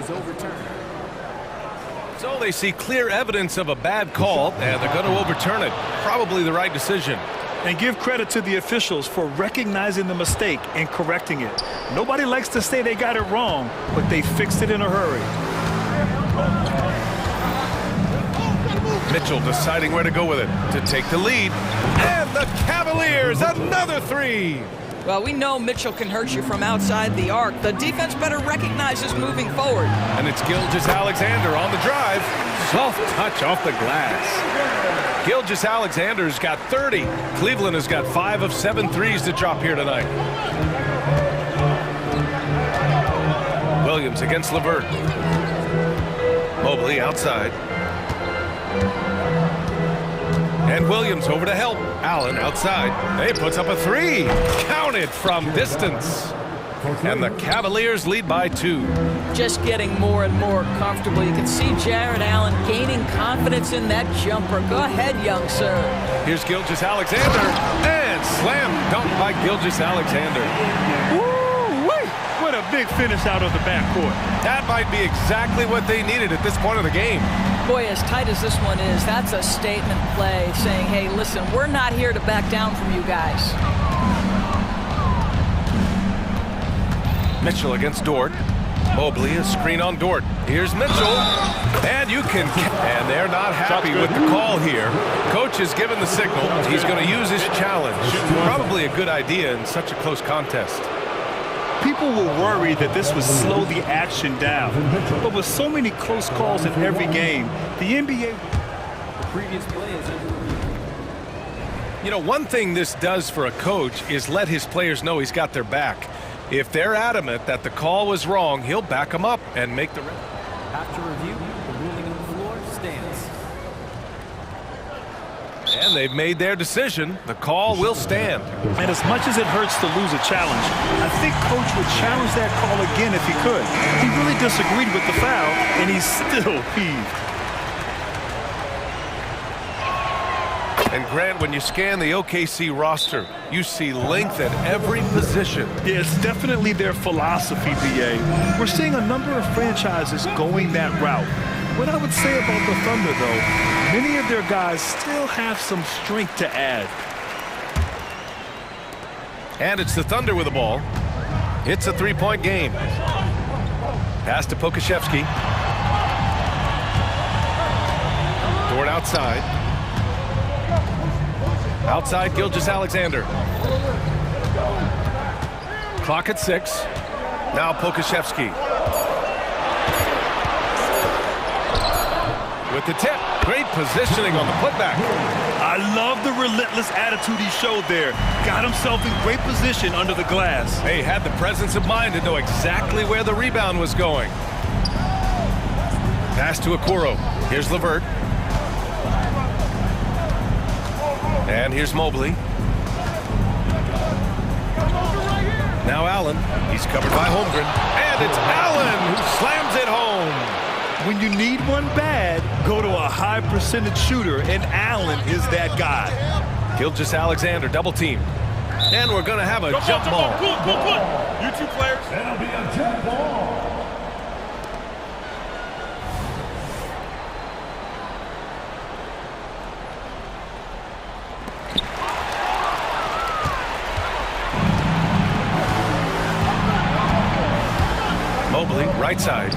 is overturned. So they see clear evidence of a bad call, and they're going to overturn it. Probably the right decision. And give credit to the officials for recognizing the mistake and correcting it. Nobody likes to say they got it wrong, but they fixed it in a hurry. Mitchell deciding where to go with it to take the lead. And the Cavaliers, another three. Well, we know Mitchell can hurt you from outside the arc. The defense better recognize this moving forward. And it's Gilgeous-Alexander on the drive. Soft touch off the glass. Gilgeous-Alexander's got 30. Cleveland has got 5 of 7 threes to drop here tonight. Williams against LeVert. Mobley outside. And Williams over to help. Allen outside. He puts up a three. Counted from distance. And the Cavaliers lead by 2. Just getting more and more comfortable. You can see Jared Allen gaining confidence in that jumper. Go ahead, young sir. Here's Gilgeous-Alexander. And slam dunk by Gilgeous-Alexander. Woo-wee! What a big finish out of the backcourt. That might be exactly what they needed at this point of the game. Boy, as tight as this one is, that's a statement play saying, hey, listen, we're not here to back down from you guys. Mitchell against Dort. Mobley, a screen on Dort. Here's Mitchell. And you can... And they're not happy with the call here. Coach has given the signal. He's going to use his challenge. Probably a good idea in such a close contest. People will worry that this would slow the action down. But with so many close calls in every game, the NBA... The previous play is You know, one thing this does for a coach is let his players know he's got their back. If they're adamant that the call was wrong, he'll back them up and make the... After review, the ruling on the floor stands. And they've made their decision. The call will stand. And as much as it hurts to lose a challenge, I think Coach would challenge that call again if he could. He really disagreed with the foul, and he's still peeved. And Grant, when you scan the OKC roster, you see length at every position. Yeah, it's definitely their philosophy, BA. We're seeing a number of franchises going that route. What I would say about the Thunder, though, many of their guys still have some strength to add. And it's the Thunder with the ball. It's a three-point game. Pass to Pokashevsky. Dort outside. Outside, Gilgeous-Alexander. Clock at 6. Now Pokashevsky. With the tip. Great positioning on the putback. I love the relentless attitude he showed there. Got himself in great position under the glass. He had the presence of mind to know exactly where the rebound was going. Pass to Okoro. Here's LeVert. And here's Mobley. Now Allen. He's covered by Holmgren. And it's Allen who slams it home. When you need one bad, go to a high percentage shooter, and Allen is that guy. Gilgeous-Alexander double team. And we're going to have a jump ball. You two players. That'll be a jump ball. Mobley, right side.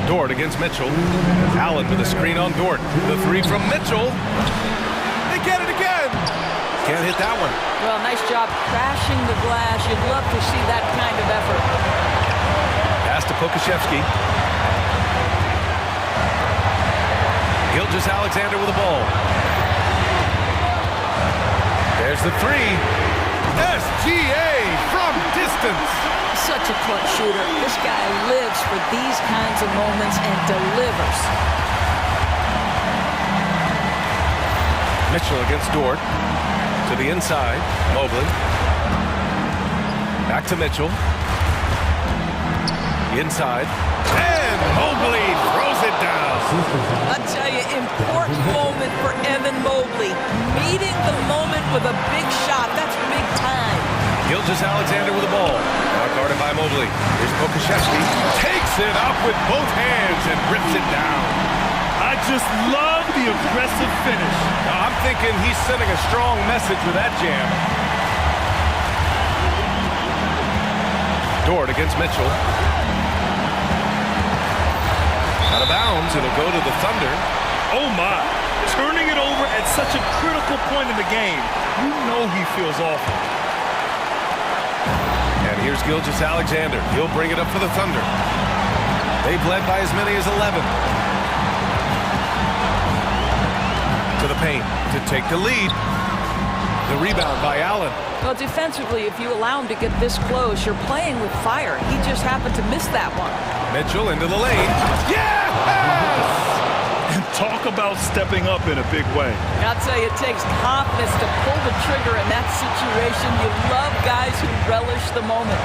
Dort against Mitchell. Allen with a screen on Dort. The three from Mitchell. They get it again. Can't hit that one. Well, nice job crashing the glass. You'd love to see that kind of effort. Pass to Pokashevsky. Gilgeous-Alexander with the ball. There's the three. SGA from distance. Such a clutch shooter. This guy lives for these kinds of moments and delivers. Mitchell against Dort. To the inside. Mobley. Back to Mitchell. Inside. And Mobley throws it down. I'll tell you, important moment for Evan Mobley. Meeting the moment with a big shot. That's big time. Gilgeous-Alexander with the ball. Now guarded by Mobley. Mobley. Here's Pokashevsky. Takes it up with both hands and rips it down. I just love the aggressive finish. Now, I'm thinking he's sending a strong message with that jam. Dort against Mitchell. Out of bounds, it'll go to the Thunder. Oh my, turning it over at such a critical point in the game. You know he feels awful. And here's Gilgeous-Alexander. He'll bring it up for the Thunder. They've led by as many as 11. To the paint to take the lead. The rebound by Allen. Well, defensively, if you allow him to get this close, you're playing with fire. He just happened to miss that one. Mitchell into the lane. Yes! And talk about stepping up in a big way. I'll tell you, it takes confidence to pull the trigger in that situation. You love guys who relish the moment.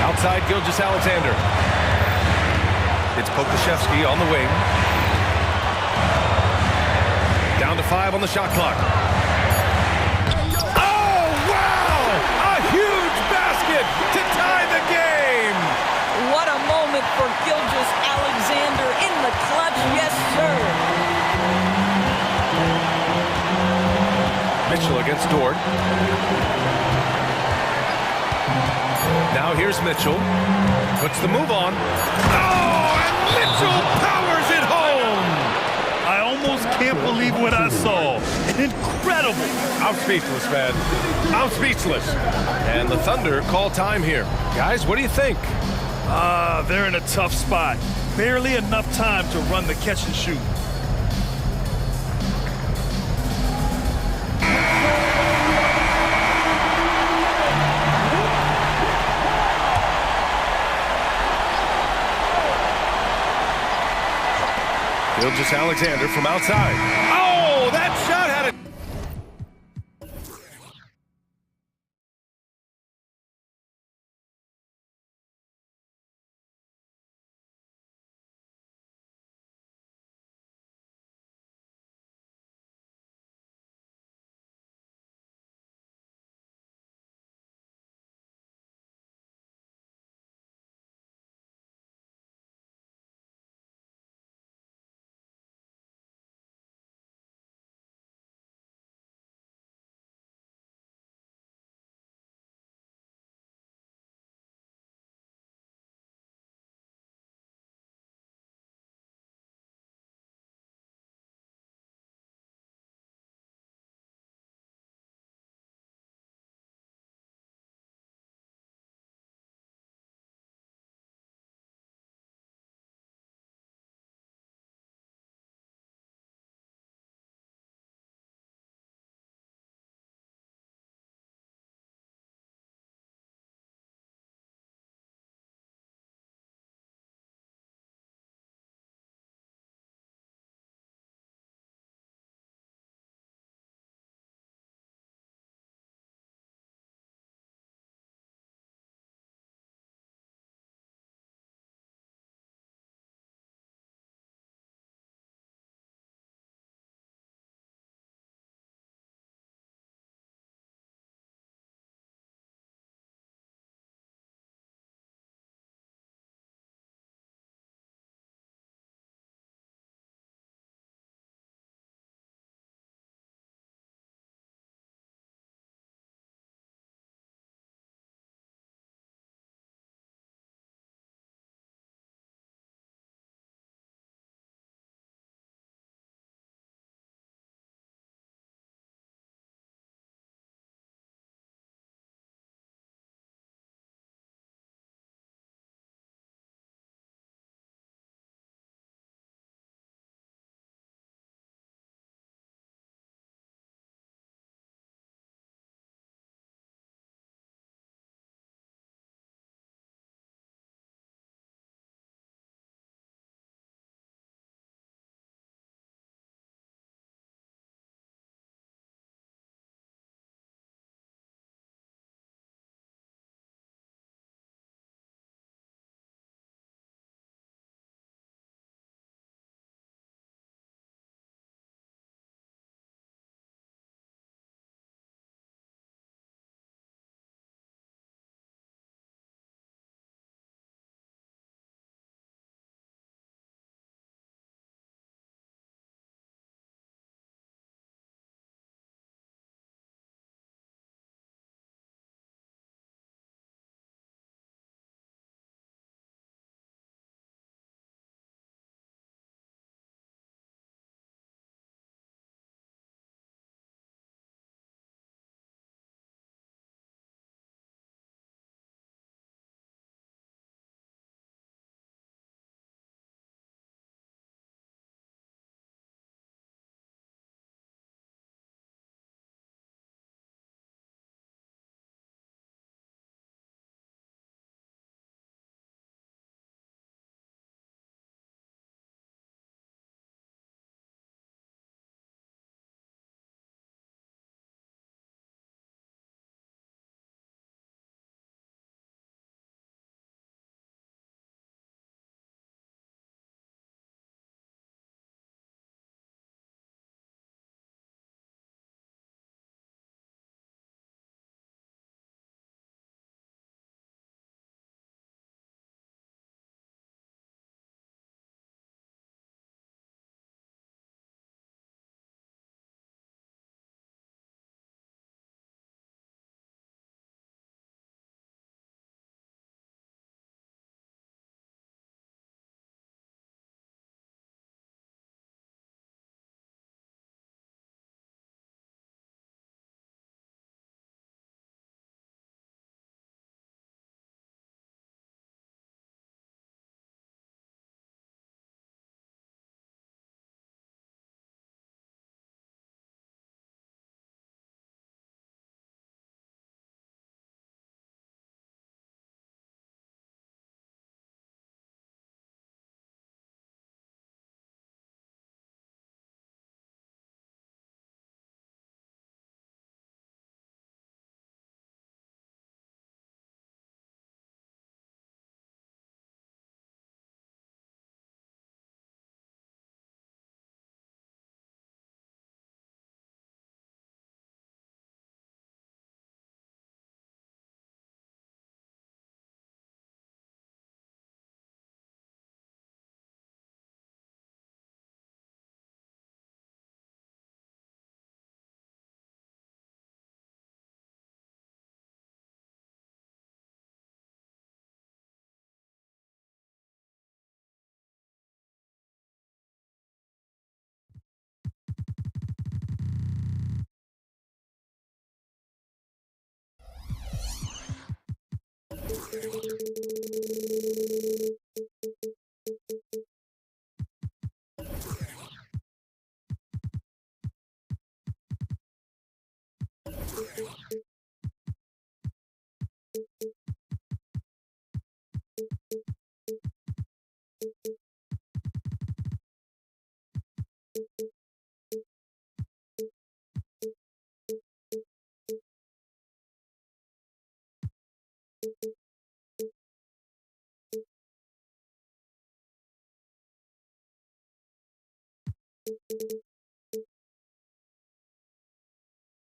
Outside Gilgeous-Alexander. It's Pokashevsky on the wing. Down to 5 on the shot clock. Oh, wow! A huge basket to tie the game! What a moment for Gilgeous-Alexander in the clutch, yes, sir. Mitchell against Dort. Now here's Mitchell. Puts the move on. Oh, and Mitchell powers it home! I almost can't believe what I saw. Incredible. I'm speechless, man. I'm speechless. And the Thunder call time here. Guys, what do you think? They're in a tough spot. Barely enough time to run the catch and shoot. Gilgeous-Alexander from outside. Oh, that shot had a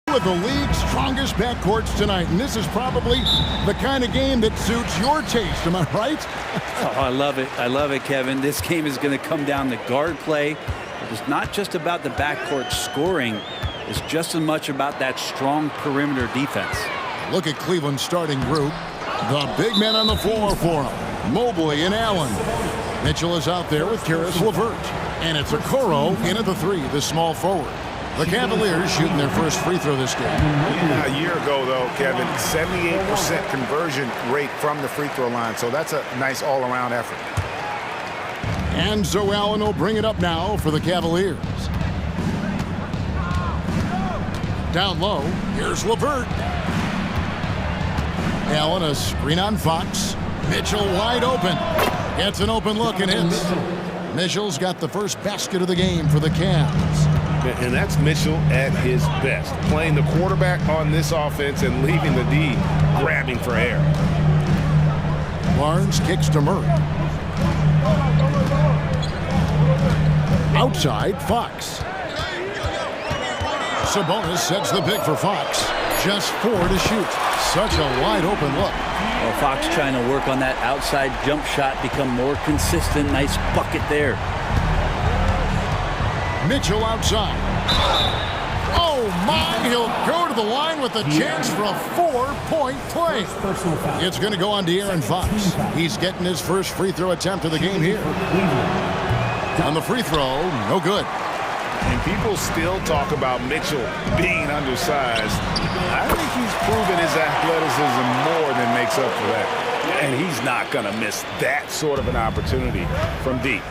With the league's strongest backcourts tonight, and this is probably the kind of game that suits your taste, am I right? Oh, I love it. I love it, Kevin. This game is going to come down to guard play. It's not just about the backcourt scoring. It's just as much about that strong perimeter defense. Look at Cleveland's starting group. The big men on the floor for him. Mobley and Allen. Mitchell is out there with Karis LeVert. And it's Okoro in at the three, the small forward. The Cavaliers shooting their first free throw this game. A year ago, though, Kevin, 78% conversion rate from the free throw line. So that's a nice all-around effort. And so Allen will bring it up now for the Cavaliers. Down low, here's LeVert. Allen, a screen on Fox. Mitchell wide open. Gets an open look and hits. Mitchell's got the first basket of the game for the Cavs. And that's Mitchell at his best, playing the quarterback on this offense and leaving the D grabbing for air. Barnes kicks to Murray. Outside, Fox. Sabonis sets the pick for Fox. Just 4 to shoot. Such a wide open look. Well, Fox trying to work on that outside jump shot, become more consistent. Nice bucket there. Mitchell outside. Oh my, he'll go to the line with a chance for a 4-point play. It's going to go on to Aaron Fox. He's getting his first free throw attempt of the game here. On the free throw, no good. And people still talk about Mitchell being undersized. I think he's proven his athleticism more than makes up for that. And he's not going to miss that sort of an opportunity from deep.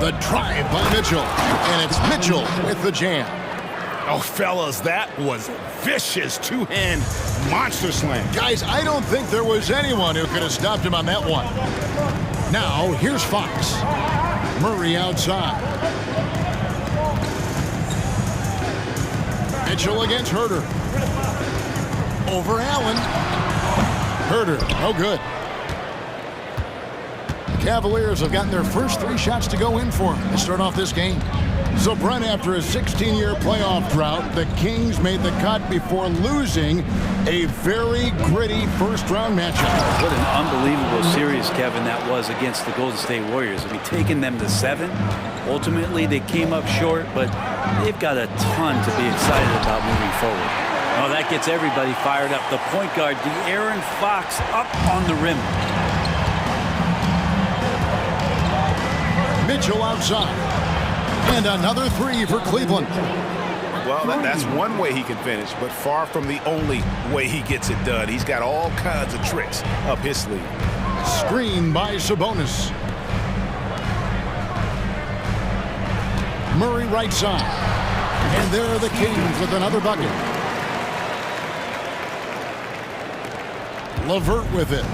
The drive by Mitchell. And it's Mitchell with the jam. Oh, fellas, that was vicious two-hand monster slam. Guys, I don't think there was anyone who could have stopped him on that one. Now, here's Fox. Murray outside. Mitchell against Herter. Over Allen. Herter, no good. The Cavaliers have gotten their first 3 shots to go in for him to start off this game. So, Brent, after a 16-year playoff drought, the Kings made the cut before losing a very gritty first-round matchup. What an unbelievable series, Kevin, that was against the Golden State Warriors. I mean, taking them to 7. Ultimately, they came up short, but they've got a ton to be excited about moving forward. Oh, that gets everybody fired up. The point guard, De'Aaron Fox, up on the rim. Mitchell outside. And another 3 for Cleveland. Well, that's one way he can finish, but far from the only way he gets it done. He's got all kinds of tricks up his sleeve. Screen by Sabonis. Murray right side. And there are the Kings with another bucket. LeVert with it.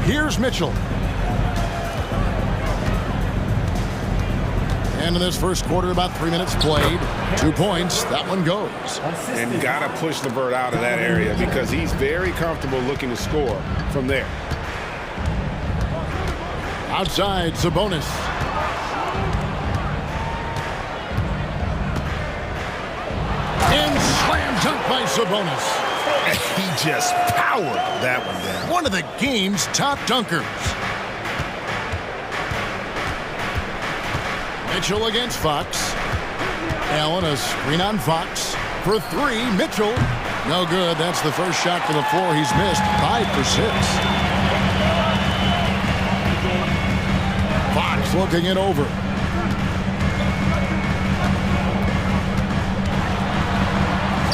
Here's Mitchell. And in this first quarter, about 3 minutes played. 2 points. That one goes. And got to push LeVert out of that area because he's very comfortable looking to score from there. Outside, Sabonis. And slam dunk by Sabonis. He just powered that one down. One of the game's top dunkers. Mitchell against Fox. Allen, a screen on Fox. For 3, Mitchell. No good. That's the first shot for the floor he's missed. 5 for 6. Fox looking it over.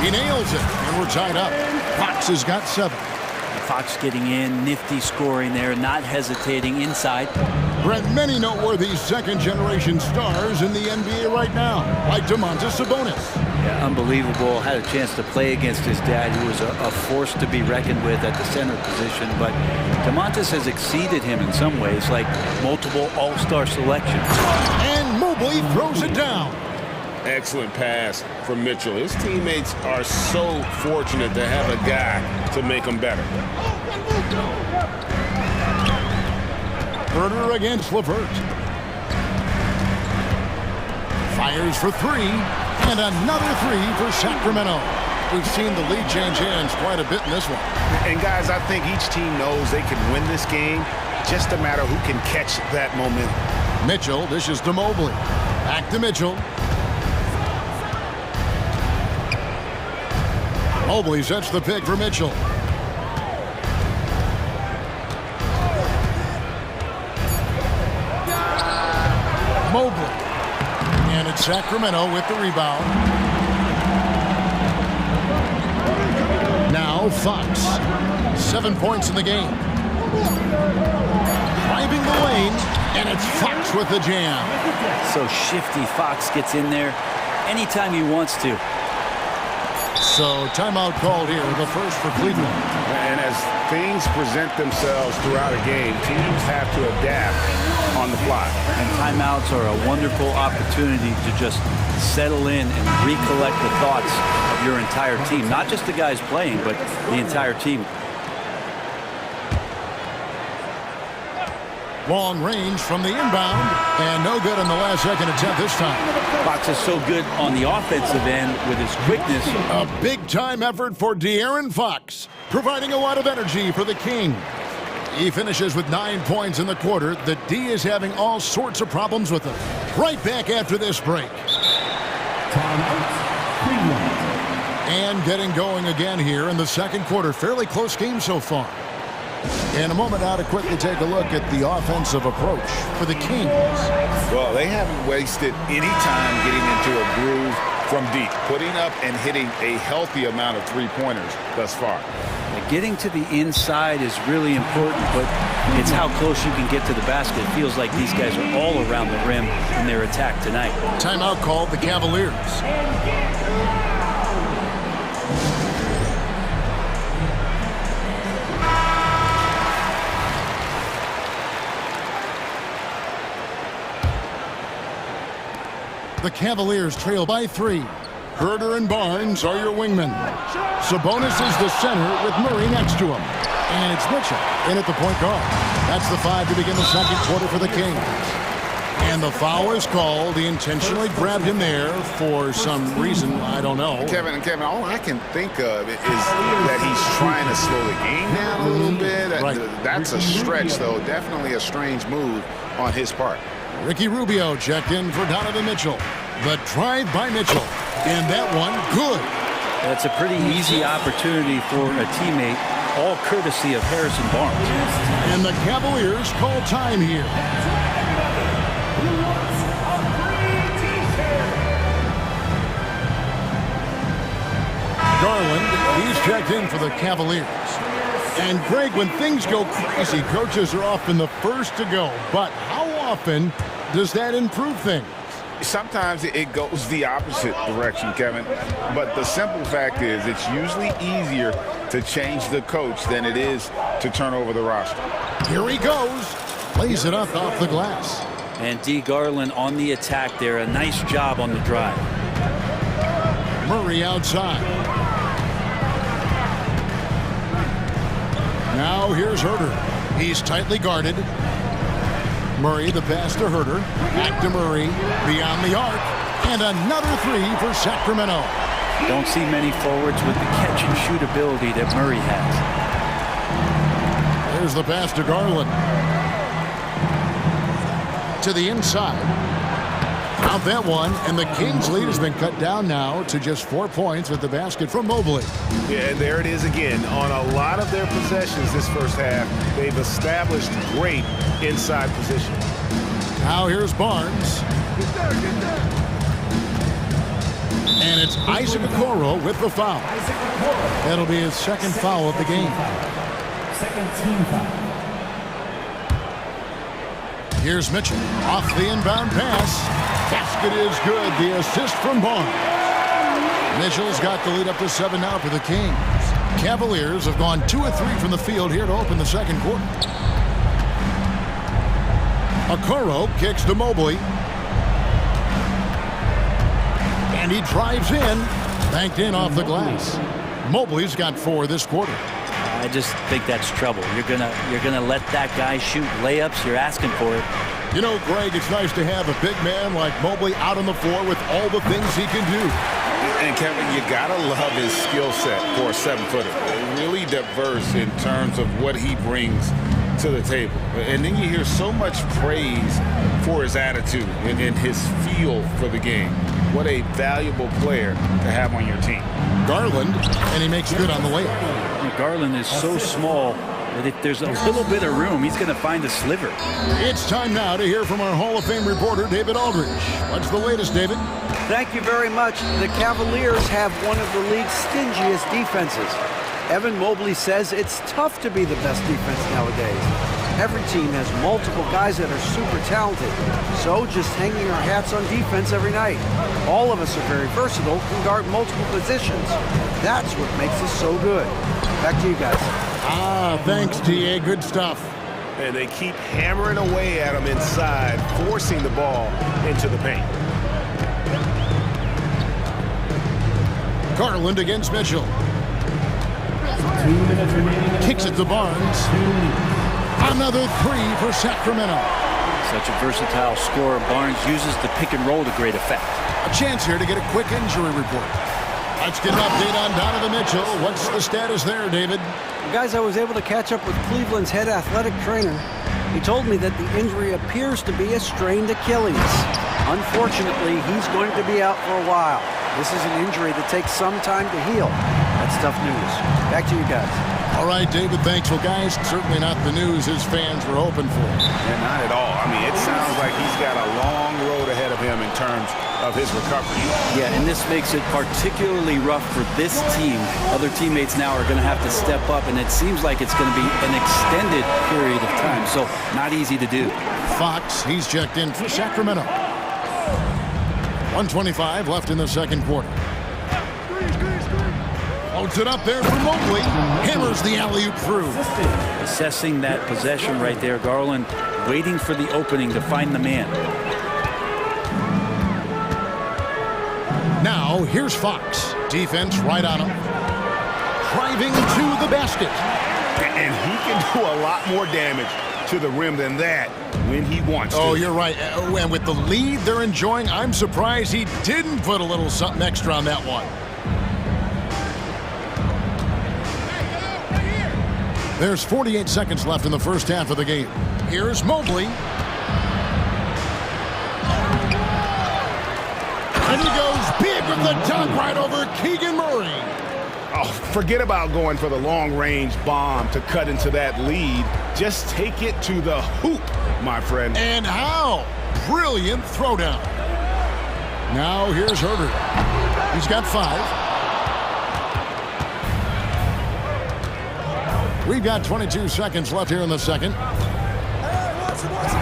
He nails it, and we're tied up. Fox has got 7. Fox getting in, nifty scoring there, not hesitating inside. Brent, many noteworthy second-generation stars in the NBA right now, like Domantas Sabonis. Yeah, unbelievable. Had a chance to play against his dad, who was a force to be reckoned with at the center position. But Domantas has exceeded him in some ways, like multiple all-star selections. And Mobley throws it down. Excellent pass from Mitchell. His teammates are so fortunate to have a guy to make them better. Herder against Levert. Fires for three, and another three for Sacramento. We've seen the lead change hands quite a bit in this one. And guys, I think each team knows they can win this game. Just a matter who can catch that momentum. Mitchell dishes to Mobley. Back to Mitchell. Mobley sets the pick for Mitchell. Mobley. And it's Sacramento with the rebound. Now Fox. 7 points in the game. Driving the lane, and it's Fox with the jam. So shifty. Fox gets in there anytime he wants to. So timeout called here, the first for Cleveland. And as things present themselves throughout a game, teams have to adapt on the fly. And timeouts are a wonderful opportunity to just settle in and recollect the thoughts of your entire team. Not just the guys playing, but the entire team. Long range from the inbound, and no good on the last second attempt this time. Fox is so good on the offensive end with his quickness. A big-time effort for De'Aaron Fox, providing a lot of energy for the King. He finishes with 9 points in the quarter. The D is having all sorts of problems with him. Right back after this break. And getting going again here in the second quarter. Fairly close game so far. In a moment now to quickly take a look at the offensive approach for the Kings. Well, they haven't wasted any time getting into a groove from deep, putting up and hitting a healthy amount of three-pointers thus far. Getting to the inside is really important, but it's how close you can get to the basket. It feels like these guys are all around the rim in their attack tonight. Timeout called the Cavaliers. The Cavaliers trail by 3. Herder and Barnes are your wingmen. Sabonis is the center with Murray next to him. And it's Mitchell in at the point guard. That's the 5 to begin the second quarter for the Kings. And the foul is called. He intentionally grabbed him there for some reason. I don't know. Kevin, all I can think of is that he's trying to slow the game down a little bit. Right. That's a stretch, though. Definitely a strange move on his part. Ricky Rubio checked in for Donovan Mitchell. The drive by Mitchell. And that one, good. That's a pretty easy opportunity for a teammate, all courtesy of Harrison Barnes. And the Cavaliers call time here. Garland, he's checked in for the Cavaliers. And Greg, when things go crazy, coaches are often the first to go. But how often does that improve things? Sometimes it goes the opposite direction, Kevin. But the simple fact is it's usually easier to change the coach than it is to turn over the roster. Here he goes. Plays it up off the glass. And D. Garland on the attack there. A nice job on the drive. Murray outside. Now here's Herder. He's tightly guarded. Murray, the pass to Herder. Back to Murray. Beyond the arc. And another 3 for Sacramento. Don't see many forwards with the catch and shoot ability that Murray has. There's the pass to Garland. To the inside. Out that one, and the Kings' lead has been cut down now to just 4 points with the basket from Mobley. Yeah, and there it is again. On a lot of their possessions this first half, they've established great inside position. Now here's Barnes. And it's Isaac Okoro with the foul. That'll be his second foul of the game. Second team foul. Here's Mitchell off the inbound pass. Basket is good. The assist from Barnes. Mitchell's got the lead up to 7 now for the Kings. Cavaliers have gone 2 of 3 from the field here to open the second quarter. Okoro kicks to Mobley. And he drives in, banked in off the glass. Mobley's got 4 this quarter. I just think that's trouble. You're gonna let that guy shoot layups. You're asking for it. You know, Greg, it's nice to have a big man like Mobley out on the floor with all the things he can do. And Kevin, you gotta love his skill set for a 7-footer. Really diverse in terms of what he brings to the table. And then you hear so much praise for his attitude and his feel for the game. What a valuable player to have on your team. Garland, and he makes good on the way. Garland is so small that if there's a little bit of room, he's going to find a sliver. It's time now to hear from our Hall of Fame reporter, David Aldridge. What's the latest, David? Thank you very much. The Cavaliers have one of the league's stingiest defenses. Evan Mobley says it's tough to be the best defense nowadays. Every team has multiple guys that are super talented, so just hanging our hats on defense every night. All of us are very versatile, can guard multiple positions. That's what makes us so good. Back to you guys. Thanks, T.A. Good stuff. And they keep hammering away at him inside, forcing the ball into the paint. Garland against Mitchell. 2 minutes remaining. Kicks it to Barnes. Another 3 for Sacramento. Such a versatile scorer. Barnes uses the pick and roll to great effect. A chance here to get a quick injury report. Let's get an update on Donovan Mitchell. What's the status there, David? Guys, I was able to catch up with Cleveland's head athletic trainer. He told me that the injury appears to be a strained Achilles. Unfortunately, he's going to be out for a while. This is an injury that takes some time to heal. That's tough news. Back to you guys. All right, David, thanks. Well, guys, certainly not the news his fans were hoping for. Yeah, not at all. I mean, it sounds like he's got a long road ahead of him in terms of his recovery. Yeah, and this makes it particularly rough for this team. Other teammates now are going to have to step up, and it seems like it's going to be an extended period of time, so not easy to do. Fox, he's checked in for Sacramento. 1:25 left in the second quarter. Loads it up there for Mobley. Hammers the alley-oop through. Assessing that possession right there. Garland waiting for the opening to find the man. Now, here's Fox. Defense right on him. Driving to the basket. And he can do a lot more damage to the rim than that when he wants to. Oh, you're right. And with the lead they're enjoying, I'm surprised he didn't put a little something extra on that one. There's 48 seconds left in the first half of the game. Here's Mobley. And he goes big with the dunk right over Keegan Murray. Oh, forget about going for the long-range bomb to cut into that lead. Just take it to the hoop, my friend. And how? Brilliant throwdown. Now here's Herbert. He's got 5. We've got 22 seconds left here in the second.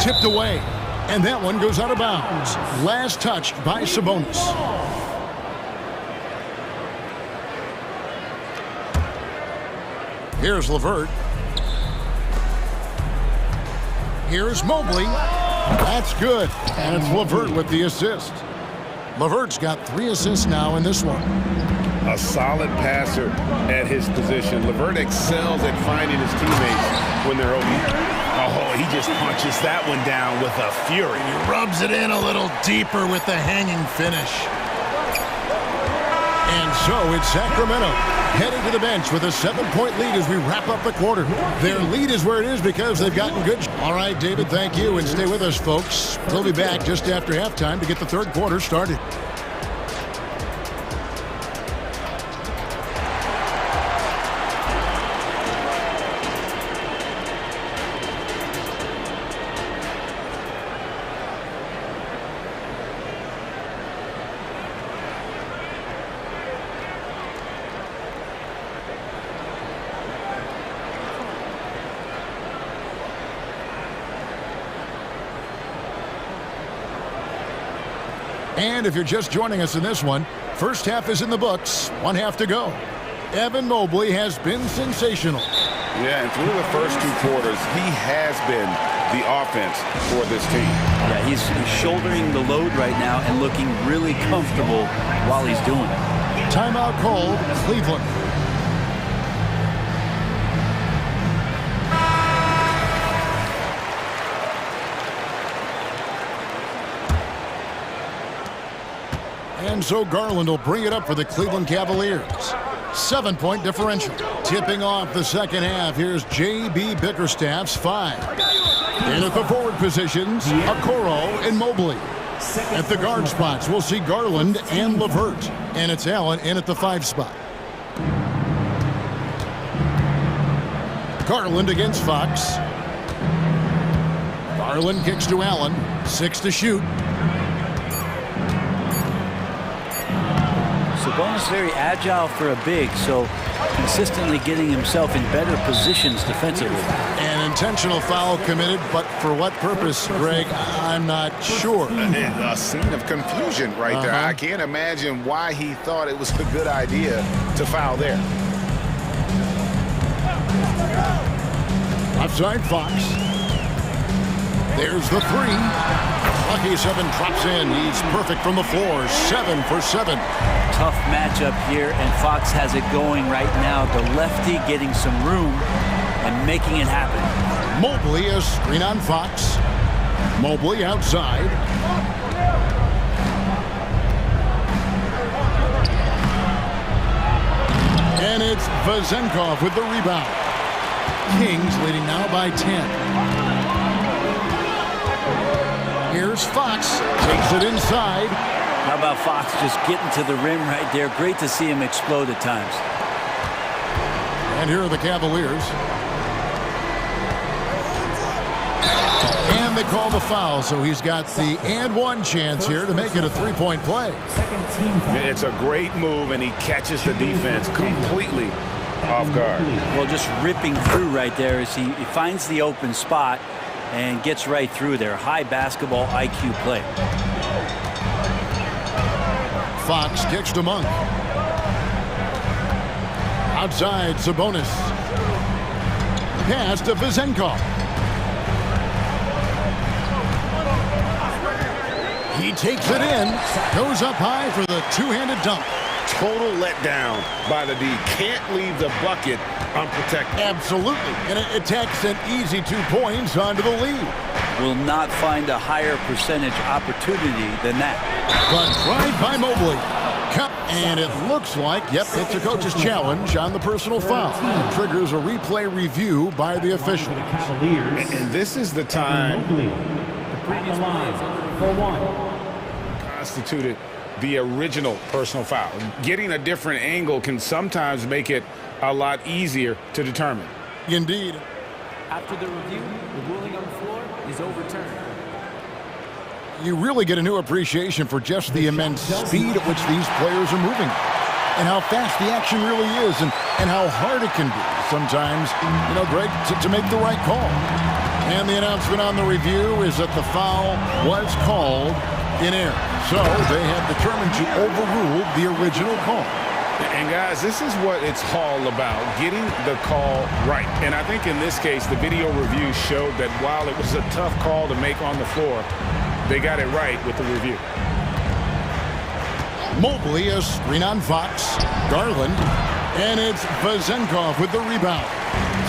Tipped away. And that one goes out of bounds. Last touched by Sabonis. Here's LeVert. Here's Mobley. That's good. And it's LeVert with the assist. LeVert's got 3 assists now in this one. A solid passer at his position. LeVert excels at finding his teammates when they're open. Oh, he just punches that one down with a fury. He rubs it in a little deeper with the hanging finish. And so it's Sacramento heading to the bench with a 7-point lead as we wrap up the quarter. Their lead is where it is because they've gotten good. All right, David, thank you, and stay with us, folks. We'll be back just after halftime to get the third quarter started. And if you're just joining us in this one, first half is in the books, 1 half to go. Evan Mobley has been sensational. Yeah, and through the first 2 quarters, he has been the offense for this team. Yeah, he's shouldering the load right now and looking really comfortable while he's doing it. Timeout called, Cleveland. And so Garland will bring it up for the Cleveland Cavaliers. 7-point differential. Tipping off the second half, here's J.B. Bickerstaff's 5. And at the forward positions, Okoro and Mobley. At the guard spots, we'll see Garland and LeVert. And it's Allen in at the 5 spot. Garland against Fox. Garland kicks to Allen. 6 to shoot. Sabonis very agile for a big, so consistently getting himself in better positions defensively. An intentional foul committed, but for what purpose, Greg, I'm not sure. A scene of confusion right there. I can't imagine why he thought it was a good idea to foul there. Offside Fox. There's the 3. Lucky 7 drops in. He's perfect from the floor. 7 for 7. Tough matchup here, and Fox has it going right now. The lefty getting some room and making it happen. Mobley, a screen on Fox. Mobley outside. And it's Vezenkov with the rebound. Kings leading now by 10. Here's Fox, takes it inside. How about Fox just getting to the rim right there? Great to see him explode at times. And here are the Cavaliers. And they call the foul, so he's got the and one chance here to make it a 3-point play. It's a great move, and he catches the defense completely off guard. Well, just ripping through right there as he finds the open spot and gets right through there. High basketball IQ play. Fox kicks to Monk. Outside, Sabonis. Pass to Vezenkov. He takes it in. Goes up high for the two-handed dunk. Total letdown by the D. Can't leave the bucket unprotected. Absolutely. And it takes an easy 2 points onto the lead. Will not find a higher percentage opportunity than that. But drive by Mobley. Cup, and it looks like, yep, it's a coach's challenge on the personal foul. Triggers a replay review by the official. And this is the time constituted the original personal foul. Getting a different angle can sometimes make it a lot easier to determine. Indeed. After the review, the ruling on the floor is overturned. You really get a new appreciation for just the immense speed at which these players are moving and how fast the action really is and how hard it can be sometimes, you know, Greg, to make the right call. And the announcement on the review is that the foul was called in error. So they have determined to overrule the original call. And guys, this is what it's all about, getting the call right. And I think in this case, the video review showed that while it was a tough call to make on the floor, they got it right with the review. Mobley, a screen on Fox. Garland. And it's Vezenkov with the rebound.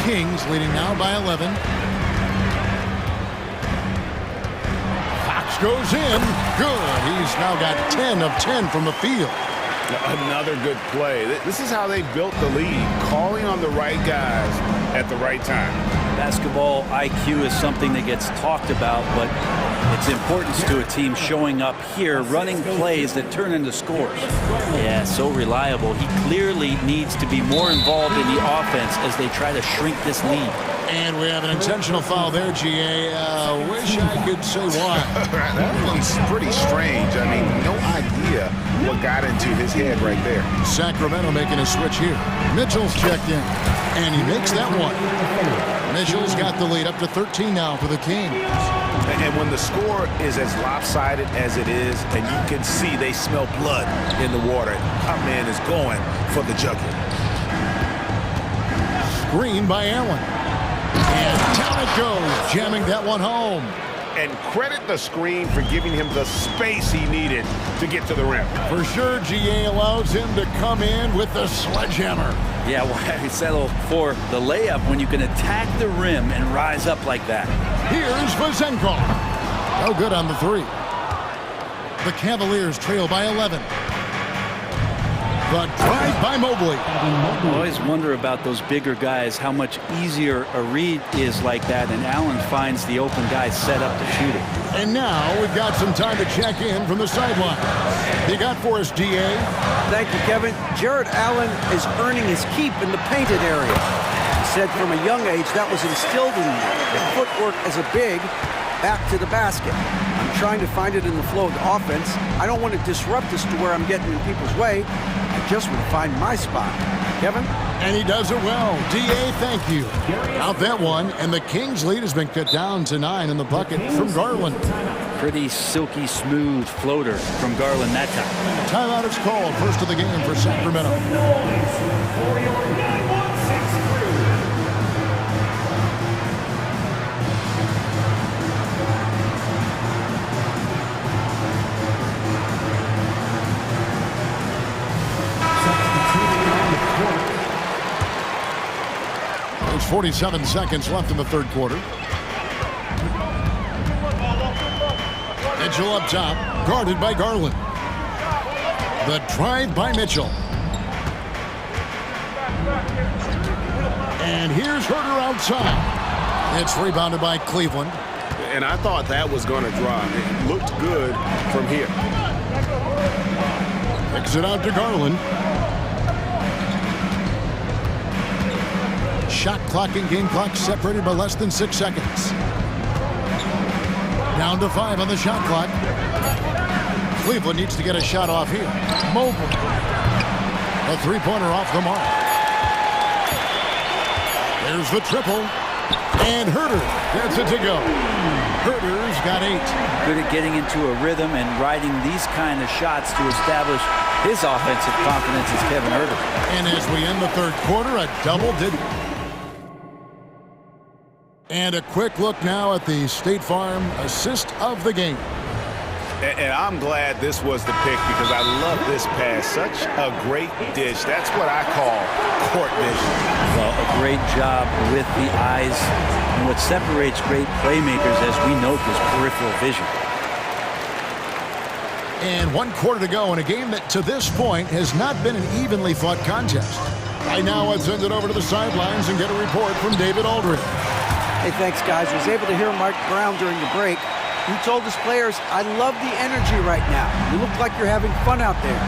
Kings leading now by 11. Fox goes in. Good. He's now got 10 of 10 from the field. Another good play. This is how they built the lead, calling on the right guys at the right time. Basketball IQ is something that gets talked about, but its importance to a team showing up here, running plays that turn into scores. Yeah, so reliable. He clearly needs to be more involved in the offense as they try to shrink this lead. And we have an intentional foul there, GA. Wish I could say why. That one's pretty strange. I mean, no idea what got into his head right there. Sacramento making a switch here. Mitchell's checked in, and he makes that one. Mitchell's got the lead up to 13 now for the Kings. And when the score is as lopsided as it is, and you can see they smell blood in the water, our man is going for the jugular. Screen by Allen. And down it goes, jamming that one home. And credit the screen for giving him the space he needed to get to the rim. For sure, GA allows him to come in with the sledgehammer. Yeah, why settle for the layup when you can attack the rim and rise up like that? Here's Vazenkov. No good on the three. The Cavaliers trail by 11. The drive by Mobley. I always wonder about those bigger guys, how much easier a read is like that, and Allen finds the open guy set up to shoot it. And now we've got some time to check in from the sideline. You got for us, DA? Thank you, Kevin. Jared Allen is earning his keep in the painted area. He said from a young age that was instilled in him. The footwork as a big, back to the basket. I'm trying to find it in the flow of the offense. I don't want to disrupt this to where I'm getting in people's way. I just want to find my spot. Kevin? And he does it well. DA, thank you. Out that one, and the Kings' lead has been cut down to 9 in the bucket from Garland. Pretty silky smooth floater from Garland that time. Timeout is called. First of the game for Sacramento. There's 47 seconds left in the third quarter. Mitchell up top, guarded by Garland. The drive by Mitchell. And here's Herter outside. It's rebounded by Cleveland. And I thought that was going to drop. It looked good from here. Kicks it out to Garland. Shot clock and game clock separated by less than 6 seconds. Down to 5 on the shot clock. Cleveland needs to get a shot off here. Mobley. A three-pointer off the mark. There's the triple. And Herter gets it to go. Herter's got 8. Good at getting into a rhythm and riding these kind of shots to establish his offensive confidence as Kevin Herter. And as we end the third quarter, a double-digit. And a quick look now at the State Farm assist of the game. And I'm glad this was the pick because I love this pass. Such a great dish. That's what I call court vision. Well, a great job with the eyes. And what separates great playmakers, as we note, is peripheral vision. And 1 quarter to go in a game that to this point has not been an evenly fought contest. Right now, let's send it over to the sidelines and get a report from David Aldridge. Hey, thanks, guys. I was able to hear Mike Brown during the break. He told his players, I love the energy right now. You look like you're having fun out there.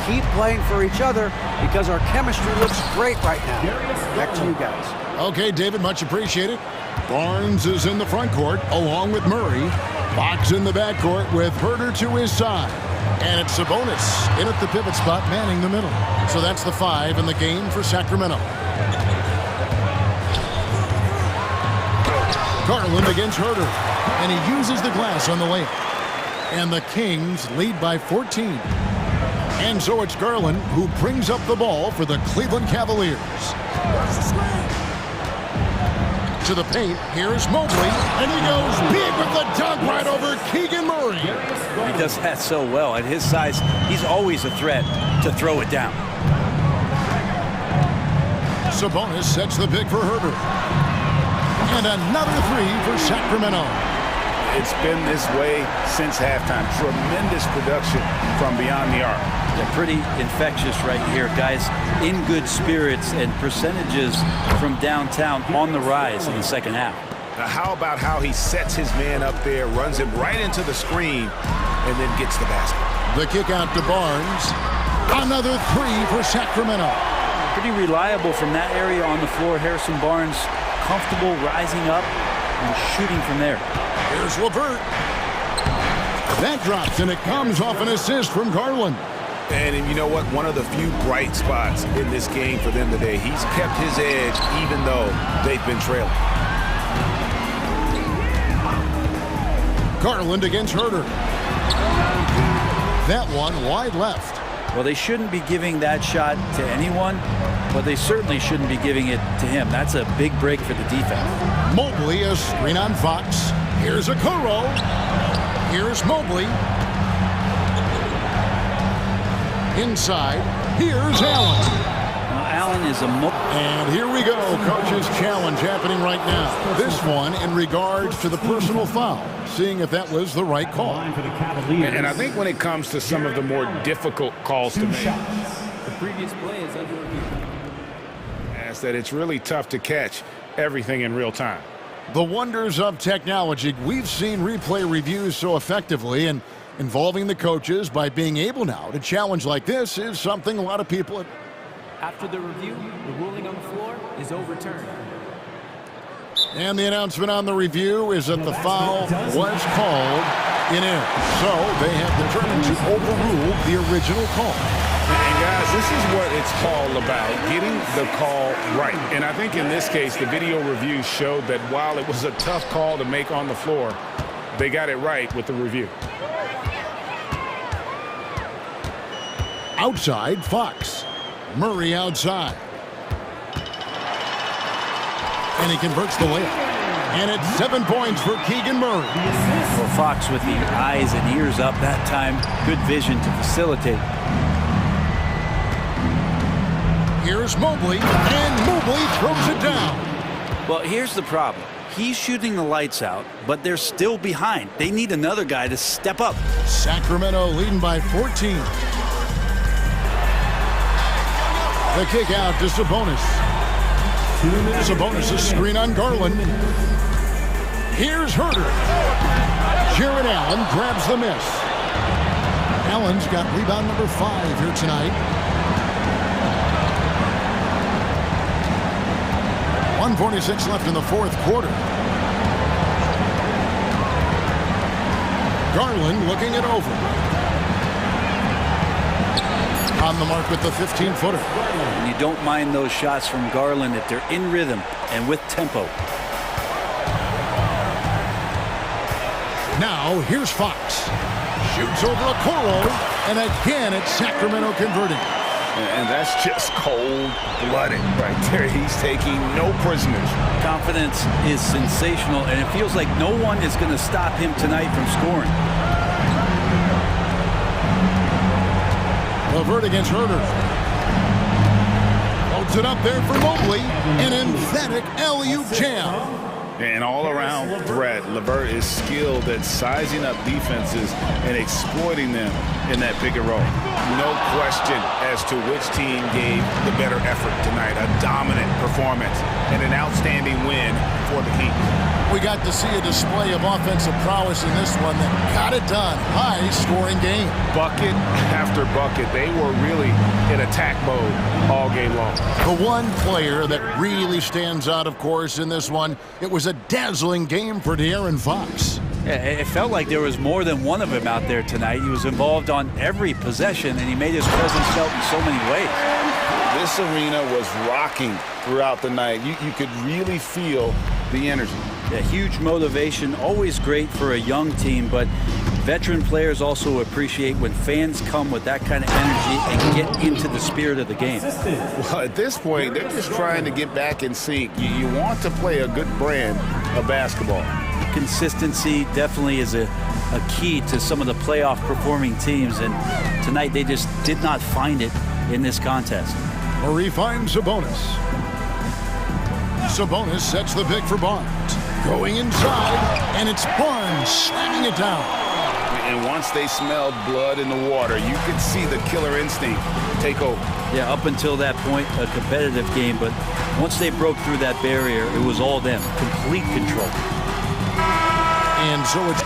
Keep playing for each other because our chemistry looks great right now. Back to you guys. Okay, David, much appreciated. Barnes is in the front court along with Murray. Fox in the backcourt with Herter to his side. And it's Sabonis in at the pivot spot, manning the middle. So that's the 5 in the game for Sacramento. Garland against Herter, and he uses the glass on the layup. And the Kings lead by 14. And so it's Garland who brings up the ball for the Cleveland Cavaliers. To the paint, here's Mobley, and he goes big with the dunk right over Keegan Murray. He does that so well. At his size, he's always a threat to throw it down. Sabonis sets the pick for Herter. And another 3 for Sacramento. It's been this way since halftime. Tremendous production from beyond the arc. They're pretty infectious right here, guys. In good spirits and percentages from downtown on the rise in the second half. Now, how about how he sets his man up there, runs him right into the screen, and then gets the basket. The kick out to Barnes. Another 3 for Sacramento. Pretty reliable from that area on the floor. Harrison Barnes comfortable rising up and shooting from there. Here's LeVert. That drops, and it comes off an assist from Garland. And you know what? One of the few bright spots in this game for them today. He's kept his edge even though they've been trailing. Garland against Herter. That one wide left. Well, they shouldn't be giving that shot to anyone, but they certainly shouldn't be giving it to him. That's a big break for the defense. Mobley, a screen on Fox. Here's Okoro. Here's Mobley. Inside, here's Allen. Allen is a... And here we go, coach's challenge happening right now. This one in regards to the personal foul, seeing if that was the right call. And I think when it comes to some of the more difficult calls to make, The previous play is under review. is that it's really tough to catch everything in real time. The wonders of technology. We've seen replay reviews so effectively, and involving the coaches by being able now to challenge like this is something a lot of people... After the review, the ruling on the floor is overturned. And the announcement on the review is that the foul was called in error. So they have determined to overrule the original call. And guys, this is what it's all about, getting the call right. And I think in this case, the video review showed that while it was a tough call to make on the floor, they got it right with the review. Outside, Fox. Murray outside. And he converts the layup. And it's 7 points for Keegan Murray. Well, Fox with the eyes and ears up that time. Good vision to facilitate. Here's Mobley, and Mobley throws it down. Well, here's the problem. He's shooting the lights out, but they're still behind. They need another guy to step up. Sacramento leading by 14. The kick out to Sabonis. Sabonis' screen on Garland. Here's Herter. Jared Allen grabs the miss. Allen's got rebound number 5 here tonight. 1:46 left in the fourth quarter. Garland looking it over. On the mark with the 15-footer. And you don't mind those shots from Garland if they're in rhythm and with tempo. Now here's Fox. Shoots over Okoro, and again it's Sacramento converting. And that's just cold-blooded right there. He's taking no prisoners. Confidence is sensational, and it feels like no one is going to stop him tonight from scoring. LeVert against Herter. Holds it up there for Mobley. An emphatic alley-oop jam. And all-around threat. LeVert is skilled at sizing up defenses and exploiting them in that pick and roll. No question as to which team gave the better effort tonight. A dominant performance and an outstanding win for the Heat. We got to see a display of offensive prowess in this one that got it done. High-scoring game. Bucket after bucket. They were really in attack mode all game long. The one player that really stands out, of course, in this one, it was a dazzling game for De'Aaron Fox. Yeah, it felt like there was more than one of him out there tonight. He was involved on every possession, and he made his presence felt in so many ways. This arena was rocking throughout the night. You could really feel the energy. Yeah, huge motivation, always great for a young team, but veteran players also appreciate when fans come with that kind of energy and get into the spirit of the game. Well, at this point, they're just trying to get back in sync. You want to play a good brand of basketball. Consistency definitely is a key to some of the playoff performing teams, and tonight they just did not find it in this contest. Murray finds Sabonis. Sabonis sets the pick for Barnes. Going inside, and it's Barnes slamming it down. And once they smelled blood in the water, you could see the killer instinct take over. Yeah, up until that point, a competitive game, but once they broke through that barrier, it was all them, complete control. And so it's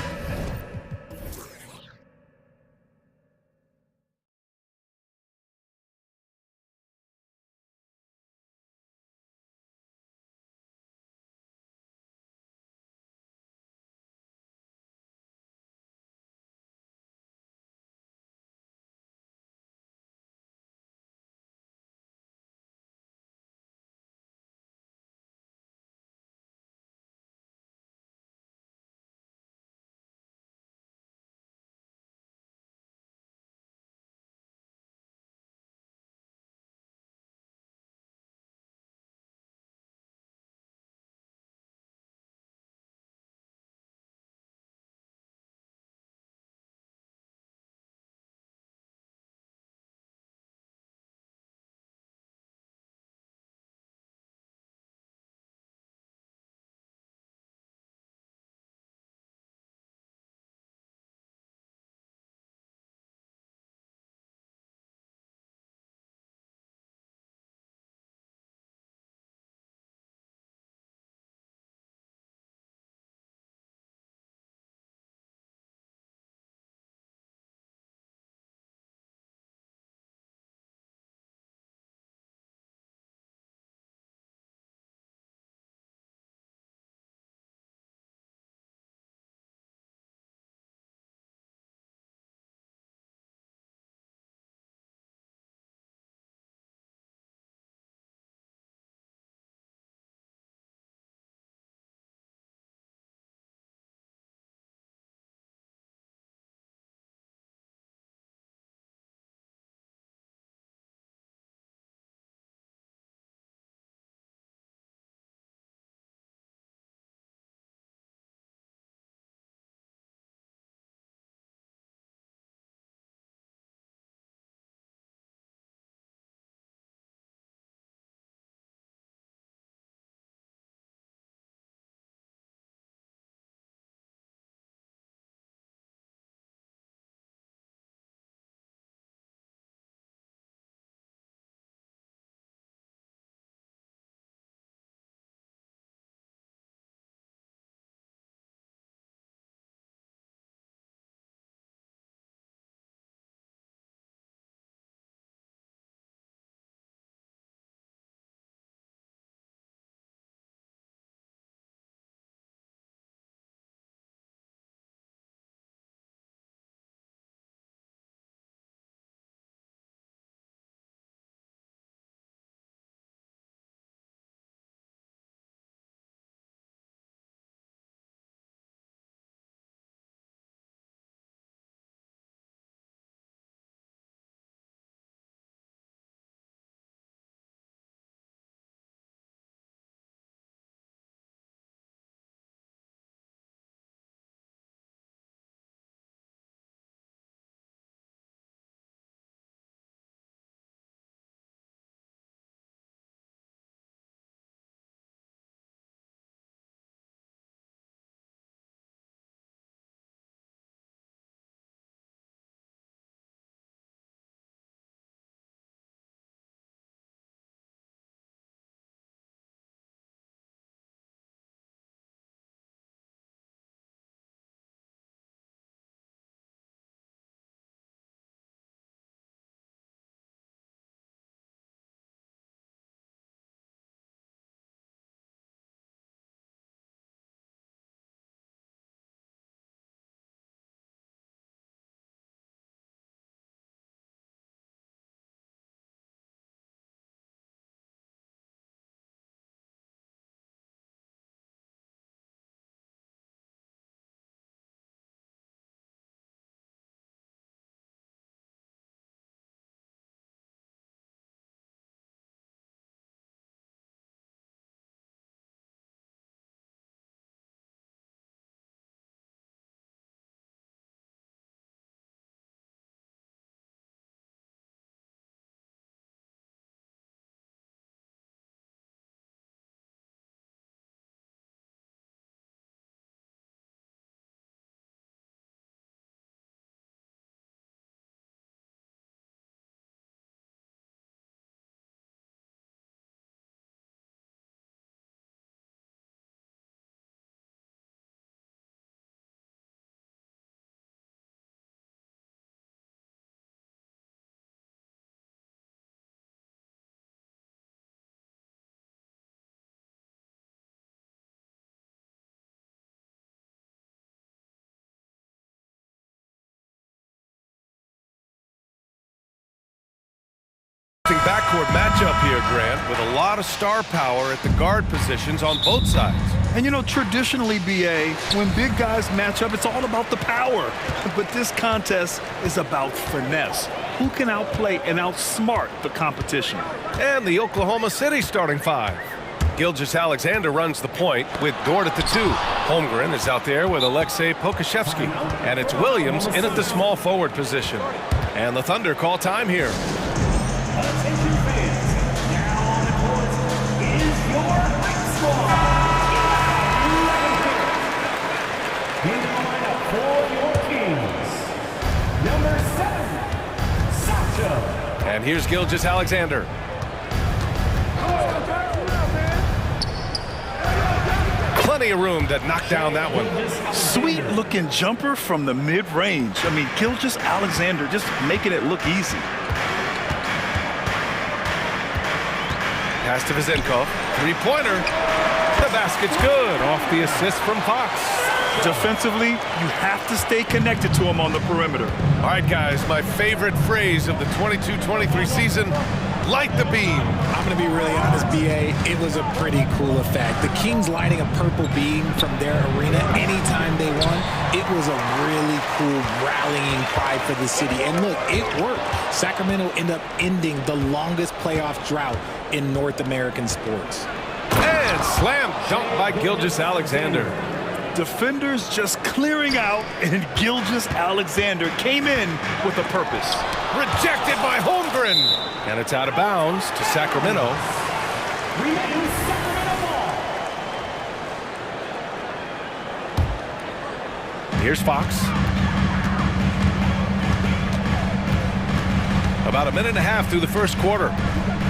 backcourt matchup here, Grant, with a lot of star power at the guard positions on both sides. And you know, traditionally, BA, when big guys match up, it's all about the power. But this contest is about finesse. Who can outplay and outsmart the competition? And the Oklahoma City starting five. Gilgeous-Alexander runs the point with Dort at the 2. Holmgren is out there with Alexei Pokashevsky. And it's Williams in at the small forward position. And the Thunder call time here. Attention fans, now on the court is your Hype Squad. In the lineup for your Kings, number 7, Sasha. And here's Gilgeous-Alexander. Plenty of room to knock down that one. Sweet looking jumper from the mid-range. I mean, Gilgeous-Alexander just making it look easy. Pass to Vizenkov. Three-pointer. The basket's good off the assist from Fox. Defensively, you have to stay connected to him on the perimeter. All right, guys, my favorite phrase of the 22-23 season, light the beam. I'm going to be really honest, BA. It was a pretty cool effect. The Kings lighting a purple beam from their arena anytime they won. It was a really cool rallying cry for the city. And look, it worked. Sacramento ended up ending the longest playoff drought in North American sports. And slam dunk by Gilgeous-Alexander. Defenders just clearing out, and Gilgeous-Alexander came in with a purpose. Rejected by Holmgren. And it's out of bounds to Sacramento. Remaining Sacramento ball. Here's Fox. About a minute and a half through the first quarter.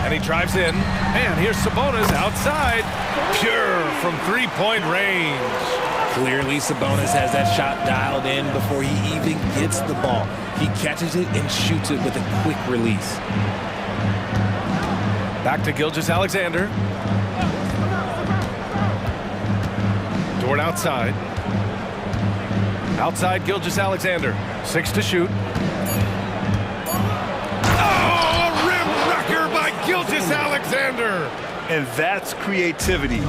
And he drives in. And here's Sabonis outside. Pure from three-point range. Clearly, Sabonis has that shot dialed in before he even gets the ball. He catches it and shoots it with a quick release. Back to Gilgeous-Alexander. Dort outside. Outside Gilgeous-Alexander. 6 to shoot. Oh, a rim wrecker by Gilgeous-Alexander. And that's creativity.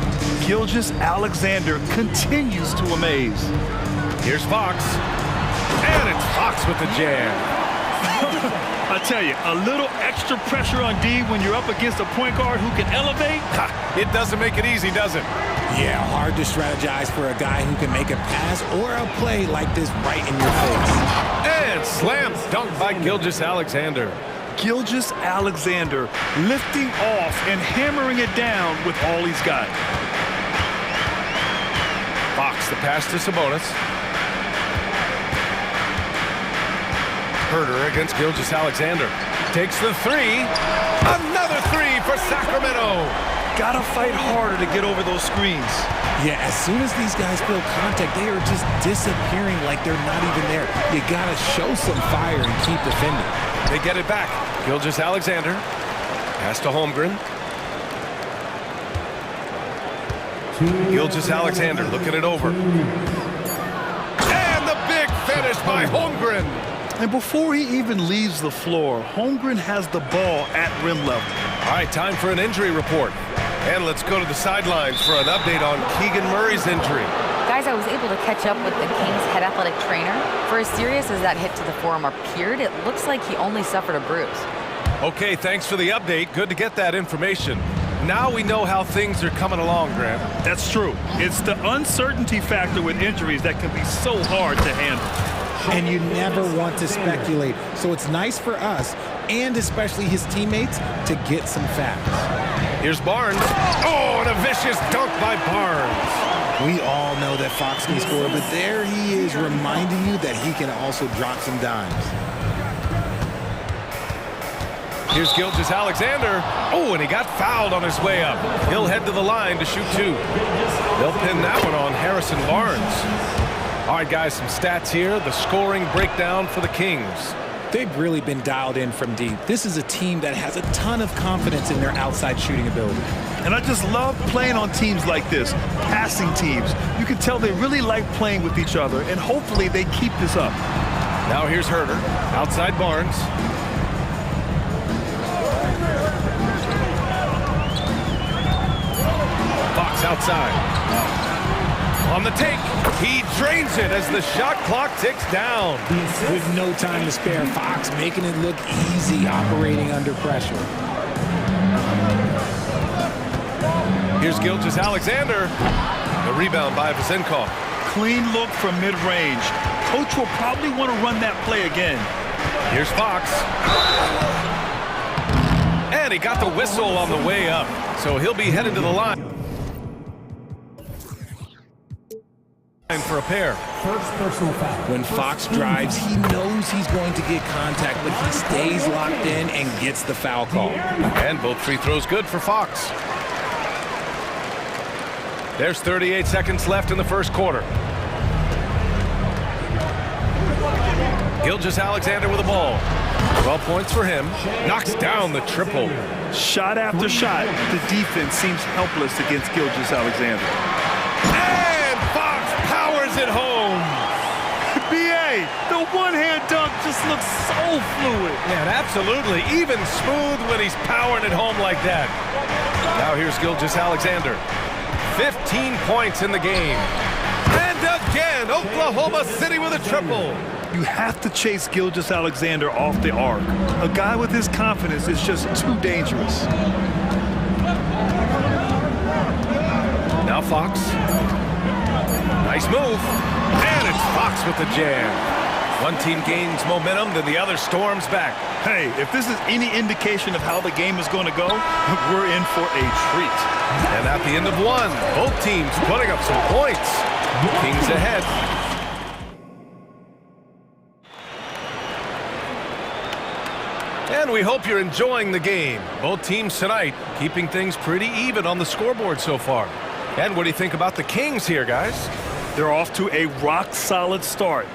Gilgeous-Alexander continues to amaze. Here's Fox. And it's Fox with the jam. I tell you, a little extra pressure on D when you're up against a point guard who can elevate. It doesn't make it easy, does it? Yeah, hard to strategize for a guy who can make a pass or a play like this right in your face. And slam dunk by Gilgeous-Alexander. Gilgeous-Alexander lifting off and hammering it down with all he's got. Fox, the pass to Sabonis. Herter against Gilgeous-Alexander. Takes the three. Another three for Sacramento. Gotta fight harder to get over those screens. Yeah, as soon as these guys feel contact, they are just disappearing like they're not even there. You gotta show some fire and keep defending. They get it back. Gilgeous-Alexander. Pass to Holmgren. Gilgeous-Alexander looking it over. And the big finish by Holmgren. And before he even leaves the floor, Holmgren has the ball at rim level. All right, time for an injury report. And let's go to the sidelines for an update on Keegan Murray's injury. Guys, I was able to catch up with the Kings head athletic trainer. For as serious as that hit to the forearm appeared, it looks like he only suffered a bruise. Okay, thanks for the update. Good to get that information. Now we know how things are coming along, Grant. That's true. It's the uncertainty factor with injuries that can be so hard to handle. And you never want to speculate. So it's nice for us, and especially his teammates, to get some facts. Here's Barnes. Oh, and a vicious dunk by Barnes. We all know that Fox can score, but there he is reminding you that he can also drop some dimes. Here's Gilgeous-Alexander. Oh, and he got fouled on his way up. He'll head to the line to shoot 2. They'll pin that one on Harrison Barnes. All right, guys, some stats here. The scoring breakdown for the Kings. They've really been dialed in from deep. This is a team that has a ton of confidence in their outside shooting ability. And I just love playing on teams like this, passing teams. You can tell they really like playing with each other, and hopefully they keep this up. Now here's Herter, outside Barnes. outside. On the take, he drains it as the shot clock ticks down. With no time to spare, Fox making it look easy operating under pressure. Here's Gilgeous-Alexander. The rebound by Vasenkov. Clean look from mid-range. Coach will probably want to run that play again. Here's Fox. And he got the whistle on the way up, so he'll be headed to the line for a pair. First personal foul. When Fox drives, he knows he's going to get contact, but he stays locked in and gets the foul call. And both free throws good for Fox. There's 38 seconds left in the first quarter. Gilgeous-Alexander with the ball. 12 points for him. Knocks down the triple. Shot after shot, the defense seems helpless against Gilgeous-Alexander. And Fox powers it home. BA, the one-hand dunk just looks so fluid. Yeah, absolutely. Even smooth when he's powering it home like that. Now here's Gilgeous-Alexander. 15 points in the game. And again, Oklahoma City with a triple. You have to chase Gilgeous-Alexander off the arc. A guy with his confidence is just too dangerous. Now Fox. Nice move. And it's Fox with the jam. One team gains momentum, then the other storms back. Hey, if this is any indication of how the game is going to go, we're in for a treat. And at the end of one, both teams putting up some points. Kings ahead. And we hope you're enjoying the game. Both teams tonight keeping things pretty even on the scoreboard so far. And what do you think about the Kings here, guys? They're off to a rock-solid start.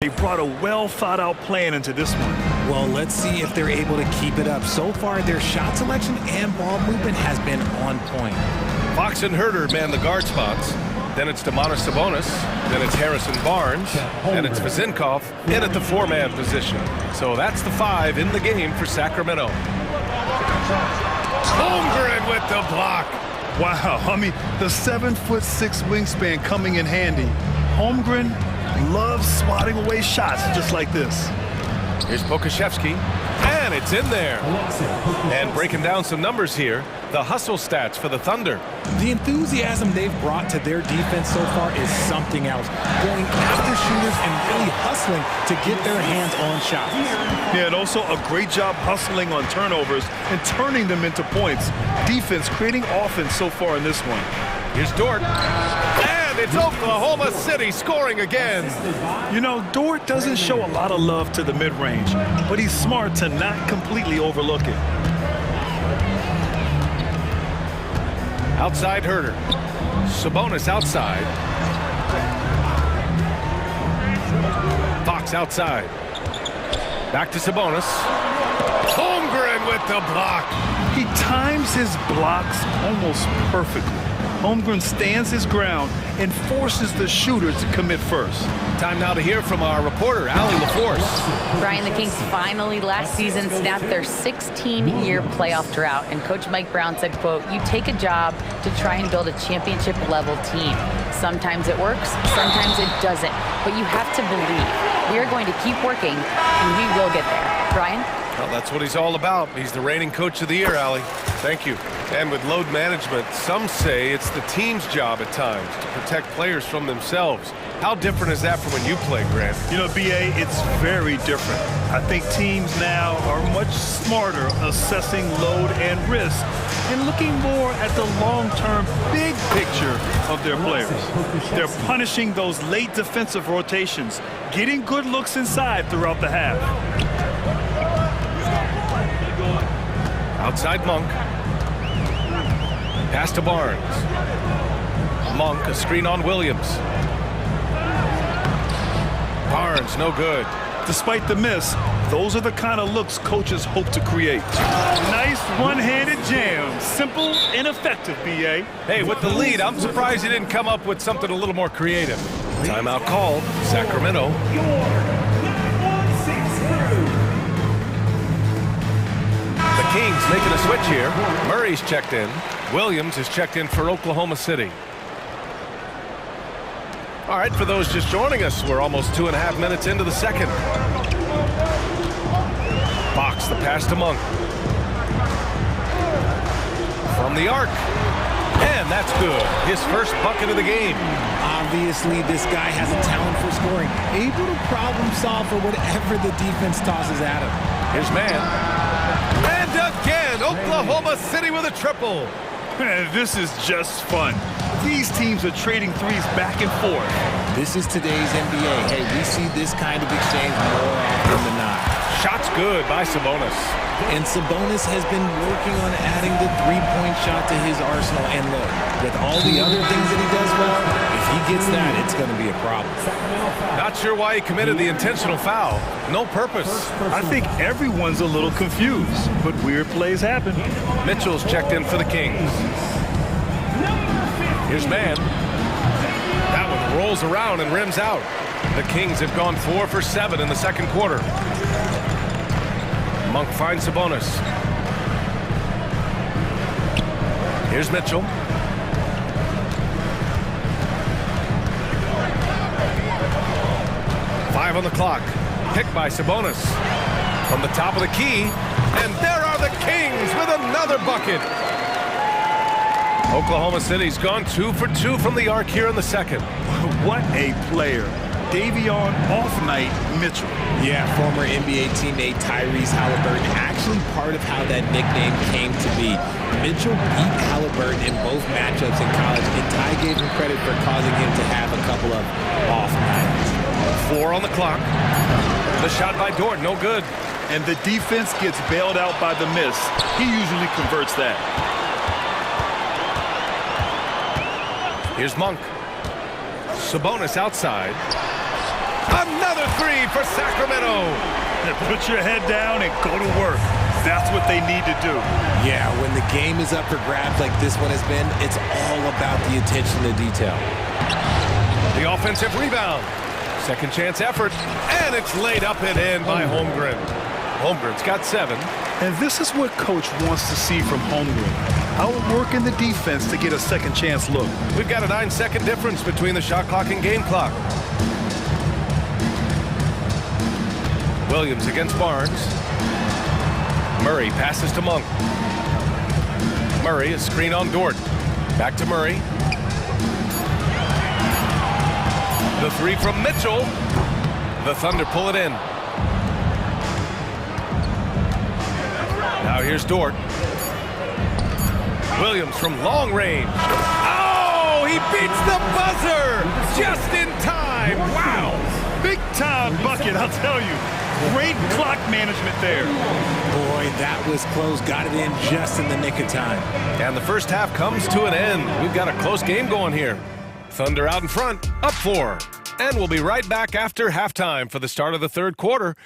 They brought a well-thought-out plan into this one. Well, let's see if they're able to keep it up. So far, their shot selection and ball movement has been on point. Fox and Herder man the guard spots. Then it's Domantas Sabonis. Then it's Harrison Barnes. And it's Vasenkov in at the four-man position. So that's the five in the game for Sacramento. Holmgren with the block. Wow, I mean, the 7'6" wingspan coming in handy. Holmgren loves swatting away shots just like this. Here's Pokashevsky, and it's in there. And breaking down some numbers here, the hustle stats for the Thunder. The enthusiasm they've brought to their defense so far is something else. Going after shooters and really hustling to get their hands on shots. Yeah, and also a great job hustling on turnovers and turning them into points. Defense creating offense so far in this one. Here's Dort. And it's Oklahoma City scoring again. You know, Dort doesn't show a lot of love to the mid-range, but he's smart to not completely overlook it. Outside Herder. Sabonis outside. Fox outside. Back to Sabonis. Holmgren with the block. He times his blocks almost perfectly. Holmgren stands his ground and forces the shooter to commit first. Time now to hear from our reporter, Allie LaForce. Brian, the Kings finally last season snapped their 16-year playoff drought, and Coach Mike Brown said, quote, "You take a job to try and build a championship-level team. Sometimes it works, sometimes it doesn't, but you have to believe. We are going to keep working, and we will get there." Brian? Well, that's what he's all about. He's the reigning coach of the year, Allie. Thank you. And with load management, some say it's the team's job at times to protect players from themselves. How different is that from when you played, Grant? You know, BA, it's very different. I think teams now are much smarter assessing load and risk and looking more at the long-term big picture of their players. They're punishing those late defensive rotations, getting good looks inside throughout the half. Outside Monk. Pass to Barnes. Monk, a screen on Williams. Barnes, no good. Despite the miss, those are the kind of looks coaches hope to create. Nice one-handed jam. Simple and effective, BA. Hey, with the lead, I'm surprised he didn't come up with something a little more creative. Timeout called. Sacramento. Kings making a switch here. Murray's checked in. Williams is checked in for Oklahoma City. All right, for those just joining us, we're almost 2.5 minutes into the second. Box the pass to Monk. From the arc. And that's good. His first bucket of the game. Obviously, this guy has a talent for scoring. Able to problem solve for whatever the defense tosses at him. Here's man. And again, Oklahoma City with a triple. Man, this is just fun. These teams are trading threes back and forth. This is today's NBA. Hey, we see this kind of exchange more often than not. Shot's good by Sabonis. And Sabonis has been working on adding the three-point shot to his arsenal. And look, with all the other things that he does well, if he gets that, it's going to be a problem. Not sure why he committed the intentional foul. No purpose. I think everyone's a little confused, but weird plays happen. Mitchell's checked in for the Kings. Here's man. That one rolls around and rims out. The Kings have gone 4 for 7 in the second quarter. Monk finds Sabonis. Here's Mitchell. Five on the clock. Picked by Sabonis. From the top of the key. And there are the Kings with another bucket. Oklahoma City's gone 2 for 2 from the arc here in the second. What a player. Davion off-night Mitchell. Yeah, former NBA teammate Tyrese Halliburton, actually part of how that nickname came to be. Mitchell beat Halliburton in both matchups in college, and Ty gave him credit for causing him to have a couple of off nights. 4 on the clock. The shot by Dort, no good. And the defense gets bailed out by the miss. He usually converts that. Here's Monk. Sabonis outside. Another three for Sacramento. Put your head down and go to work. That's what they need to do. Yeah, when the game is up for grabs like this one has been, it's all about the attention to detail. The offensive rebound. Second chance effort. And it's laid up and in by Holmgren. Holmgren's got 7. And this is what coach wants to see from Holmgren. Outworking the defense to get a second chance look. We've got a 9-second difference between the shot clock and game clock. Williams against Barnes. Murray passes to Monk. Murray is screen on Dort. Back to Murray. The three from Mitchell. The Thunder pull it in. Now here's Dort. Williams from long range. Oh, he beats the buzzer just in time. Wow. Big time bucket, I'll tell you. Great clock management there. Boy, that was close. Got it in just in the nick of time. And the first half comes to an end. We've got a close game going here. Thunder out in front, up 4. And we'll be right back after halftime for the start of the third quarter.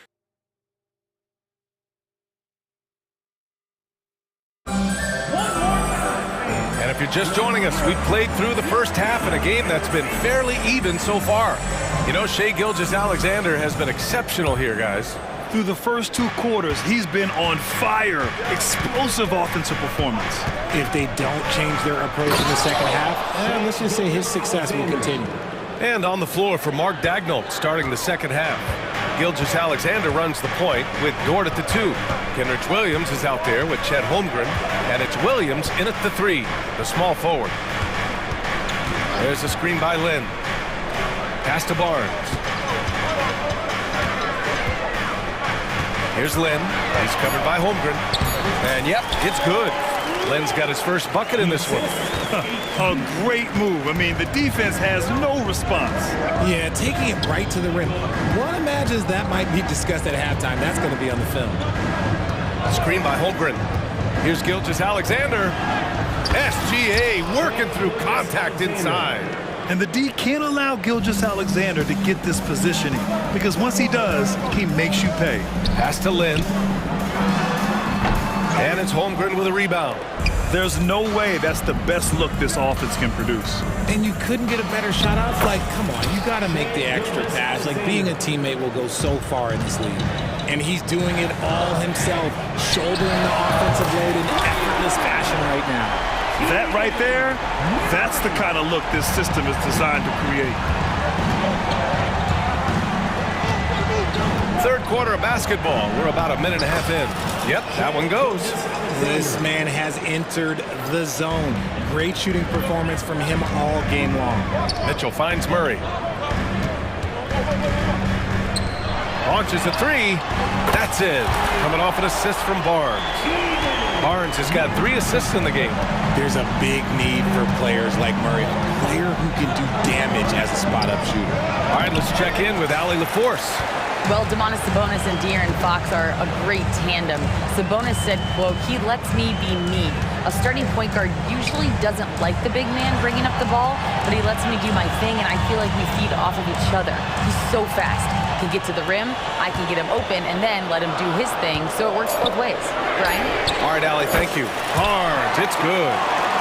And if you're just joining us, we've played through the first half in a game that's been fairly even so far. You know, Shai Gilgeous-Alexander has been exceptional here, guys. Through the first 2 quarters, he's been on fire. Explosive offensive performance. If they don't change their approach in the second half, let's just say his success will continue. And on the floor for Mark Daigneault starting the second half. Gilgeous-Alexander runs the point with Dort at the 2. Kenrich Williams is out there with Chet Holmgren. And it's Williams in at the 3, the small forward. There's a screen by Lynn. Pass to Barnes. Here's Lynn. He's covered by Holmgren. And yep, it's good. Lynn's got his first bucket in this one. A great move. I mean, the defense has no response. Yeah, taking it right to the rim. One imagines that might be discussed at halftime. That's going to be on the film. Screen by Holmgren. Here's Gilgeous-Alexander. SGA working through contact inside. And the D can't allow Gilgeous-Alexander to get this positioning, because once he does, he makes you pay. Pass to Lynn. And it's Holmgren with a rebound. There's no way that's the best look this offense can produce. And you couldn't get a better shot off? Like, come on, you got to make the extra pass. Like, being a teammate will go so far in this league. And he's doing it all himself, shouldering the offensive load in effortless fashion right now. That right there, that's the kind of look this system is designed to create. Third quarter of basketball. We're about a minute and a half in. Yep, that one goes. This man has entered the zone. Great shooting performance from him all game long. Mitchell finds Murray. Launches a three. That's it. Coming off an assist from Barnes. Barnes has got 3 assists in the game. There's a big need for players like Murray, a player who can do damage as a spot-up shooter. All right, let's check in with Allie LaForce. Well, Domantas Sabonis and De'Aaron Fox are a great tandem. Sabonis said, quote, "He lets me be me. A starting point guard usually doesn't like the big man bringing up the ball, but he lets me do my thing, and I feel like we feed off of each other. He's so fast. He can get to the rim, I can get him open, and then let him do his thing, so it works both ways." Brian? All right, Allie, thank you. Barnes, it's good.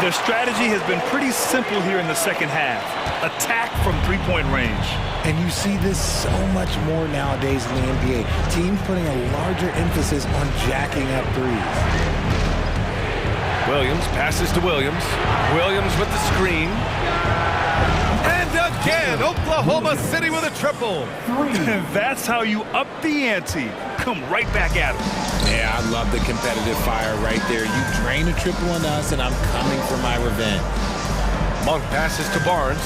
Their strategy has been pretty simple here in the second half. Attack from three-point range. And you see this so much more nowadays in the NBA. Teams putting a larger emphasis on jacking up threes. Williams passes to Williams. Williams with the screen. And again, Oklahoma City with a triple. That's how you up the ante. Come right back at them. Yeah, I love the competitive fire right there. You drain a triple on us, and I'm coming for my revenge. Monk passes to Barnes.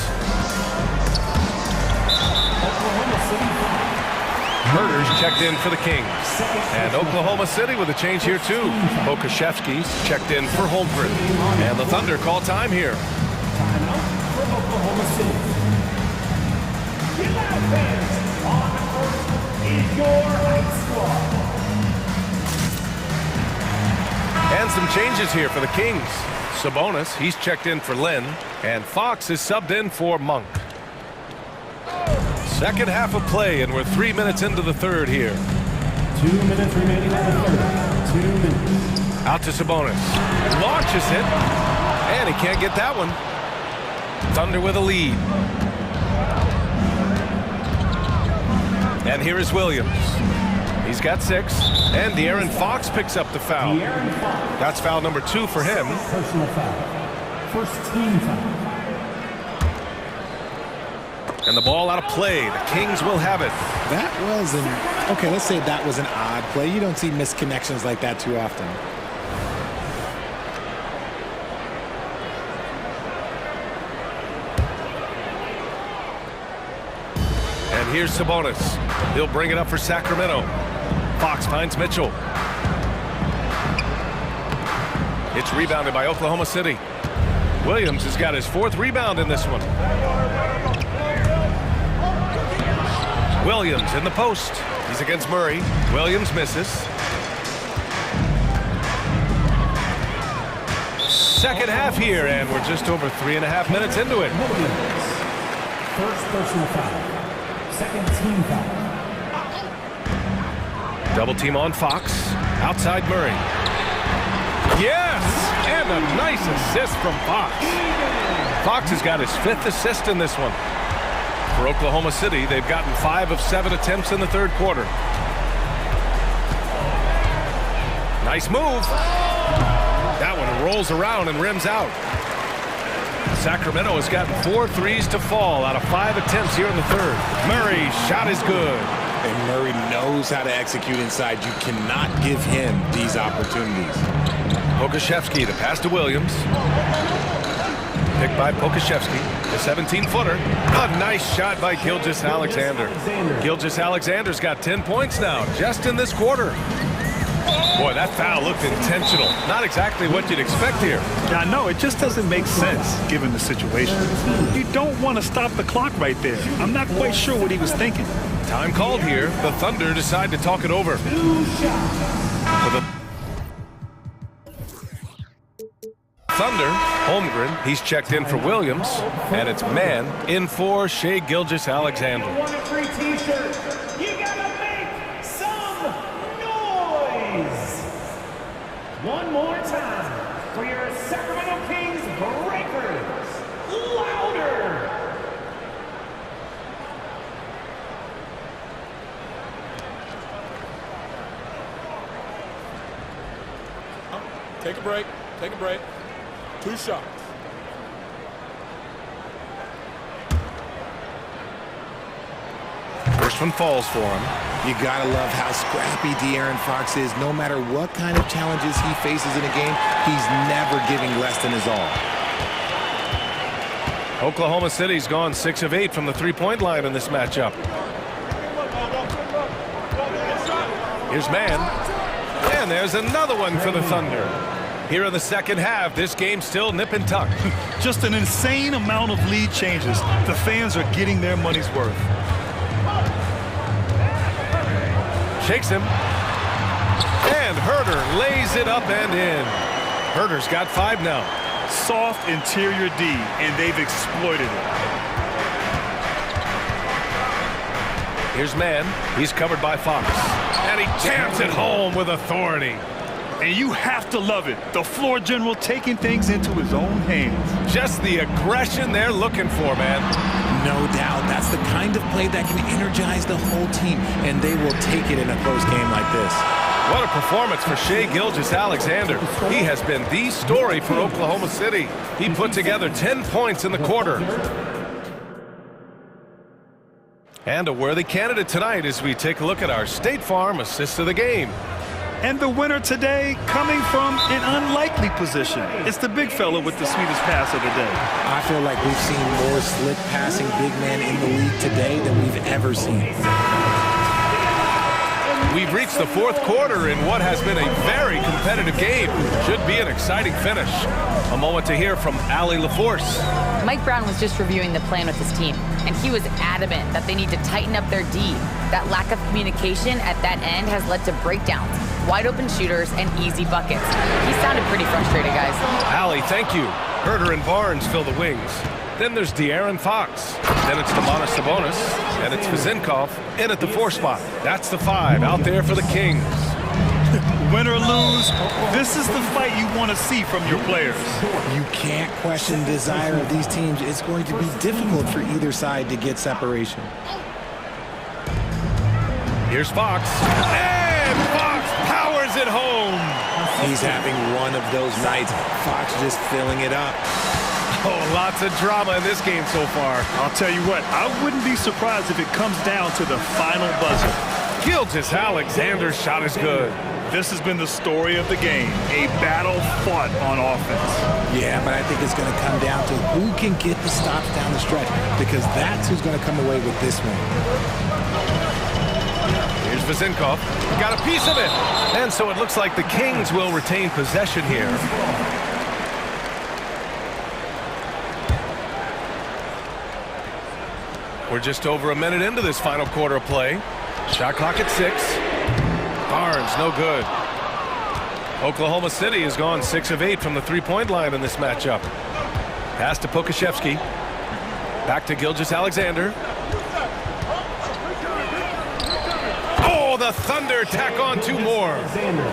Murders checked in for the Kings. And Oklahoma City with a change here, too. Pokashevsky's checked in for Holmgren. And the Thunder call time here. Timeout for Oklahoma City. Get out, fans. On the court is your high squad. And some changes here for the Kings. Sabonis, he's checked in for Lynn. And Fox is subbed in for Monk. Second half of play, and we're 3 minutes into the third here. 2 minutes remaining in the third. 2 minutes. Out to Sabonis. Launches it. And he can't get that one. Thunder with a lead. And here is Williams. He's got 6. And De'Aaron Fox picks up the foul. That's foul number 2 for him. Personal foul. First team foul. And the ball out of play. The Kings will have it. That was okay, let's say that was an odd play. You don't see misconnections like that too often. And here's Sabonis. He'll bring it up for Sacramento. Fox finds Mitchell. It's rebounded by Oklahoma City. Williams has got his 4th rebound in this one. Williams in the post. He's against Murray. Williams misses. Second half here, and we're just over 3.5 minutes into it. First personal foul. Second team foul. Double team on Fox. Outside Murray. Yes! And a nice assist from Fox. Fox has got his 5th assist in this one. For Oklahoma City, they've gotten 5 of 7 attempts in the third quarter. Nice move. That one rolls around and rims out. Sacramento has gotten 4 threes to fall out of 5 attempts here in the third. Murray's shot is good. And Murray knows how to execute inside. You cannot give him these opportunities. Pokashevsky, the pass to Williams. Picked by Pokashevsky, the 17-footer. A nice shot by Gilgeous-Alexander. Gilgeous-Alexander's got 10 points now, just in this quarter. Boy, that foul looked intentional. Not exactly what you'd expect here. Yeah, I know. It just doesn't make sense, given the situation. You don't want to stop the clock right there. I'm not quite sure what he was thinking. Time called here. The Thunder decide to talk it over. For the Thunder, Holmgren, he's checked in for Williams, and it's man in for Shai Gilgeous-Alexander. You want a free t-shirt? You gotta make some noise! One more time. for your Sacramento Kings Breakers, louder! Take a break. Take a break. 2 shots. First one falls for him. You gotta love how scrappy De'Aaron Fox is. No matter what kind of challenges he faces in a game, he's never giving less than his all. Oklahoma City's gone 6 of 8 from the three-point line in this matchup. Here's man. And there's another one for the Thunder. Here in the second half, this game's still nip and tuck. Just an insane amount of lead changes. The fans are getting their money's worth. Shakes him. And Herter lays it up and in. Herter's got 5 now. Soft interior D, and they've exploited it. Here's man. He's covered by Fox. And he jams it home with authority. And you have to love it. The floor general taking things into his own hands. Just the aggression they're looking for, man. No doubt. That's the kind of play that can energize the whole team, and they will take it in a close game like this. What a performance for Shai Gilgeous-Alexander. He has been the story for Oklahoma City. He put together 10 points in the quarter. And a worthy candidate tonight as we take a look at our State Farm assist of the game. And the winner today coming from an unlikely position. It's the big fella with the sweetest pass of the day. I feel like we've seen more slick passing big men in the league today than we've ever seen. We've reached the fourth quarter in what has been a very competitive game. Should be an exciting finish. A moment to hear from Allie LaForce. Mike Brown was just reviewing the plan with his team, and he was adamant that they need to tighten up their D. That lack of communication at that end has led to breakdowns, wide open shooters, and easy buckets. He sounded pretty frustrated, guys. Allie, thank you. Herter and Barnes fill the wings. Then there's De'Aaron Fox. Then it's Domantas Sabonis. And it's Vezinkov in at the 4 spot. That's the 5 out there for the Kings. Win or lose, this is the fight you want to see from your players. You can't question the desire of these teams. It's going to be difficult for either side to get separation. Here's Fox. And Fox powers it home. He's having one of those nights. Fox just filling it up. Oh, lots of drama in this game so far. I'll tell you what, I wouldn't be surprised if it comes down to the final buzzer. Gilgeous-Alexander's shot is good. This has been the story of the game, a battle fought on offense. Yeah, but I think it's going to come down to who can get the stops down the stretch, because that's who's going to come away with this one. Here's Vezinkov. Got a piece of it. And so it looks like the Kings will retain possession here. We're just over a minute into this final quarter of play. Shot clock at 6. Barnes, no good. Oklahoma City has gone 6 of 8 from the three-point line in this matchup. Pass to Pokashevsky. Back to Gilgeous-Alexander. Oh, the Thunder tack on 2 more.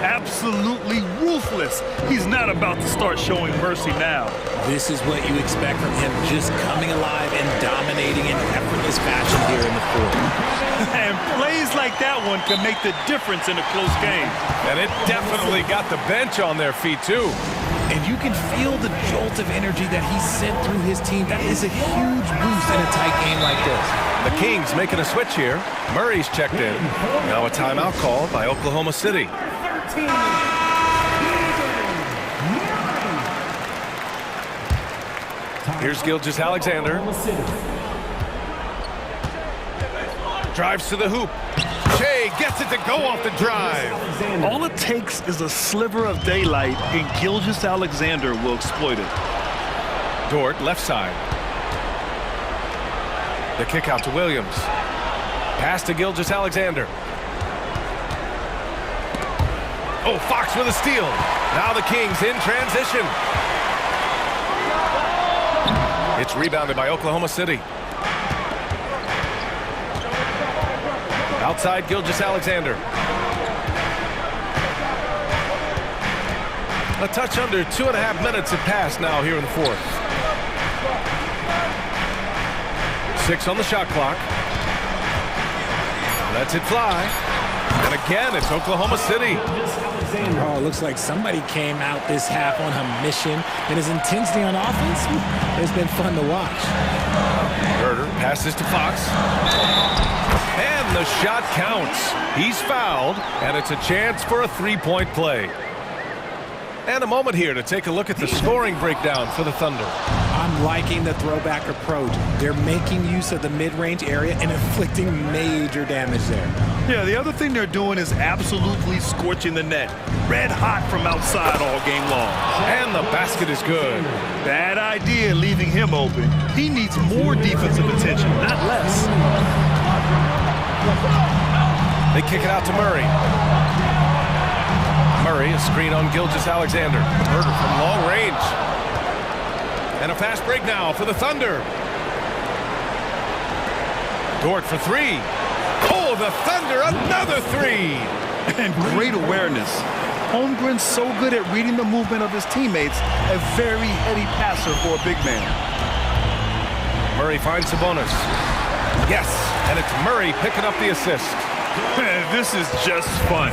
Absolutely ruthless. He's not about to start showing mercy now. This is what you expect from him, just coming alive and dominating in effortless fashion here in the fourth. And plays like that one can make the difference in a close game. And it definitely got the bench on their feet, too. And you can feel the jolt of energy that he sent through his team. That is a huge boost in a tight game like this. The Kings making a switch here. Murray's checked in. Now a timeout called by Oklahoma City. 13. Here's Gilgeous-Alexander. Drives to the hoop. Shai gets it to go off the drive. All it takes is a sliver of daylight, and Gilgeous-Alexander will exploit it. Dort, left side. The kick out to Williams. Pass to Gilgeous-Alexander. Oh, Fox with a steal. Now the Kings in transition. It's rebounded by Oklahoma City. Outside Gilgeous-Alexander. A touch under 2.5 minutes have passed now here in the fourth. 6 on the shot clock. Lets it fly. And again, it's Oklahoma City. Oh, it looks like somebody came out this half on a mission. And his intensity on offense, it's been fun to watch. Herder passes to Fox. And the shot counts. He's fouled, and it's a chance for a three-point play. And a moment here to take a look at the scoring breakdown for the Thunder. I'm liking the throwback approach. They're making use of the mid-range area and inflicting major damage there. Yeah, the other thing they're doing is absolutely scorching the net. Red hot from outside all game long. And the basket is good. Bad idea leaving him open. He needs more defensive attention, not less. They kick it out to Murray. Murray, a screen on Gilgeous-Alexander. Herder from long range. And a fast break now for the Thunder. Dort for three. Oh, the Thunder, another three. And great awareness. Holmgren's so good at reading the movement of his teammates. A very heady passer for a big man. Murray finds Sabonis. Yes, and it's Murray picking up the assist. This is just fun.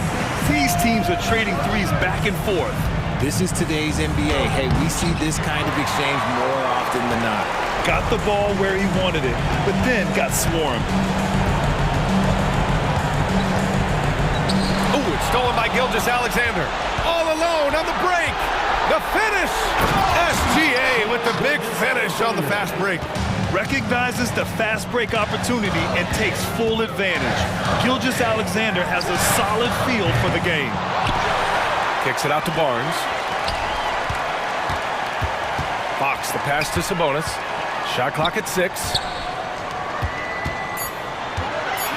These teams are trading threes back and forth. This is today's NBA. Hey, we see this kind of exchange more often than not. Got the ball where he wanted it, but then got swarmed. Oh, it's stolen by Gilgeous-Alexander. All alone on the break. The finish. SGA with the big finish on the fast break. Recognizes the fast break opportunity and takes full advantage. Gilgeous-Alexander has a solid feel for the game. Kicks it out to Barnes. Fox, the pass to Sabonis. Shot clock at 6.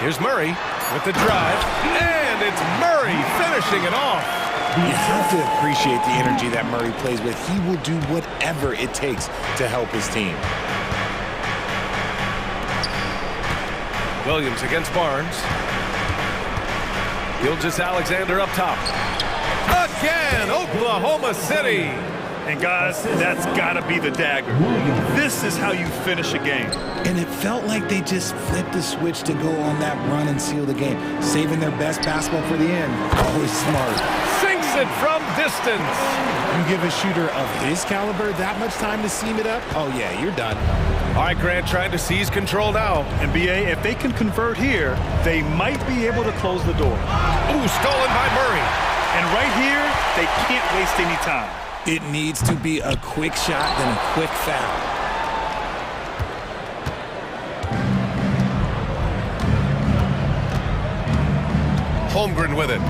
Here's Murray with the drive. And it's Murray finishing it off. You have to appreciate the energy that Murray plays with. He will do whatever it takes to help his team. Williams against Barnes. Gilgeous-Alexander up top. Again, Oklahoma City. And guys, that's gotta be the dagger. This is how you finish a game. And it felt like they just flipped the switch to go on that run and seal the game, saving their best basketball for the end. Always smart. Sinks it from distance. You give a shooter of his caliber that much time to seam it up, oh yeah, you're done. All right, Grant trying to seize control now. And BA, if they can convert here, they might be able to close the door. Ooh, stolen by Murray. And right here, they can't waste any time. It needs to be a quick shot, then a quick foul. Holmgren with it.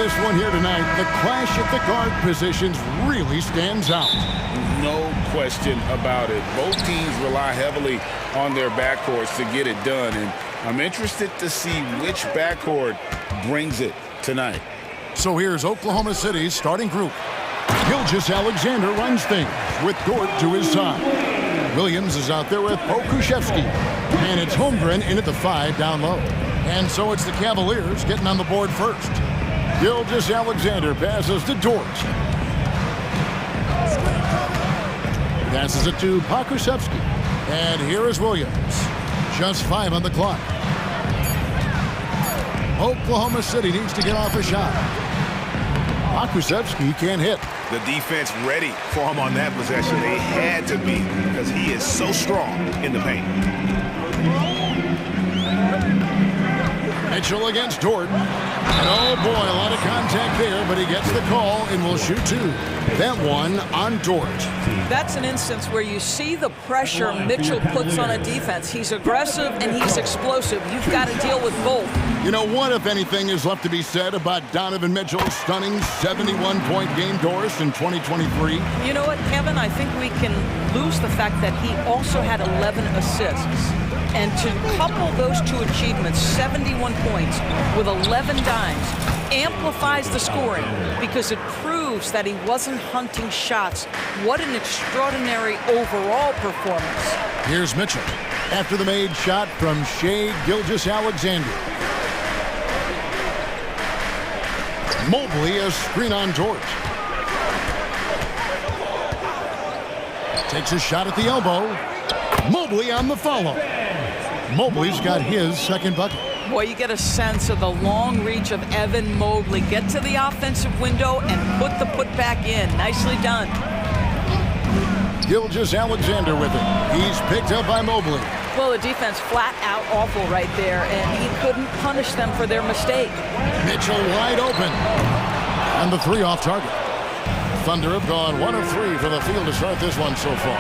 this one here tonight, the clash at the guard positions really stands out. No question about it. Both teams rely heavily on their backcourts to get it done, and I'm interested to see which backcourt brings it tonight. So here's Oklahoma City's starting group. Gilgeous-Alexander runs things with Dort to his side. Williams is out there with Pokushevsky. And it's Holmgren in at the 5 down low. And so it's the Cavaliers getting on the board first. Gilgeous-Alexander passes to Dort. Passes it to Pokushevsky. And here is Williams. Just 5 on the clock. Oklahoma City needs to get off a shot. Pokusevsky can't hit. The defense ready for him on that possession. They had to be, because he is so strong in the paint. Mitchell against Dort. And oh boy, a lot of contact there, but he gets the call and will shoot 2. That one on Dort. That's an instance where you see the pressure Mitchell puts on a defense. He's aggressive and he's explosive. You've got to deal with both. You know, what, if anything, is left to be said about Donovan Mitchell's stunning 71-point game, Doris, in 2023? You know what, Kevin? I think we can lose the fact that he also had 11 assists. And to couple those two achievements, 71 points with 11 dimes, amplifies the scoring because it proves that he wasn't hunting shots. What an extraordinary overall performance. Here's Mitchell after the made shot from Shai Gilgeous-Alexander. Mobley, a screen on Dort. Takes a shot at the elbow. Mobley on the follow. Mobley's got his second bucket. Boy, you get a sense of the long reach of Evan Mobley. Get to the offensive window and put the putback in. Nicely done. Gilgeous-Alexander with it. He's picked up by Mobley. Well, the defense flat out awful right there, and he couldn't punish them for their mistake. Mitchell wide open. And the 3 off target. Thunder have gone 1 of 3 for the field to start this one so far.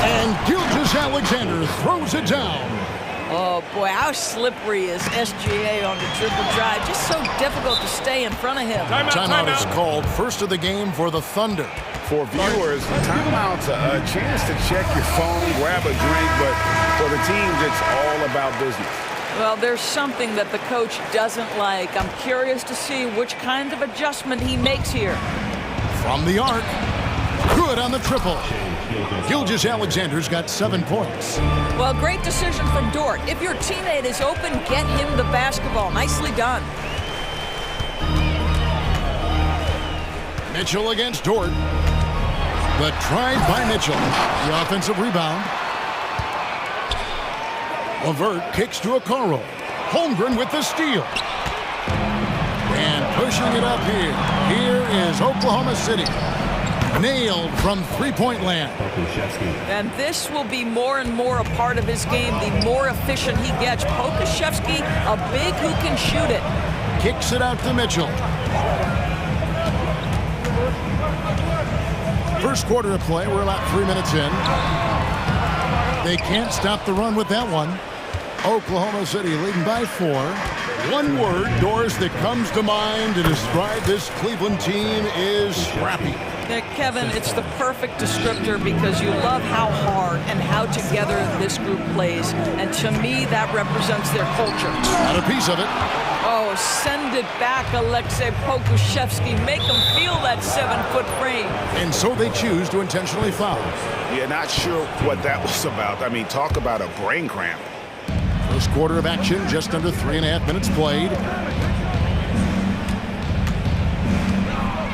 And Gilgeous-Alexander throws it down. Oh, boy, how slippery is SGA on the triple drive. Just so difficult to stay in front of him. Timeout is called. First of the game for the Thunder. For viewers, timeout's a chance to check your phone, grab a drink, but for the teams, it's all about business. Well, there's something that the coach doesn't like. I'm curious to see which kind of adjustment he makes here. From the arc. Good on the triple. Gilgeous-Alexander's got 7 points. Well, great decision from Dort. If your teammate is open, get him the basketball. Nicely done. Mitchell against Dort. But tried by Mitchell. The offensive rebound. LeVert kicks to Okoro. Holmgren with the steal. And pushing it up here. Here is Oklahoma City. Nailed from three-point land. And this will be more and more a part of his game, the more efficient he gets. Pokushevsky, a big who can shoot it. Kicks it out to Mitchell. First quarter of play, we're about 3 minutes in. They can't stop the run with that one. Oklahoma City leading by 4. One word, Doris, that comes to mind to describe this Cleveland team is scrappy. Kevin, it's the perfect descriptor because you love how hard and how together this group plays. And to me, that represents their culture. Got a piece of it. Oh, send it back, Alexei Pokushevsky. Make them feel that 7-foot frame. And so they choose to intentionally foul. Yeah, not sure what that was about. I mean, talk about a brain cramp. First quarter of action, just under 3.5 minutes played.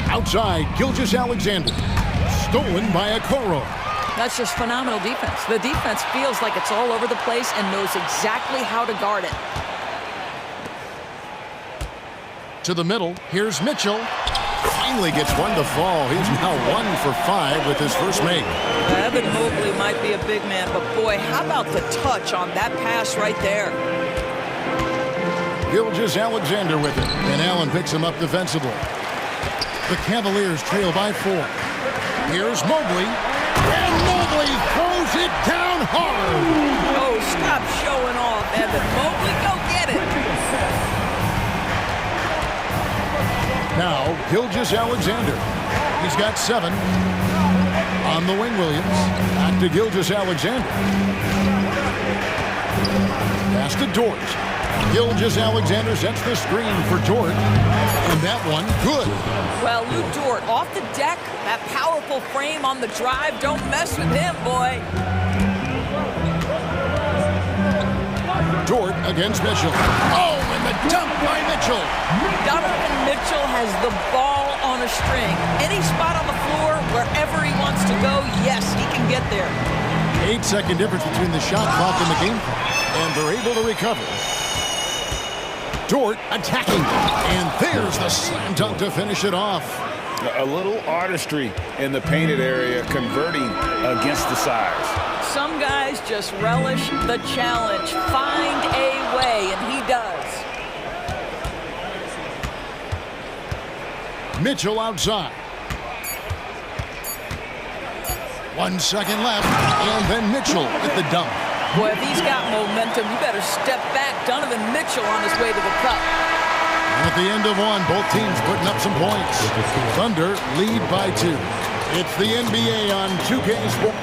Outside, Gilgeous-Alexander. Stolen by Okoro. That's just phenomenal defense. The defense feels like it's all over the place and knows exactly how to guard it. To the middle, here's Mitchell. Finally gets one to fall. He's now 1 for 5 with his first make. Evan Mobley might be a big man, but boy, how about the touch on that pass right there? Gilgeous-Alexander with it, and Allen picks him up defensively. The Cavaliers trail by 4. Here's Mobley, and Mobley throws it down hard. Oh, stop showing off, Evan Mobley. Go get it. Now, Gilgeous-Alexander. He's got 7. On the wing, Williams. Back to Gilgeous-Alexander. Pass to Dort. Gilgeous-Alexander sets the screen for Dort. And that one, good. Well, Lou Dort off the deck, that powerful frame on the drive. Don't mess with him, boy. Dort against Mitchell. Oh, and the dunk by Mitchell. Donovan Mitchell has the ball on a string. Any spot on the floor, wherever he wants to go, yes, he can get there. 8-second difference between the shot clock and the game clock. And they're able to recover. Dort attacking. And there's the slam dunk to finish it off. A little artistry in the painted area, converting against the size. Some guys just relish the challenge. Find a way, and he does. Mitchell outside. 1 second left, and then Mitchell at the dunk. Boy, if he's got momentum, you better step back. Donovan Mitchell on his way to the cup. At the end of one, both teams putting up some points. Thunder lead by 2. It's the NBA on 2K Sports.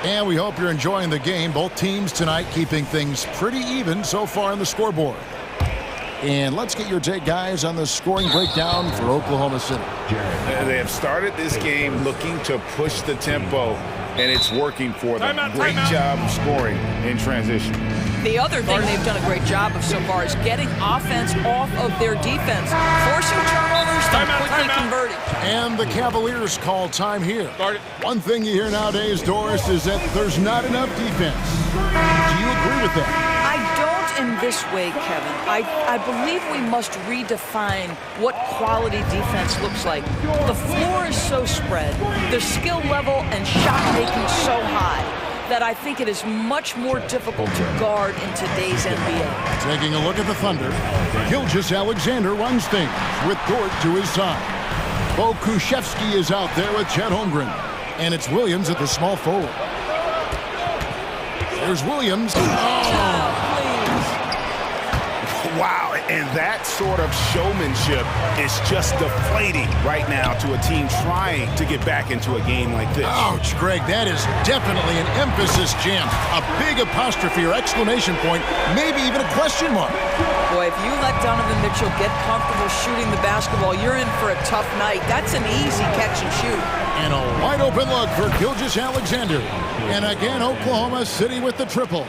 And we hope you're enjoying the game. Both teams tonight keeping things pretty even so far on the scoreboard. And let's get your take, guys, on the scoring breakdown for Oklahoma City. They have started this game looking to push the tempo, and it's working for them. Great job of scoring in transition. The other thing they've done a great job of so far is getting offense off of their defense, forcing turnovers, then quickly converting. And the Cavaliers call time here. One thing you hear nowadays, Doris, is that there's not enough defense. Do you agree with that? I don't in this way, Kevin. I believe we must redefine what quality defense looks like. The floor is so spread, the skill level and shot making so high, that I think it is much more difficult to guard in today's NBA. Taking a look at the Thunder, Gilgeous-Alexander runs things with Dort to his side. Bo Kushevsky is out there with Chet Holmgren. And it's Williams at the small forward. There's Williams. Oh! Wow, and that sort of showmanship is just deflating right now to a team trying to get back into a game like this. Ouch, Greg, that is definitely an emphasis jam. A big apostrophe or exclamation point, maybe even a question mark. Boy, if you let Donovan Mitchell get comfortable shooting the basketball, you're in for a tough night. That's an easy catch and shoot. And a wide open look for Gilgeous-Alexander. And again, Oklahoma City with the triple.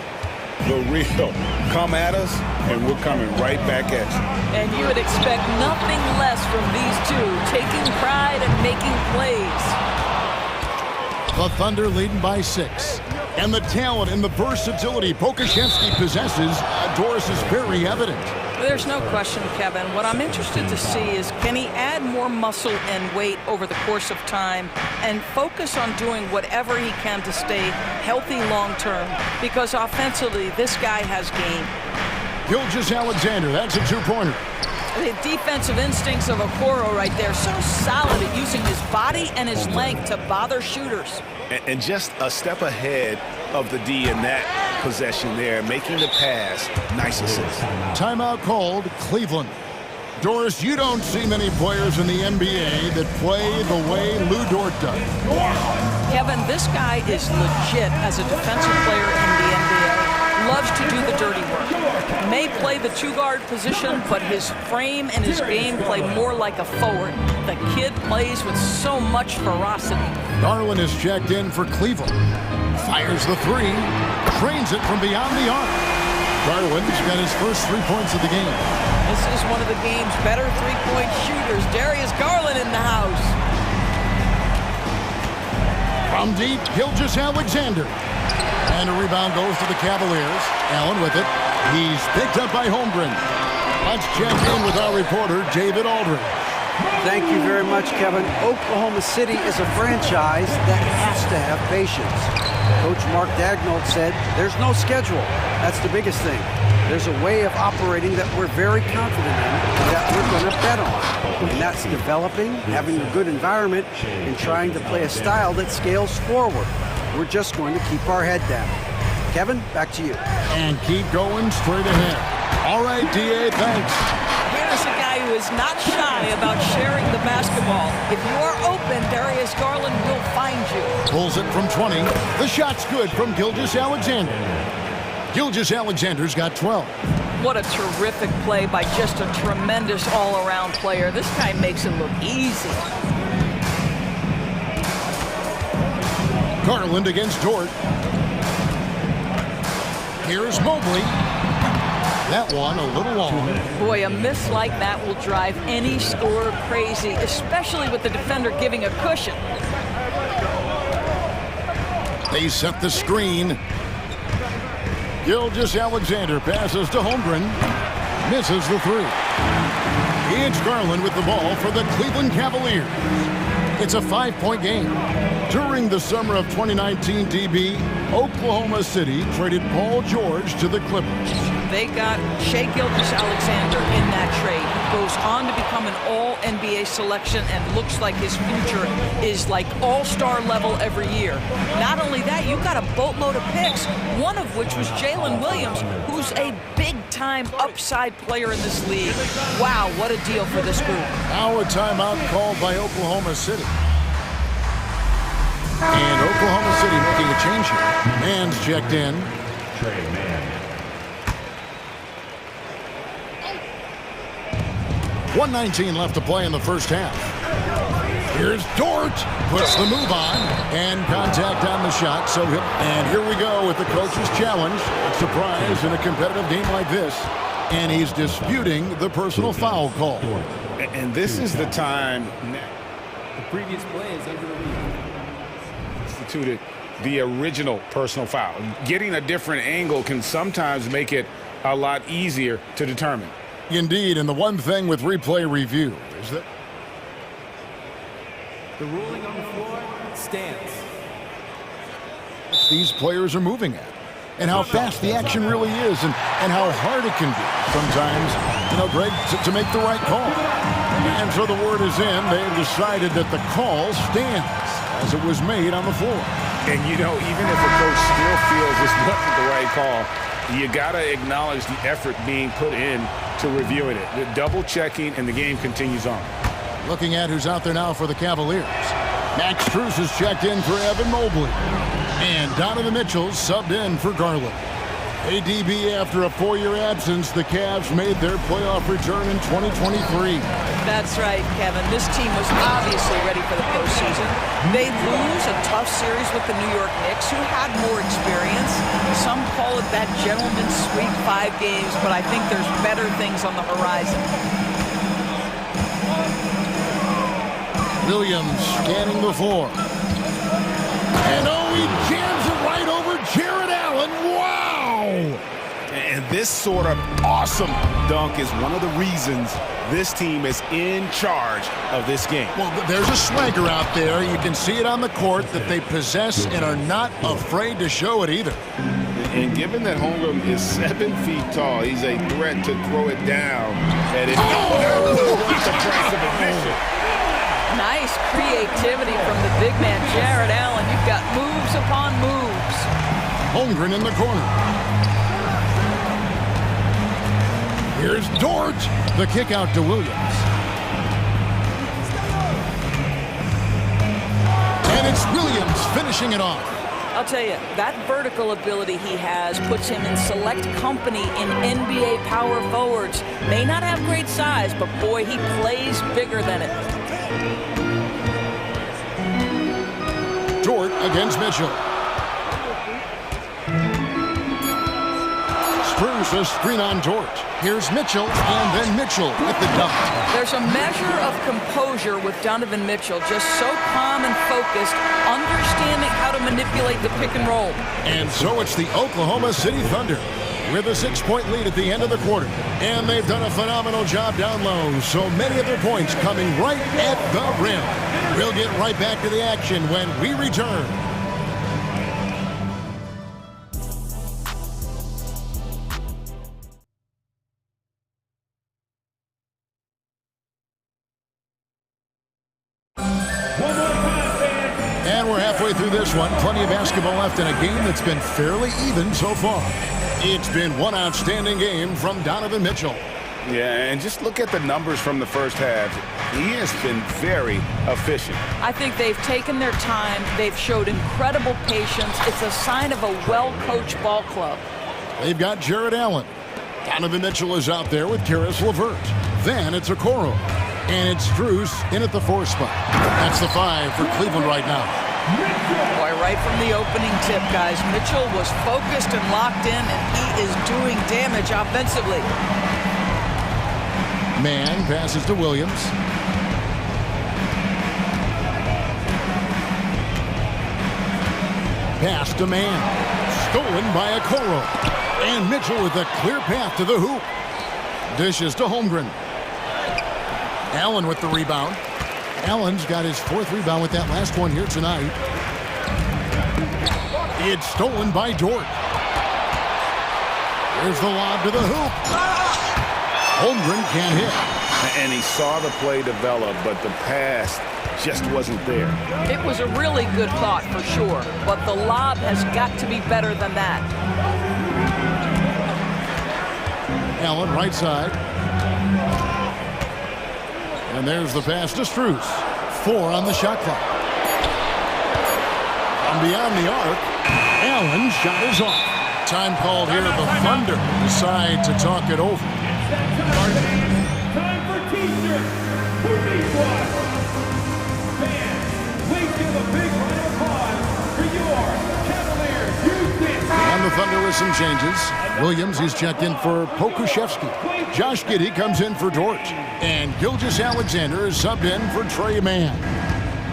The real. Come at us, and we're coming right back at you. And you would expect nothing less from these two, taking pride and making plays. The Thunder leading by 6. And the talent and the versatility Pokuševski possesses, Doris, is very evident. There's no question, Kevin. What I'm interested to see is, can he add more muscle and weight over the course of time and focus on doing whatever he can to stay healthy long term? Because offensively, this guy has game. Gilgeous-Alexander, that's a 2-pointer. The defensive instincts of Okoro right there, so solid at using his body and his length to bother shooters. And just a step ahead of the D in that possession there, making the pass. Nice assist. Timeout called, Cleveland. Doris, you don't see many players in the NBA that play the way Lou Dort does. Kevin, this guy is legit as a defensive player in the NBA. Loves to do the dirty work. May play the 2-guard position, but his frame and his game play more like a forward. The kid plays with so much ferocity. Garland is checked in for Cleveland. Fires the 3. Trains it from beyond the arc. Garland's got his first 3 points of the game. This is one of the game's better 3-point shooters. Darius Garland in the house. From deep, Gilgeous-Alexander. And a rebound goes to the Cavaliers. Allen with it. He's picked up by Holmgren. Let's check in with our reporter, David Aldridge. Thank you very much, Kevin. Oklahoma City is a franchise that has to have patience. Coach Mark Daigneault said, there's no schedule. That's the biggest thing. There's a way of operating that we're very confident in, that we're going to bet on. And that's developing, having a good environment, and trying to play a style that scales forward. We're just going to keep our head down. Kevin, back to you. And keep going straight ahead. All right, DA, thanks. Here's a guy who is not shy about sharing the basketball. If you are open, Darius Garland will find you. Pulls it from 20. The shot's good from Gilgeous-Alexander. Gilgeous-Alexander's got 12. What a terrific play by just a tremendous all-around player. This guy makes it look easy. Garland against Dort. Here's Mobley. That one a little long. Boy, a miss like that will drive any scorer crazy, especially with the defender giving a cushion. They set the screen. Gilgeous-Alexander passes to Holmgren. Misses the three. It's Garland with the ball for the Cleveland Cavaliers. It's a 5-point game. During the summer of 2019, DB, Oklahoma City traded Paul George to the Clippers. They got Shai Gilgeous-Alexander in that trade. He goes on to become an all-NBA selection and looks like his future is like all-star level every year. Not only that, you've got a boatload of picks, one of which was Jalen Williams, who's a big-time upside player in this league. Wow, what a deal for this group. Now a timeout called by Oklahoma City. And Oklahoma City making a change here. Mann's checked in. Trey Mann. 1:19 left to play in the first half. Here's Dort. Puts the move on. And contact on the shot. And here we go with the coach's challenge. Surprise in a competitive game like this. And he's disputing the personal foul call. And this is the time. The previous play is under the lead. Instituted the original personal foul. Getting a different angle can sometimes make it a lot easier to determine. Indeed, and the one thing with replay review is that The ruling on the floor stands. these players are moving at, and how fast the action really is, and how hard it can be sometimes, Greg, to make the right call. And so the word is in. They've decided that the call stands as it was made on the floor. And, even if a coach still feels this wasn't the right call, you got to acknowledge the effort being put in to reviewing it. The double checking, and the game continues on. Looking at who's out there now for the Cavaliers. Max Strus is checked in for Evan Mobley. And Donovan Mitchell subbed in for Garland. ADB, after a 4-year absence, the Cavs made their playoff return in 2023. That's right, Kevin. This team was obviously ready for the postseason. They lose a tough series with the New York Knicks, who had more experience. Some call it that gentleman's sweep 5 games, but I think there's better things on the horizon. Williams scanning the floor. And he jams it right over Jared Allen. Wow! And this sort of awesome dunk is one of the reasons this team is in charge of this game. Well, there's a swagger out there. You can see it on the court that they possess and are not afraid to show it either. And given that Holmgren is 7 feet tall, he's a threat to throw it down. And it's the price of admission. Nice creativity from the big man, Jared Allen. You've got moves upon moves. Holmgren in the corner. Here's Dort. The kick out to Williams. And it's Williams finishing it off. I'll tell you, that vertical ability he has puts him in select company in NBA power forwards. May not have great size, but boy, he plays bigger than it. Dort against Mitchell. Strus a screen on Dort. Here's Mitchell, and then Mitchell with the dunk. There's a measure of composure with Donovan Mitchell, just so calm and focused, understanding how to manipulate the pick and roll. And so it's the Oklahoma City Thunder with a 6-point lead at the end of the quarter. And they've done a phenomenal job down low, so many of their points coming right at the rim. We'll get right back to the action when we return. And we're halfway through this one. Plenty of basketball left in a game that's been fairly even so far. It's been one outstanding game from Donovan Mitchell. Yeah, and just look at the numbers from the first half. He has been very efficient. I think they've taken their time. They've showed incredible patience. It's a sign of a well-coached ball club. They've got Jared Allen. Donovan Mitchell is out there with Karis LeVert. Then it's Okoro. And it's Strus in at the 4 spot. That's the 5 for Cleveland right now. Boy, right from the opening tip, guys, Mitchell was focused and locked in, and he is doing damage offensively. Man passes to Williams. Pass to Man. Stolen by Okoro. And Mitchell with a clear path to the hoop. Dishes to Holmgren. Allen with the rebound. Allen's got his 4th rebound with that last one here tonight. It's stolen by Dort. There's the lob to the hoop. Holmgren can't hit. And he saw the play develop, but the pass just wasn't there. It was a really good thought for sure, but the lob has got to be better than that. Allen right side. And there's the pass to Strus. 4 on the shot clock. From beyond the arc, Allen's shot is off. Time called here. The Thunder decide to talk it over. Time for t-shirts. Who needs one? Fans, please give a big round of applause for your Cavaliers. And the Thunder with some changes. Williams, he's checked in for Pokuševski. Josh Giddey comes in for Dort. And Gilgeous-Alexander is subbed in for Trey Mann.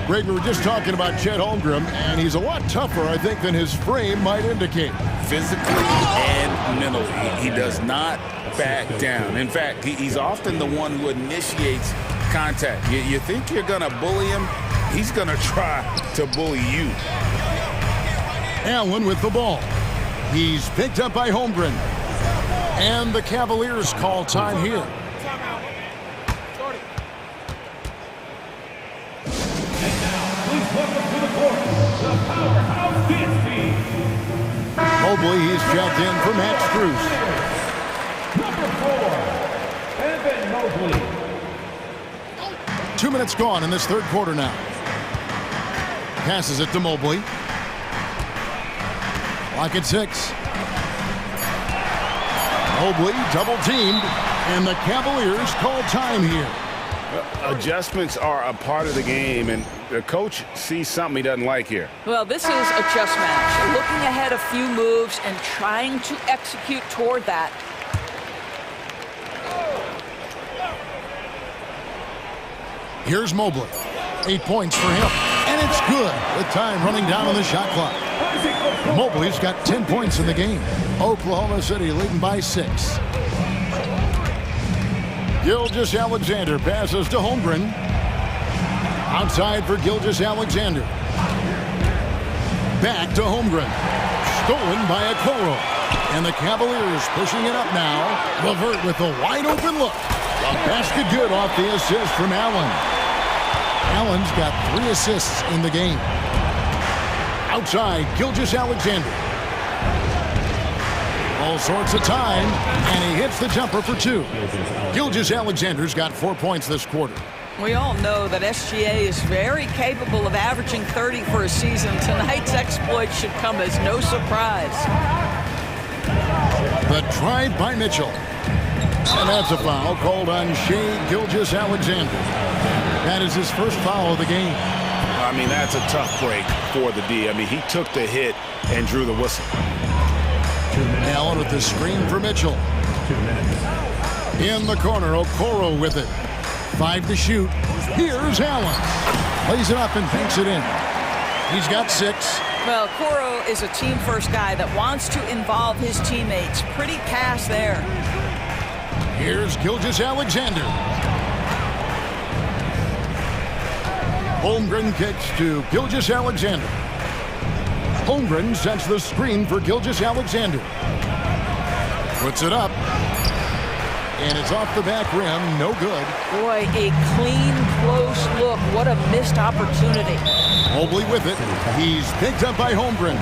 Greg, we were just talking about Chet Holmgren, and he's a lot tougher, I think, than his frame might indicate. Physically and mentally, he does not back down. In fact, he's often the one who initiates contact. You think you're going to bully him, he's going to try to bully you. Allen with the ball. He's picked up by Holmgren. And the Cavaliers call time here. Mobley, he's checked in for Matt Strus. Number 4, Evan Mobley. 2 minutes gone in this 3rd quarter now. Passes it to Mobley. Lock at 6. Mobley double teamed, and the Cavaliers call time here. Adjustments are a part of the game, and the coach sees something he doesn't like here. Well, this is a chess match. Looking ahead a few moves and trying to execute toward that. Here's Mobley. 8 points for him. And it's good with time running down on the shot clock. Mobley's got 10 points in the game. Oklahoma City leading by 6. Gilgeous-Alexander passes to Holmgren. Outside for Gilgeous-Alexander. Back to Holmgren. Stolen by Okoro. And the Cavaliers pushing it up now. LeVert with a wide open look. The basket good off the assist from Allen. Allen's got 3 assists in the game. Outside, Gilgeous-Alexander. All sorts of time, and he hits the jumper for 2. Gilgeous-Alexander's got 4 points this quarter. We all know that SGA is very capable of averaging 30 for a season. Tonight's exploit should come as no surprise. The drive by Mitchell. And that's a foul called on Shai Gilgeous-Alexander. That is his first foul of the game. I mean, that's a tough break for the D. I mean, he took the hit and drew the whistle. Allen with the screen for Mitchell. 2 minutes. In the corner, Okoro with it. 5 to shoot. Here's Allen. Plays it up and banks it in. He's got 6. Well, Okoro is a team-first guy that wants to involve his teammates. Pretty pass there. Here's Gilgeous-Alexander. Holmgren kicks to Gilgeous-Alexander. Holmgren sets the screen for Gilgeous-Alexander. Puts it up. And it's off the back rim, no good. Boy, a clean, close look. What a missed opportunity. Mobley with it. He's picked up by Holmgren.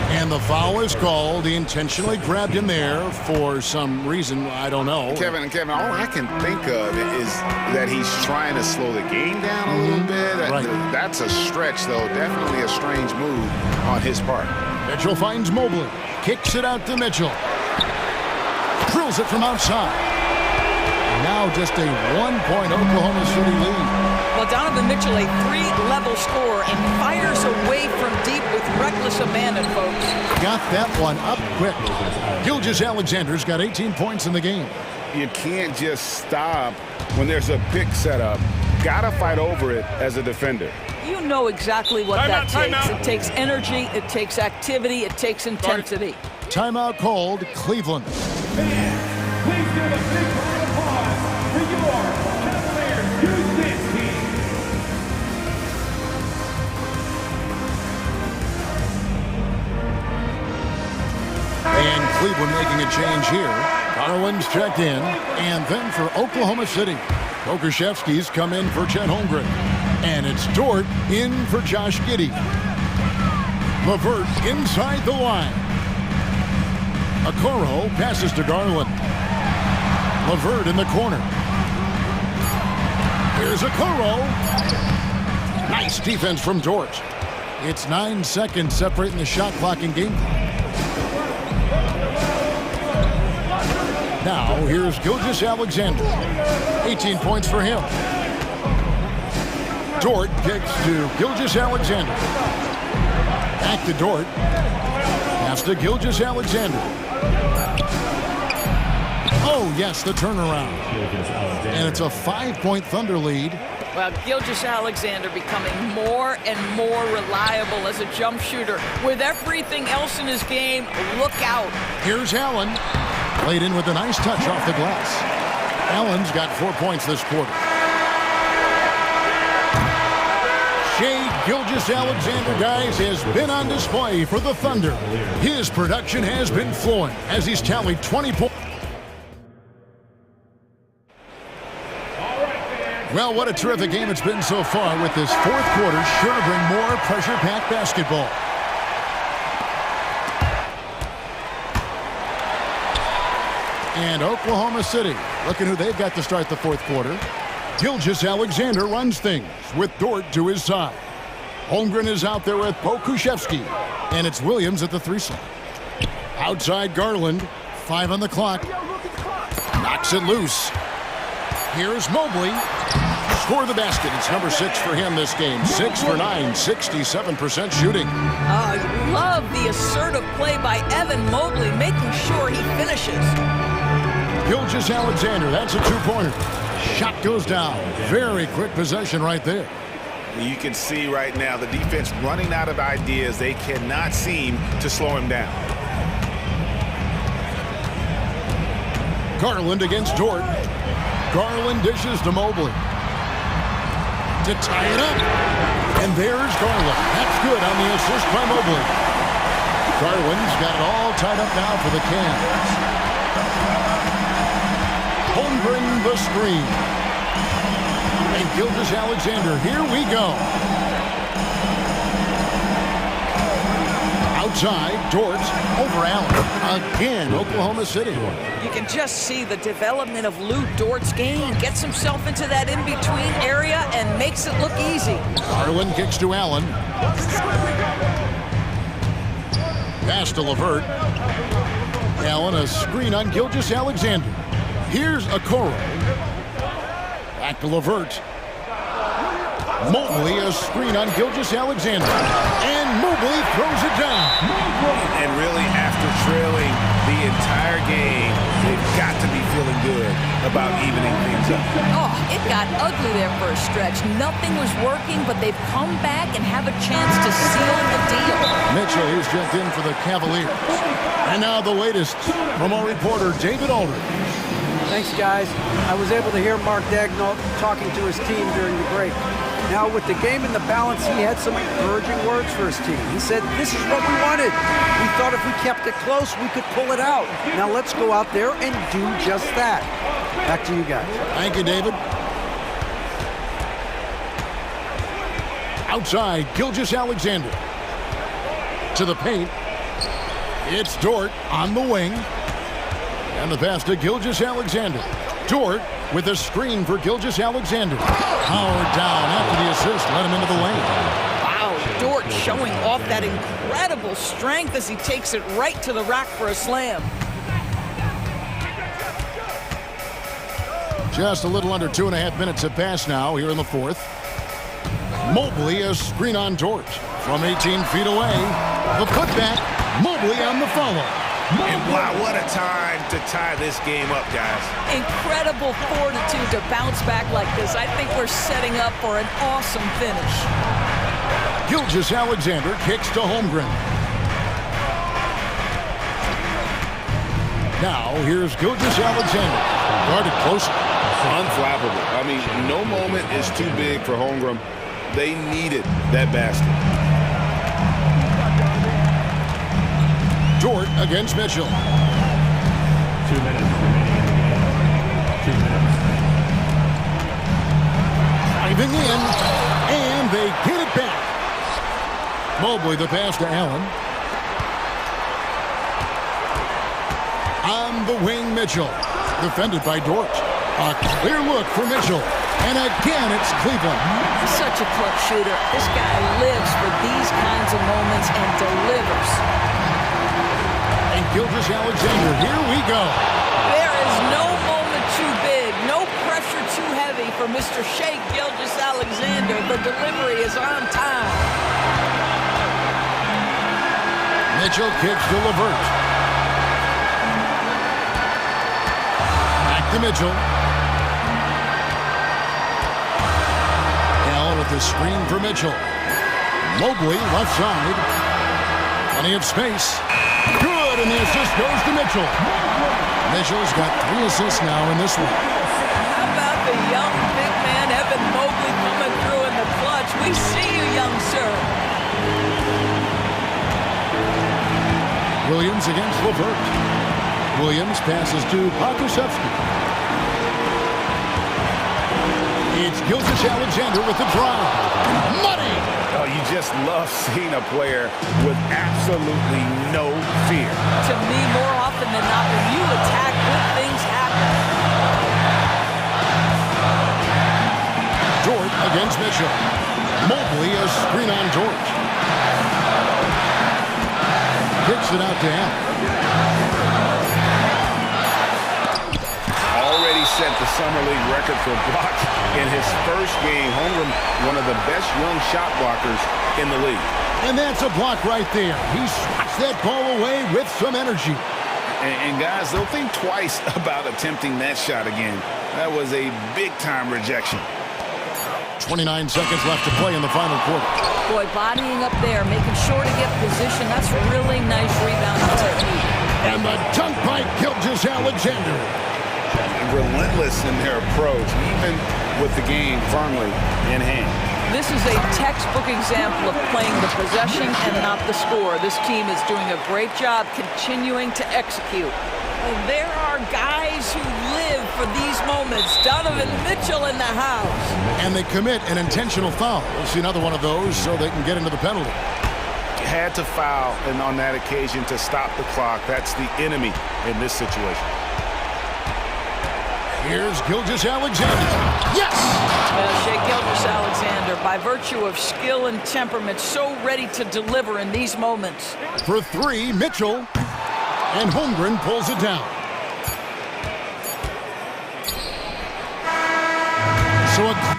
And the foul is called. He intentionally grabbed him there for some reason, I don't know. Kevin, all I can think of is that he's trying to slow the game down a little bit. Right. That's a stretch, though. Definitely a strange move on his part. Mitchell finds Mobley. Kicks it out to Mitchell. Drills it from outside. Now just a 1-point Oklahoma City lead. Well, Donovan Mitchell, a 3-level scorer, and fires away from deep with reckless abandon, folks. Got that one up quick. Gilgeous-Alexander's got 18 points in the game. You can't just stop when there's a pick set up. Gotta fight over it as a defender. You know exactly what that takes. It takes energy, it takes activity, it takes intensity. Timeout called, Cleveland. Please give a big round of applause for your Cavaliers U16 team. And Cleveland making a change here. Garland's checked in. And then for Oklahoma City, Pokuševski's come in for Chet Holmgren. And it's Dort in for Josh Giddey. LeVert inside the line. Okoro passes to Garland. LeVert in the corner. Here's Okoro. Nice defense from Dort. It's 9 seconds separating the shot clock and game clock. Now, here's Gilgeous-Alexander. 18 points for him. Dort kicks to Gilgeous-Alexander. Back to Dort. Pass to Gilgeous-Alexander. Oh, yes, the turnaround. And it's a 5-point Thunder lead. Well, Gilgeous-Alexander becoming more and more reliable as a jump shooter. With everything else in his game, look out. Here's Allen. Played in with a nice touch off the glass. Allen's got 4 points this quarter. Shai Gilgeous-Alexander, guys, has been on display for the Thunder. His production has been flowing as he's tallied 20 points. Well, what a terrific game it's been so far, with this fourth quarter sure to bring more pressure-packed basketball. And Oklahoma City, looking who they've got to start the fourth quarter. Gilgeous-Alexander runs things with Dort to his side. Holmgren is out there with Pokuševski, and it's Williams at the 3 slot. Outside Garland, 5 on the clock. Knocks it loose. Here's Mobley. Score the basket. It's number 6 for him this game. 6 for 9, 67% shooting. Love the assertive play by Evan Mobley, making sure he finishes. Gilgeous-Alexander, that's a 2-pointer. Shot goes down. Very quick possession right there. You can see right now the defense running out of ideas. They cannot seem to slow him down. Garland against Dort. Garland dishes to Mobley. To tie it up. And there's Garland. That's good on the assist by Mobley. Garland's got it all tied up now for the Cavs. Holmgren the screen. And Gilgeous-Alexander, here we go. Outside, Dort over Allen. Again, Oklahoma City. You can just see the development of Lou Dort's game. Gets himself into that in-between area and makes it look easy. Garland kicks to Allen. Pass to LeVert. Allen, a screen on Gilgeous-Alexander. Here's Okoro. Back to LeVert. Mobley, a screen on Gilgeous-Alexander. And Mobley throws it down. And really, after trailing the entire game, they've got to be feeling good about evening things up. Oh, it got ugly there for a stretch. Nothing was working, but they've come back and have a chance to seal the deal. Mitchell, he's checked in for the Cavaliers. And now the latest from our reporter, David Aldridge. Thanks, guys. I was able to hear Mark Daigneault talking to his team during the break. Now, with the game in the balance, he had some encouraging words for his team. He said, this is what we wanted. We thought if we kept it close, we could pull it out. Now let's go out there and do just that. Back to you guys. Thank you, David. Outside, Gilgeous-Alexander. To the paint. It's Dort on the wing. And the pass to Gilgeous-Alexander. Dort with a screen for Gilgeous-Alexander. Powered down after the assist, let him into the lane. Wow, Dort showing off that incredible strength as he takes it right to the rack for a slam. Just a little under 2.5 minutes have passed now here in the fourth. Mobley, a screen on Dort. From 18 feet away, the putback, Mobley on the follow. And wow, what a time to tie this game up, guys. Incredible fortitude to bounce back like this. I think we're setting up for an awesome finish. Gilgeous-Alexander kicks to Holmgren. Now, here's Gilgeous-Alexander. Guarded close. Unflappable. I mean, no moment is too big for Holmgren. They needed that basket. Dort against Mitchell. 2 minutes remaining. 2 minutes. Driving in, and they get it back. Mobley, the pass to Allen. On the wing, Mitchell. Defended by Dort. A clear look for Mitchell. And again, it's Cleveland. Such a clutch shooter. This guy lives for these kinds of moments and delivers. And Gilgeous-Alexander, here we go. There is no moment too big, no pressure too heavy for Mr. Shea Gilgeous-Alexander. The delivery is on time. Mitchell kicks to LeVert. Back to Mitchell. Allen with the screen for Mitchell. Mobley, left side. Plenty of space. Good, and the assist goes to Mitchell. Mitchell's got 3 assists now in this one. How about the young big man, Evan Mobley, coming through in the clutch? We see you, young sir. Williams against LeVert. Williams passes to Pokusevski. It's Gilgeous-Alexander with the drive. Money! Oh, you just love seeing a player with absolutely no fear. To me, more often than not, when you attack, good things happen. Dort against Mitchell. Mobley, a screen on Dort. Kicks it out to Allen. Already set the Summer League record for blocks in his first game. Holmgren, one of the best young shot blockers in the league. And that's a block right there. He swats that ball away with some energy. And guys, they'll think twice about attempting that shot again. That was a big-time rejection. 29 seconds left to play in the final quarter. Boy, bodying up there, making sure to get position. That's really nice rebounding technique. And the dunk by Gilgeous-Alexander. Relentless in their approach, even with the game firmly in hand. This is a textbook example of playing the possession and not the score. This team is doing a great job continuing to execute. There are guys who live for these moments. Donovan Mitchell in the house. And they commit an intentional foul. We'll see another one of those so they can get into the penalty. Had to foul, and on that occasion to stop the clock. That's the enemy in this situation. Here's Gilgeous-Alexander. Yes! Shea Gilgeous-Alexander, by virtue of skill and temperament, so ready to deliver in these moments. For 3, Mitchell. And Holmgren pulls it down. So a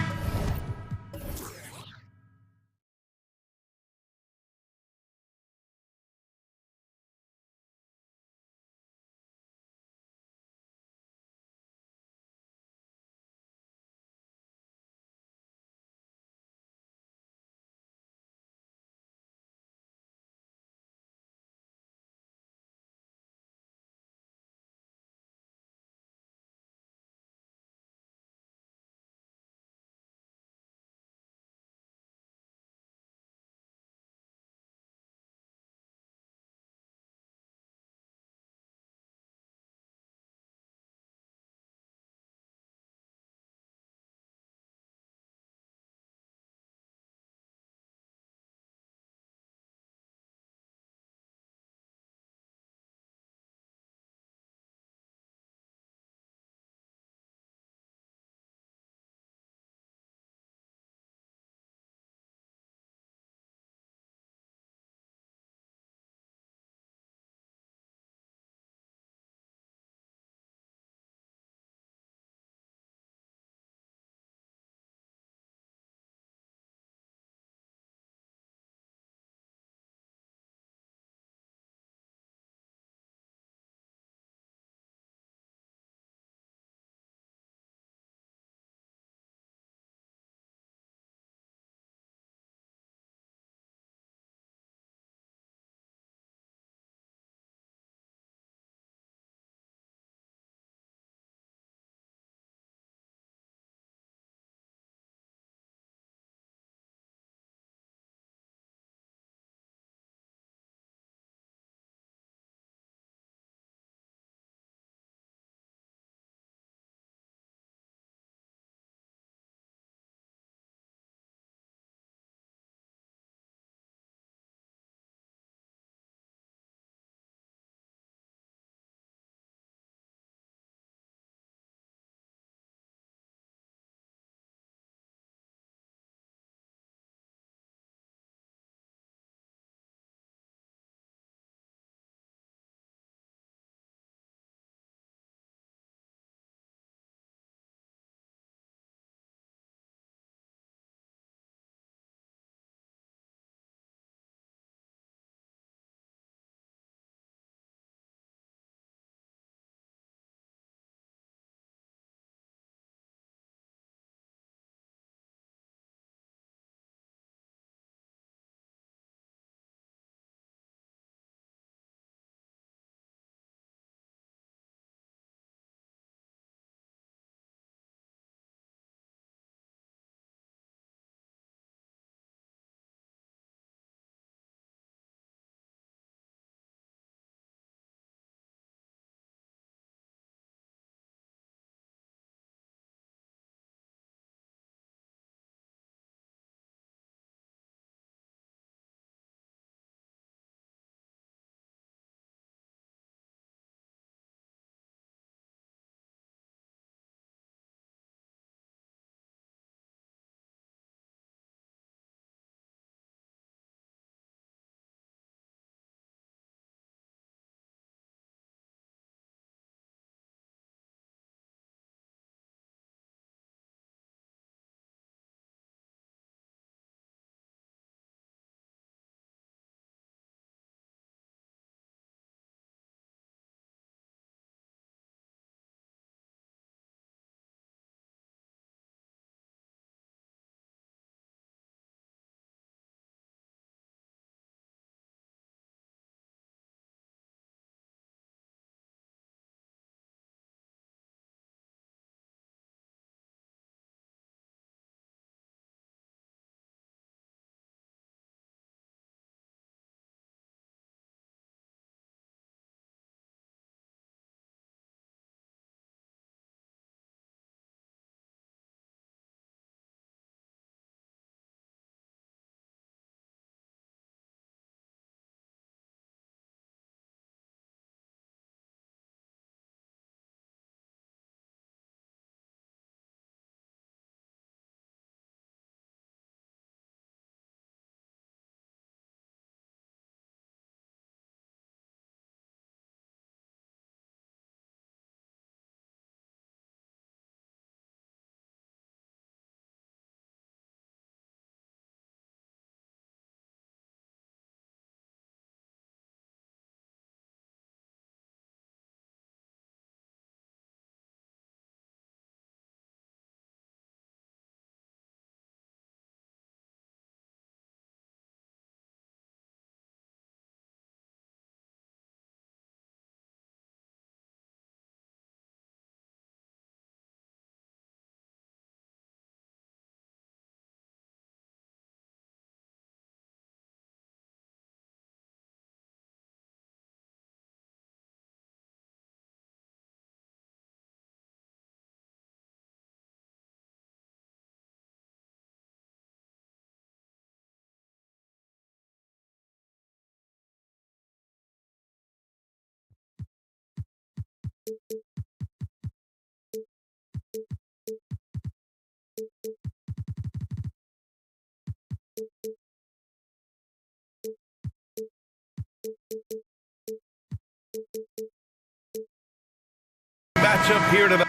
Matchup here tonight.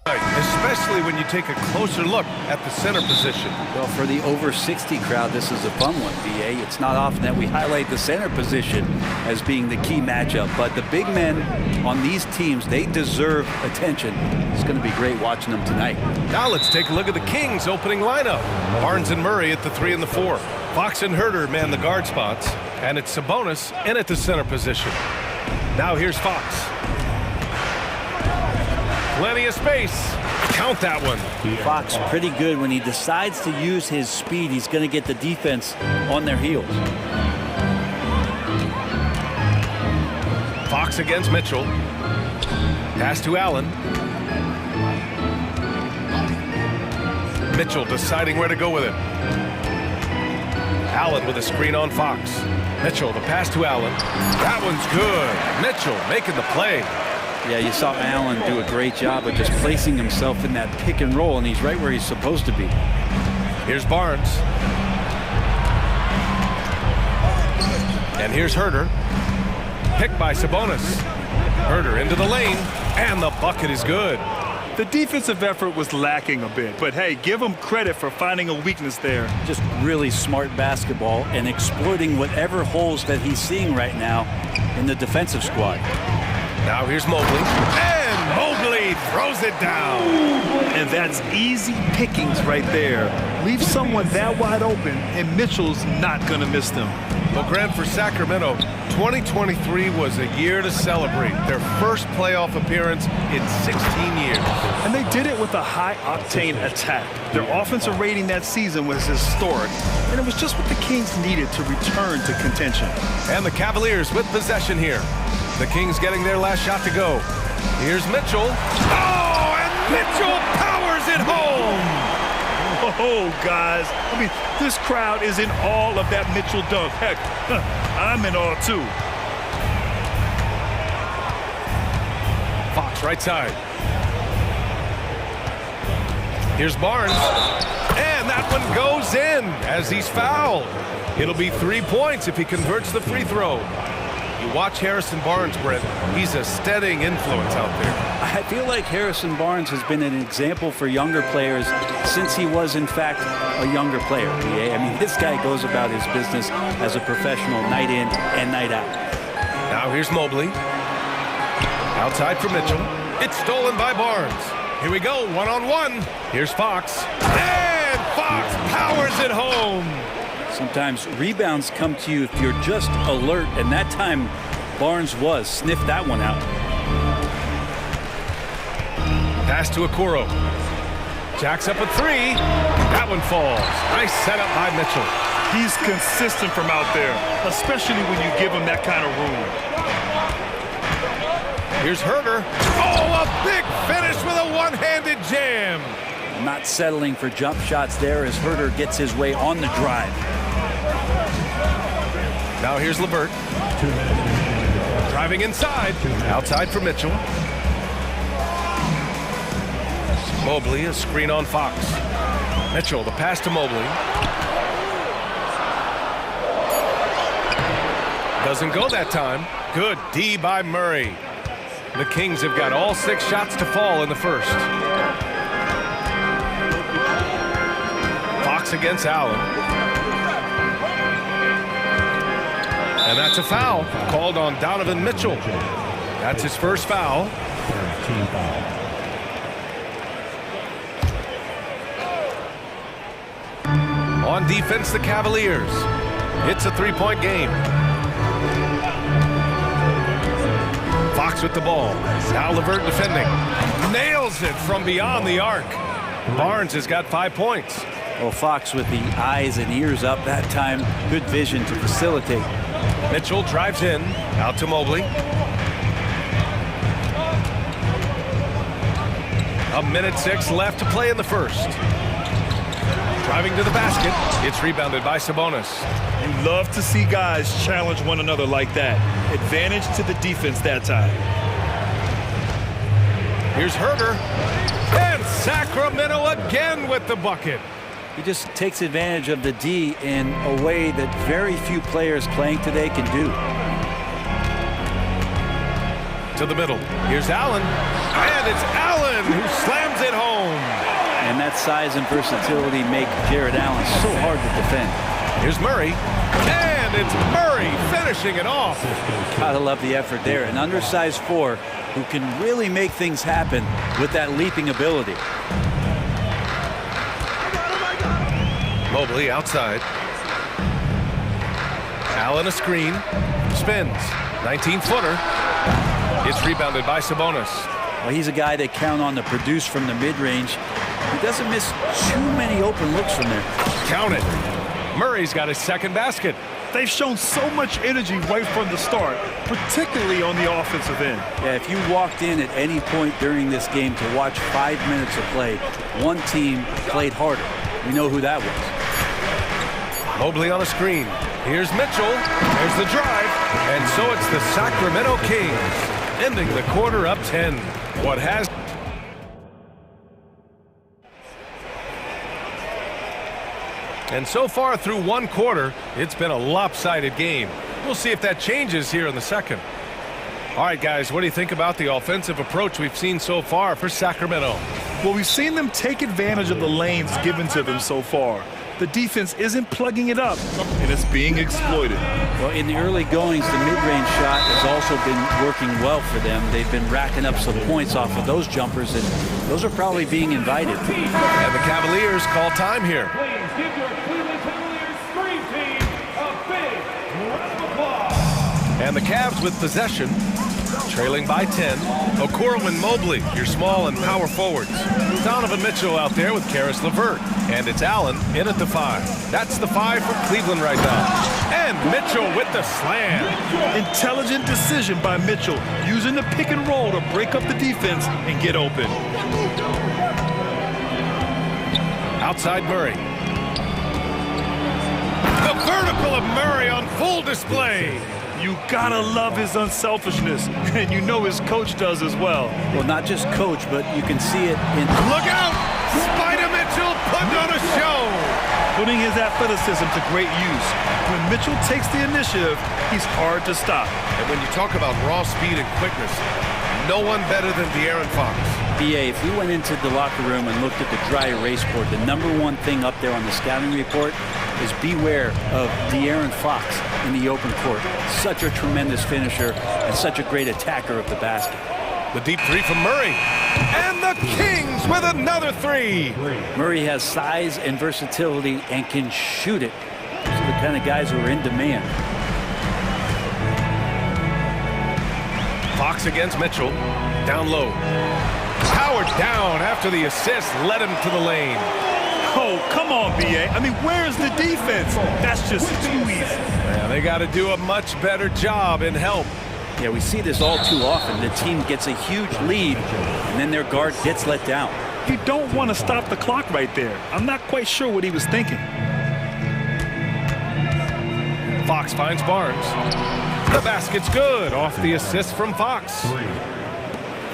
Especially when you take a closer look at the center position. Well, for the over 60 crowd, this is a fun one, BA. It's not often that we highlight the center position as being the key matchup, but the big men on these teams, they deserve attention. It's going to be great watching them tonight. Now let's take a look at the Kings opening lineup. Barnes and Murray at the 3 and the 4. Fox and Herter man the guard spots, and it's Sabonis in at the center position. Now here's Fox. Plenty of space. Count that one. Fox pretty good when he decides to use his speed. He's going to get the defense on their heels. Fox against Mitchell. Pass to Allen. Mitchell deciding where to go with it. Allen with a screen on Fox. Mitchell, the pass to Allen. That one's good. Mitchell making the play. Yeah, you saw Allen do a great job of just placing himself in that pick and roll, and he's right where he's supposed to be. Here's Barnes. And here's Herter. Picked by Sabonis. Herter into the lane, and the bucket is good. The defensive effort was lacking a bit, but hey, give him credit for finding a weakness there. Just really smart basketball and exploiting whatever holes that he's seeing right now in the defensive squad. Now here's Mobley, and Mobley throws it down. And that's easy pickings right there. Leave someone that wide open, and Mitchell's not going to miss them. Well, Grant, for Sacramento, 2023 was a year to celebrate. Their first playoff appearance in 16 years. And they did it with a high-octane attack. Their offensive rating that season was historic, and it was just what the Kings needed to return to contention. And the Cavaliers with possession here. The Kings getting their last shot to go. Here's Mitchell. Oh, and Mitchell powers it home. Oh, guys, I mean, this crowd is in awe of that Mitchell dunk. Heck, I'm in awe, too. Fox right side. Here's Barnes. And that one goes in as he's fouled. It'll be 3 points if he converts the free throw. You watch Harrison Barnes, Brent. He's a steadying influence out there. I feel like Harrison Barnes has been an example for younger players since he was, in fact, a younger player. I mean, this guy goes about his business as a professional night in and night out. Now here's Mobley. Outside for Mitchell. It's stolen by Barnes. Here we go, one-on-one. Here's Fox. And Fox powers it home. Sometimes rebounds come to you if you're just alert, and that time Barnes was. Sniff that one out. Pass to Okoro. Jacks up a 3. That one falls. Nice setup by Mitchell. He's consistent from out there, especially when you give him that kind of room. Here's Herter. Oh, a big finish with a one-handed jam. Not settling for jump shots there as Herter gets his way on the drive. Now here's LeVert. Driving inside. Outside for Mitchell. Mobley, a screen on Fox. Mitchell, the pass to Mobley. Doesn't go that time. Good D by Murray. The Kings have got all 6 shots to fall in the first. Fox against Allen. And that's a foul called on Donovan Mitchell. That's his first foul. On defense, the Cavaliers. It's a 3-point game. Fox with the ball. Now LeVert defending. Nails it from beyond the arc. Barnes has got 5 points. Well, Fox with the eyes and ears up that time. Good vision to facilitate. Mitchell drives in. Out to Mobley. A minute 6 left to play in the first. Driving to the basket. It's rebounded by Sabonis. You love to see guys challenge one another like that. Advantage to the defense that time. Here's Herder. And Sacramento again with the bucket. He just takes advantage of the D in a way that very few players playing today can do. To the middle. Here's Allen. And it's Allen who slams it home. And that size and versatility make Jared Allen so hard to defend. Here's Murray. And it's Murray finishing it off. Gotta love the effort there. An undersized 4 who can really make things happen with that leaping ability. Mobley outside. Allen a screen. Spins. 19-footer. It's rebounded by Sabonis. Well, he's a guy they count on to produce from the mid-range. He doesn't miss too many open looks from there. Count it. Murray's got his second basket. They've shown so much energy right from the start, particularly on the offensive end. Yeah, if you walked in at any point during this game to watch 5 minutes of play, one team played harder. We know who that was. Mobley on a screen. Here's Mitchell. There's the drive. And so it's the Sacramento Kings, ending the quarter up 10. What has... And so far through one quarter, it's been a lopsided game. We'll see if that changes here in the second. All right, guys, what do you think about the offensive approach we've seen so far for Sacramento? Well, we've seen them take advantage of the lanes given to them so far. The defense isn't plugging it up, and it's being exploited. Well, in the early goings, the mid-range shot has also been working well for them. They've been racking up some points off of those jumpers, and those are probably being invited. And the Cavaliers call time here. Please give your Cleveland Cavaliers screen team a big round of applause. And the Cavs with possession, trailing by 10. Okoro and Mobley, your small and power forwards. Donovan Mitchell out there with Karis LeVert. And it's Allen in at the 5. That's the 5 for Cleveland right now. And Mitchell with the slam. Intelligent decision by Mitchell, using the pick and roll to break up the defense and get open. Outside Murray. The vertical of Murray on full display. You gotta love his unselfishness, and you know his coach does as well. Well, not just coach, but you can see it in... Look out! Spider Mitchell putting on a show! Putting his athleticism to great use. When Mitchell takes the initiative, he's hard to stop. And when you talk about raw speed and quickness, no one better than De'Aaron Fox. BA, if we went into the locker room and looked at the dry erase board, the #1 thing up there on the scouting report is beware of De'Aaron Fox in the open court. Such a tremendous finisher and such a great attacker of the basket. The deep 3 from Murray. And the Kings with another 3. Murray has size and versatility and can shoot it. Those are the kind of guys who are in demand. Fox against Mitchell. Down low. Powered down after the assist led him to the lane. Oh, come on, BA. I mean, where's the defense? That's just too easy. Yeah, they got to do a much better job in help. Yeah, we see this all too often. The team gets a huge lead, and then their guard gets let down. You don't want to stop the clock right there. I'm not quite sure what he was thinking. Fox finds Barnes. The basket's good off the assist from Fox.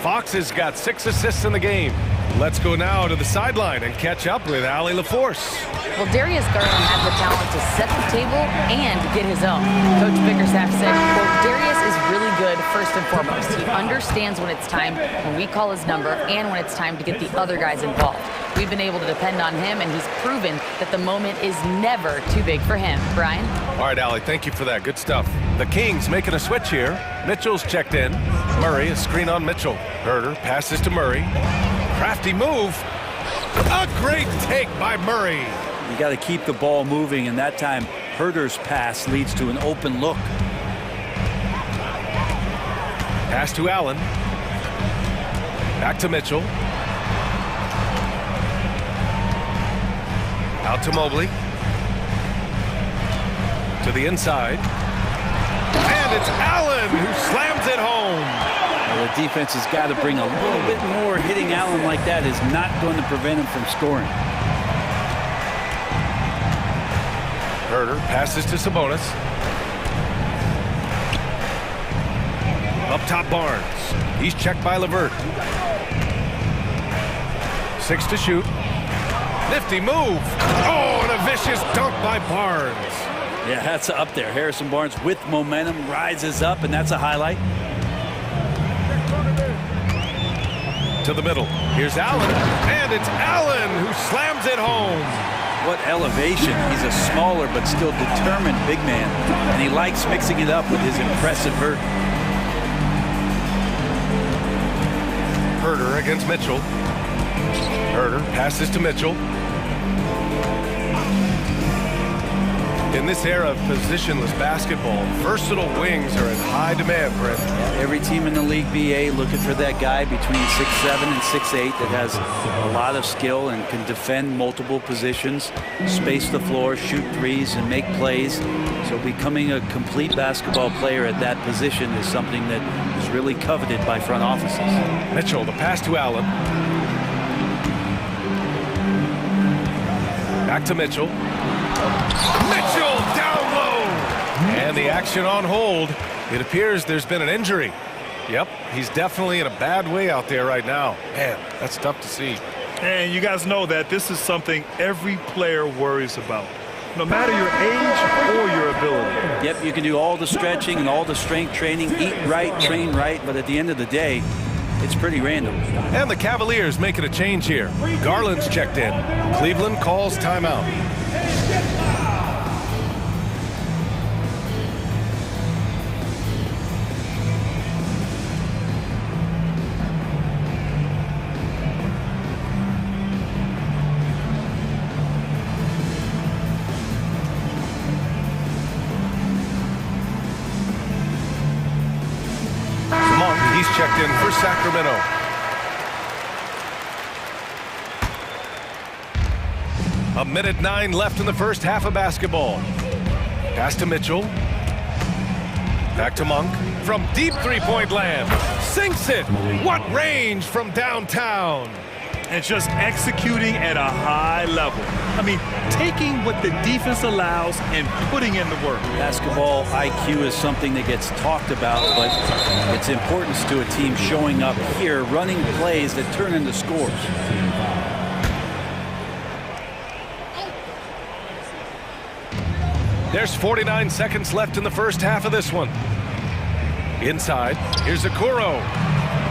Fox has got 6 assists in the game. Let's go now to the sideline and catch up with Allie LaForce. Well, Darius Garland has the talent to set the table and get his own. Coach Bickerstaff said, quote, Darius is really good first and foremost. He understands when it's time, when we call his number, and when it's time to get the other guys involved. We've been able to depend on him, and he's proven that the moment is never too big for him. Brian? All right, Allie, thank you for that. Good stuff. The Kings making a switch here. Mitchell's checked in. Murray, a screen on Mitchell. Herder passes to Murray. Crafty move. A great take by Murray. You got to keep the ball moving, and that time Herder's pass leads to an open look. Pass to Allen. Back to Mitchell. Out to Mobley. To the inside. And it's Allen who slams it home. Well, the defense has got to bring a little bit more. Hitting Allen like that is not going to prevent him from scoring. Herder passes to Sabonis. Up top, Barnes. He's checked by Levert. 6 to shoot. Nifty move. Oh, and a vicious dunk by Barnes. Yeah, that's up there. Harrison Barnes with momentum rises up, and that's a highlight. To the middle. Here's Allen, and it's Allen who slams it home. What elevation. He's a smaller but still determined big man, and he likes mixing it up with his impressive vert. Herder against Mitchell. Herder passes to Mitchell. In this era of positionless basketball, versatile wings are in high demand, Brent. Every team in the league, BA, looking for that guy between 6'7" and 6'8" that has a lot of skill and can defend multiple positions, space the floor, shoot threes, and make plays. So becoming a complete basketball player at that position is something that is really coveted by front offices. Mitchell, the pass to Allen. Back to Mitchell. Mitchell down low. And the action on hold. It appears there's been an injury. Yep, he's definitely in a bad way out there right now. Man, that's tough to see. And you guys know that this is something every player worries about, no matter your age or your ability. Yep, you can do all the stretching and all the strength training, eat right, train right, but at the end of the day, it's pretty random. And the Cavaliers making a change here. Garland's checked in. Cleveland calls timeout. He's checked in for Sacramento. A minute 9 left in the first half of basketball. Pass to Mitchell. Back to Monk. From deep three-point land. Sinks it. What range from downtown. And just executing at a high level. I mean, taking what the defense allows and putting in the work. Basketball IQ is something that gets talked about, but its importance to a team showing up here, running plays that turn into scores. There's 49 seconds left in the first half of this one. Inside, here's Okoro.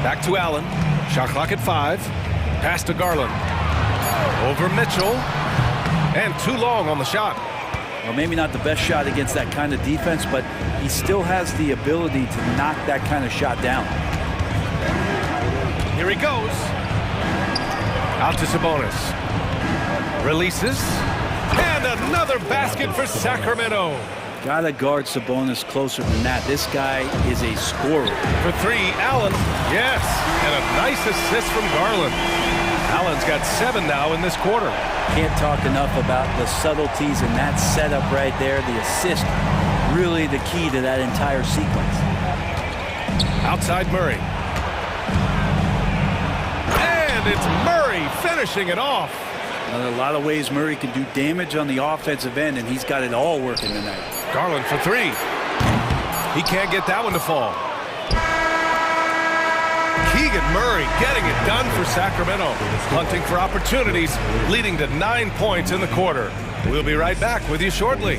Back to Allen. Shot clock at 5. Pass to Garland. Over Mitchell. And too long on the shot. Well, maybe not the best shot against that kind of defense, but he still has the ability to knock that kind of shot down. Here he goes. Out to Sabonis. Releases. And another basket for Sacramento. Gotta guard Sabonis closer than that. This guy is a scorer. For 3, Allen. Yes. And a nice assist from Garland. Allen's got 7 now in this quarter. Can't talk enough about the subtleties in that setup right there. The assist, really the key to that entire sequence. Outside Murray. And it's Murray finishing it off. Now, there are a lot of ways Murray can do damage on the offensive end, and he's got it all working tonight. Garland for 3. He can't get that one to fall. Keegan Murray getting it done for Sacramento. Hunting for opportunities, leading to 9 points in the quarter. We'll be right back with you shortly.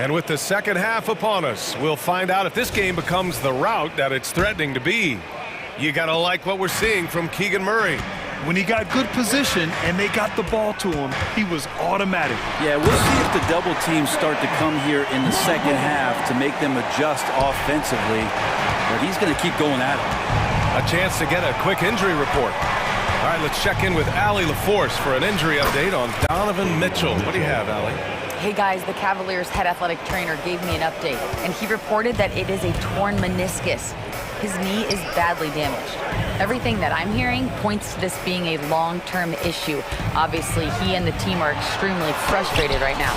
And with the second half upon us, we'll find out if this game becomes the rout that it's threatening to be. You gotta like what we're seeing from Keegan Murray. When he got good position and they got the ball to him, he was automatic. Yeah, we'll see if the double teams start to come here in the second half to make them adjust offensively. But he's going to keep going at it. A chance to get a quick injury report. All right, let's check in with Allie LaForce for an injury update on Donovan Mitchell. What do you have, Allie? Hey guys, the Cavaliers head athletic trainer gave me an update, and he reported that it is a torn meniscus. His knee is badly damaged. Everything that I'm hearing points to this being a long-term issue. Obviously, he and the team are extremely frustrated right now.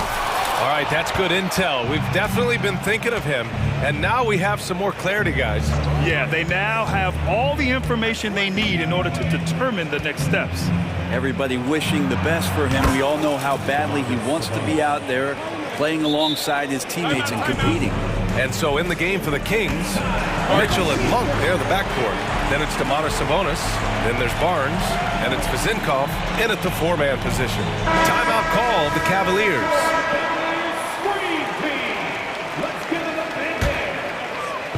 All right, that's good intel. We've definitely been thinking of him, and now we have some more clarity, guys. Yeah, they now have all the information they need in order to determine the next steps. Everybody wishing the best for him. We all know how badly he wants to be out there playing alongside his teammates and competing. And so in the game for the Kings, Mitchell and Monk, they're the backcourt. Then it's Sabonis, then there's Barnes, and it's Vezinkov in at the four-man position. Timeout called the Cavaliers.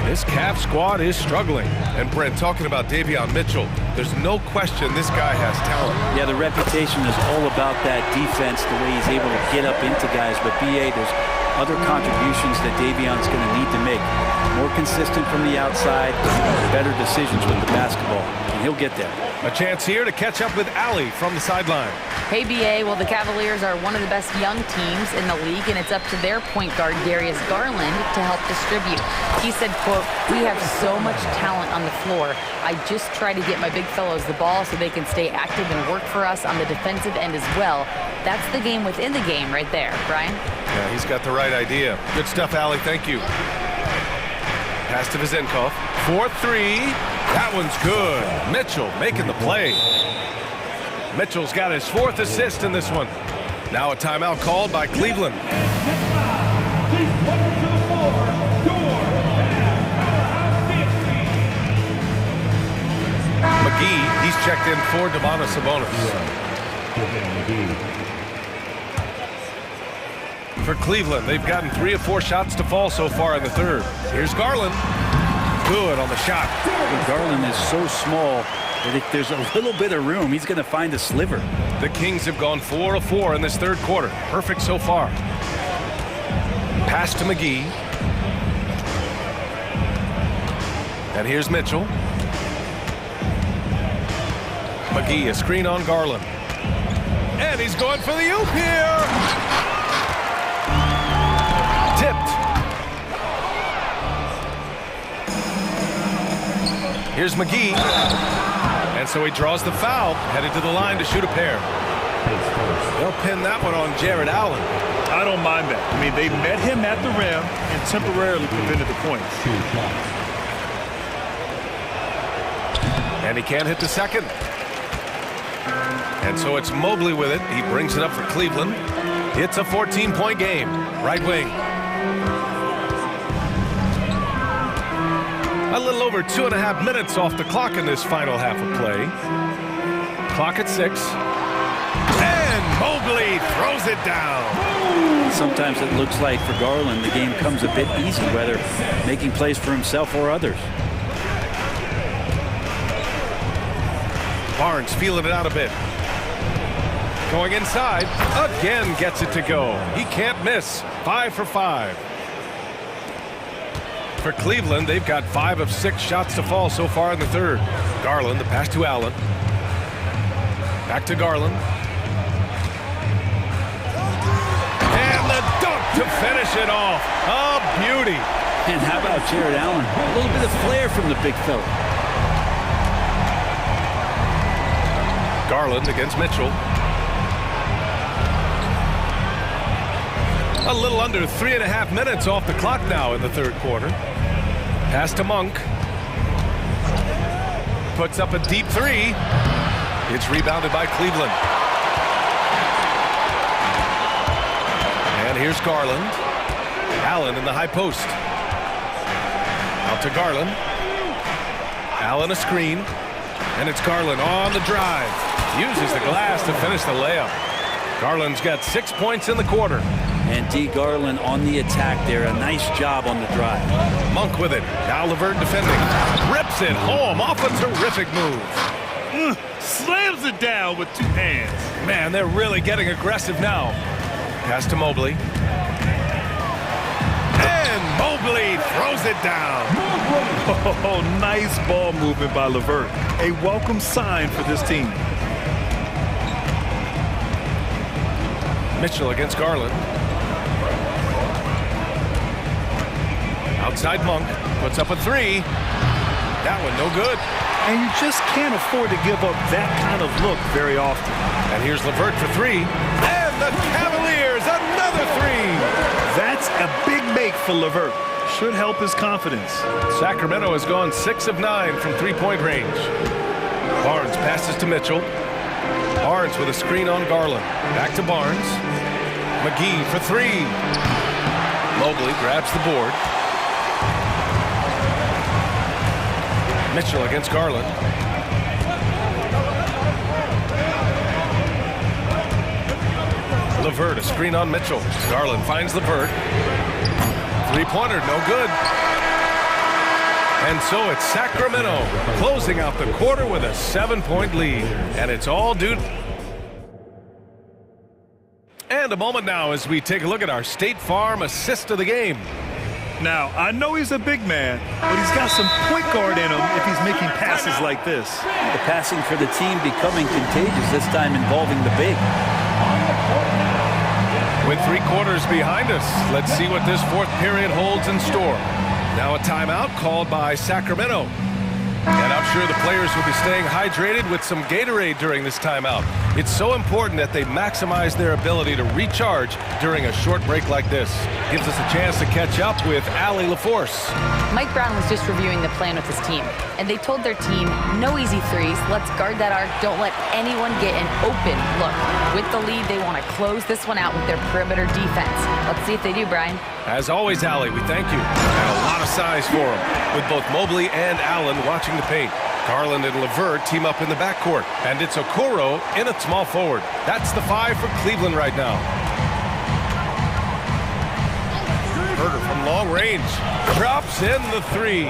This Cav squad is struggling. And Brent, talking about Davion Mitchell, there's no question this guy has talent. Yeah, the reputation is all about that defense, the way he's able to get up into guys. But BA, there's other contributions that Davion's going to need to make. More consistent from the outside, better decisions with the basketball, and he'll get there. A chance here to catch up with Allie from the sideline. Hey BA, well the Cavaliers are one of the best young teams in the league, and it's up to their point guard Darius Garland to help distribute. He said, quote, "We have so much talent on the floor. I just try to get my big fellows the ball so they can stay active and work for us on the defensive end as well." That's the game within the game right there, Brian. Yeah, he's got the right idea. Good stuff, Allie. Thank you. Pass to Vezinkov. 4-3. That one's good. Mitchell making the play. Mitchell's got his fourth assist in this one. Now a timeout called by Cleveland. McGee, he's checked in for Sabonis. For Cleveland, they've gotten 3 of 4 shots to fall so far in the third. Here's Garland. Good on the shot. But Garland is so small that if there's a little bit of room, he's going to find a sliver. The Kings have gone 4 of 4 in this third quarter. Perfect so far. Pass to McGee. And here's Mitchell. McGee, a screen on Garland. And he's going for the oop here. Tipped. Here's McGee. And so he draws the foul, headed to the line to shoot a pair. They'll pin that one on Jared Allen. I don't mind that. I mean, they met him at the rim and temporarily prevented the points. And he can't hit the second. And so it's Mobley with it. He brings it up for Cleveland. It's a 14-point game. Right wing. A little over 2.5 minutes off the clock in this final half of play. Clock at 6. And Mobley throws it down. Sometimes it looks like for Garland the game comes a bit easy, whether making plays for himself or others. Barnes feeling it out a bit. Going inside. Again gets it to go. He can't miss. 5 for 5. For Cleveland, they've got 5 of 6 shots to fall so far in the third. Garland, the pass to Allen. Back to Garland. And the dunk to finish it off. A beauty. And how about Jared Allen? A little bit of flair from the big fella. Garland against Mitchell. A little under 3.5 minutes off the clock now in the third quarter. Pass to Monk. Puts up a deep 3. It's rebounded by Cleveland. And here's Garland. Allen in the high post. Out to Garland. Allen a screen. And it's Garland on the drive. Uses the glass to finish the layup. Garland's got 6 points in the quarter. And D. Garland on the attack there. A nice job on the drive. Monk with it. Now Levert defending. Rips it home off a terrific move. Slams it down with 2 hands. Man, they're really getting aggressive now. Pass to Mobley. And Mobley throws it down. Oh, nice ball movement by Levert. A welcome sign for this team. Mitchell against Garland. Outside Monk puts up a three. That one no good. And you just can't afford to give up that kind of look very often. And here's LeVert for three. And the Cavaliers, another three. That's a big make for LeVert. Should help his confidence. Sacramento has gone 6 of 9 from three-point range. Barnes passes to Mitchell. Barnes with a screen on Garland. Back to Barnes. McGee for three. Mobley grabs the board. Mitchell against Garland. LeVert, a screen on Mitchell. Garland finds LeVert. Three-pointer, no good. And so it's Sacramento closing out the quarter with a 7-point lead. And it's all due. And a moment now as we take a look at our State Farm assist of the game. Now, I know he's a big man, but he's got some point guard in him if he's making passes like this. The passing for the team becoming contagious, this time involving the big. With 3 quarters behind us, let's see what this fourth period holds in store. Now a timeout called by Sacramento. And I'm sure the players will be staying hydrated with some Gatorade during this timeout. It's so important that they maximize their ability to recharge during a short break like this. Gives us a chance to catch up with Allie LaForce. Mike Brown was just reviewing the plan with his team, and they told their team, no easy threes, let's guard that arc, don't let anyone get an open look. With the lead, they want to close this one out with their perimeter defense. Let's see if they do, Brian. As always, Allie, we thank you. And a lot of size for him, with both Mobley and Allen watching the paint. Garland and LeVert team up in the backcourt, and it's Okoro in at small forward. That's the 5 for Cleveland right now. Herter from long range drops in the 3.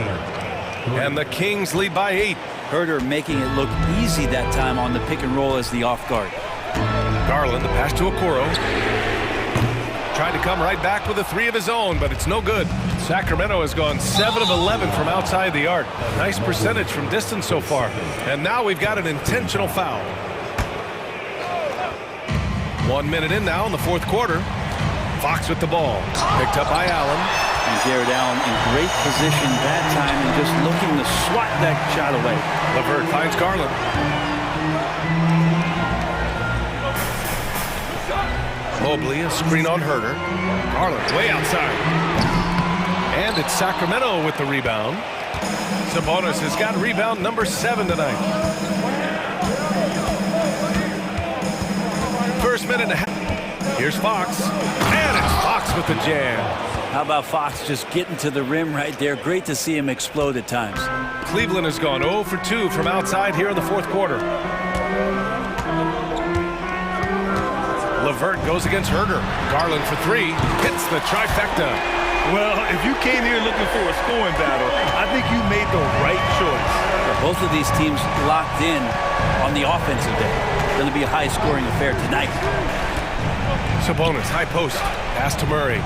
And the Kings lead by 8. Herter making it look easy that time on the pick and roll as the off guard. Garland, the pass to Okoro. Trying to come right back with a 3 of his own, but it's no good. Sacramento has gone 7 of 11 from outside the arc. Nice percentage from distance so far. And now we've got an intentional foul. 1 minute in now in the fourth quarter. Fox with the ball. Picked up by Allen. And Jared Allen in great position that time and just looking to swat that shot away. LeVert finds Garland. Mobley, a screen on Herter. Garland way outside. And it's Sacramento with the rebound. Sabonis has got rebound number 7 tonight. First minute and a half. Here's Fox. And it's Fox with the jam. How about Fox just getting to the rim right there? Great to see him explode at times. Cleveland has gone 0 for 2 from outside here in the fourth quarter. LeVert goes against Herter. Garland for 3. Hits the trifecta. Well, if you came here looking for a scoring battle, I think you made the right choice. Both of these teams locked in on the offensive day. Going to be a high-scoring affair tonight. Sabonis, high post. Pass to Murray.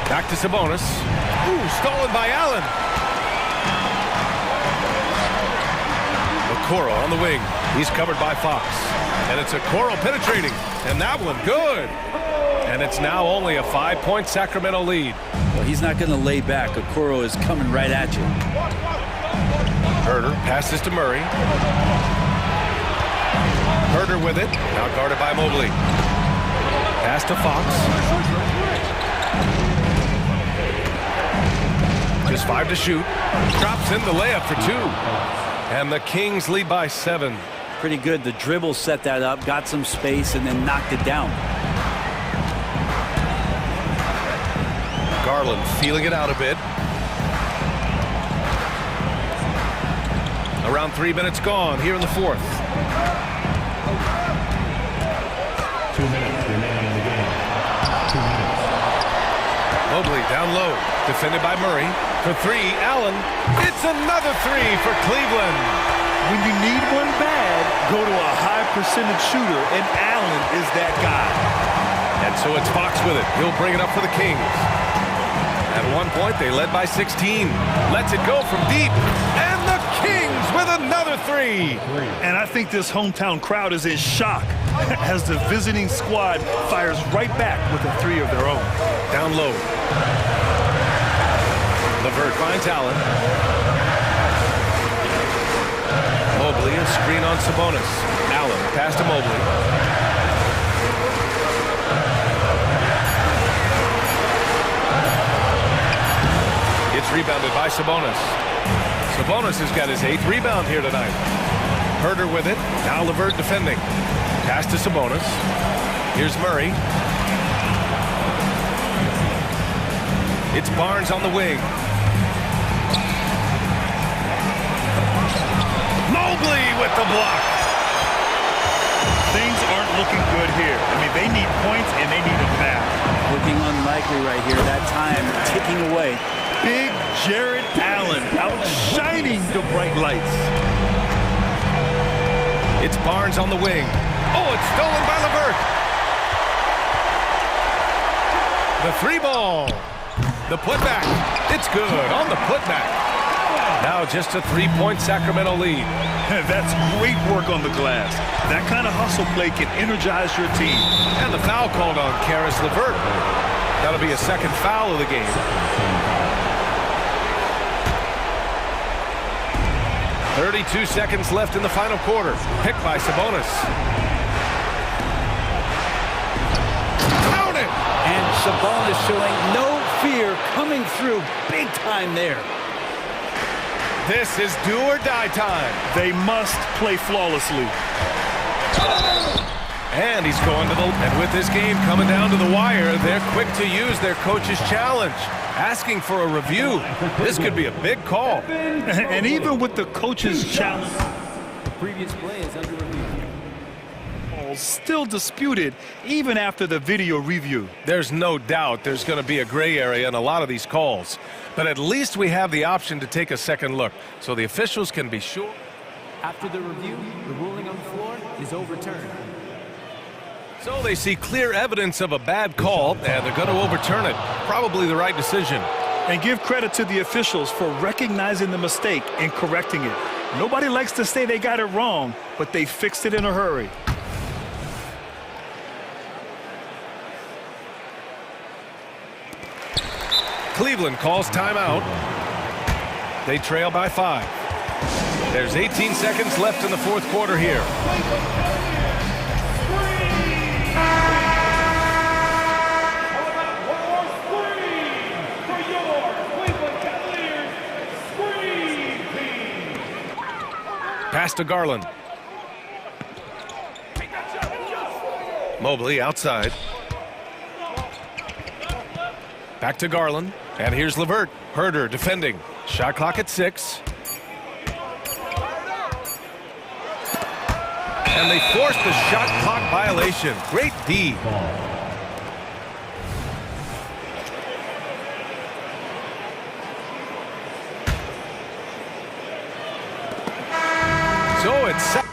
Back to Sabonis. Ooh, stolen by Allen. Okoro on the wing. He's covered by Fox. And it's Okoro penetrating. And that one, good. And it's now only a 5-point Sacramento lead. Well, he's not going to lay back. Okoro is coming right at you. Herter passes to Murray. Herter with it. Now guarded by Mobley. Pass to Fox. Just 5 to shoot. Drops in the layup for 2. And the Kings lead by 7. Pretty good. The dribble set that up, got some space, and then knocked it down. Garland feeling it out a bit. Around 3 minutes gone here in the fourth. 2 minutes remaining in the game. 2 minutes. Mobley down low, defended by Murray. For 3, Allen. It's another 3 for Cleveland. When you need one bad, go to a high percentage shooter, and Allen is that guy. And so it's Fox with it. He'll bring it up for the Kings. At one point, they led by 16. Lets it go from deep. And the Kings with another 3. And I think this hometown crowd is in shock. as the visiting squad fires right back with a three of their own. Down low. LeVert finds Allen. Mobley, a screen on Sabonis. Allen, pass to Mobley. It's rebounded by Sabonis. Sabonis has got his 8th rebound here tonight. Herder with it. Now LeVert defending. Pass to Sabonis. Here's Murray. It's Barnes on the wing. Mobley with the block. Things aren't looking good here. I mean, they need points and they need them now. Looking unlikely right here. That time ticking away. Big Jared Allen outshining the bright lights. It's Barnes on the wing. Oh, it's stolen by LeVert. The 3-ball. The putback. It's good on the putback. Now just a 3-point Sacramento lead. That's great work on the glass. That kind of hustle play can energize your team. And the foul called on Karis LeVert. That'll be a second foul of the game. 32 seconds left in the final quarter. Picked by Sabonis. Count it! And Sabonis showing no fear coming through big time there. This is do or die time. They must play flawlessly. And he's going to the... And with this game coming down to the wire, they're quick to use their coach's challenge. Asking for a review. This could be a big call. And even with the coach's challenge, The previous play is under review. still disputed even after the video review. There's no doubt there's going to be a gray area in a lot of these calls. But at least we have the option to take a second look, so the officials can be sure. After the review, the ruling on the floor is overturned. So they see clear evidence of a bad call, and they're going to overturn it. Probably the right decision. And give credit to the officials for recognizing the mistake and correcting it. Nobody likes to say they got it wrong, but they fixed it in a hurry. Cleveland calls timeout. They trail by 5. There's 18 seconds left in the fourth quarter here. Pass to Garland. Mobley outside. Back to Garland. And here's LeVert. Herder defending. Shot clock at 6. And they forced the shot clock violation. Great D. So it's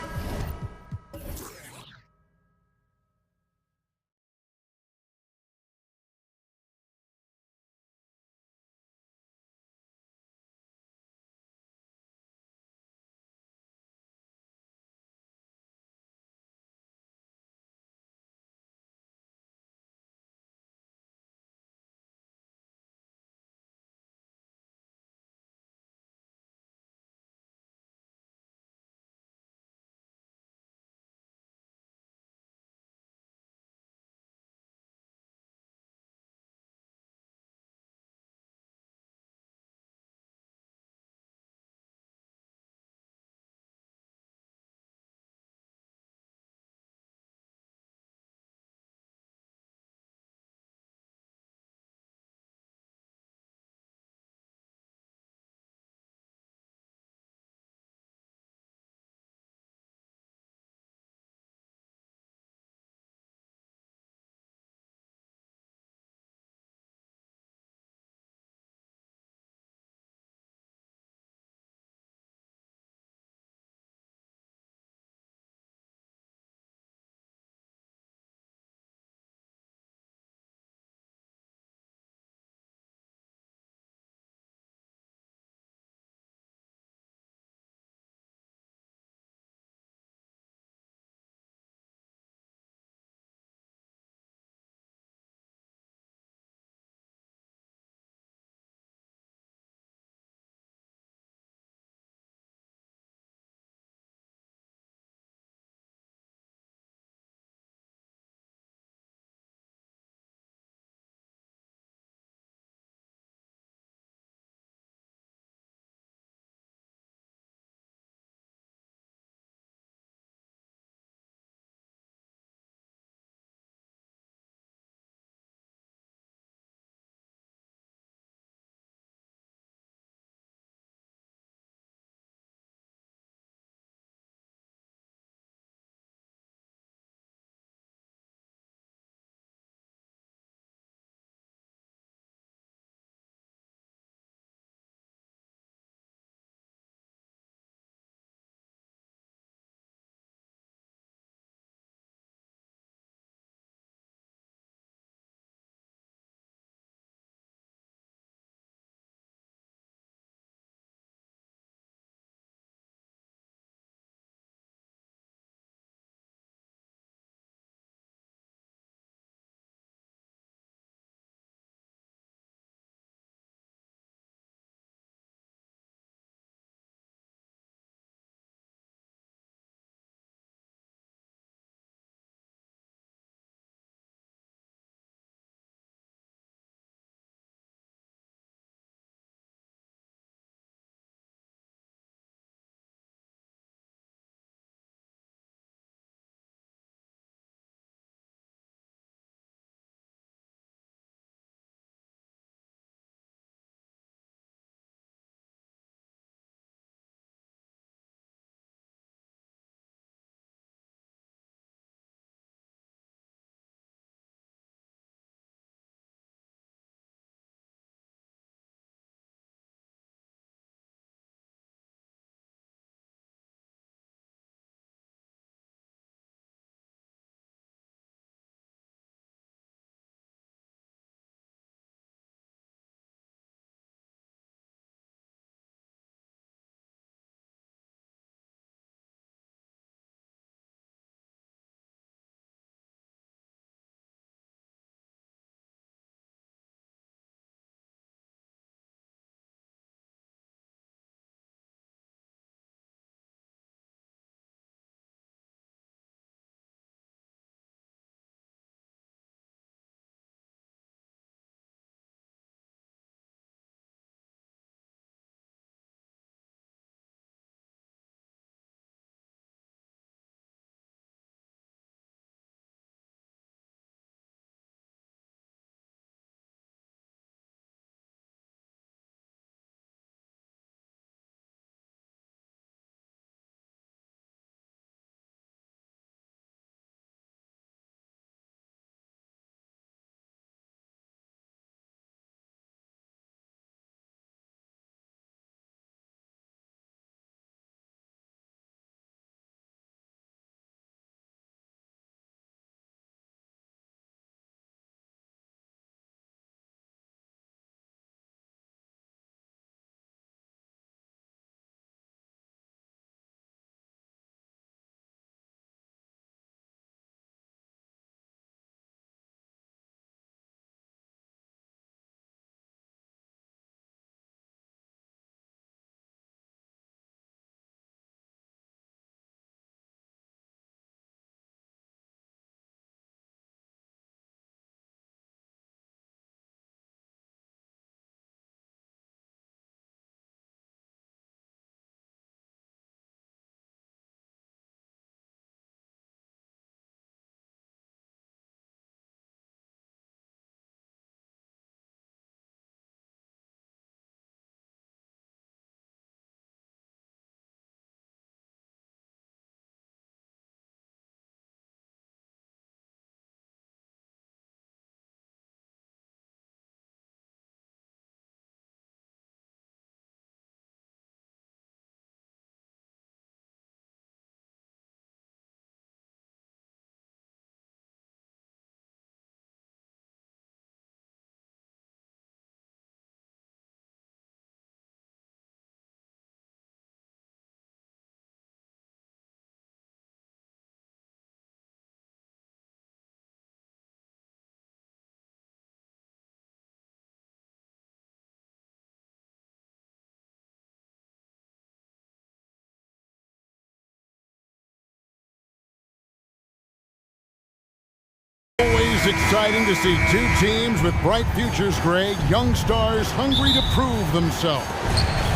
exciting to see two teams with bright futures, Greg. Young stars hungry to prove themselves.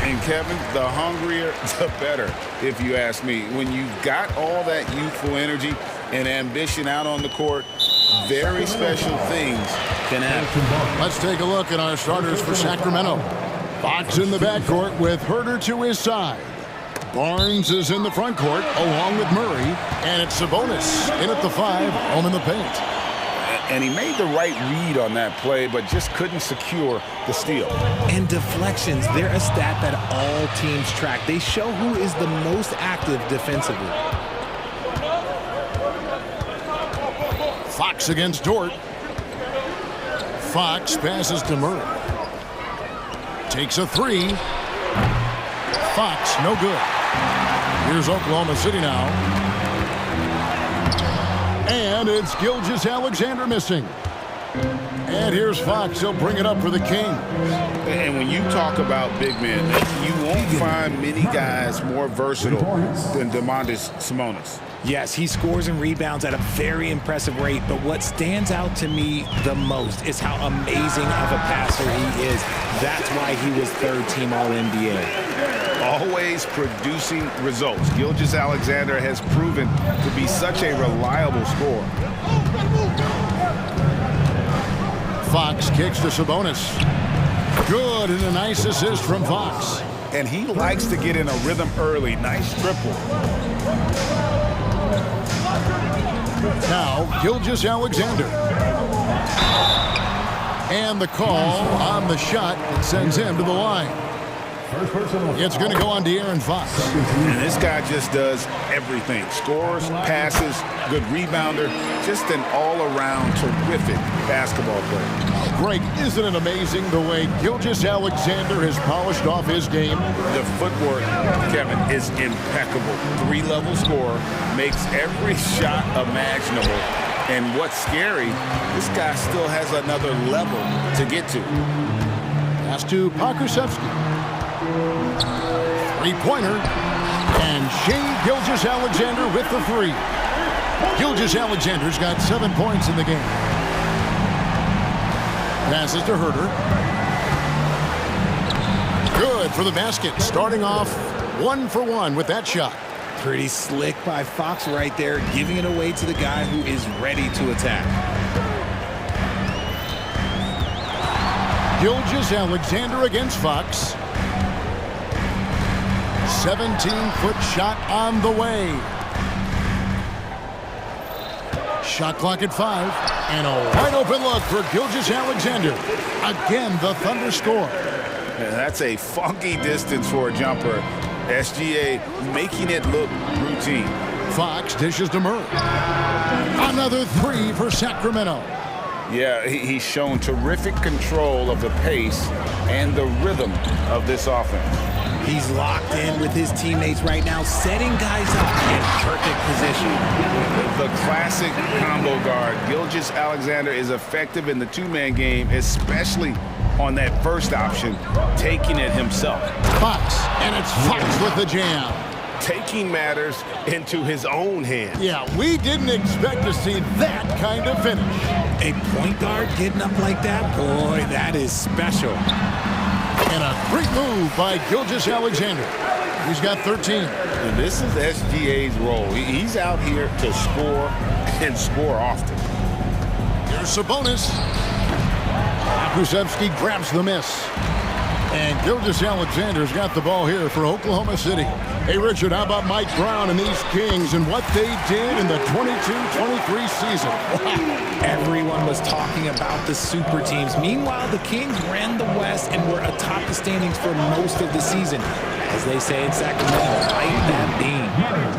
And Kevin, the hungrier, the better, if you ask me. When you've got all that youthful energy and ambition out on the court, very special things can happen. Let's take a look at our starters for Sacramento. Fox in the backcourt with Herter to his side. Barnes is in the front court along with Murray. And it's Sabonis in at the 5, home in the paint. And he made the right read on that play, but just couldn't secure the steal. And deflections, they're a stat that all teams track. They show who is the most active defensively. Fox against Dort. Fox passes to Murray. Takes a 3. Fox, no good. Here's Oklahoma City now. And it's Gilgeous-Alexander missing. And here's Fox. He'll bring it up for the Kings. And when you talk about big men, you won't find many guys more versatile than Domantas Sabonis. Yes, he scores and rebounds at a very impressive rate, but what stands out to me the most is how amazing of a passer he is. That's why he was third-team All-NBA. Always producing results. Gilgeous-Alexander has proven to be such a reliable scorer. Fox kicks to Sabonis. Good, and a nice assist from Fox. And he likes to get in a rhythm early. Nice triple. Now, Gilgeous-Alexander. And the call on the shot that sends him to the line. It's going to go on De'Aaron Fox. And this guy just does everything. Scores, passes, good rebounder. Just an all-around terrific basketball player. Greg, isn't it amazing the way Gilgeous-Alexander has polished off his game? The footwork, Kevin, is impeccable. 3-level scorer, makes every shot imaginable. And what's scary, this guy still has another level to get to. Pass to Pokusevski. Three-pointer. And Shai Gilgeous-Alexander with the 3. Gilgeous-Alexander's got 7 points in the game. Passes to Herter. Good for the basket. Starting off 1 for 1 with that shot. Pretty slick by Fox right there, giving it away to the guy who is ready to attack. Gilgeous-Alexander against Fox. 17-foot shot on the way. Shot clock at 5. And a wide open look for Gilgeous-Alexander. Again, the Thunder score. And that's a funky distance for a jumper. SGA making it look routine. Fox dishes to Murray. Another 3 for Sacramento. Yeah, he's shown terrific control of the pace and the rhythm of this offense. He's locked in with his teammates right now, setting guys up in perfect position. The classic combo guard. Gilgeous-Alexander is effective in the two-man game, especially on that first option, taking it himself. Fox, and it's Fox with the jam. Taking matters into his own hands. Yeah, we didn't expect to see that kind of finish. A point guard getting up like that? Boy, that is special. And a great move by Gilgeous-Alexander. He's got 13. And this is SGA's role. He's out here to score and score often. Here's Sabonis. Pokusevski grabs the miss. And Gilgeous-Alexander's got the ball here for Oklahoma City. Hey, Richard, how about Mike Brown and these Kings and what they did in the 22-23 season? Wow. Everyone was talking about the super teams. Meanwhile, the Kings ran the West and were atop the standings for most of the season. As they say in Sacramento, light that beam.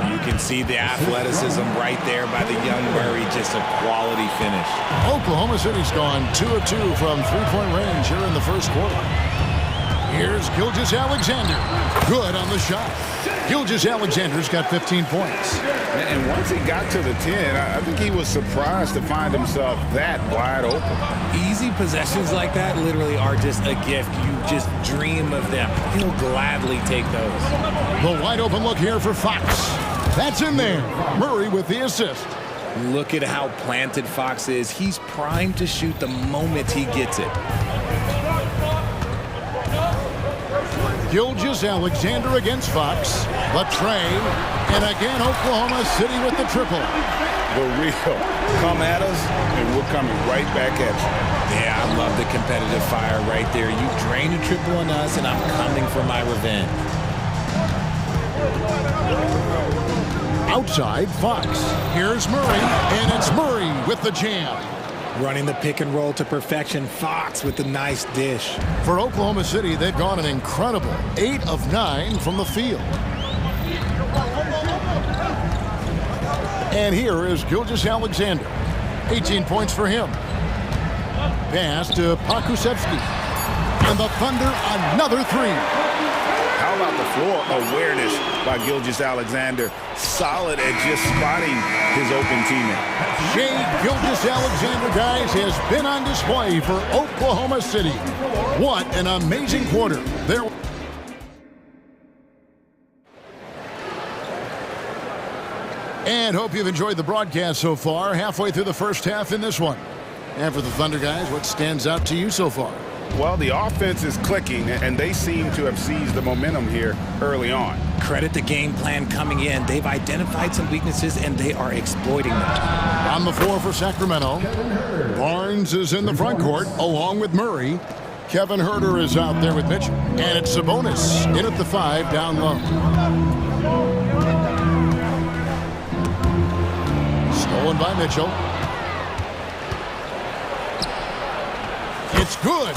You can see the athleticism right there by the young Murray. Just a quality finish. Oklahoma City's gone 2 of 2 from three-point range here in the first quarter. Here's Gilgeous-Alexander. Good on the shot. Gilgeous-Alexander's got 15 points. And once he got to the 10, I think he was surprised to find himself that wide open. Easy possessions like that literally are just a gift. You just dream of them. He'll gladly take those. The wide open look here for Fox. That's in there. Murray with the assist. Look at how planted Fox is. He's primed to shoot the moment he gets it. Gilgeous-Alexander against Fox. The tray. And again, Oklahoma City with the triple. The real. Come at us, and we're coming right back at you. Yeah, I love the competitive fire right there. You drain a triple on us, and I'm coming for my revenge. Outside, Fox. Here's Murray, and it's Murray with the jam. Running the pick and roll to perfection. Fox with the nice dish. For Oklahoma City, they've gone an incredible 8 of 9 from the field. And here is Gilgeous-Alexander. 18 points for him. Pass to Pakusevsky. And the Thunder, another three. How about the floor awareness by Gilgeous-Alexander? Solid at just spotting his open teammate. Shai Gilgeous-Alexander, guys, has been on display for Oklahoma City. What an amazing quarter. There. And hope you've enjoyed the broadcast so far. Halfway through the first half in this one. And for the Thunder guys, what stands out to you so far? Well, the offense is clicking, and they seem to have seized the momentum here early on. Credit the game plan coming in. They've identified some weaknesses, and they are exploiting them. On the floor for Sacramento, Barnes is in the front court along with Murray. Kevin Huerter is out there with Mitchell. And it's Sabonis in at the 5 down low. Stolen by Mitchell. It's good.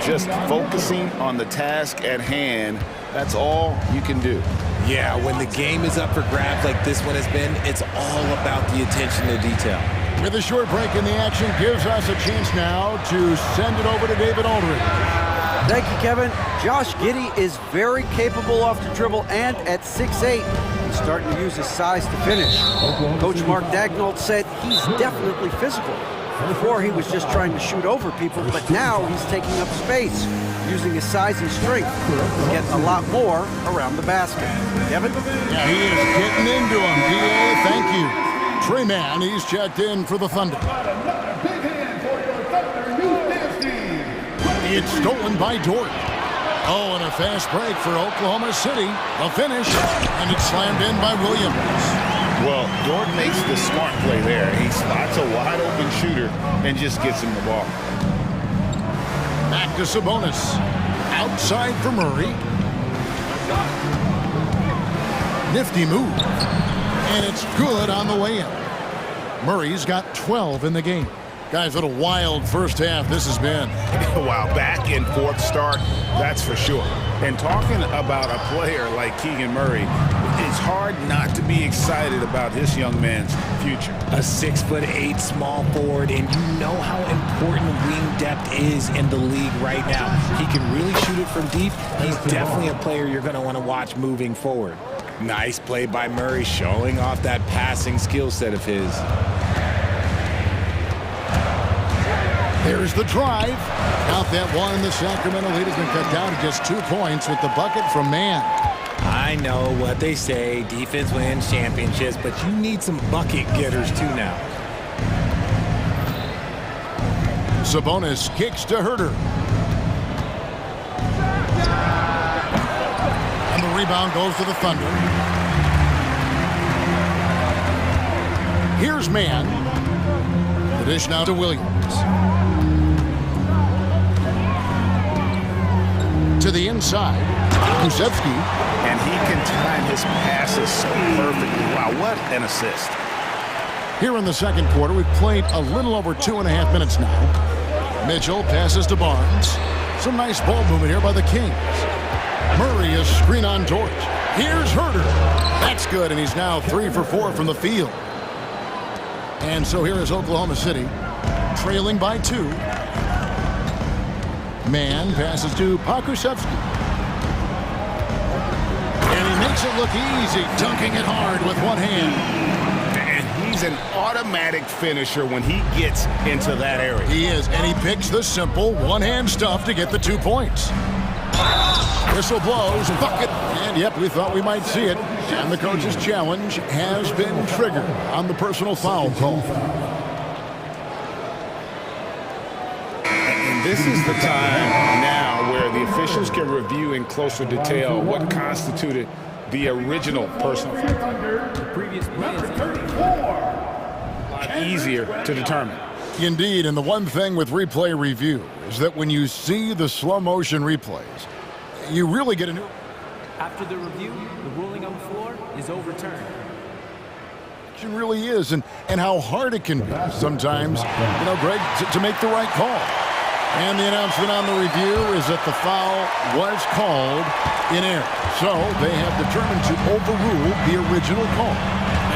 Just focusing on the task at hand, that's all you can do. Yeah, when the game is up for grabs like this one has been, it's all about the attention to detail. With a short break in the action, gives us a chance now to send it over to David Aldridge. Thank you, Kevin. Josh Giddey is very capable off the dribble, and at 6'8", he's starting to use his size to finish. Coach Mark Daignault said he's definitely physical. Before, he was just trying to shoot over people, but now he's taking up space, using his size and strength to get a lot more around the basket. Kevin? Yeah, he is getting into him. DA, thank you. Trey Mann, he's checked in for the Thunder. It's stolen by Dort. Oh, and a fast break for Oklahoma City. A finish, and it's slammed in by Williams. Well, Dort makes the smart play there. He spots a wide-open shooter and just gets him the ball. Back to Sabonis. Outside for Murray. Nifty move. And it's good on the way in. Murray's got 12 in the game. Guys, what a wild first half this has been. Wow, back and forth start, that's for sure. And talking about a player like Keegan Murray, it's hard not to be excited about this young man's future. A 6'8" small forward, and you know how important wing depth is in the league right now. He can really shoot it from deep. He's definitely a player you're going to want to watch moving forward. Nice play by Murray, showing off that passing skill set of his. There's the drive. Out that one, the Sacramento lead has been cut down to just 2 points with the bucket from Mann. I know what they say, defense wins championships, but you need some bucket getters too now. Sabonis kicks to Huerter. And the rebound goes to the Thunder. Here's Mann. The dish now to Williams. To the inside, Kusevsky. And he can time his passes so perfectly. Wow, what an assist. Here in the second quarter, we've played a little over 2.5 minutes now. Mitchell passes to Barnes. Some nice ball movement here by the Kings. Murray is screen on Dort. Here's Huerter. That's good, and he's now 3 for 4 from the field. And so here is Oklahoma City, trailing by 2. Mann passes to Pakusevsky. And he makes it look easy, dunking it hard with one hand. And he's an automatic finisher when he gets into that area. He is, and he picks the simple one-hand stuff to get the 2 points. Whistle blows, bucket, and yep, we thought we might see it. And the coach's challenge has been triggered on the personal foul call. And this is the time now where the officials can review in closer detail what constituted the original personal foul. The previous play is A lot easier to determine. Indeed, and the one thing with replay review is that when you see the slow motion replays, you really get a new... After the review, the ruling on the floor is overturned. It really is, and how hard it can be sometimes, you know, Greg, to make the right call. And the announcement on the review is that the foul was called in error. So they have determined to overrule the original call.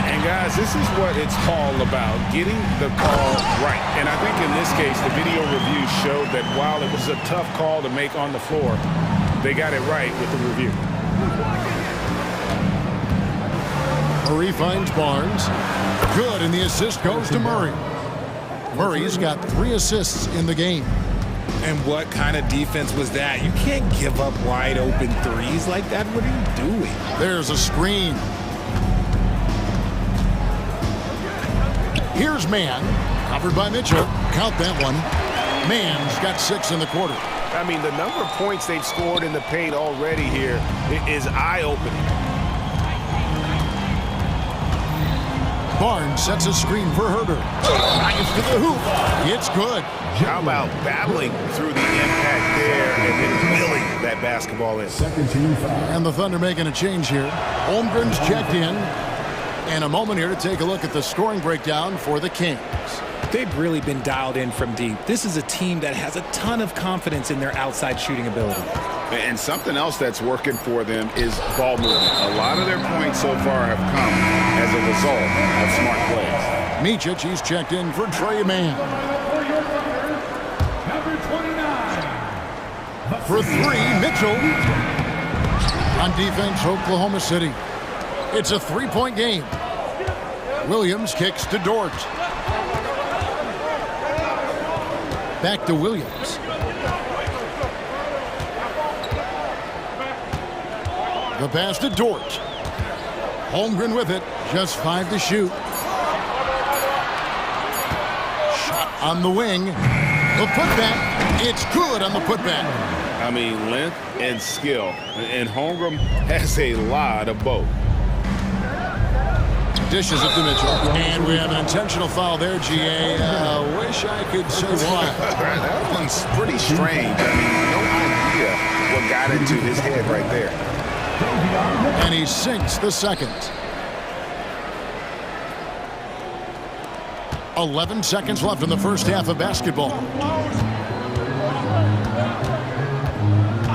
And guys, this is what it's all about, getting the call right. And I think in this case, the video review showed that while it was a tough call to make on the floor, they got it right with the review. Murray finds Barnes. Good, and the assist goes to Murray. Murray's got 3 assists in the game. And what kind of defense was that? You can't give up wide open threes like that. What are you doing? There's a screen. Here's Mann, covered by Mitchell. Count that one. Mann's got 6 in the quarter. I mean, the number of points they've scored in the paint already here is eye-opening. Barnes sets a screen for Herder. Nice to the hoop. It's good. How about battling through the impact there and then milling that basketball in? And the Thunder making a change here. Holmgren's checked in. And a moment here to take a look at the scoring breakdown for the Kings. They've really been dialed in from deep. This is a team that has a ton of confidence in their outside shooting ability. And something else that's working for them is ball movement. A lot of their points so far have come as a result of smart plays. Micic, he's checked in for Trey Mann. Number 29. For 3, Mitchell. On defense, Oklahoma City. It's a 3-point game. Williams kicks to Dort. Back to Williams. The pass to Dort. Holmgren with it. Just 5 to shoot. Shot on the wing. The putback. It's good on the putback. I mean, length and skill. And Holmgren has a lot of both. Dishes it to Mitchell. And we have an intentional foul there, GA. Wish I could say why. That one's pretty strange. I mean, no idea what got into his head right there. And he sinks the second. 11 seconds left in the first half of basketball.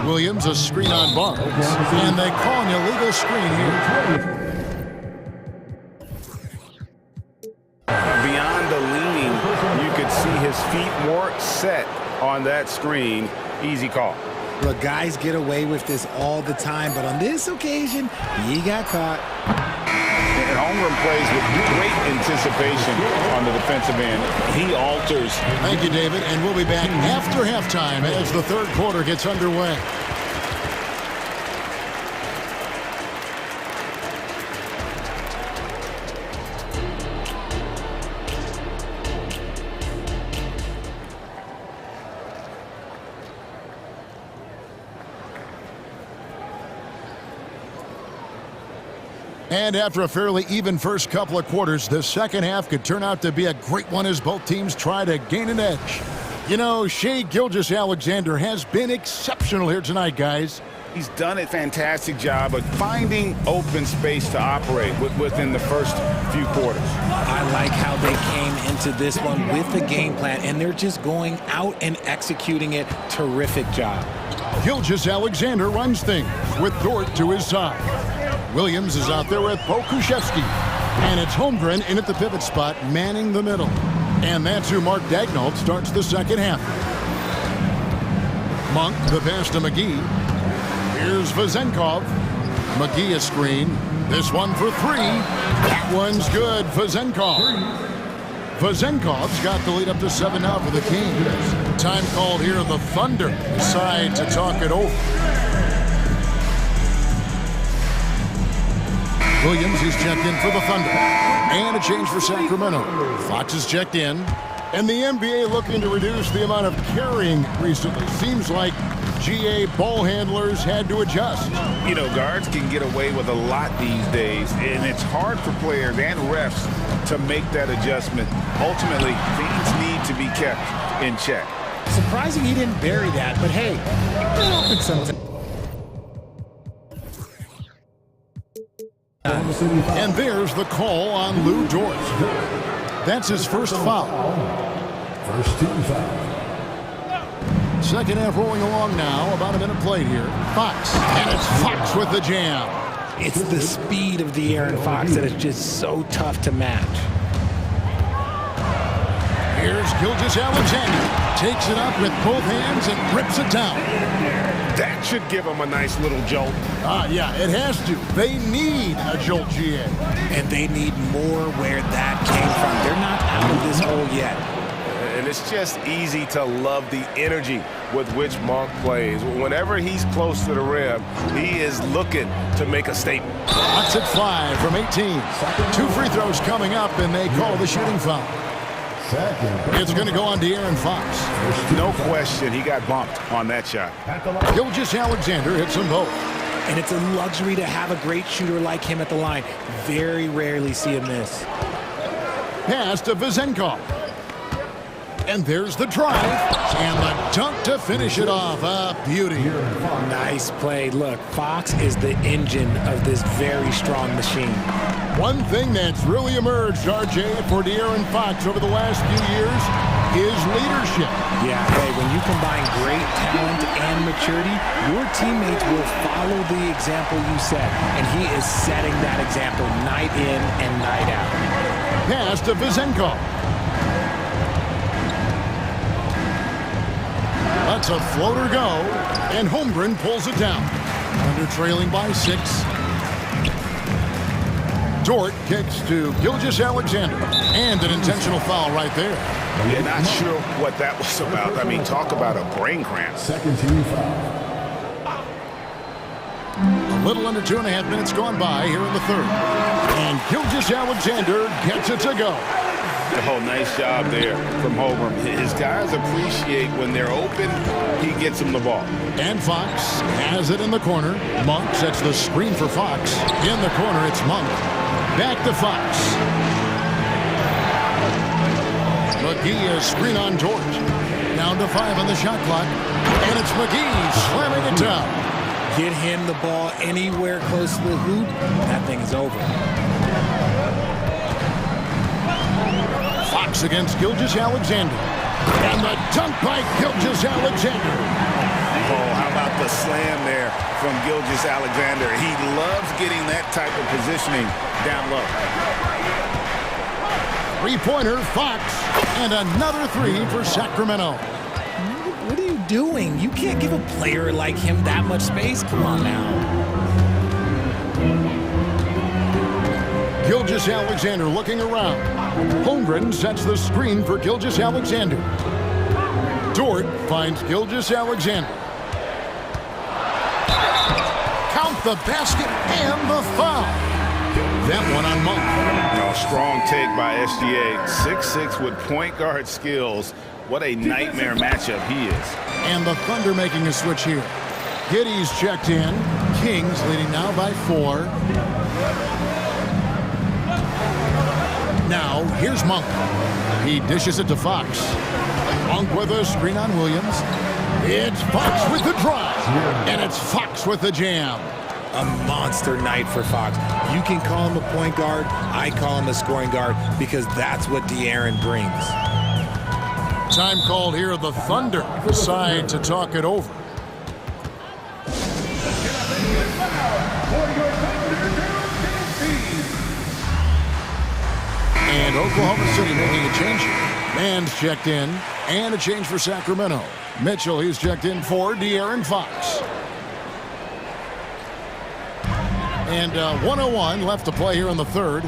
Williams, a screen on Barnes. And they call an illegal screen here. Beyond the leaning, you could see his feet more set on that screen. Easy call. Look, guys get away with this all the time, but on this occasion, he got caught. And Holmgren plays with great anticipation on the defensive end. He alters. Thank you, David, and we'll be back after halftime as the third quarter gets underway. And after a fairly even first couple of quarters, the second half could turn out to be a great one as both teams try to gain an edge. You know, Shai Gilgeous-Alexander has been exceptional here tonight, guys. He's done a fantastic job of finding open space to operate within the first few quarters. I like how they came into this one with the game plan, and they're just going out and executing it. Terrific job. Gilgeous-Alexander runs things with Dort to his side. Williams is out there with Pokushevsky. And it's Holmgren in at the pivot spot, manning the middle. And that's who Mark Daigneault starts the second half. Monk, the pass to McGee. Here's Vezenkov. McGee a screen. This one for 3. That one's good. Vezenkov. Vezenkov's got the lead up to 7 now for the Kings. Time called here. The Thunder decide to talk it over. Williams, he's checked in for the Thunder. And a change for Sacramento. Fox is checked in. And the NBA looking to reduce the amount of carrying recently. Seems like GA ball handlers had to adjust. You know, guards can get away with a lot these days, and it's hard for players and refs to make that adjustment. Ultimately, things need to be kept in check. Surprising he didn't bury that, but hey, it happens sometimes. And there's the call on Lou Dort. That's his first foul. First team foul. Second half rolling along now. About a minute played here. Fox. And it's Fox with the jam. It's the speed of De'Aaron Fox that is just so tough to match. Here's Gilgeous-Alexander. Takes it up with both hands and rips it down. That should give them a nice little jolt. Yeah, it has to. They need a jolt, GA. And they need more where that came from. They're not out of this hole yet. And it's just easy to love the energy with which Monk plays. Whenever he's close to the rim, he is looking to make a statement. Fox at 5 from 18. 2 free throws coming up, and they call the shooting foul. It's going to go on De'Aaron Fox. No question, he got bumped on that shot. Gilgeous-Alexander hits them both. And it's a luxury to have a great shooter like him at the line. Very rarely see him miss. Pass to Vezenkov. And there's the drive. And the dunk to finish it off. A beauty. Nice play. Look, Fox is the engine of this very strong machine. One thing that's really emerged, RJ, for De'Aaron Fox over the last few years is leadership. Yeah, hey, when you combine great talent and maturity, your teammates will follow the example you set. And he is setting that example night in and night out. Pass to Vezenkov. Lets a floater go, and Holmgren pulls it down. Under trailing by 6. Dort kicks to Gilgeous-Alexander. And an intentional foul right there. Yeah, not sure what that was about. I mean, talk about a brain cramp. Second team foul. A little under 2.5 minutes gone by here in the third. And Gilgeous-Alexander gets it to go. Oh, nice job there from Holmgren. His guys appreciate when they're open, he gets them the ball. And Fox has it in the corner. Monk sets the screen for Fox. In the corner, it's Monk. Back to Fox. McGee is screen on Dort. Down to 5 on the shot clock. And it's McGee slamming it down. Get him the ball anywhere close to the hoop, that thing is over. Fox against Gilgeous-Alexander. And the dunk by Gilgeous-Alexander. Oh, how about the slam there from Gilgeous-Alexander? He loves getting that type of positioning down low. Three-pointer, Fox. And another 3 for Sacramento. What are you doing? You can't give a player like him that much space. Come on now. Gilgeous-Alexander looking around. Holmgren sets the screen for Gilgeous-Alexander. Dort finds Gilgeous-Alexander. Count the basket and the foul. That one on Monk. Strong take by SGA. 6'6" with point guard skills. What a nightmare matchup he is. And the Thunder making a switch here. Giddey's checked in. Kings leading now by 4. Now, here's Monk. He dishes it to Fox. Monk with a screen on Williams. It's Fox with the drive. And it's Fox with the jam. A monster night for Fox. You can call him a point guard. I call him a scoring guard because that's what De'Aaron brings. Time called here. The Thunder decide to talk it over. And Oklahoma City making a change. Man's checked in. And a change for Sacramento. Mitchell, he's checked in for De'Aaron Fox. And 1:01 left to play here in the third.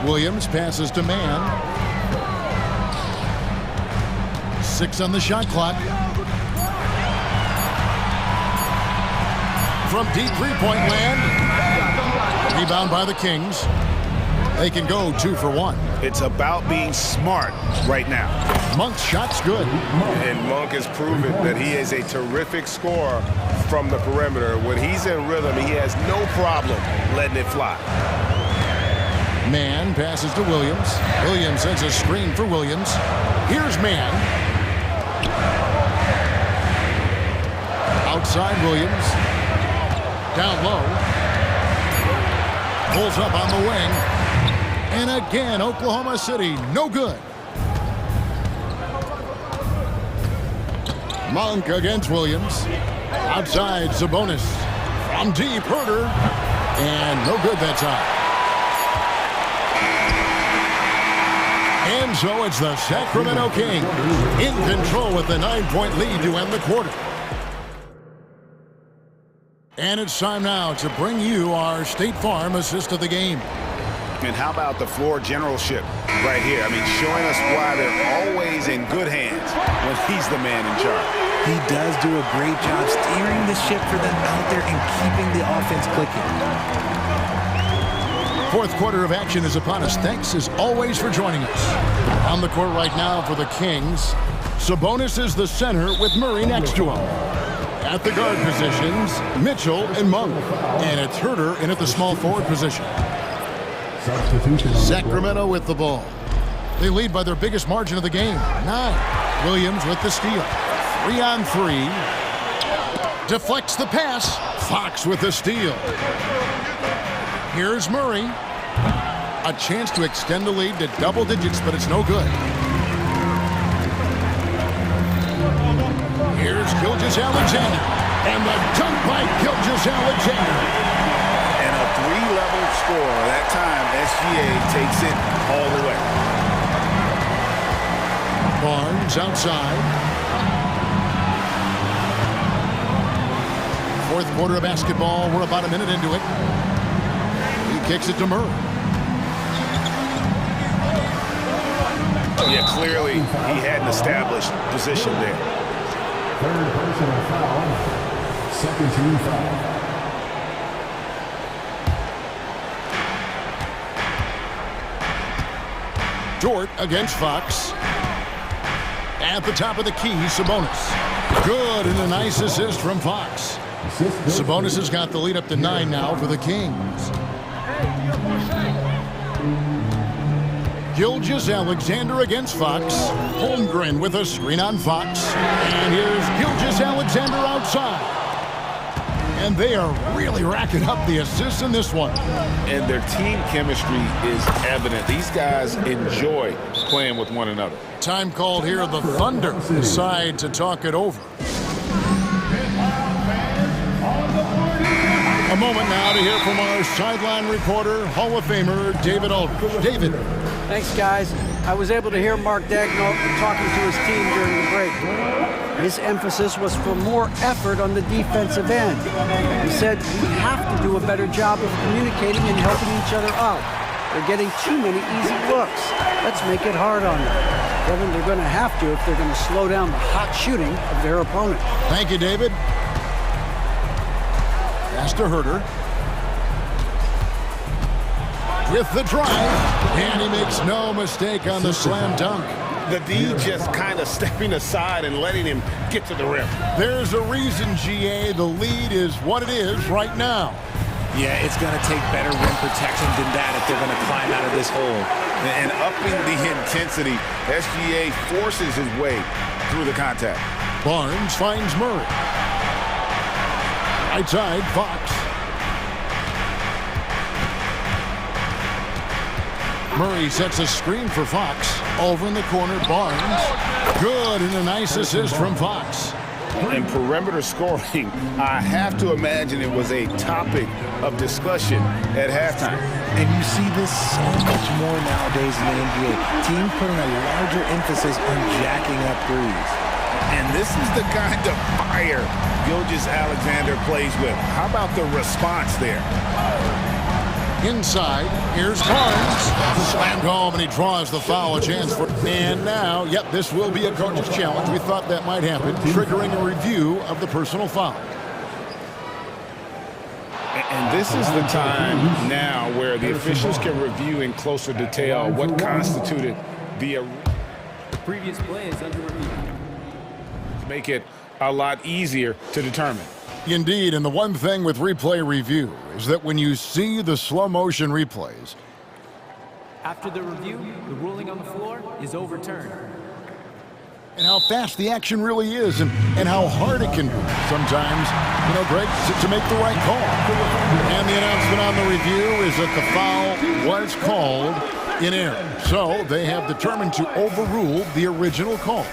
Williams passes to Mann. 6 on the shot clock. From deep three-point land. Rebound by the Kings. They can go 2 for 1. It's about being smart right now. Monk's shot's good. And Monk has proven that he is a terrific scorer from the perimeter. When he's in rhythm, he has no problem letting it fly. Mann passes to Williams. Williams sends a screen for Williams. Here's Mann. Outside Williams. Down low. Pulls up on the wing. And again, Oklahoma City, no good. Monk against Williams. Outside, Sabonis. From deep, Herter. And no good that time. And so it's the Sacramento Kings in control with the 9-point lead to end the quarter. And it's time now to bring you our State Farm assist of the game. And how about the floor generalship right here? I mean, showing us why they're always in good hands when he's the man in charge. He does do a great job steering the ship for them out there and keeping the offense clicking. Fourth quarter of action is upon us. Thanks, as always, for joining us. On the court right now for the Kings, Sabonis is the center with Murray next to him. At the guard positions, Mitchell and Monk. And it's Herter in at the small forward position. Sacramento with the ball. They lead by their biggest margin of the game, 9. Williams with the steal. 3-on-3. Deflects the pass. Fox with the steal. Here's Murray. A chance to extend the lead to double digits, but it's no good. Here's Gilgeous-Alexander. And the dunk by Gilgeous-Alexander. And a 3-level score. That time, SGA takes it all the way. Barnes outside. Fourth quarter of basketball. We're about a minute into it. He kicks it to Murray. Yeah, clearly he had an established position there. Third personal foul. Second team foul. Dort against Fox. At the top of the key, Sabonis. Good, and a nice assist from Fox. Sabonis has got the lead up to 9 now for the Kings. Gilgeous-Alexander against Fox. Holmgren with a screen on Fox. And here's Gilgeous-Alexander outside. And they are really racking up the assists in this one. And their team chemistry is evident. These guys enjoy playing with one another. Time called here. The Thunder decide to talk it over. A moment now to hear from our sideline reporter, Hall of Famer David Aldridge. David. Thanks, guys. I was able to hear Mark Daigneault talking to his team during the break. His emphasis was for more effort on the defensive end. He said we have to do a better job of communicating and helping each other out. They're getting too many easy looks. Let's make it hard on them. Kevin, they're going to have to if they're going to slow down the hot shooting of their opponent. Thank you, David. Pass to Herter. With the drive, and he makes no mistake on the slam dunk. The D just kind of stepping aside and letting him get to the rim. There's a reason, GA, the lead is what it is right now. Yeah, it's going to take better rim protection than that if they're going to climb out of this hole. And upping the intensity, SGA forces his way through the contact. Barnes finds Murray. Right side, Fox. Murray sets a screen for Fox. Over in the corner, Barnes. Good, and a nice assist from Fox. And perimeter scoring, I have to imagine it was a topic of discussion at halftime. And you see this so much more nowadays in the NBA. Teams putting a larger emphasis on jacking up threes. And this is the kind of fire Gilgeous-Alexander plays with. How about the response there? Inside, here's Barnes. Slammed home, and he draws the foul. A chance for... And now, yep, this will be a coach's challenge. We thought that might happen, triggering a review of the personal foul. And this is the time now where the officials can review in closer detail what constituted the Previous play is under review. to make it a lot easier to determine. Indeed, and the one thing with replay review is that when you see the slow motion replays, After the review, the ruling on the floor is overturned. and how fast the action really is and how hard it can be sometimes, Greg, to make the right call. And the announcement on the review is that the foul was called in error. So they have determined to overrule the original call.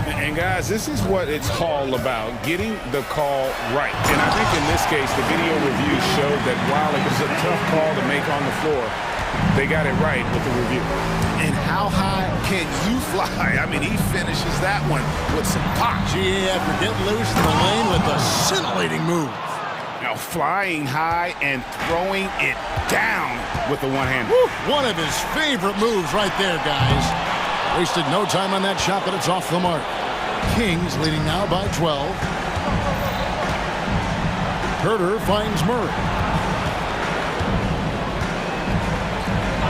And guys, this is what it's all about, getting the call right. And I think in this case, the video review showed that while it was a tough call to make on the floor, they got it right with the review. And how high can you fly? I mean, he finishes that one with some pop. Gee, after getting loose in the lane with a scintillating move. Now flying high and throwing it down with the one-hander. One of his favorite moves right there, guys. Wasted no time on that shot, but it's off the mark. Kings leading now by 12. Herter finds Murray.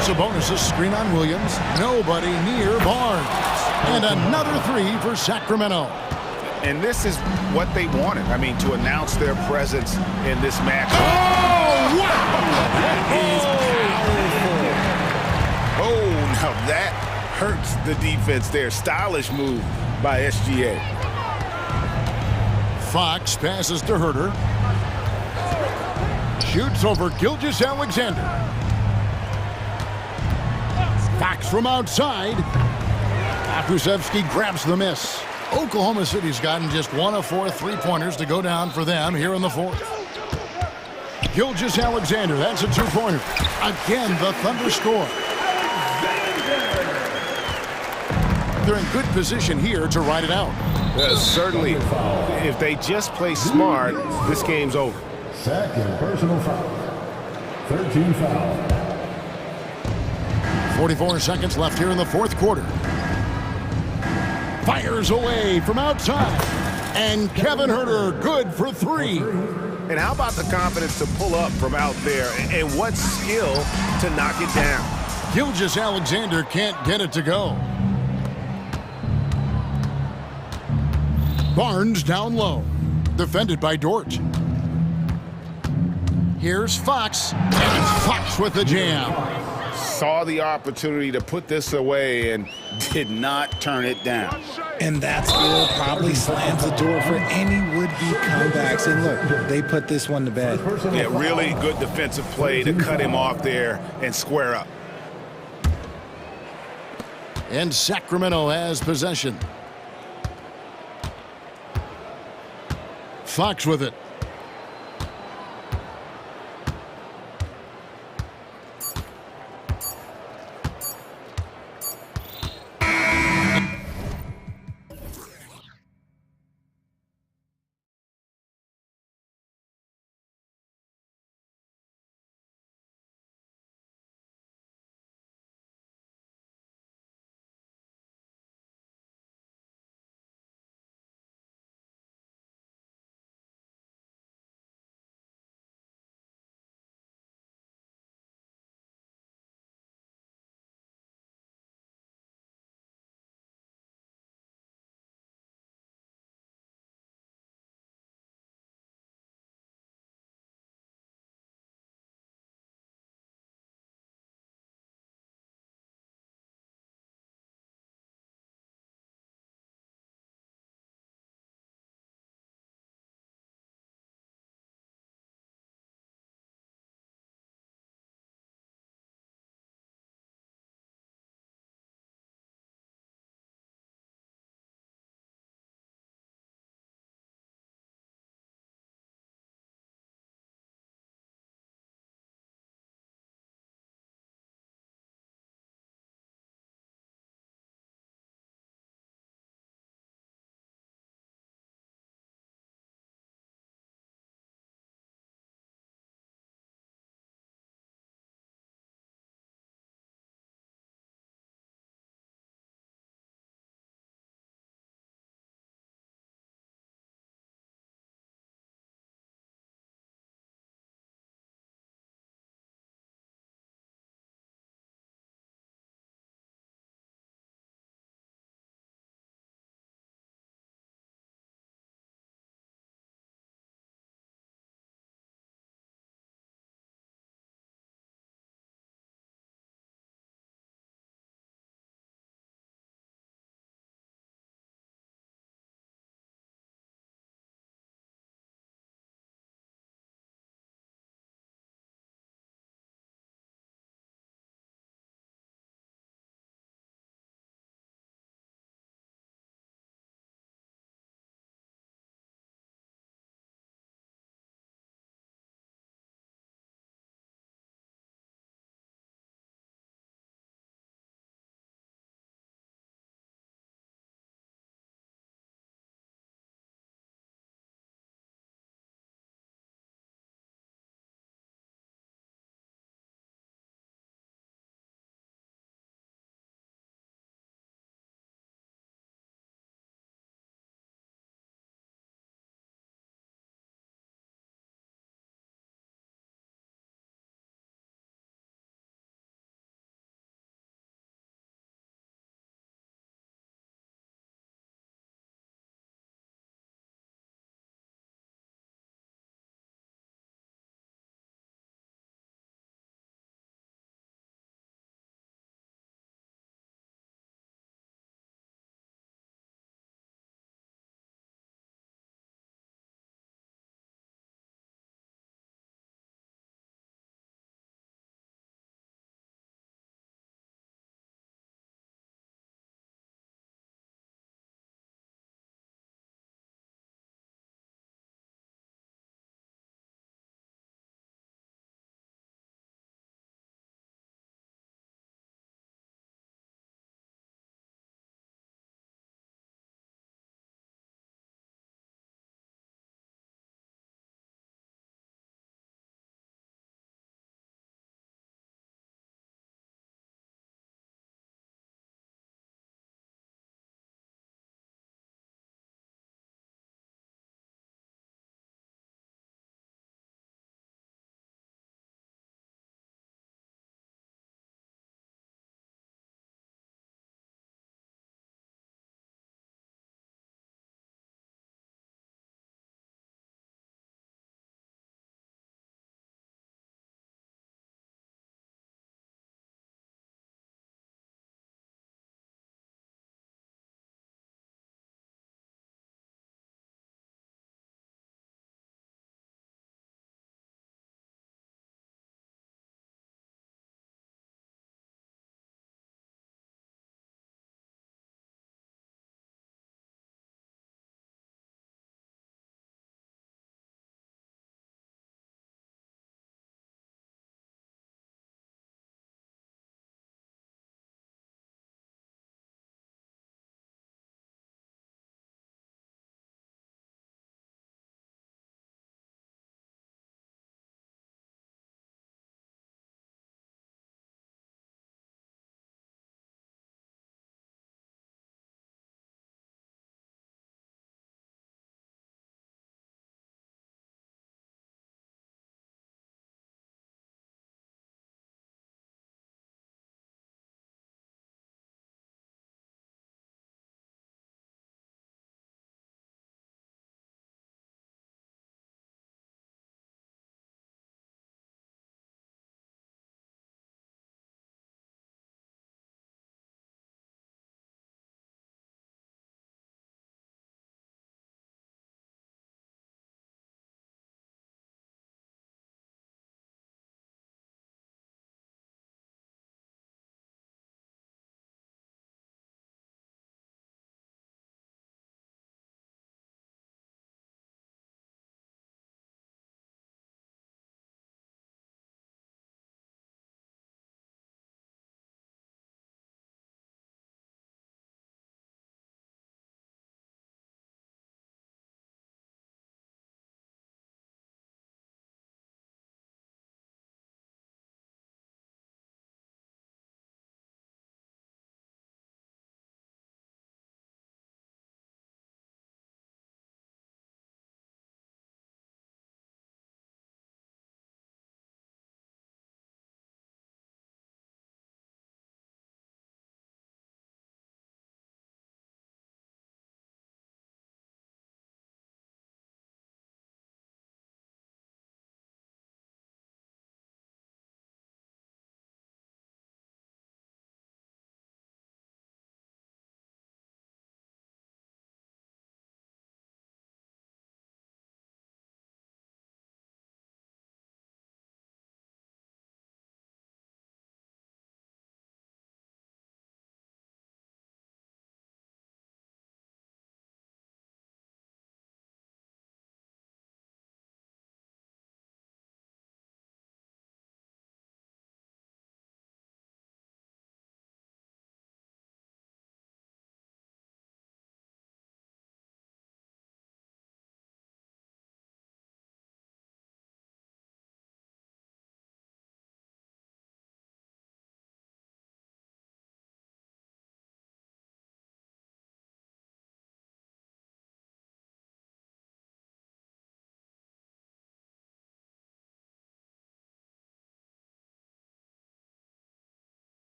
Sabonis' screen on Williams. Nobody near Barnes. And another three for Sacramento. And this is what they wanted. I mean, to announce their presence in this match. Oh, wow! That is powerful. Oh, now that hurts the defense there. Stylish move by SGA. Fox passes to Herter. Shoots over Gilgeous-Alexander. Fox from outside. Akusevsky grabs the miss. Oklahoma City's gotten just one of 4 three-pointers to go down for them here in the fourth. Gilgeous-Alexander, that's a two-pointer. Again, the Thunder score. They're in good position here to ride it out. Certainly, if they just play smart, this game's over. Second personal foul. 13 foul. 44 seconds left here in the fourth quarter. Fires away from outside. And Kevin Herter, good for three. And how about the confidence to pull up from out there, and what skill to knock it down? Gilgeous-Alexander can't get it to go. Barnes down low. Defended by Dort. Here's Fox. And it's Fox with the jam. Saw the opportunity to put this away and did not turn it down. And that skill probably slams the door for any would-be comebacks. And look, they put this one to bed. Yeah, really good defensive play to cut him off there and square up. And Sacramento has possession. Fox with it.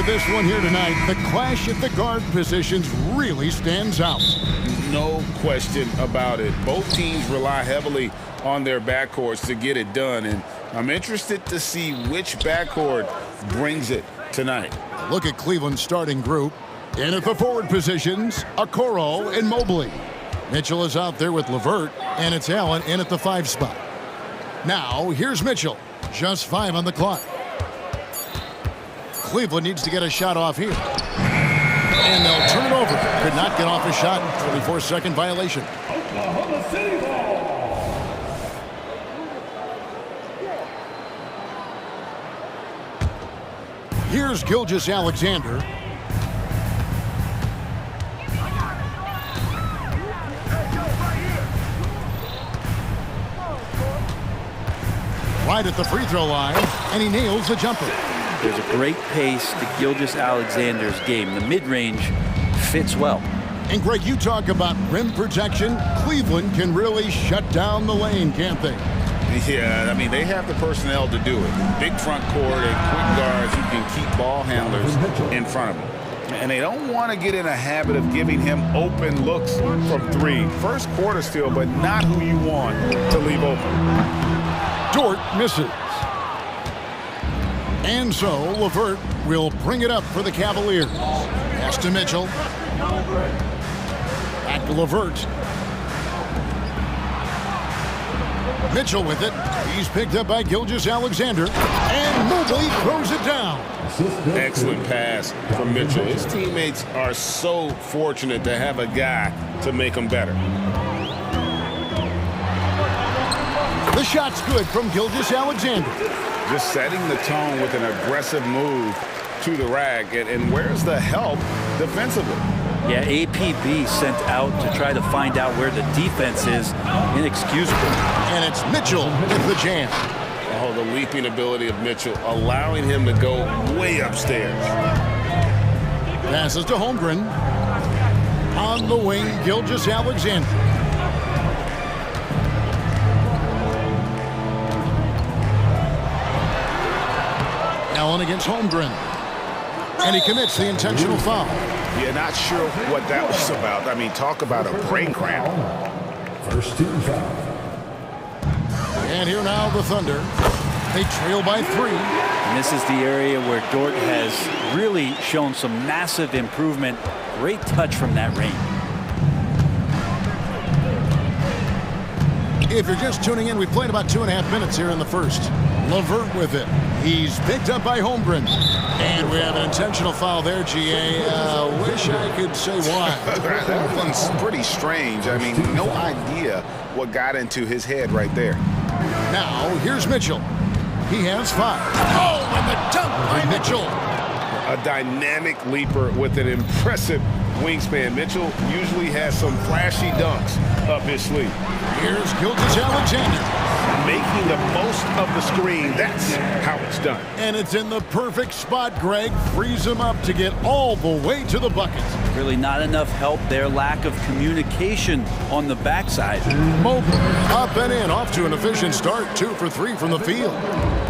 This one here tonight, the clash at the guard positions really stands out. No question about it. Both teams rely heavily on their backcourts to get it done, and I'm interested to see which backcourt brings it tonight. Look at Cleveland's starting group. In at the forward positions, Okoro and Mobley. Mitchell is out there with LeVert, and it's Allen in at the 5 spot. Now, here's Mitchell. Just 5 on the clock. Cleveland needs to get a shot off here. And they'll turn it over. Could not get off a shot. 24-second violation. Oklahoma City ball. Here's Gilgeous-Alexander. Right at the free throw line, and he nails the jumper. There's a great pace to Gilgeous-Alexander's game. The mid-range fits well. And Greg, you talk about rim protection. Cleveland can really shut down the lane, can't they? Yeah, I mean, they have the personnel to do it. Big front court and quick guards who can keep ball handlers in front of them. And they don't want to get in a habit of giving him open looks from 3. First quarter still, but not who you want to leave open. Dort misses. And so LeVert will bring it up for the Cavaliers. Pass to Mitchell. Back to LeVert. Mitchell with it. He's picked up by Gilgeous-Alexander. And Mobley throws it down. Excellent pass from Mitchell. His teammates are so fortunate to have a guy to make them better. The shot's good from Gilgeous-Alexander. Just setting the tone with an aggressive move to the rack. And where's the help defensively? Yeah, APB sent out to try to find out where the defense is. Inexcusable. And it's Mitchell with the jam. Oh, the leaping ability of Mitchell, allowing him to go way upstairs. Passes to Holmgren. On the wing, Gilgeous-Alexander. Allen against Holmgren. And he commits the intentional foul. Yeah, not sure what that was about. I mean, talk about a brain cramp. First team foul. And here now the Thunder. They trail by 3. And this is the area where Dort has really shown some massive improvement. Great touch from that range. If you're just tuning in, we played about 2.5 minutes here in the first. LeVert with it. He's picked up by Holmgren. And we have an intentional foul there, GA. Wish I could say why. That one's pretty strange. I mean, no idea what got into his head right there. Now, here's Mitchell. He has 5. Oh, and the dunk by Mitchell. A dynamic leaper with an impressive wingspan. Mitchell usually has some flashy dunks up his sleeve. Here's Gilgeous-Alexander. Making the most of the screen. That's how it's done. And it's in the perfect spot, Greg. Frees him up to get all the way to the bucket. Really not enough help there. Lack of communication on the backside. Mobley up and in. Off to an efficient start. 2 for 3 from the field.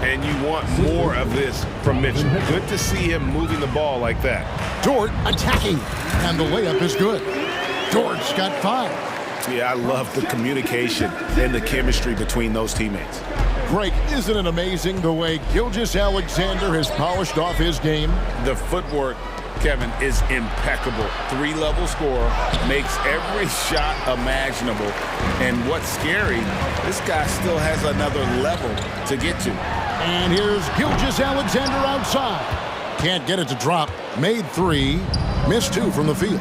And you want more of this from Mitchell. Good to see him moving the ball like that. Dort attacking. And the layup is good. Dort's got 5. Yeah, I love the communication and the chemistry between those teammates. Greg, isn't it amazing the way Gilgeous-Alexander has polished off his game? The footwork, Kevin, is impeccable. 3-level scorer, makes every shot imaginable. And what's scary, this guy still has another level to get to. And here's Gilgeous-Alexander outside. Can't get it to drop. Made 3, missed 2 from the field.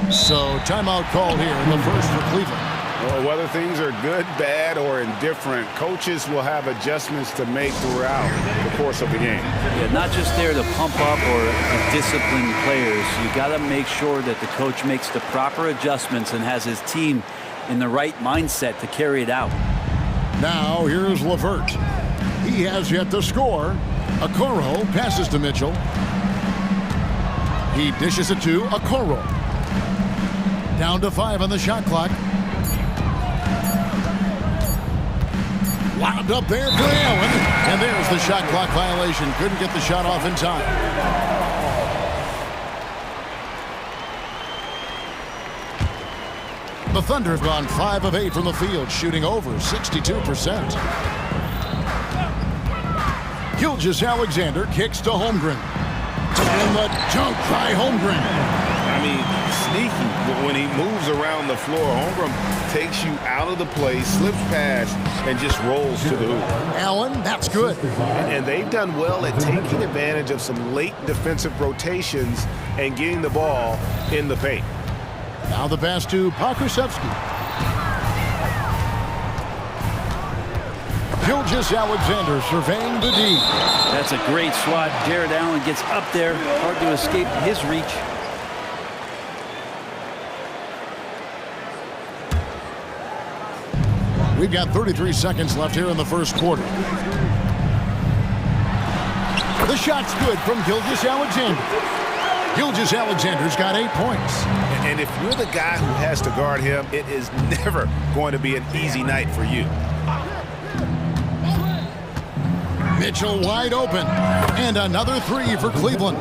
So timeout called here in the first for Cleveland. Well, whether things are good, bad, or indifferent, coaches will have adjustments to make throughout the course of the game. Yeah, not just there to pump up or discipline players. You got to make sure that the coach makes the proper adjustments and has his team in the right mindset to carry it out. Now here's Levert. He has yet to score. Okoro passes to Mitchell. He dishes it to Okoro. Down to 5 on the shot clock. Lobbed up there for Allen. And there's the shot clock violation. Couldn't get the shot off in time. The Thunder have gone 5 of 8 from the field, shooting over 62%. Gilgeous-Alexander kicks to Holmgren. And the dunk by Holmgren. I mean, sneaky, but when he moves around the floor, Holmgren takes you out of the play, slips past, and just rolls to the hoop. Allen, that's good. And they've done well at taking advantage of some late defensive rotations and getting the ball in the paint. Now the pass to Pokusevski. Gilgeous-Alexander surveying the D. That's a great swat. Jared Allen gets up there. Hard to escape his reach. We've got 33 seconds left here in the first quarter. The shot's good from Gilgeous-Alexander. Gilgeous-Alexander's got 8 points. And if you're the guy who has to guard him, it is never going to be an easy night for you. Mitchell wide open. And another 3 for Cleveland.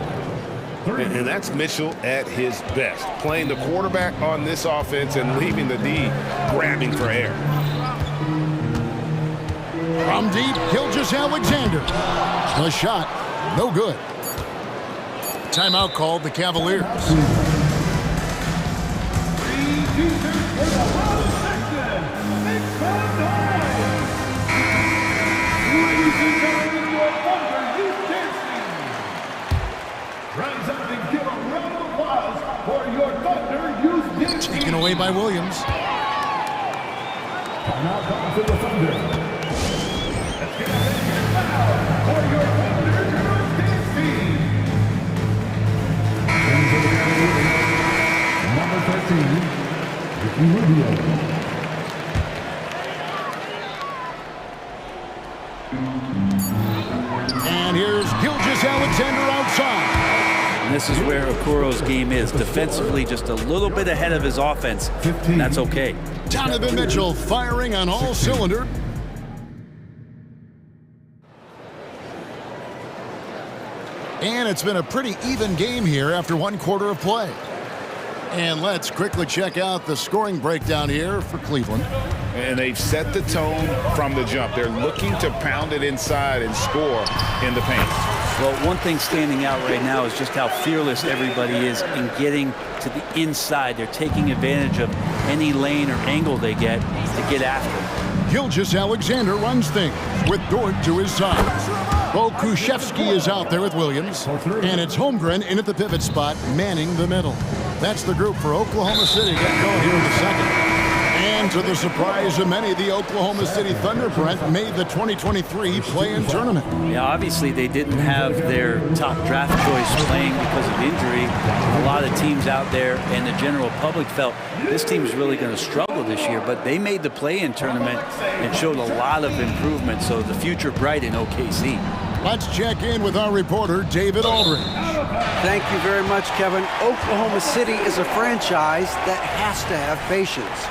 And that's Mitchell at his best, playing the quarterback on this offense and leaving the D grabbing for air. From deep, Gilgeous-Alexander. The shot, no good. Timeout called the Cavaliers. Taken away by Williams. Now comes to the Thunder. Let's get a foul for your Thunder team. Number 13, Ricky Rubio. And here's Gilgeous-Alexander outside. And this is where Okoro's game is. Defensively, just a little bit ahead of his offense. And that's okay. Donovan Mitchell firing on all cylinders. And it's been a pretty even game here after 1 quarter of play. And let's quickly check out the scoring breakdown here for Cleveland. And they've set the tone from the jump. They're looking to pound it inside and score in the paint. Well, one thing standing out right now is just how fearless everybody is in getting to the inside. They're taking advantage of any lane or angle they get to get after. Gilgeous-Alexander runs things with Dort to his side. Pokusevski is out there with Williams. And it's Holmgren in at the pivot spot, manning the middle. That's the group for Oklahoma City getting going here in the second. And to the surprise of many, the Oklahoma City Thunder, Brent, made the 2023 play-in tournament. Yeah, obviously they didn't have their top draft choice playing because of injury. A lot of teams out there and the general public felt this team's really going to struggle this year, but they made the play-in tournament and showed a lot of improvement, so the future bright in OKC. Let's check in with our reporter, David Aldridge. Thank you very much, Kevin. Oklahoma City is a franchise that has to have patience.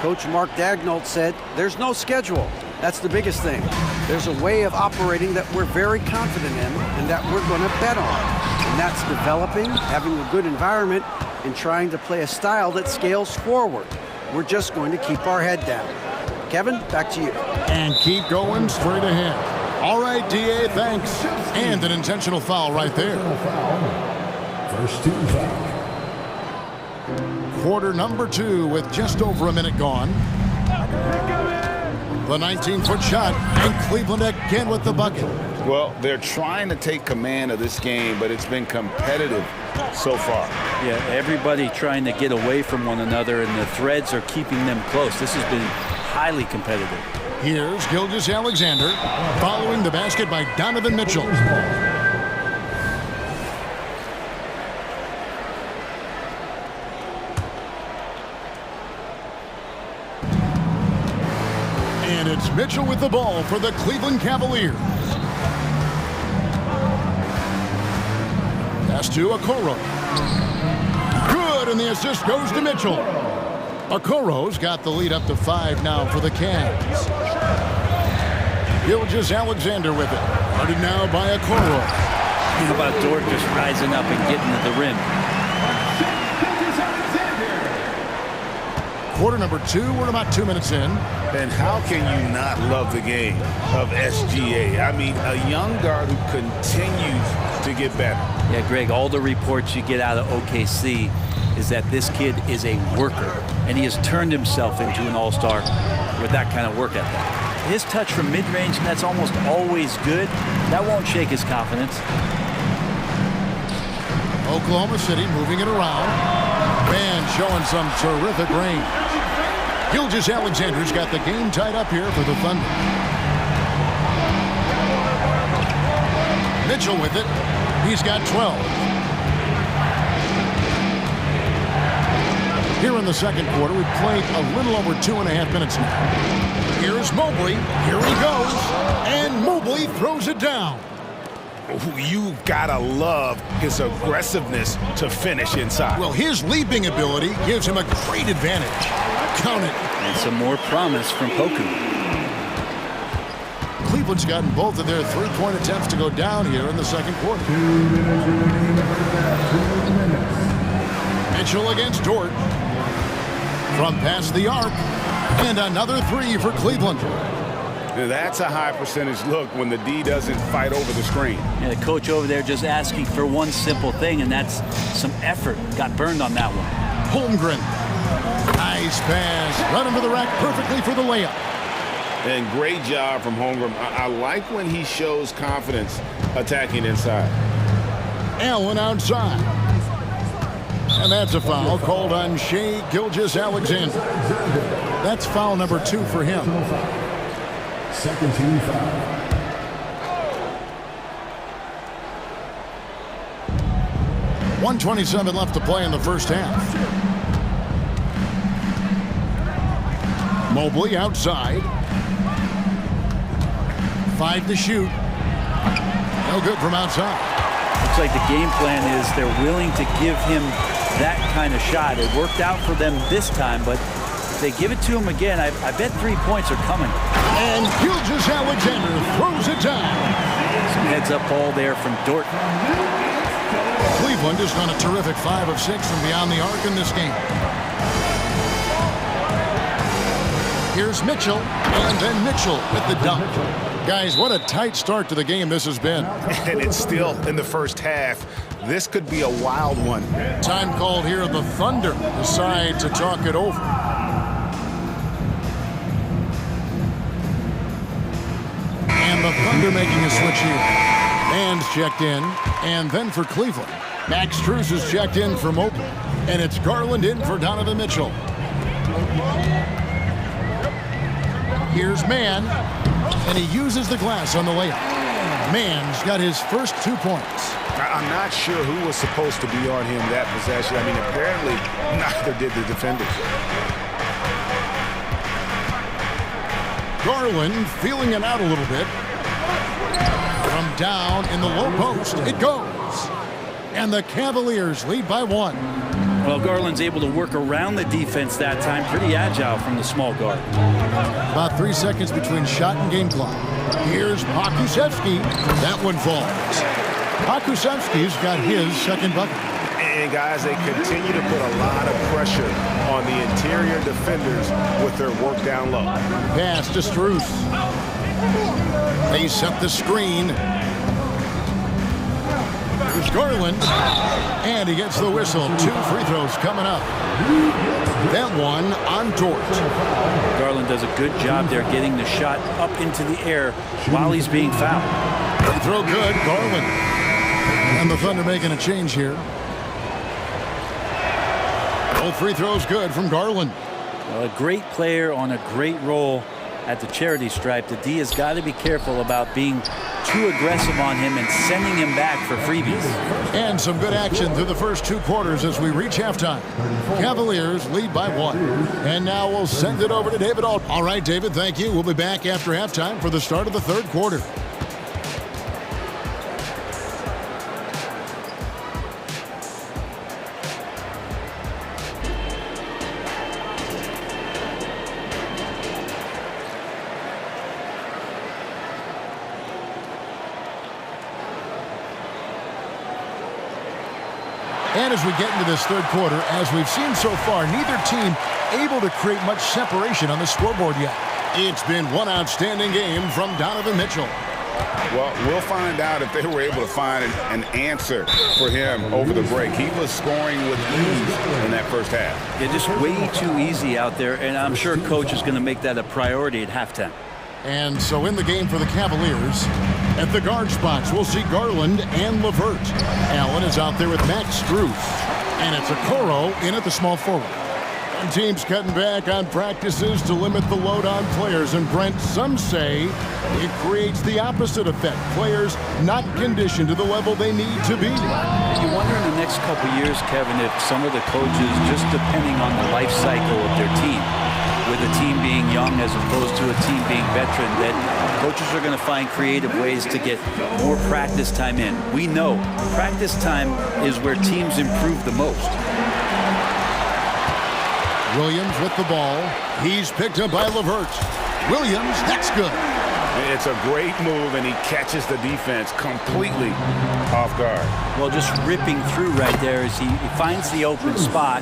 Coach Mark Daigneault said, there's no schedule. That's the biggest thing. There's a way of operating that we're very confident in and that we're going to bet on. And that's developing, having a good environment, and trying to play a style that scales forward. We're just going to keep our head down. Kevin, back to you. And keep going straight ahead. All right, D.A., thanks. And an intentional foul right there. First team foul. Quarter number 2 with just over a minute gone. The 19-foot shot, and Cleveland again with the bucket. Well, they're trying to take command of this game, but it's been competitive so far. Yeah, everybody trying to get away from one another, and the threads are keeping them close. This has been highly competitive. Here's Gilgeous-Alexander following the basket by Donovan Mitchell. Here's Mitchell with the ball for the Cleveland Cavaliers. Pass to Okoro. Good, and the assist goes to Mitchell. Okoro's got the lead up to 5 now for the Cavs. Gilgeous-Alexander with it. Guarded now by Okoro. How about Dort just rising up and getting to the rim? Quarter number 2, we're about 2 minutes in. And how can you not love the game of SGA? I mean, a young guard who continues to get better. Yeah, Greg, all the reports you get out of OKC is that this kid is a worker, and he has turned himself into an all-star with that kind of work ethic. His touch from mid-range, and that's almost always good. That won't shake his confidence. Oklahoma City moving it around. Man showing some terrific range. Gilgeous-Alexander's got the game tied up here for the Thunder. Mitchell with it. He's got 12. Here in the second quarter, we've played a little over 2.5 minutes now. Here's Mobley. Here he goes. And Mobley throws it down. You gotta love his aggressiveness to finish inside. Well, his leaping ability gives him a great advantage. Count it. And some more promise from Poku. Cleveland's gotten both of their three-point attempts to go down here in the second quarter. Mitchell against Dort. From past the arc. And another 3 for Cleveland. That's a high percentage look when the D doesn't fight over the screen. Yeah, the coach over there just asking for one simple thing, and that's some effort. Got burned on that one. Holmgren. Nice pass. Run him to the rack perfectly for the layup. And great job from Holmgren. I like when he shows confidence attacking inside. Allen outside. And that's a foul called on Shai Gilgeous-Alexander. That's foul number 2 for him. Second team foul. .127 left to play in the first half. Mobley outside. 5 to shoot. No good from outside. Looks like the game plan is they're willing to give him that kind of shot. It worked out for them this time, but if they give it to him again, I bet 3 points are coming. And Gilgeous-Alexander throws it down. Some heads-up ball there from Dort. Cleveland has done a terrific 5 of 6 from beyond the arc in this game. Here's Mitchell, and then Mitchell with the dunk. Guys, what a tight start to the game this has been. And it's still in the first half. This could be a wild one. Time called here. The Thunder decide to talk it over. And the Thunder making a switch here. Man's checked in, and then for Cleveland. Max Strus is checked in for Mobley, and it's Garland in for Donovan Mitchell. Here's Mann, and he uses the glass on the layup. Mann's got his first 2 points. I'm not sure who was supposed to be on him that possession. I mean, apparently neither did the defenders. Garland feeling it out a little bit. From down in the low post, it goes. And the Cavaliers lead by 1. Well, Garland's able to work around the defense that time. Pretty agile from the small guard. About 3 seconds between shot and game clock. Here's Pokusevski. That one falls. Pokusevski's got his second bucket. And guys, they continue to put a lot of pressure on the interior defenders with their work down low. Pass to Strus. They set the screen. Here's Garland. And he gets the whistle. 2 free throws coming up. That one on Dort. Garland does a good job there getting the shot up into the air while he's being fouled. Free throw good, Garland. And the Thunder making a change here. Both free throws good from Garland. Well, a great player on a great role at the charity stripe. The D has got to be careful about being too aggressive on him and sending him back for freebies. And some good action through the first 2 quarters as we reach halftime. Cavaliers lead by 1. And now we'll send it over to David Alt. All right, David, thank you. We'll be back after halftime for the start of the 3rd quarter. And as we get into this 3rd quarter, as we've seen so far, neither team able to create much separation on the scoreboard yet. It's been one outstanding game from Donovan Mitchell. Well, we'll find out if they were able to find an answer for him over the break. He was scoring with ease in that first half. Yeah, just way too easy out there, and I'm sure Coach is going to make that a priority at halftime. And so in the game for the Cavaliers, at the guard spots, we'll see Garland and LeVert. Allen is out there with Max Strus. And it's Okoro in at the small forward. And teams cutting back on practices to limit the load on players. And Brent, some say it creates the opposite effect. Players not conditioned to the level they need to be. You wonder in the next couple years, Kevin, if some of the coaches, just depending on the life cycle of their team, with a team being young as opposed to a team being veteran, that coaches are going to find creative ways to get more practice time in. We know practice time is where teams improve the most. Williams with the ball. He's picked up by LeVert. Williams, that's good. It's a great move, and he catches the defense completely off guard. Well, just ripping through right there as he finds the open spot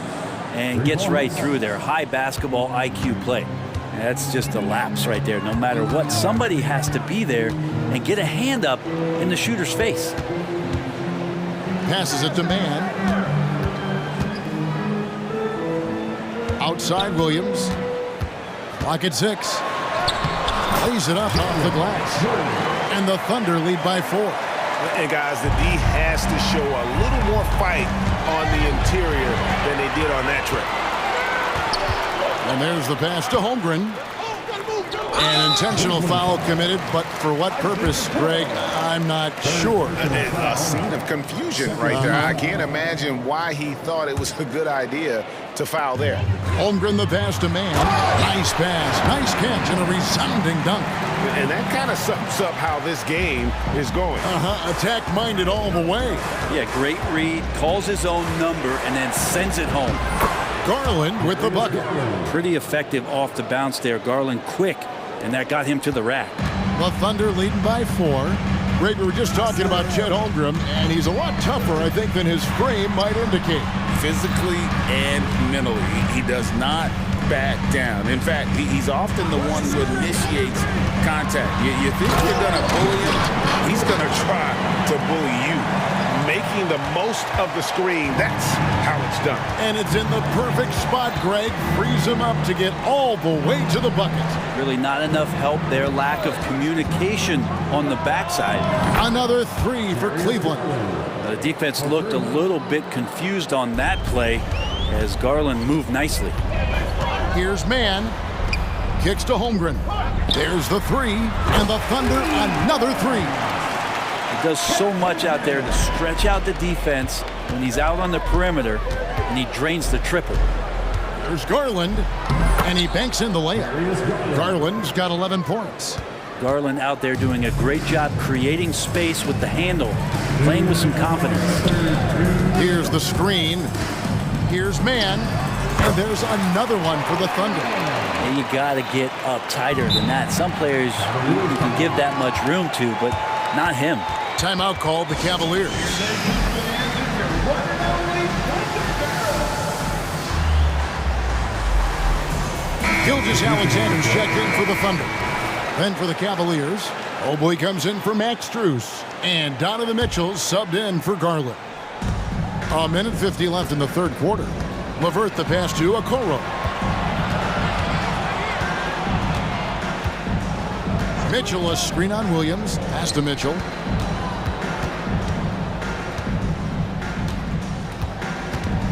and gets right through there. High basketball IQ play. And that's just a lapse right there. No matter what, somebody has to be there and get a hand up in the shooter's face. Passes it to man. Outside Williams. Clock at 6. Lays it up off the glass. And the Thunder lead by 4. And guys, the D has to show a little more fight on the interior than they did on that trip. And there's the pass to Holmgren. An intentional foul committed, but for what purpose, Greg, I'm not sure. A scene of confusion right there. I can't imagine why he thought it was a good idea to foul there. Holmgren the pass to man. Nice pass, nice catch, and a resounding dunk. And that kind of sums up how this game is going. Attack-minded all the way. Yeah, great read, calls his own number, and then sends it home. Garland with the bucket. Pretty effective off the bounce there. Garland quick, and that got him to the rack. The Thunder leading by 4. Greg, we were just talking about Chet Holmgren, and he's a lot tougher, I think, than his frame might indicate. Physically and mentally, he does not back down. In fact, he's often the one who initiates contact. You think you're going to bully him, he's going to try to bully you. Making the most of the screen, that's how it's done. And it's in the perfect spot, Greg. Frees him up to get all the way to the bucket. Really not enough help there. Lack of communication on the backside. Another 3 for Cleveland. The defense looked a little bit confused on that play as Garland moved nicely. Here's man. Kicks to Holmgren. There's the 3, and the Thunder another 3. He does so much out there to stretch out the defense when he's out on the perimeter, and he drains the triple. There's Garland, and he banks in the layup. Garland's got 11 points. Garland out there doing a great job creating space with the handle, playing with some confidence. Here's the screen. Here's man, and there's another one for the Thunder. And you got to get up tighter than that. Some players you can give that much room to, but not him. Timeout called the Cavaliers. Gilgeous-Alexander's checked in for the Thunder. Then for the Cavaliers, Mobley comes in for Max Strus. And Donovan Mitchell subbed in for Garland. 1:50 left in the 3rd quarter. LeVert the pass to Okoro. Mitchell a screen on Williams. Pass to Mitchell.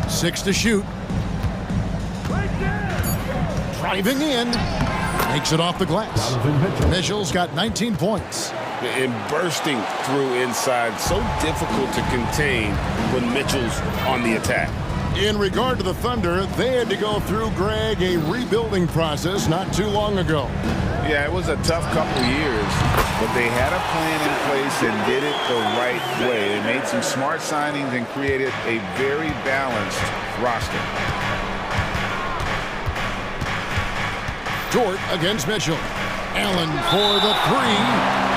Six to shoot. Driving in. Makes it off the glass. Mitchell's got 19 points. And bursting through inside, so difficult to contain when Mitchell's on the attack. In regard to the Thunder, they had to go through, Greg, a rebuilding process not too long ago. Yeah, it was a tough couple years, but they had a plan in place and did it the right way. They made some smart signings and created a very balanced roster. Dort against Mitchell. Allen for the three.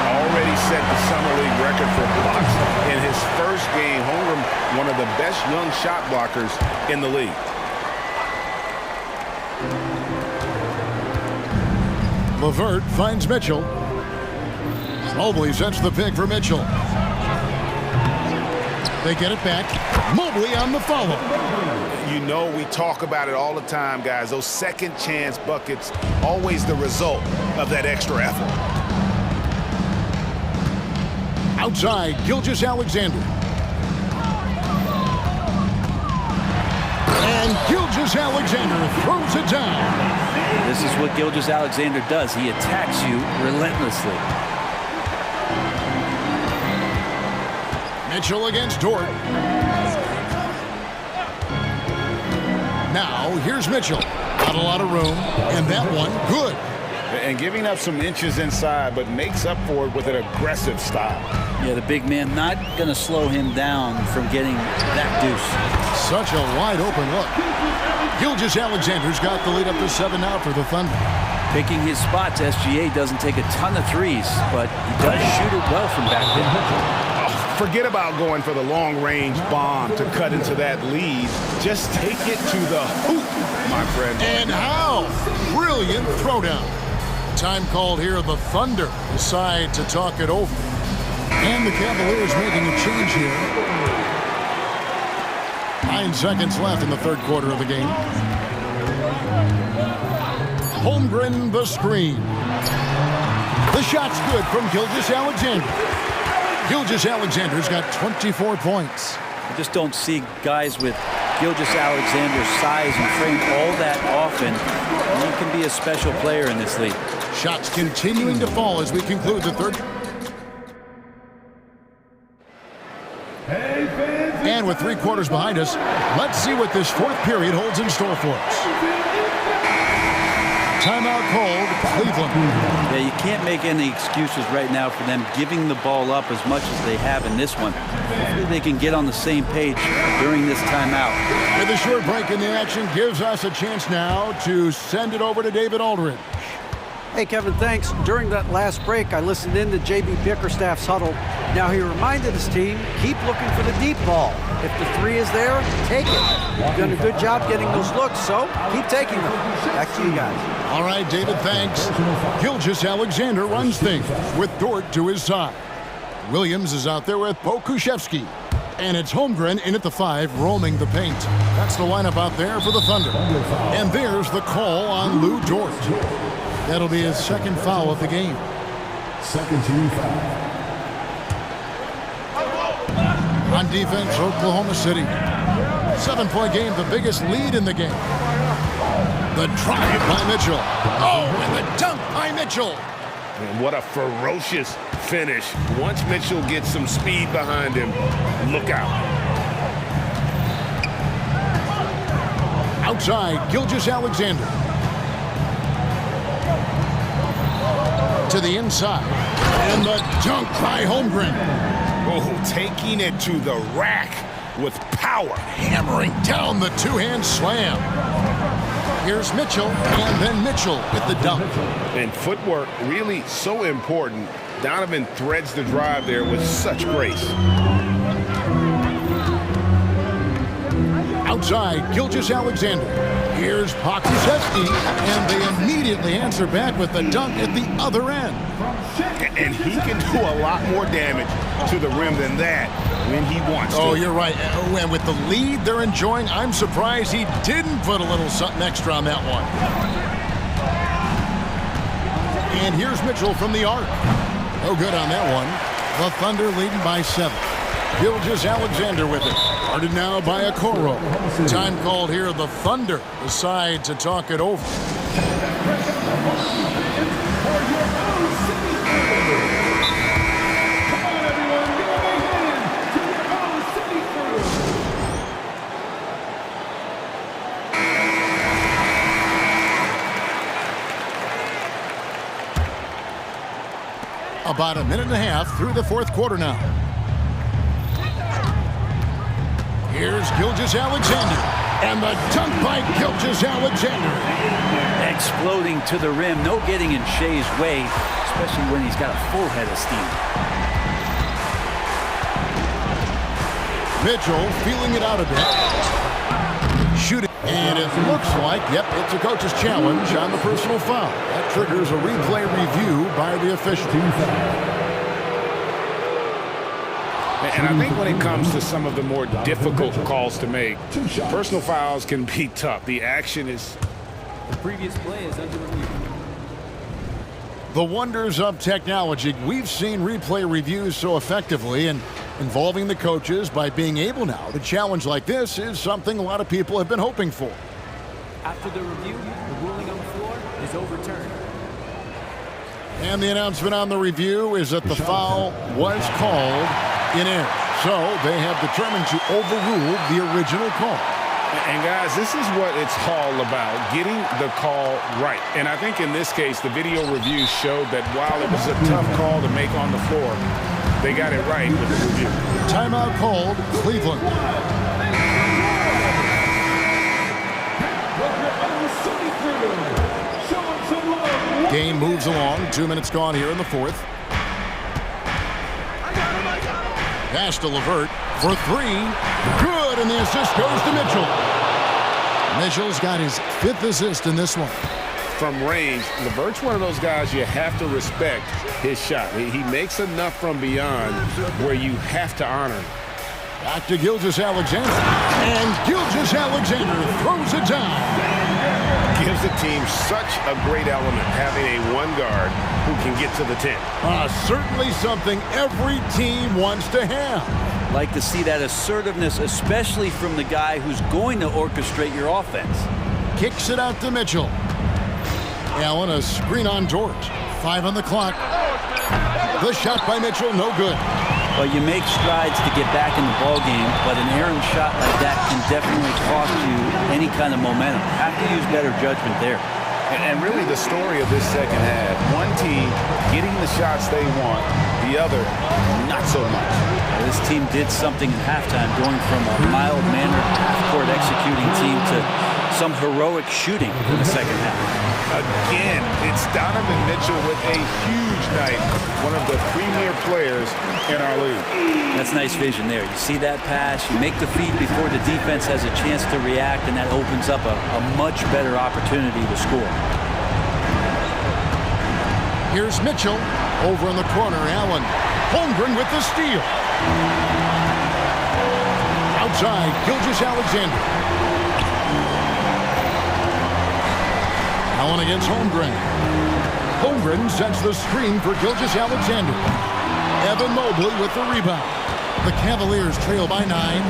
Already set the Summer League record for blocks in his first game. Holmgren, one of the best young shot blockers in the league. LeVert finds Mitchell. Mobley sets the pick for Mitchell. They get it back. Mobley on the follow. You know, we talk about it all the time, guys. Those second chance buckets, always the result of that extra effort. Outside, Gilgeous-Alexander. And Gilgeous-Alexander throws it down. This is what Gilgeous-Alexander does. He attacks you relentlessly. Mitchell against Dort. Now, here's Mitchell. Not a lot of room, and that one, good. And giving up some inches inside, but makes up for it with an aggressive style. Yeah, the big man not going to slow him down from getting that deuce. Such a wide open look. Gilgeous-Alexander's got the lead up to 7 now for the Thunder. Picking his spots, SGA doesn't take a ton of threes, but he does shoot it well from back there. Forget about going for the long-range bomb to cut into that lead. Just take it to the hoop, my friend. And how? Brilliant throwdown. Time called here. The Thunder decide to talk it over. And the Cavaliers making a change here. 9 seconds left in the third quarter of the game. Holmgren the screen. The shot's good from Gilgeous-Alexander. Gilgeous-Alexander's got 24 points. I just don't see guys with Gilgeous-Alexander's size and frame all that often. He can be a special player in this league. Shots continuing to fall as we conclude the third. And with 3 quarters behind us, let's see what this fourth period holds in store for us. Timeout called, Cleveland. Yeah, you can't make any excuses right now for them giving the ball up as much as they have in this one. Hopefully they can get on the same page during this timeout. With a short break in the action gives us a chance now to send it over to David Aldridge. Hey, Kevin, thanks. During that last break, I listened in to J.B. Bickerstaff's huddle. Now, he reminded his team, keep looking for the deep ball. If the three is there, take it. You've done a good job getting those looks, so keep taking them. Back to you guys. All right, David, thanks. Gilgeous-Alexander runs things with Dort to his side. Williams is out there with Pokuševski. And it's Holmgren in at the 5, roaming the paint. That's the lineup out there for the Thunder. And there's the call on Lou Dort. That'll be his second foul of the game. Second team foul. On defense, Oklahoma City. 7-point game, the biggest lead in the game. The drive by Mitchell. Oh, and the dunk by Mitchell. And what a ferocious finish. Once Mitchell gets some speed behind him, look out. Outside, Gilgeous-Alexander. To the inside. And the dunk by Holmgren. Oh, taking it to the rack with power. Hammering down the two-hand slam. Here's Mitchell, and then Mitchell with the dunk. And footwork really so important. Donovan threads the drive there with such grace. Outside, Gilgeous-Alexander. Here's Pokuševski, and they immediately answer back with the dunk at the other end. And he can do a lot more damage to the rim than that when he wants to. Oh, you're right. And with the lead they're enjoying, I'm surprised he didn't put a little something extra on that one. And here's Mitchell from the arc. No good on that one. The Thunder leading by 7. Gilgeous-Alexander with it. Guarded now by Okoro. Time called here. The Thunder decide to talk it over. About a minute and a half through the fourth quarter now. Here's Gilgeous-Alexander. And the dunk by Gilgeous-Alexander. Exploding to the rim. No getting in Shea's way, especially when he's got a full head of steam. Mitchell feeling it out a bit. Shooting. And it looks like, yep, it's a coach's challenge on the personal foul. That triggers a replay review by the official. And I think when it comes to some of the more difficult calls to make, personal fouls can be tough. The action is... The previous play is under review. The wonders of technology. We've seen replay reviews so effectively, and involving the coaches by being able now to challenge like this is something a lot of people have been hoping for. After the review, the ruling on the floor is overturned. And the announcement on the review is that the foul was called in error. So they have determined to overrule the original call. And guys, this is what it's all about, getting the call right. And I think in this case, the video review showed that while it was a tough call to make on the floor, they got it right with the review. Timeout called, Cleveland. Game moves along. 2 minutes gone here in the fourth. Pass to LeVert for three. Good, and the assist goes to Mitchell. Mitchell's got his 5th assist in this one. From range, LeVert's one of those guys you have to respect his shot. He makes enough from beyond where you have to honor him. Back to Gilgeous-Alexander. And Gilgeous-Alexander throws it down. Gives the team such a great element, having a one guard who can get to the 10. Certainly something every team wants to have. Like to see that assertiveness, especially from the guy who's going to orchestrate your offense. Kicks it out to Mitchell. Allen, a screen on Dort. 5 on the clock. The shot by Mitchell, no good. Well, you make strides to get back in the ball game, but an errant shot like that can definitely cost you any kind of momentum. Have to use better judgment there. And really the story of this second half, one team getting the shots they want, the other not so much. This team did something at halftime, going from a mild-mannered half-court executing team to some heroic shooting in the second half. Again, it's Donovan Mitchell with a huge night, one of the premier players in our league. That's nice vision there. You see that pass, you make the feed before the defense has a chance to react, and that opens up a much better opportunity to score. Here's Mitchell. Over in the corner, Allen. Holmgren with the steal. Outside, Gilgeous-Alexander. Allen against Holmgren. Holmgren sets the screen for Gilgeous-Alexander. Evan Mobley with the rebound. The Cavaliers trail by 9.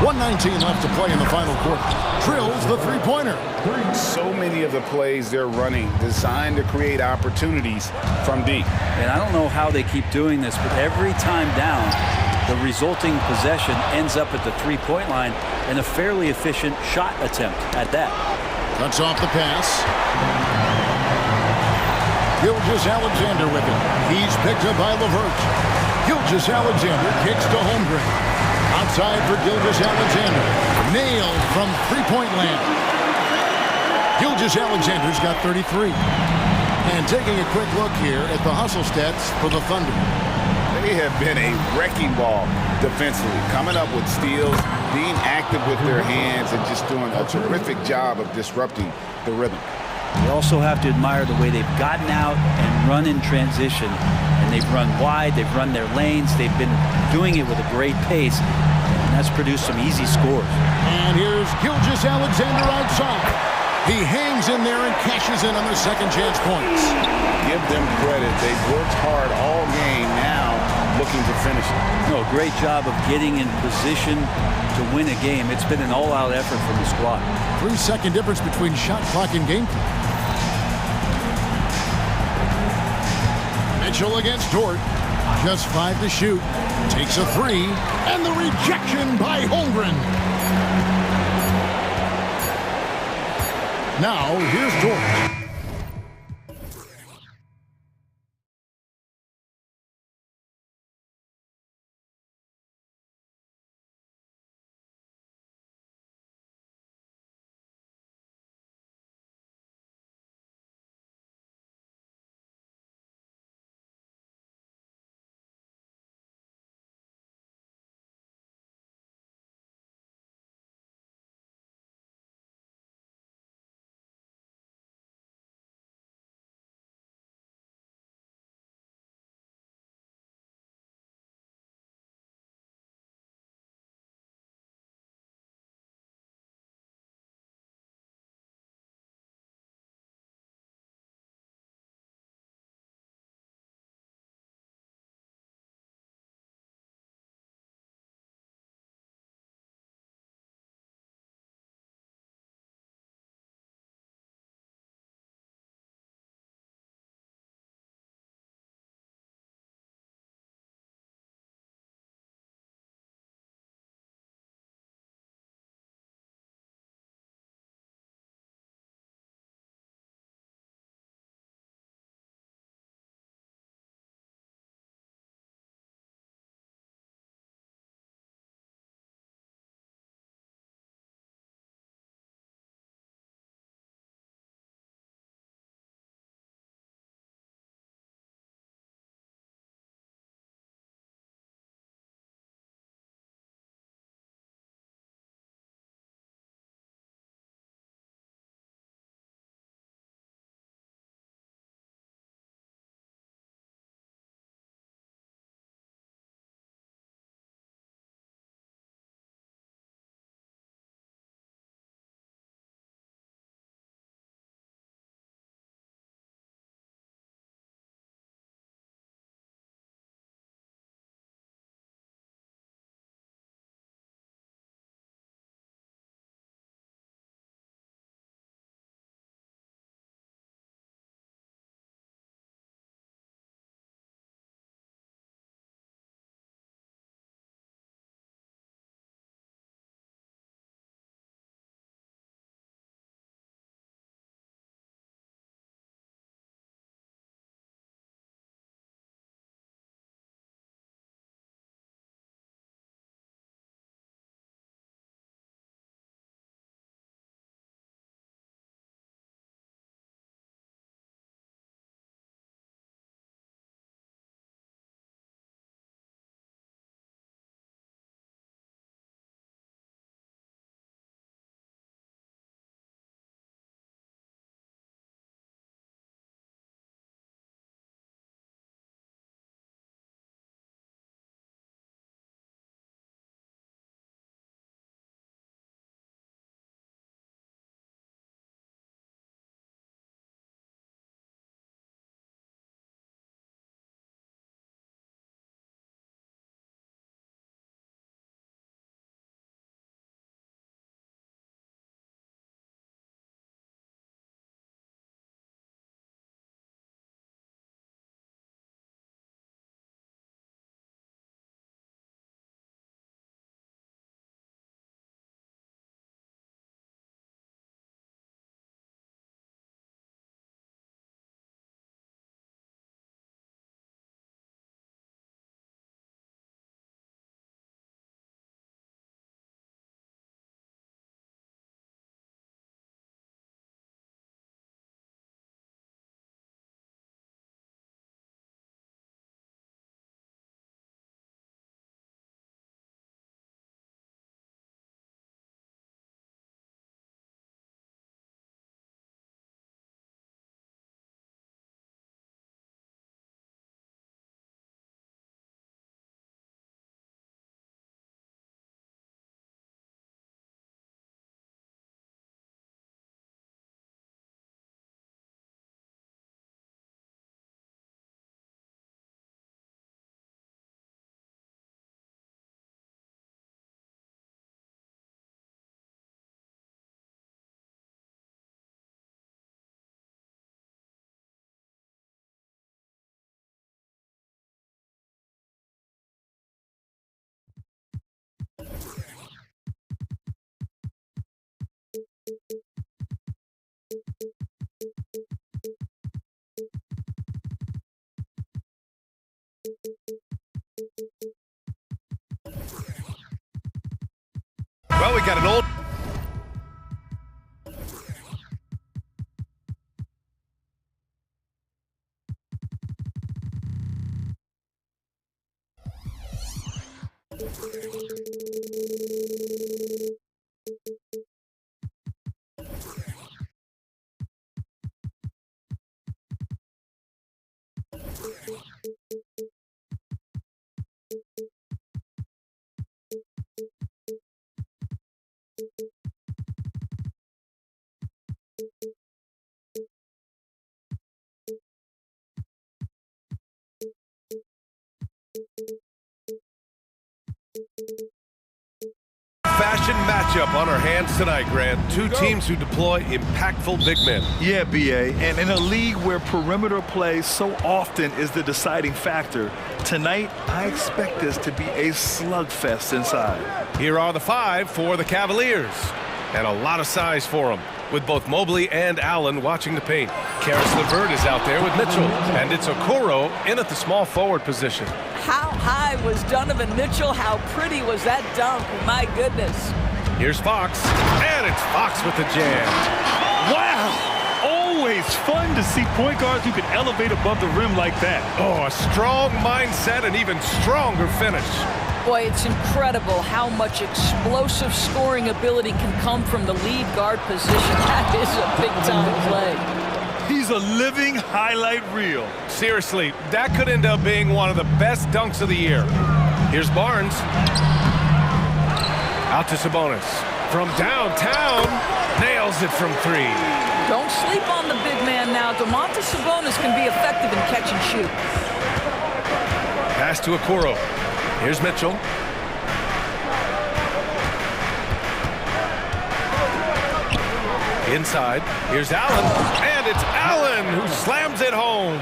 1:19 left to play in the final quarter. Drills the three-pointer. So many of the plays they're running designed to create opportunities from deep. And I don't know how they keep doing this, but every time down, the resulting possession ends up at the three-point line and a fairly efficient shot attempt at that. Cuts off the pass. Gilgeous-Alexander with it. He's picked up by LeVert. Gilgeous-Alexander kicks to Holmgren. Outside for Gilgeous-Alexander. Nailed from three-point land. Gilgeous-Alexander's got 33. And taking a quick look here at the hustle stats for the Thunder. They have been a wrecking ball defensively, coming up with steals, being active with their hands, and just doing a terrific job of disrupting the rhythm. You also have to admire the way they've gotten out and run in transition. And they've run wide, they've run their lanes, they've been doing it with a great pace. And that's produced some easy scores. And here's Gilgeous-Alexander outside. He hangs in there and cashes in on the second chance points. Give them credit. They've worked hard all game, now looking to finish it. No, great job of getting in position to win a game. It's been an all-out effort from the squad. 3-second difference between shot clock and game clock. Mitchell against Dort. Just 5 to shoot. Takes a 3. And the rejection by Holmgren. Now, here's Dort. at an old... Fashion matchup on our hands tonight, Grant. Two teams who deploy impactful big men. Yeah, BA, and in a league where perimeter play so often is the deciding factor, tonight I expect this to be a slugfest inside. Here are the five for the Cavaliers, and a lot of size for them, with both Mobley and Allen watching the paint. Karis LeVert is out there with Mitchell, and it's Okoro in at the small forward position. How high was Donovan Mitchell? How pretty was that dunk? My goodness. Here's Fox, and it's Fox with the jam. Wow! Always fun to see point guards who can elevate above the rim like that. Oh, a strong mindset and even stronger finish. Boy, it's incredible how much explosive scoring ability can come from the lead guard position. That is a big-time play. He's a living highlight reel. Seriously, that could end up being one of the best dunks of the year. Here's Barnes. Out to Sabonis. From downtown, nails it from three. Don't sleep on the big man now. Domantas Sabonis can be effective in catch and shoot. Pass to Okoro. Here's Mitchell. Inside, here's Allen, and it's Allen who slams it home.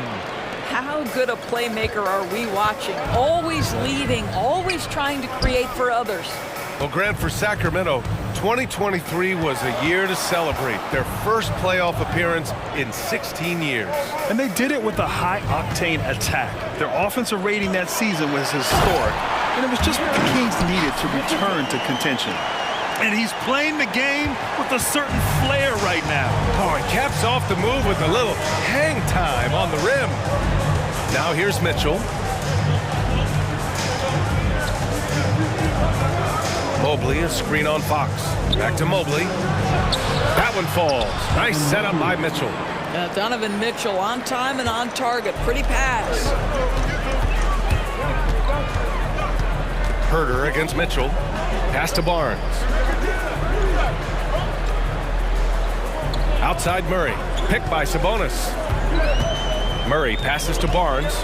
How good a playmaker are we watching? Always leading, always trying to create for others. Well, Grant, for Sacramento, 2023 was a year to celebrate. Their first playoff appearance in 16 years. And they did it with a high-octane attack. Their offensive rating that season was historic, and it was just what the Kings needed to return to contention. And he's playing the game with a certain flair right now. Oh, he caps off the move with a little hang time on the rim. Now here's Mitchell. Mobley, a screen on Fox. Back to Mobley. That one falls. Nice setup by Mitchell. Donovan Mitchell on time and on target. Pretty pass. Herter against Mitchell. Pass to Barnes. Outside Murray. Picked by Sabonis. Murray passes to Barnes.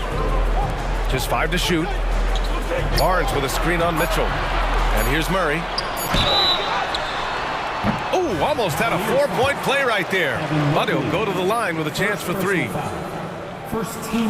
Just 5 to shoot. Barnes with a screen on Mitchell. And here's Murray. Oh, almost had a 4-point play right there. But he'll go to the line with a chance for 3.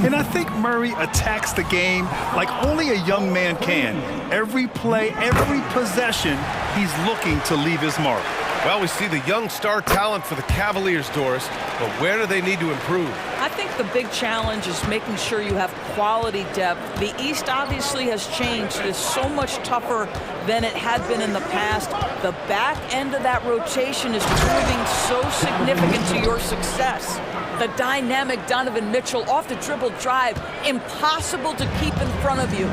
And I think Murray attacks the game like only a young man can. Every play, every possession, he's looking to leave his mark. Well, we see the young star talent for the Cavaliers, Doris, but where do they need to improve? I think the big challenge is making sure you have quality depth. The East obviously has changed. It is so much tougher than it had been in the past. The back end of that rotation is proving so significant to your success. The dynamic Donovan Mitchell off the dribble drive, impossible to keep in front of you.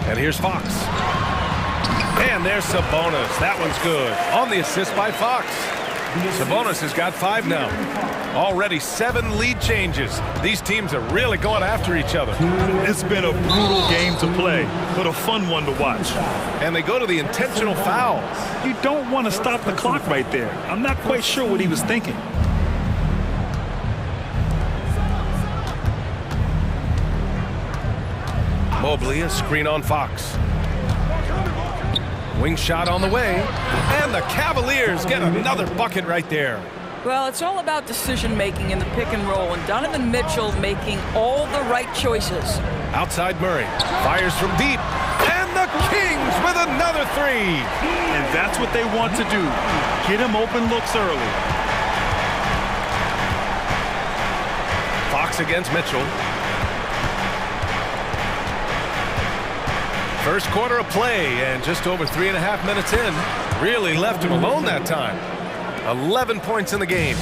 And here's Fox. And there's Sabonis. That one's good. On the assist by Fox. Sabonis has got 5 now. Already 7 lead changes. These teams are really going after each other. It's been a brutal game to play, but a fun one to watch. And they go to the intentional foul. You don't want to stop the clock right there. I'm not quite sure what he was thinking. Mobley, a screen on Fox. Wing shot on the way, and the Cavaliers get another bucket right there. Well, it's all about decision-making in the pick and roll, and Donovan Mitchell making all the right choices. Outside Murray, fires from deep, and the Kings with another 3. And that's what they want to do. Get him open looks early. Fox against Mitchell. First quarter of play, and just over 3.5 minutes in, really left him alone that time. 11 points in the game.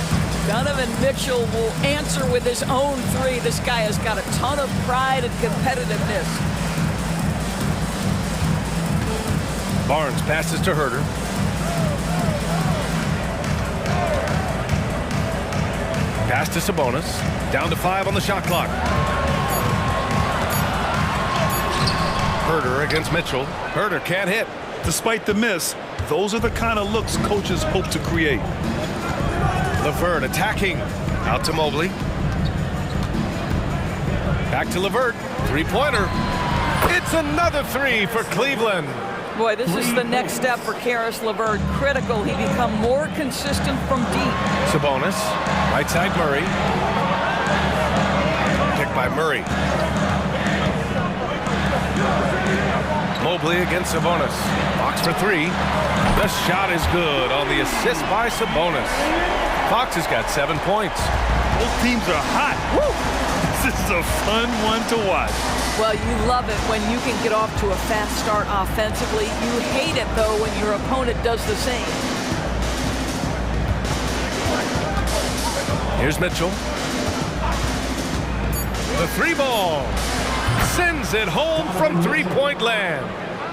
Donovan Mitchell will answer with his own three. This guy has got a ton of pride and competitiveness. Barnes passes to Herter. Pass to Sabonis. Down to 5 on the shot clock. Herter against Mitchell. Herter can't hit. Despite the miss, those are the kind of looks coaches hope to create. LeVert attacking. Out to Mobley. Back to LeVert. Three-pointer. It's another three for Cleveland. Boy, this is the next step for Karis LeVert. Critical. He become more consistent from deep. Sabonis. Right side Murray. Picked by Murray. Mobley against Sabonis. Fox for three. The shot is good on the assist by Sabonis. Fox has got 7 points. Both teams are hot. Woo! This is a fun one to watch. Well, you love it when you can get off to a fast start offensively. You hate it, though, when your opponent does the same. Here's Mitchell. The three ball. Sends it home from three-point land.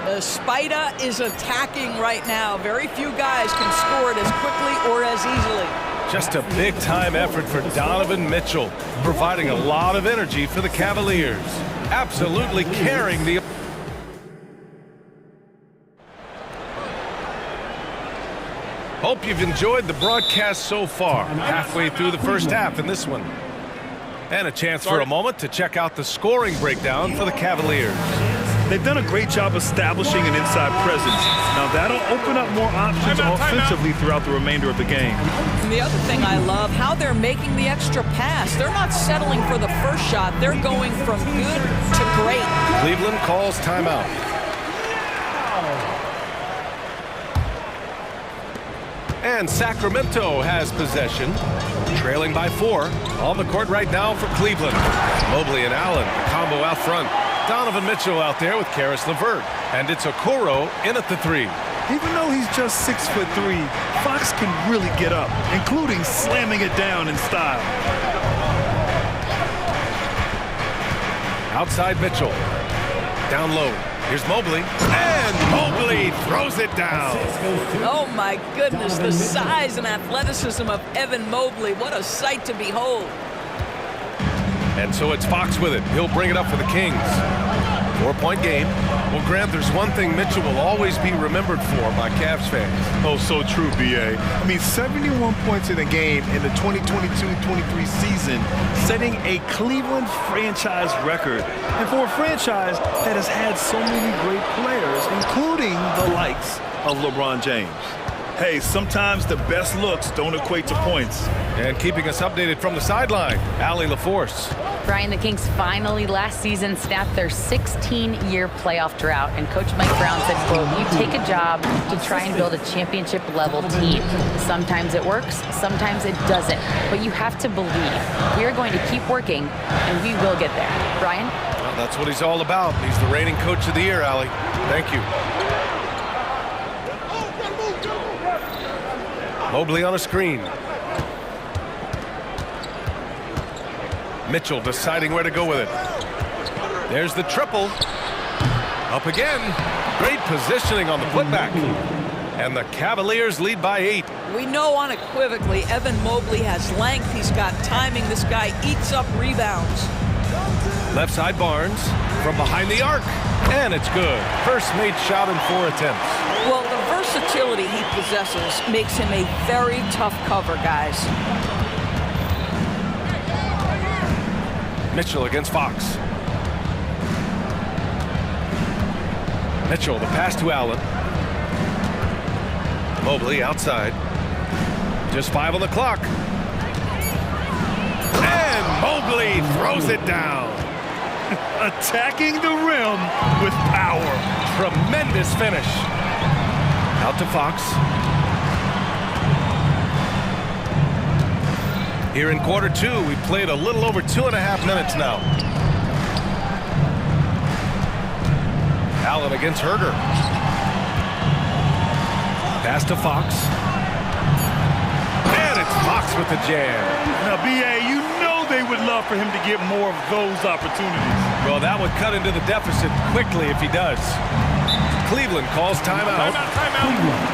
The Spider is attacking right now. Very few guys can score it as quickly or as easily. Just a big-time effort for Donovan Mitchell, providing a lot of energy for the Cavaliers. Absolutely carrying the... Hope you've enjoyed the broadcast so far. Halfway through the first half in this one. And a chance for a moment to check out the scoring breakdown for the Cavaliers. They've done a great job establishing an inside presence. Now that'll open up more options offensively throughout the remainder of the game. And the other thing I love, how they're making the extra pass. They're not settling for the first shot. They're going from good to great. Cleveland calls timeout. And Sacramento has possession, trailing by 4. On the court right now for Cleveland. Mobley and Allen, the combo out front. Donovan Mitchell out there with Karis LeVert. And it's Okoro in at the 3. Even though he's just 6'3", Fox can really get up, including slamming it down in style. Outside Mitchell. Down low. Here's Mobley. And Mobley throws it down. Oh, my goodness. The size and athleticism of Evan Mobley. What a sight to behold. And so it's Fox with it. He'll bring it up for the Kings. 4-point game. Well, Grant, there's one thing Mitchell will always be remembered for by Cavs fans. Oh, so true, B.A. I mean, 71 points in a game in the 2022-23 season, setting a Cleveland franchise record. And for a franchise that has had so many great players, including the likes of LeBron James. Hey, sometimes the best looks don't equate to points. And keeping us updated from the sideline, Allie LaForce. Brian, the Kings finally last season snapped their 16-year playoff drought, and Coach Mike Brown said, quote, "You take a job to try and build a championship-level team. Sometimes it works, sometimes it doesn't, but you have to believe. We are going to keep working, and we will get there." Brian? Well, that's what he's all about. He's the reigning Coach of the Year, Allie. Thank you. Mobley on a screen. Mitchell deciding where to go with it. There's the triple. Up again. Great positioning on the putback. And the Cavaliers lead by 8. We know unequivocally Evan Mobley has length. He's got timing. This guy eats up rebounds. Left side Barnes from behind the arc. And it's good. First made shot in 4 attempts. Well, the versatility he possesses makes him a very tough cover, guys. Mitchell against Fox. Mitchell, the pass to Allen. Mobley outside. Just 5 on the clock. And Mobley throws it down. Attacking the rim with power. Tremendous finish. Out to Fox. Here in quarter 2, we've played a little over 2.5 minutes now. Allen against Herder. Pass to Fox. And it's Fox with the jam. Now, B.A., you know they would love for him to get more of those opportunities. Well, that would cut into the deficit quickly if he does. Cleveland calls timeout.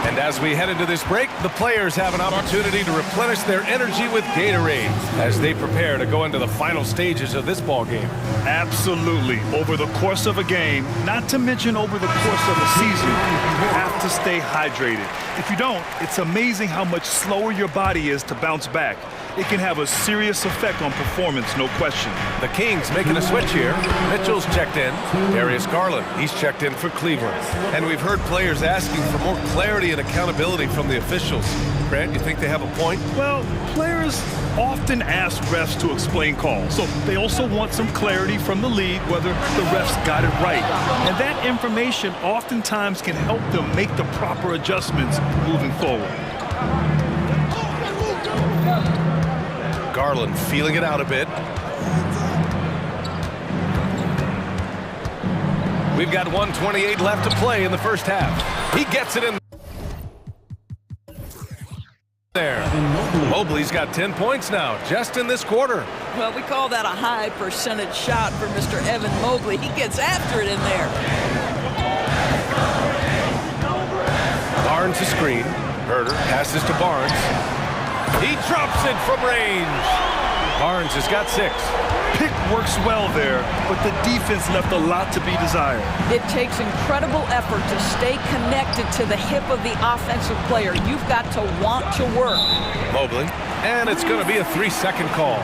And as we head into this break, the players have an opportunity to replenish their energy with Gatorade as they prepare to go into the final stages of this ball game. Absolutely. Over the course of a game, not to mention over the course of a season, you have to stay hydrated. If you don't, it's amazing how much slower your body is to bounce back. It can have a serious effect on performance, no question. The Kings making a switch here. Mitchell's checked in. Darius Garland, he's checked in for Cleveland. And we've heard players asking for more clarity and accountability from the officials. Grant, you think they have a point? Well, players often ask refs to explain calls. So they also want some clarity from the league whether the refs got it right. And that information oftentimes can help them make the proper adjustments moving forward. Garland feeling it out a bit. We've got 1:28 left to play in the first half. He gets it in there. Mobley's got 10 points now, just in this quarter. Well, we call that a high percentage shot for Mr. Evan Mobley. He gets after it in there. Barnes a screen. Herder passes to Barnes. He drops it from range. Barnes has got 6. Pick works well there, but the defense left a lot to be desired. It takes incredible effort to stay connected to the hip of the offensive player. You've got to want to work. Mobley, and it's going to be a 3-second call.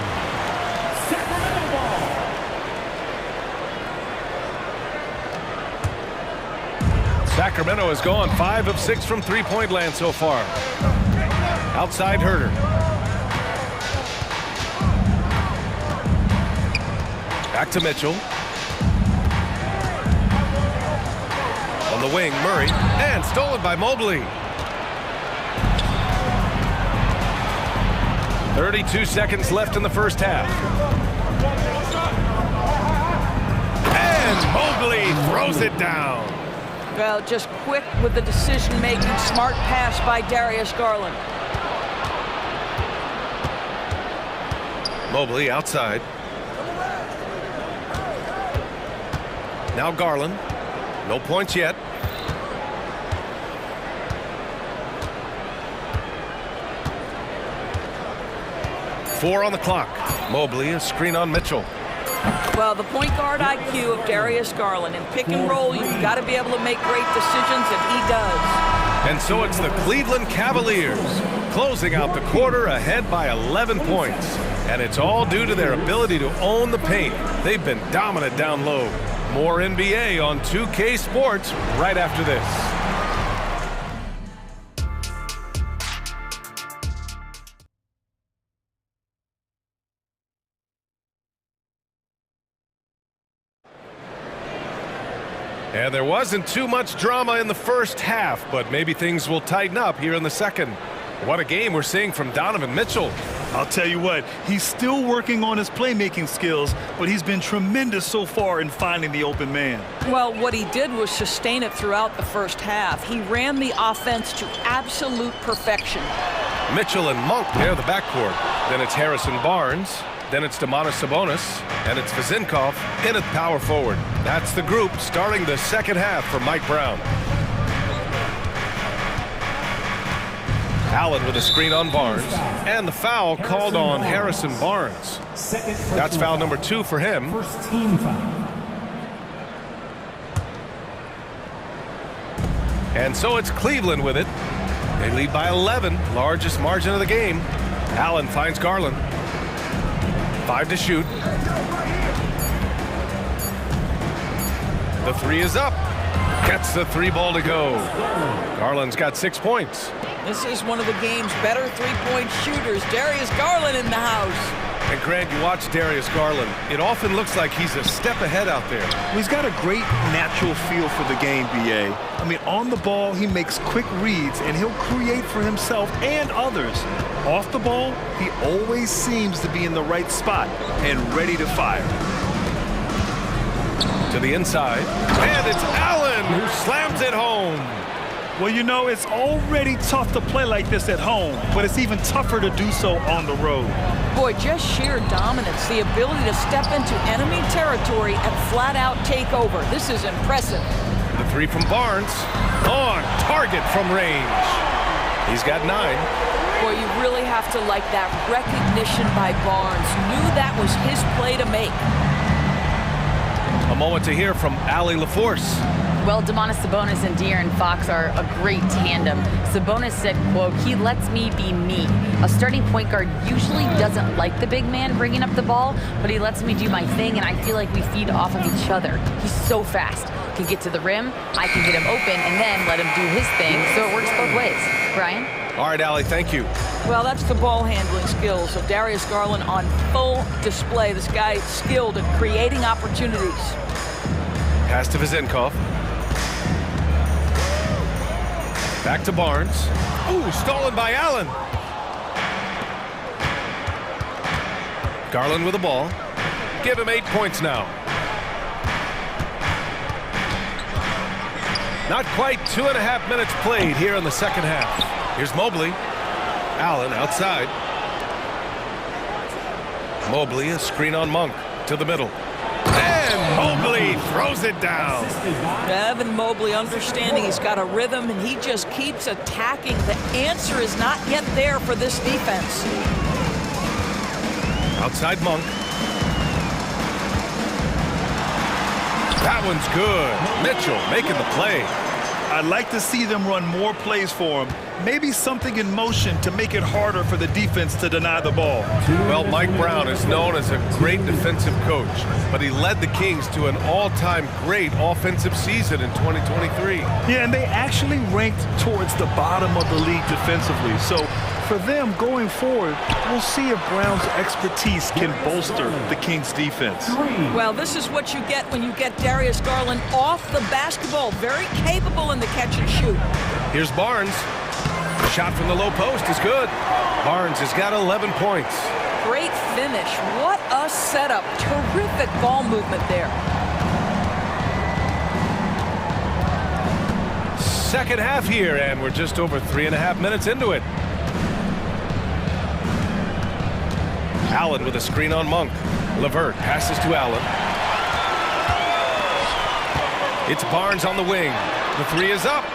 Sacramento has gone 5 of 6 from three-point land so far. Outside Herder. Back to Mitchell. On the wing, Murray. And stolen by Mobley. 32 seconds left in the first half. And Mobley throws it down. Well, just quick with the decision-making. Smart pass by Darius Garland. Mobley outside. Now Garland. No points yet. Four on the clock. Mobley, a screen on Mitchell. Well, the point guard IQ of Darius Garland. In pick and roll, you've got to be able to make great decisions, and he does. And so it's the Cleveland Cavaliers closing out the quarter ahead by 11 points. And it's all due to their ability to own the paint. They've been dominant down low. More NBA on 2K Sports right after this. And there wasn't too much drama in the first half, but maybe things will tighten up here in the second. What a game we're seeing from Donovan Mitchell. I'll tell you what, he's still working on his playmaking skills, but he's been tremendous so far in finding the open man. Well, what he did was sustain it throughout the first half. He ran the offense to absolute perfection. Mitchell and Monk near the backcourt. Then it's Harrison Barnes. Then it's Domantas Sabonis. And it's Vezinkov in at power forward. That's the group starting the second half for Mike Brown. Allen with a screen on Barnes. And the foul called on Harrison Barnes. That's foul number 2 for him. First team foul. And so it's Cleveland with it. They lead by 11, largest margin of the game. Allen finds Garland. 5 to shoot. The 3 is up. Gets the 3 ball to go. Garland's got 6 points. This is one of the game's better three-point shooters. Darius Garland in the house. And Grant, you watch Darius Garland. It often looks like he's a step ahead out there. Well, he's got a great natural feel for the game, B.A. I mean, on the ball, he makes quick reads, and he'll create for himself and others. Off the ball, he always seems to be in the right spot and ready to fire. To the inside. And it's Allen who slams it home. Well, you know, it's already tough to play like this at home, but it's even tougher to do so on the road. Boy, just sheer dominance, the ability to step into enemy territory and flat out take over. This is impressive. The three from Barnes. On target from range. He's got 9. Boy, you really have to like that recognition by Barnes. Knew that was his play to make. A moment to hear from Allie LaForce. Well, Domantas Sabonis and De'Aaron Fox are a great tandem. Sabonis said, quote, "He lets me be me. A starting point guard usually doesn't like the big man bringing up the ball, but he lets me do my thing, and I feel like we feed off of each other. He's so fast. Can get to the rim, I can get him open, and then let him do his thing, so it works both ways." Brian? All right, Allie, thank you. Well, that's the ball handling skills of Darius Garland on full display. This guy is skilled at creating opportunities. Pass to Vizenkov. Back to Barnes. Ooh, stolen by Allen. Garland with the ball. Give him 8 points now. Not quite 2.5 minutes played here in the second half. Here's Mobley. Allen outside. Mobley, a screen on Monk to the middle. And Mobley throws it down. Evan Mobley understanding he's got a rhythm and he just keeps attacking. The answer is not yet there for this defense. Outside Monk. That one's good. Mitchell making the play. I'd like to see them run more plays for him. Maybe something in motion to make it harder for the defense to deny the ball. Well, Mike Brown is known as a great defensive coach, but he led the Kings to an all-time great offensive season in 2023. Yeah, and they actually ranked towards the bottom of the league defensively. So for them going forward, we'll see if Brown's expertise can bolster the Kings defense. Well, this is what you get when you get Darius Garland off the basketball. Very capable in the catch and shoot. Here's Barnes. The shot from the low post is good. Barnes has got 11 points. Great finish. What a setup. Terrific ball movement there. Second half here, and we're just over 3.5 minutes into it. Allen with a screen on Monk. LeVert passes to Allen. It's Barnes on the wing. The three is up.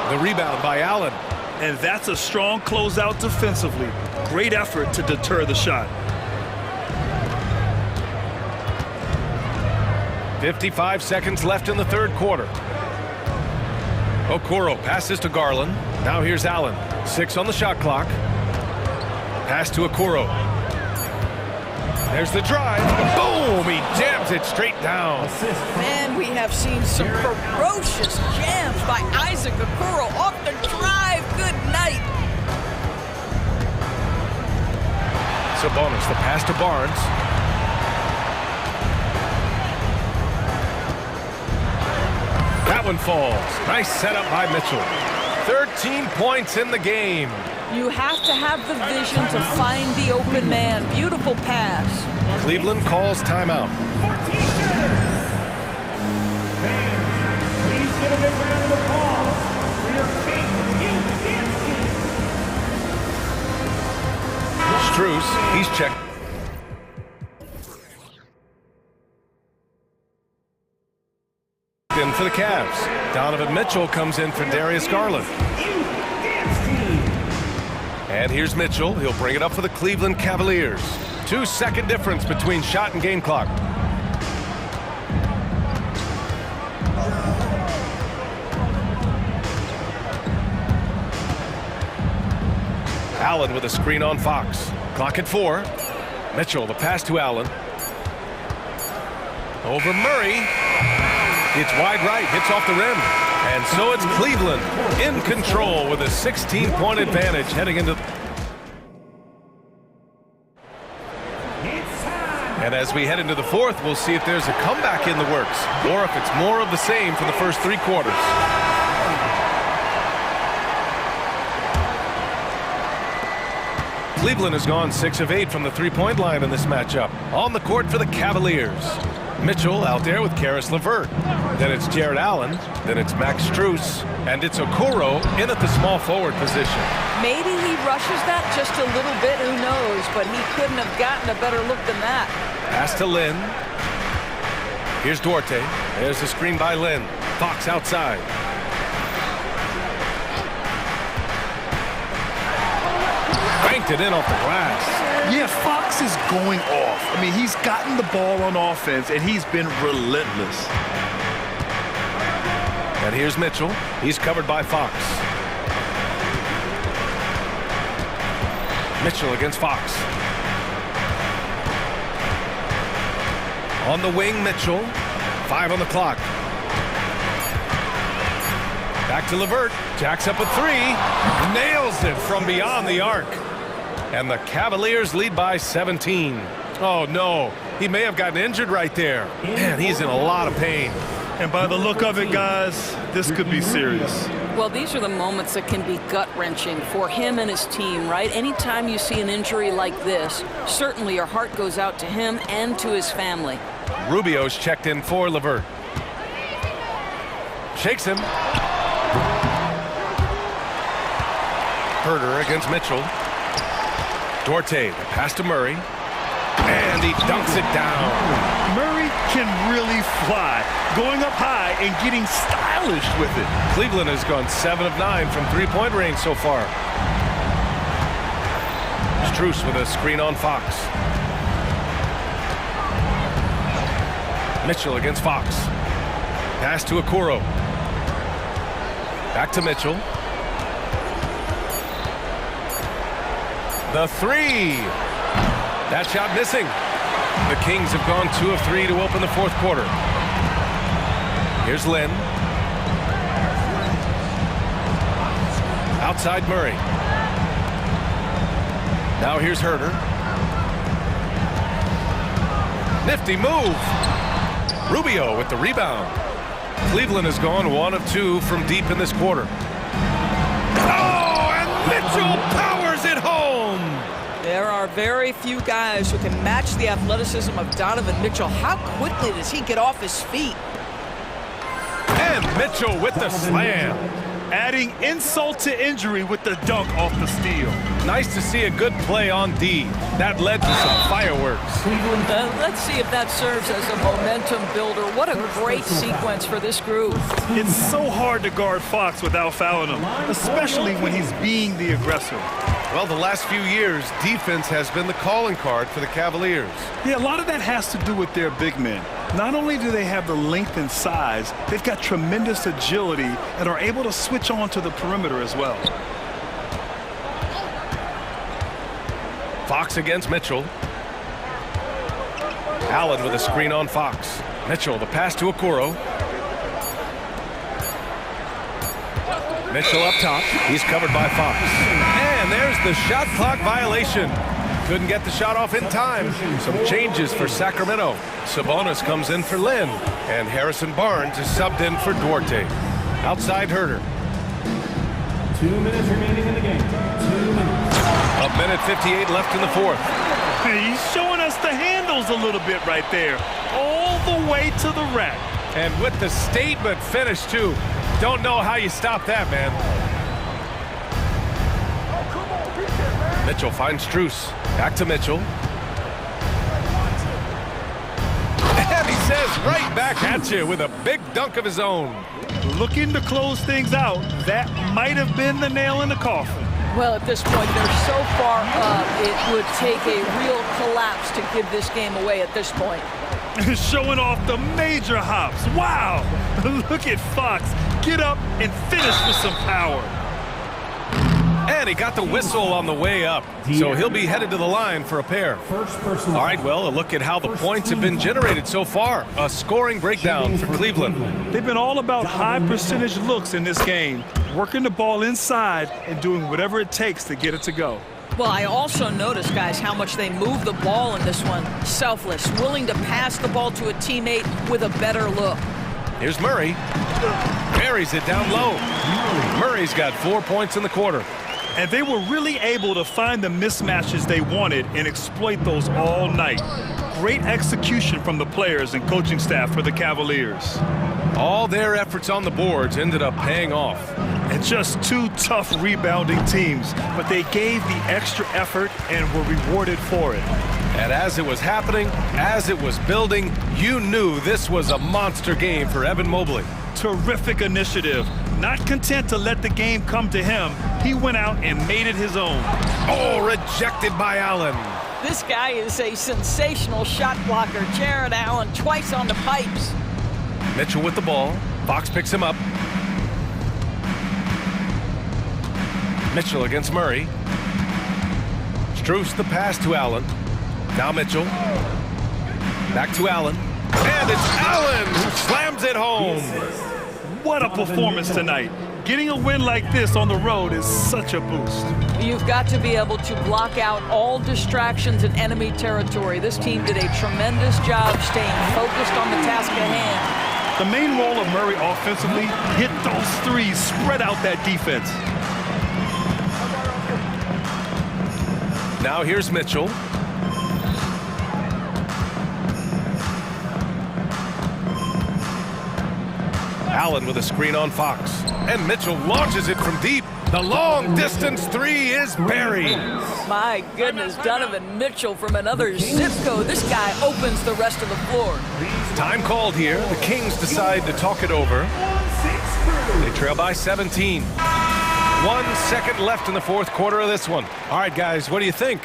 The rebound by Allen. And that's a strong closeout defensively. Great effort to deter the shot. 55 seconds left in the third quarter. Okoro passes to Garland. Now here's Allen. 6 on the shot clock. Pass to Okoro. There's the drive. Boom! He jams it straight down. Man, we have seen some ferocious jams by Isaac Okoro off the drive. Good night. Sabonis, the pass to Barnes. That one falls. Nice setup by Mitchell. 13 points in the game. You have to have the vision to find the open man. Beautiful pass. Cleveland calls timeout. Please get a big round of applause for your king, Strus, he's checked. In for the Cavs. Donovan Mitchell comes in for Darius Garland. And here's Mitchell. He'll bring it up for the Cleveland Cavaliers. 2-second difference between shot and game clock. Allen with a screen on Fox. Clock at 4. Mitchell, the pass to Allen. Over Murray. It's wide right, hits off the rim. And so it's Cleveland in control with a 16-point advantage heading into. And as we head into the fourth, we'll see if there's a comeback in the works or if it's more of the same for the first 3 quarters. Cleveland has gone 6 of 8 from the 3-point line in this matchup. On the court for the Cavaliers. Mitchell out there with Karis LeVert. Then it's Jared Allen. Then it's Max Strus. And it's Okoro in at the small forward position. Maybe he rushes that just a little bit, who knows, but he couldn't have gotten a better look than that. Pass to Lynn. Here's Duarte. There's the screen by Lynn. Fox outside. Banked it in off the glass. Yeah, Fox is going off. I mean, he's gotten the ball on offense, and he's been relentless. And here's Mitchell. He's covered by Fox. Mitchell against Fox. On the wing, Mitchell. 5 on the clock. Back to LeVert. Jacks up a 3. Nails it from beyond the arc. And the Cavaliers lead by 17. Oh, no. He may have gotten injured right there. Man, he's in a lot of pain. And by the look of it, guys, this could be serious. Well, these are the moments that can be gut-wrenching for him and his team, right? Anytime you see an injury like this, certainly your heart goes out to him and to his family. Rubio's checked in for LeVert. Shakes him. Herter against Mitchell. Duarte, the pass to Murray. And he dunks it down. Murray can really fly, going up high and getting stylish with it. Cleveland has gone 7 of 9 from three-point range so far. Strus with a screen on Fox. Mitchell against Fox. Pass to Okoro. Back to Mitchell. The 3. That shot missing. The Kings have gone 2 of 3 to open the fourth quarter. Here's Lynn. Outside Murray. Now here's Herter. Nifty move. Rubio with the rebound. Cleveland has gone 1 of 2 from deep in this quarter. Oh, and Mitchell powers it home. There are very few guys who can match the athleticism of Donovan Mitchell. How quickly does he get off his feet? And Mitchell with the slam. Adding insult to injury with the dunk off the steal. Nice to see a good play on D. That led to some fireworks. Let's see if that serves as a momentum builder. What a great sequence for this group. It's so hard to guard Fox without fouling him, especially when he's being the aggressor. Well, the last few years, defense has been the calling card for the Cavaliers. Yeah, a lot of that has to do with their big men. Not only do they have the length and size, they've got tremendous agility and are able to switch on to the perimeter as well. Fox against Mitchell. Allen with a screen on Fox. Mitchell, the pass to Okoro. Mitchell up top. He's covered by Fox. And there's the shot clock violation. Couldn't get the shot off in time. Some changes for Sacramento. Sabonis comes in for Lynn. And Harrison Barnes is subbed in for Duarte. Outside Herter. 2 minutes remaining in the game. 2 minutes. A minute 58 left in the fourth. He's showing us the handles a little bit right there. All the way to the rack. And with the statement finish, too. Don't know how you stop that, man. Mitchell finds Strus. Back to Mitchell. And he says right back at you with a big dunk of his own. Looking to close things out. That might have been the nail in the coffin. Well, at this point, they're so far up, it would take a real collapse to give this game away at this point. Showing off the major hops. Wow! Look at Fox. Get up and finish with some power. And he got the whistle on the way up. So he'll be headed to the line for a pair. All right, well, a look at how the points have been generated so far. A scoring breakdown for Cleveland. They've been all about high percentage looks in this game, working the ball inside and doing whatever it takes to get it to go. Well, I also noticed, guys, how much they move the ball in this one. Selfless, willing to pass the ball to a teammate with a better look. Here's Murray. Buries it down low. Murray's got 4 points in the quarter. And they were really able to find the mismatches they wanted and exploit those all night. great execution from the players and coaching staff for the Cavaliers. All their efforts on the boards ended up paying off. And just two tough rebounding teams, but they gave the extra effort and were rewarded for it. And as it was happening, as it was building, you knew this was a monster game for Evan Mobley. Terrific initiative. Not content to let the game come to him, he went out and made it his own. Oh, rejected by Allen. This guy is a sensational shot blocker. Jared Allen twice on the pipes. Mitchell with the ball. Fox picks him up. Mitchell against Murray. Strus the pass to Allen. Now Mitchell. Back to Allen. And it's Allen who slams it home. What a performance tonight. Getting a win like this on the road is such a boost. You've got to be able to block out all distractions in enemy territory. This team did a tremendous job staying focused on the task at hand. The main role of Murray offensively, hit those threes, spread out that defense. Now here's Mitchell. Allen with a screen on Fox. And Mitchell launches it from deep. The long distance three is buried. My goodness, Donovan Mitchell from another zip code. This guy opens the rest of the floor. Time called here. The Kings decide to talk it over. They trail by 17. 1 second left in the fourth quarter of this one. All right, guys, what do you think?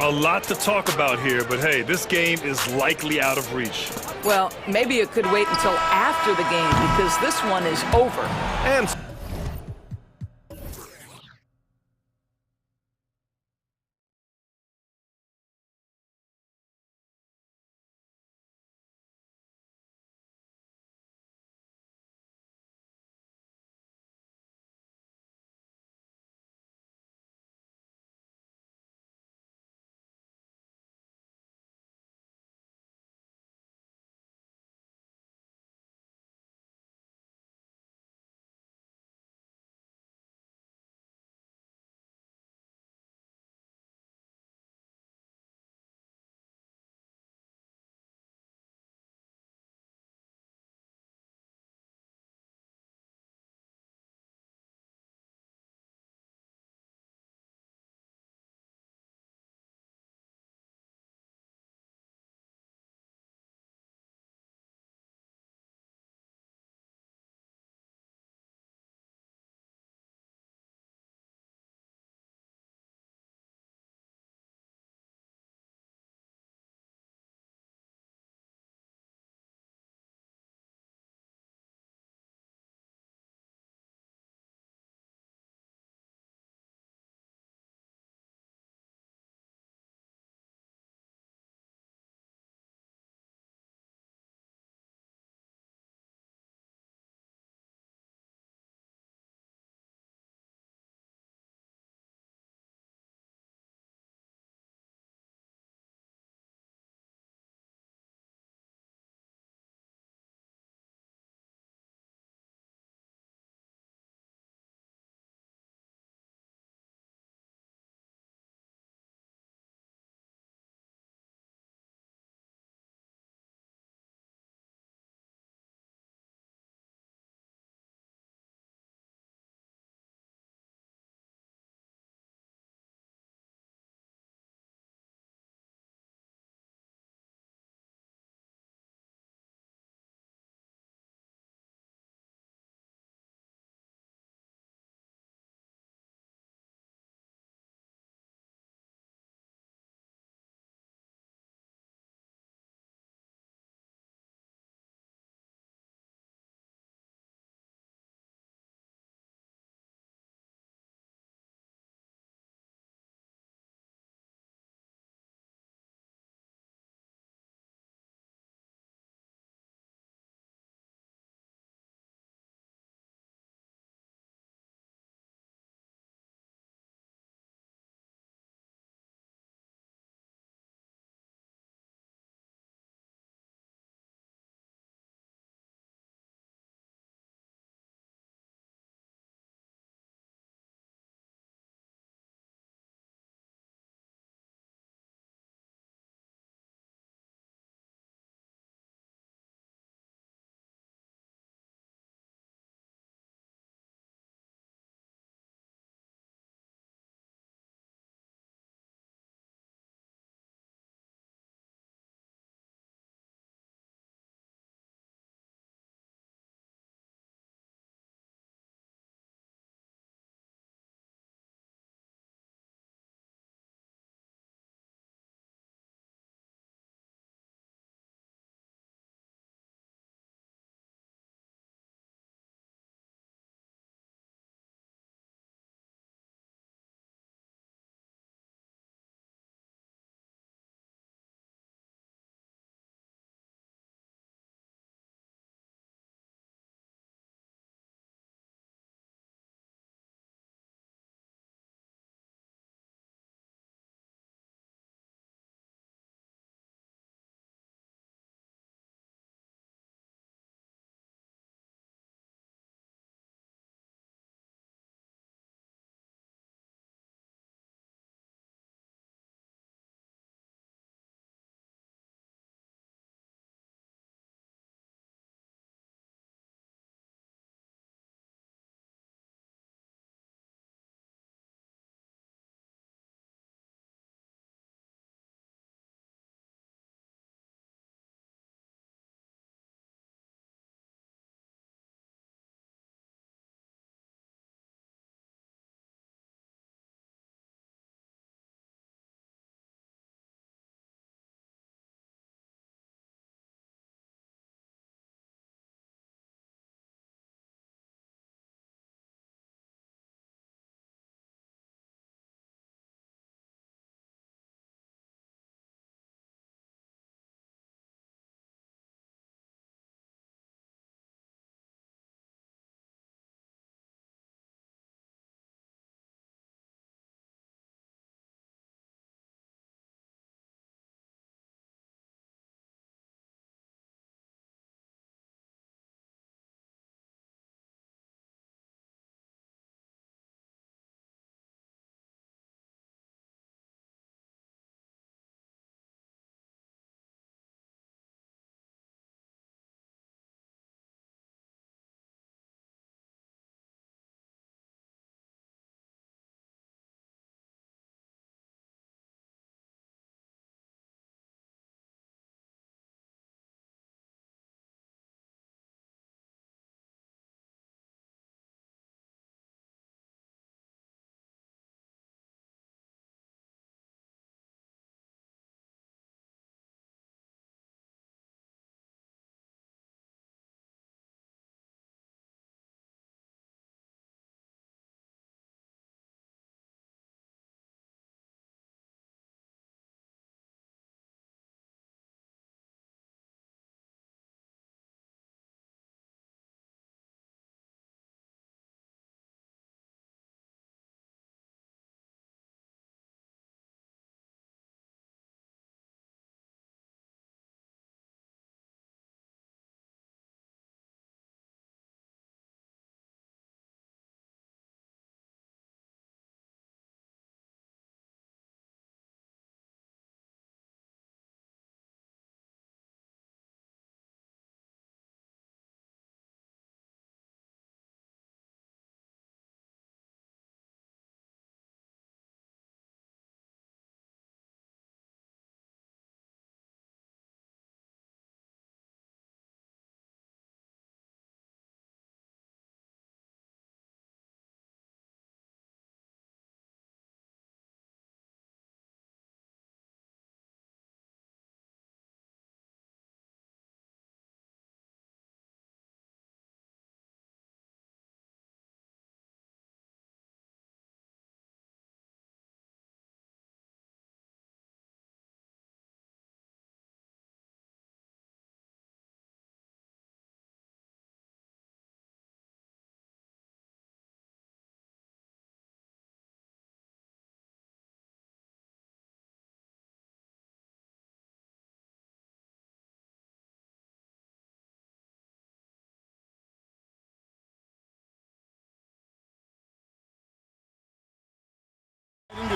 A lot to talk about here, but hey, this game is likely out of reach. Well, maybe it could wait until after the game because this one is over. And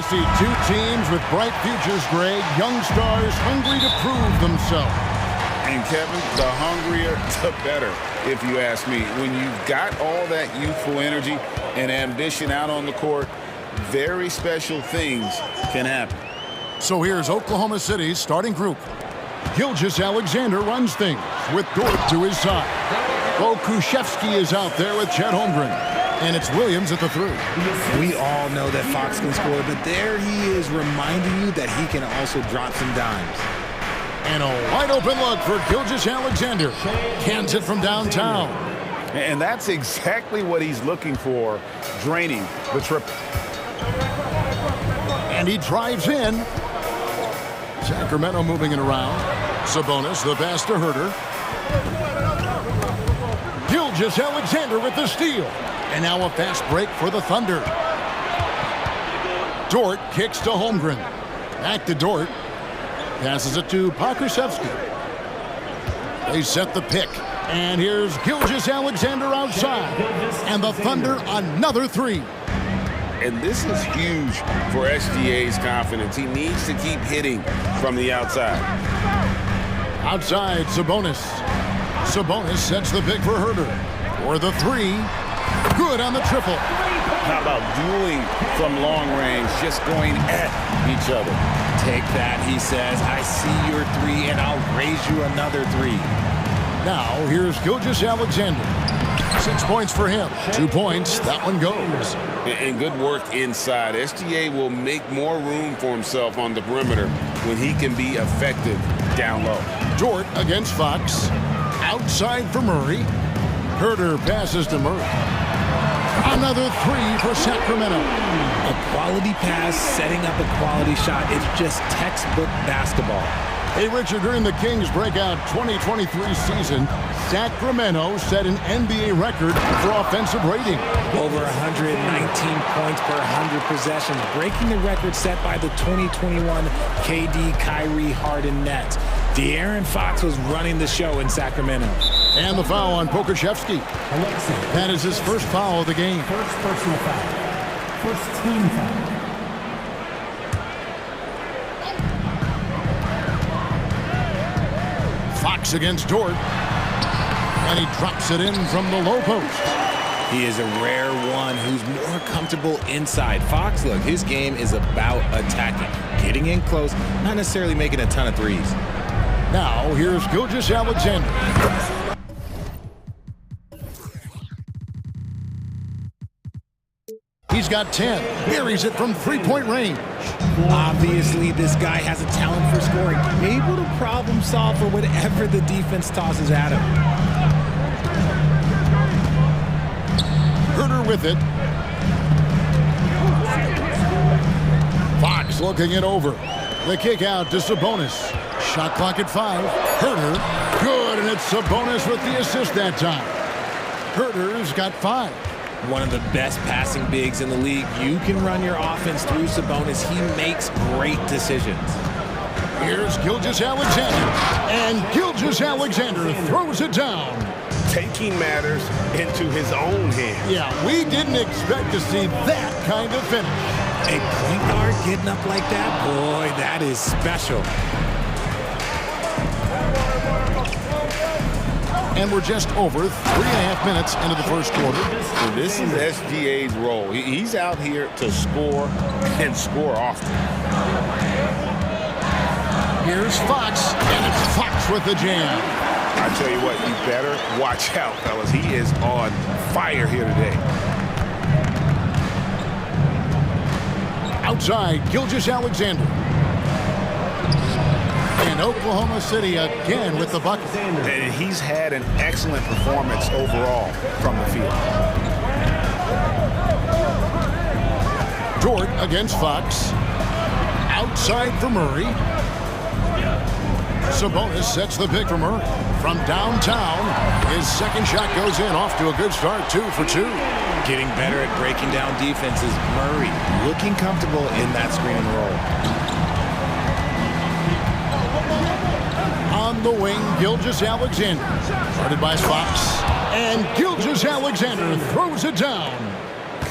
see two teams with bright futures, Greg. Young stars hungry to prove themselves. And Kevin, the hungrier, the better, if you ask me. When you've got all that youthful energy and ambition out on the court, very special things can happen. So here's Oklahoma City's starting group. Gilgeous-Alexander runs things with Dort to his side. Okushevsky is out there with Chet Holmgren. And it's Williams at the 3. We all know that Fox can score, but there he is reminding you that he can also drop some dimes. And a wide open look for Gilgeous-Alexander. Cans it from downtown. And that's exactly what he's looking for, draining the triple. And he drives in. Sacramento moving it around. Sabonis, the pass to Herter. Gilgeous-Alexander with the steal. And now a fast break for the Thunder. Dort kicks to Holmgren. Back to Dort. Passes it to Pokusevski. They set the pick. And here's Gilgeous-Alexander outside. And the Thunder another 3. And this is huge for SGA's confidence. He needs to keep hitting from the outside. Outside, Sabonis. Sabonis sets the pick for Herter. For the 3. Good on the triple. How about dueling from long range, just going at each other? Take that, he says. I see your 3, and I'll raise you another 3. Now, here's Gilgeous-Alexander. 6 points for him. 2 points. That one goes. And good work inside. SGA will make more room for himself on the perimeter when he can be effective down low. Dort against Fox. Outside for Murray. Herter passes to Murray. Another 3 for Sacramento. A quality pass, setting up a quality shot. It's just textbook basketball. Hey, Richard, during the Kings breakout 2023 season, Sacramento set an NBA record for offensive rating. Over 119 points per 100 possessions, breaking the record set by the 2021 KD Kyrie Harden Nets. De'Aaron Fox was running the show in Sacramento. And the foul on Pokusevski. That is his first foul of the game. First personal foul. First team foul. Fox against Dort. And he drops it in from the low post. He is a rare one who's more comfortable inside. Fox, look, his game is about attacking, getting in close, not necessarily making a ton of threes. Now, here's Gilgeous-Alexander. He's got 10. Buries it from three-point range. Obviously, this guy has a talent for scoring. Able to problem solve for whatever the defense tosses at him. Herter with it. Fox looking it over. The kick out to Sabonis. Shot clock at 5. Herter, good, and it's Sabonis with the assist that time. Herter's got 5. One of the best passing bigs in the league. You can run your offense through Sabonis. He makes great decisions. Here's Gilgeous-Alexander, and Gilgeous-Alexander throws it down. Taking matters into his own hands. Yeah, we didn't expect to see that kind of finish. A point guard getting up like that, boy, that is special. And we're just over 3.5 minutes into the first quarter. And this is SGA's role. He's out here to score and score often. Here's Fox, and it's Fox with the jam. I tell you what, you better watch out, fellas. He is on fire here today. Outside, Gilgeous-Alexander. And Oklahoma City again with the bucket. And he's had an excellent performance overall from the field. Dort against Fox. Outside for Murray. Sabonis sets the pick for Murray. From downtown, his second shot goes in, off to a good start, 2 for 2. Getting better at breaking down defenses. Murray looking comfortable in that screen and roll. On the wing, Gilgeous-Alexander. Started by Fox. And Gilgeous-Alexander throws it down.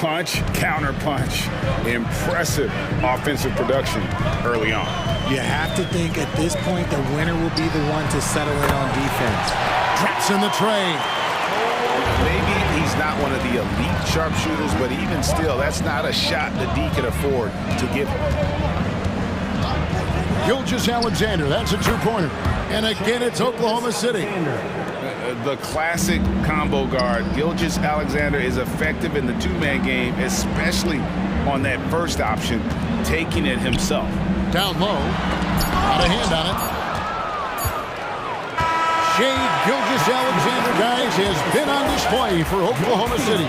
punch, counter punch. Impressive offensive production early on. You have to think at this point the winner will be the one to settle in on defense. Drops in the tray. Maybe he's not one of the elite sharpshooters, but even still, that's not a shot the D can afford to give him. Gilgeous-Alexander, that's a two-pointer. And again, it's Oklahoma City. The classic combo guard. Gilgeous-Alexander is effective in the two-man game, especially on that first option, taking it himself. Down low, got a hand on it. Shea Gilgeous-Alexander, guys, has been on display for Oklahoma City.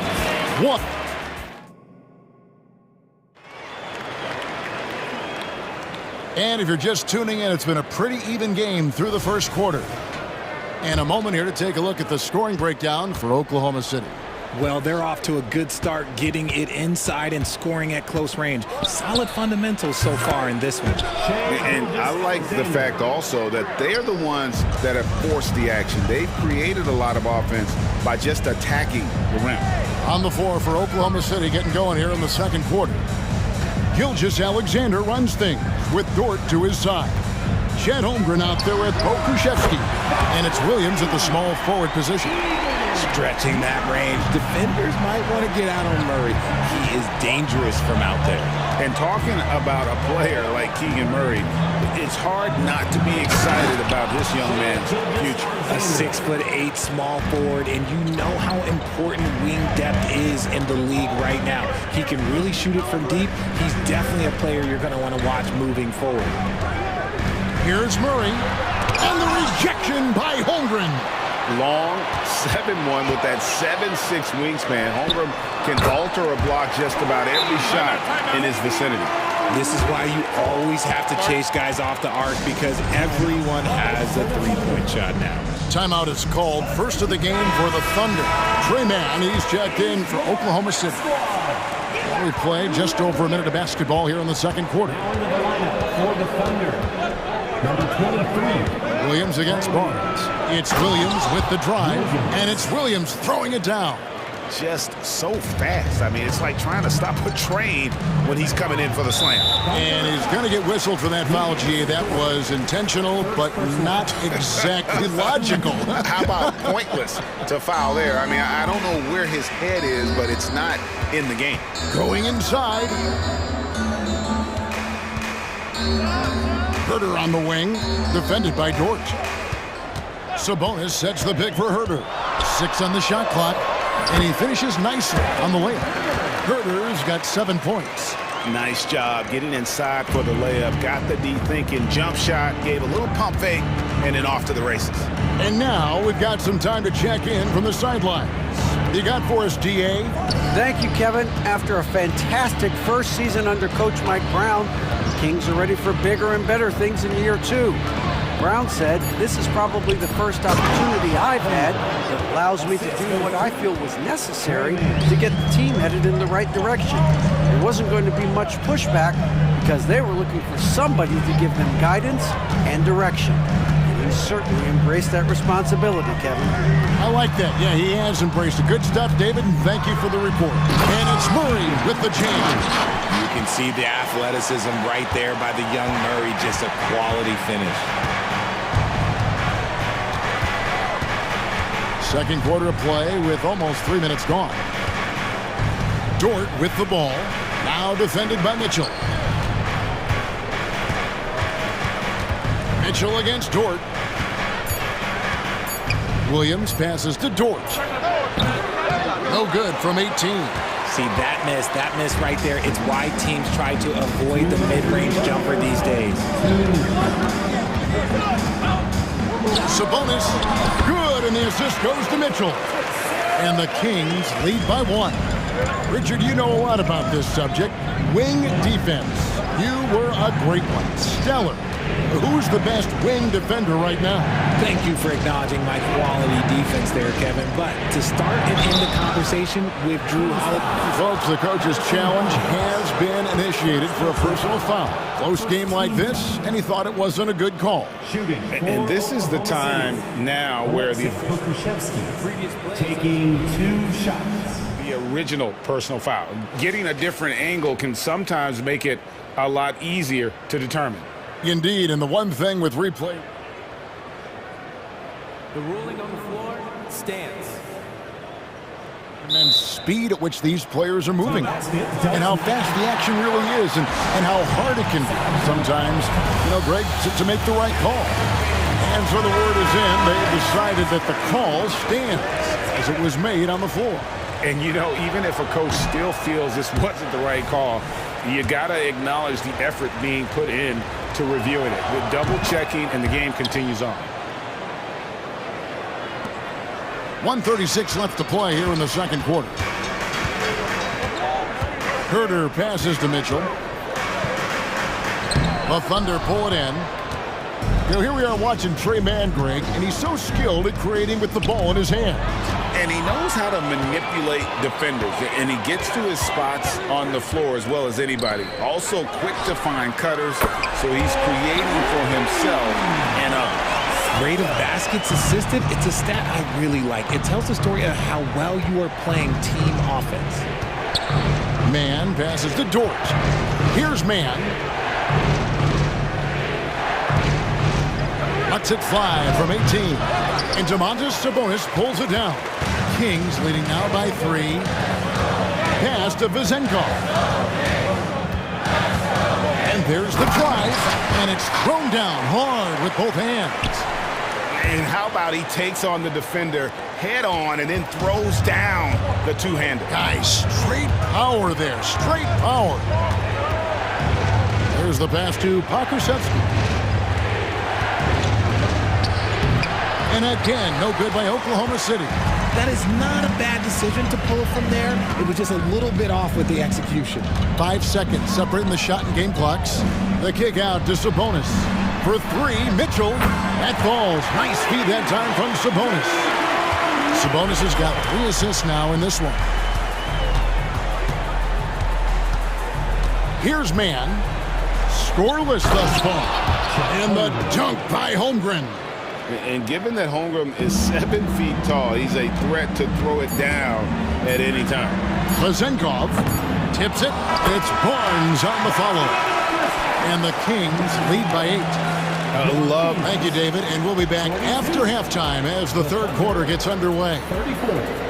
One. And if you're just tuning in, it's been a pretty even game through the first quarter. And a moment here to take a look at the scoring breakdown for Oklahoma City. Well, they're off to a good start getting it inside and scoring at close range. Solid fundamentals so far in this one. And I like the fact also that they're the ones that have forced the action. They've created a lot of offense by just attacking the rim. On the floor for Oklahoma City, getting going here in the second quarter. Gilgeous-Alexander runs things with Dort to his side. Chet Holmgren out there with Pokushevsky. And it's Williams at the small forward position. Stretching that range. Defenders might want to get out on Murray. He is dangerous from out there. And talking about a player like Keegan Murray, it's hard not to be excited about this young man's future. A 6'8" small forward, and you know how important wing depth is in the league right now. He can really shoot it from deep. He's definitely a player you're going to want to watch moving forward. Here's Murray, and the rejection by Holmgren. Long 7'1" with that 7'6" wingspan. Holmgren can alter or block just about every shot in his vicinity. This is why you always have to chase guys off the arc, because everyone has a three-point shot now. Timeout is called. First of the game for the Thunder. Trey Mann, he's checked in for Oklahoma City. We played just over a minute of basketball here in the second quarter. For the Thunder, number 23. Williams against Barnes. It's Williams with the drive, and it's Williams throwing it down. Just so fast. I mean, it's like trying to stop a train when he's coming in for the slam. And he's going to get whistled for that foul, G. That was intentional, but not exactly logical. How about pointless to foul there? I mean, I don't know where his head is, but it's not in the game. Going inside. Herter on the wing, defended by Dort. Sabonis sets the pick for Herter. 6 on the shot clock, and he finishes nicely on the layup. Herter's got 7 points. Nice job getting inside for the layup. Got the D thinking, jump shot, gave a little pump fake, and then off to the races. And now we've got some time to check in from the sidelines. You got for us, DA? Thank you, Kevin. After a fantastic first season under Coach Mike Brown, the Kings are ready for bigger and better things in year 2. Brown said, "This is probably the first opportunity I've had that allows me to do what I feel was necessary to get the team headed in the right direction. There wasn't going to be much pushback because they were looking for somebody to give them guidance and direction." And he certainly embraced that responsibility, Kevin. I like that. Yeah, he has embraced it. Good stuff, David, and thank you for the report. And it's Murray with the change. You can see the athleticism right there by the young Murray. Just a quality finish. Second quarter of play with almost 3 minutes gone. Dort with the ball. Now defended by Mitchell. Mitchell against Dort. Williams passes to Dort. No good from 18. See, that miss right there, it's why teams try to avoid the mid-range jumper these days. Sabonis, good, and the assist goes to Mitchell. And the Kings lead by 1. Richard, you know a lot about this subject. Wing defense. You were a great one. Stellar. Who's the best wing defender right now? Thank you for acknowledging my quality defense there, Kevin. But to start and end the conversation with Drew Holiday. Folks, the coach's challenge has been initiated for a personal foul. Close game like this, and he thought it wasn't a good call. And this is the time now where the Pokushevsky taking 2 shots. The the original personal foul. Getting a different angle can sometimes make it a lot easier to determine. Indeed, and the one thing with replay. The ruling on the floor stands. And speed at which these players are moving, and how fast the action really is, and how hard it can be sometimes, Greg, to make the right call. And so the word is in. They decided that the call stands as it was made on the floor. And even if a coach still feels this wasn't the right call, you gotta acknowledge the effort being put in to reviewing it with double checking, and the game continues on. 1:36 left to play here in the second quarter. Herter passes to Mitchell. The Thunder pull it in. Here we are watching Trey Mann, Greg, and he's so skilled at creating with the ball in his hand. And he knows how to manipulate defenders, and he gets to his spots on the floor as well as anybody. Also quick to find cutters, so he's creating for himself and others. Rate of baskets assisted, it's a stat I really like. It tells the story of how well you are playing team offense. Mann passes to Dort. Here's Mann. Cuts it 5 from 18. And Domantas Sabonis pulls it down. Kings leading now by 3. Pass to Vezenkov. And there's the drive. And it's thrown down hard with both hands. And how about he takes on the defender head on and then throws down the two-hander. Guys, straight power there. Straight power. There's the pass to Pokusevski. And again, no good by Oklahoma City. That is not a bad decision to pull from there. It was just a little bit off with the execution. 5 seconds separating the shot and game clocks. The kick out to Sabonis. For 3, Mitchell. That falls. Nice feed that time from Sabonis. Sabonis has got 3 assists now in this one. Here's Mann. Scoreless thus far. And the dunk by Holmgren. And given that Holmgren is 7 feet tall, he's a threat to throw it down at any time. Vezenkov tips it. It's Barnes on the follow. And the Kings lead by 8. Thank you, David. And we'll be back after halftime as the third quarter gets underway. 34.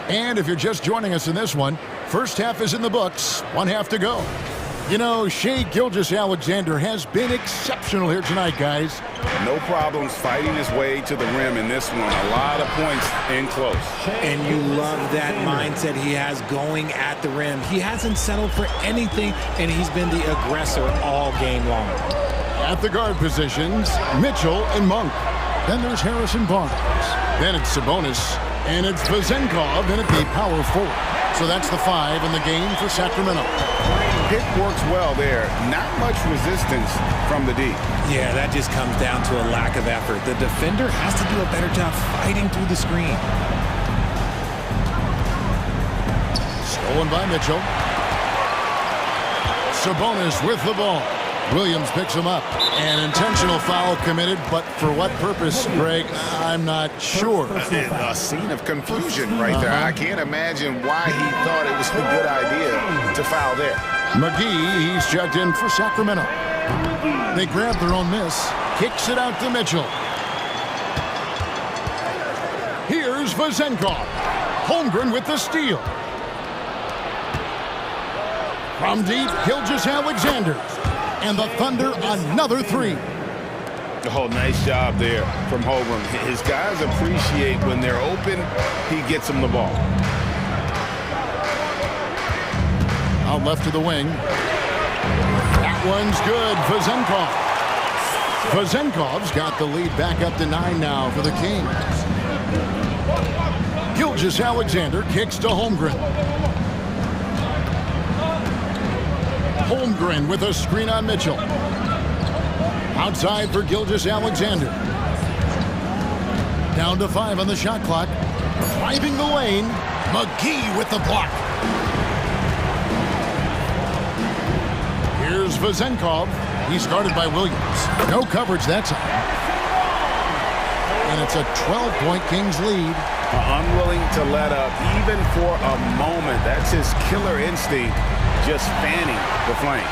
And if you're just joining us in this one, first half is in the books, 1 half to go. Shai Gilgeous-Alexander has been exceptional here tonight, guys. No problems fighting his way to the rim in this one. A lot of points in close. And you love that mindset he has going at the rim. He hasn't settled for anything, and he's been the aggressor all game long. At the guard positions, Mitchell and Monk. Then there's Harrison Barnes. Then it's Sabonis. And it's Vezenkov in at the power forward. So that's the 5 in the game for Sacramento. Pick works well there. Not much resistance from the D. Yeah, that just comes down to a lack of effort. The defender has to do a better job fighting through the screen. Stolen by Mitchell. Sabonis with the ball. Williams picks him up. An intentional foul committed, but for what purpose, Greg, I'm not sure. A scene of confusion right there. I can't imagine why he thought it was a good idea to foul there. McGee, he's checked in for Sacramento. They grab their own miss. Kicks it out to Mitchell. Here's Vezenkov. Holmgren with the steal. From deep, Gilgeous-Alexander. And the Thunder, another 3. Oh, nice job there from Holmgren. His guys appreciate when they're open, he gets them the ball. Out left to the wing. That one's good. Vezenkov's got the lead back up to 9 now for the Kings. Gilgeous-Alexander kicks to Holmgren. Holmgren with a screen on Mitchell. Outside for Gilgeous-Alexander. Down to 5 on the shot clock. Driving the lane. McGee with the block. Here's Vazenkov. He's guarded by Williams. No coverage that time. And it's a 12-point Kings lead. Unwilling to let up even for a moment. That's his killer instinct, just fanning the flame.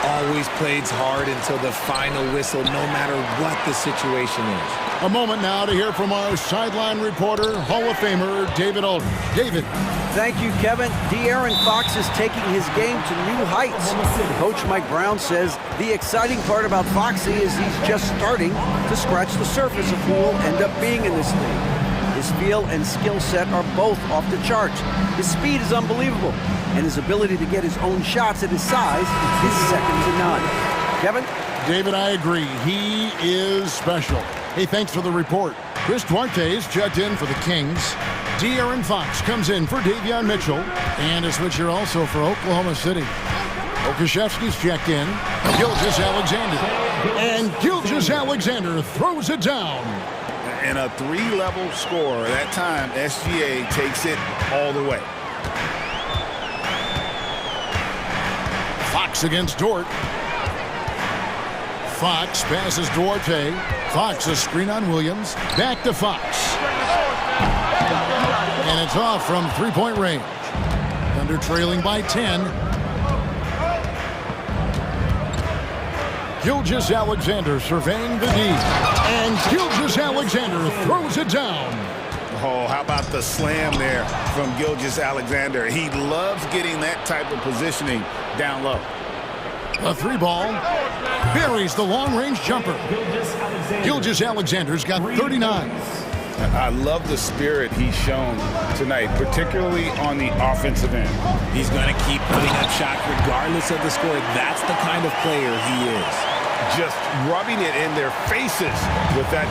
Always plays hard until the final whistle, no matter what the situation is. A moment now to hear from our sideline reporter, Hall of Famer David Aldridge. David. Thank you, Kevin. De'Aaron Fox is taking his game to new heights. Coach Mike Brown says the exciting part about Foxy is he's just starting to scratch the surface of who will end up being in this league. His feel and skill set are both off the charts. His speed is unbelievable, and his ability to get his own shots at his size is second to none. Kevin? David, I agree. He is special. Hey, thanks for the report. Chris Duarte is checked in for the Kings. De'Aaron Fox comes in for Davion Mitchell. And a switcher also for Oklahoma City. Okashevsky's checked in. Gilgeous-Alexander. And Gilgeous-Alexander throws it down. And a 3-level score. That time, SGA takes it all the way. Fox against Dort. Fox passes Duarte. Fox a screen on Williams. Back to Fox. And it's off from three-point range. Thunder trailing by 10. Gilgeous-Alexander surveying the D. And Gilgeous-Alexander throws it down. Oh, how about the slam there from Gilgeous-Alexander? He loves getting that type of positioning down low. A 3-ball. Buries the long-range jumper. Gilgeous-Alexander's got 39. I love the spirit he's shown tonight, particularly on the offensive end. He's going to keep putting up shots regardless of the score. That's the kind of player he is. Just rubbing it in their faces with that.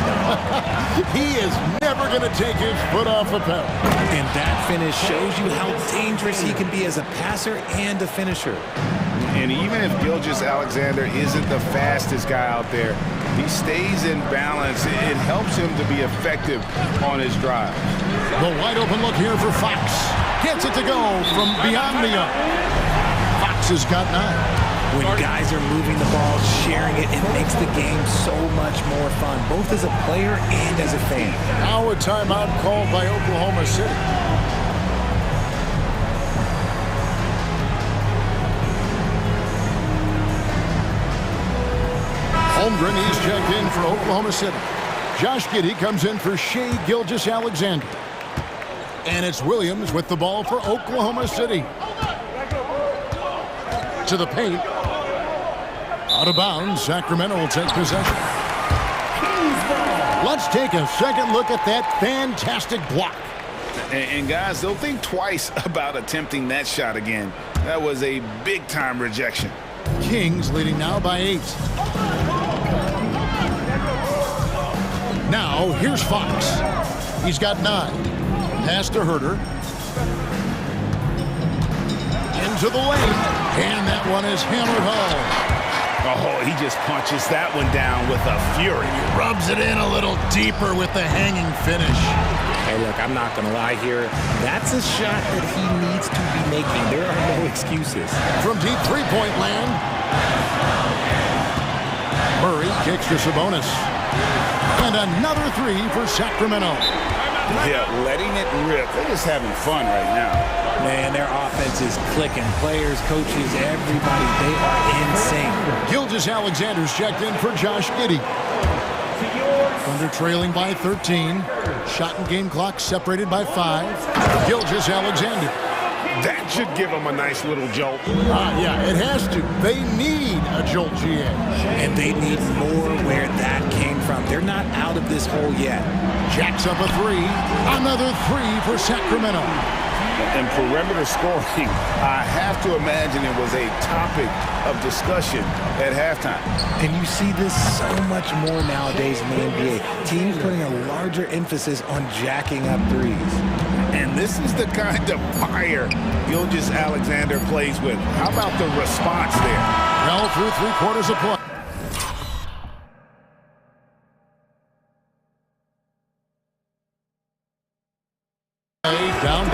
He is never going to take his foot off the pedal. And that finish shows you how dangerous he can be as a passer and a finisher. And even if Gilgeous-Alexander isn't the fastest guy out there, he stays in balance. It helps him to be effective on his drive. The wide open look here for Fox. Gets it to go from beyond the arc. Fox has got 9. When guys are moving the ball, sharing it, it makes the game so much more fun, both as a player and as a fan. Now a timeout called by Oklahoma City. Holmgren, he's checked in for Oklahoma City. Josh Giddey comes in for Shai Gilgeous-Alexander. And it's Williams with the ball for Oklahoma City. To the paint. Out of bounds, Sacramento will take possession. Let's take a second look at that fantastic block. And guys, they'll think twice about attempting that shot again. That was a big-time rejection. Kings leading now by 8. Now, here's Fox. He's got 9. Pass to Herter. Into the lane. And that one is hammered home. Oh, he just punches that one down with a fury. He rubs it in a little deeper with the hanging finish. Hey, look, I'm not going to lie here. That's a shot that he needs to be making. There are no excuses. From deep three-point land. Murray kicks to Sabonis. And another 3 for Sacramento. Yeah, letting it rip. They're just having fun right now. Man, their offense is clicking. Players, coaches, everybody, they are in sync. Gilgeous-Alexander's checked in for Josh Giddey. Thunder trailing by 13. Shot and game clock separated by 5. Gilgeous-Alexander. That should give them a nice little jolt. Yeah, it has to. They need a jolt, GA. And they need more where that came from. They're not out of this hole yet. Jacks up a 3. Another 3 for Sacramento. And perimeter scoring, I have to imagine it was a topic of discussion at halftime. And you see this so much more nowadays in the NBA. Teams putting a larger emphasis on jacking up threes. And this is the kind of fire Gilgeous-Alexander plays with. How about the response there? Well, through 3 quarters of play.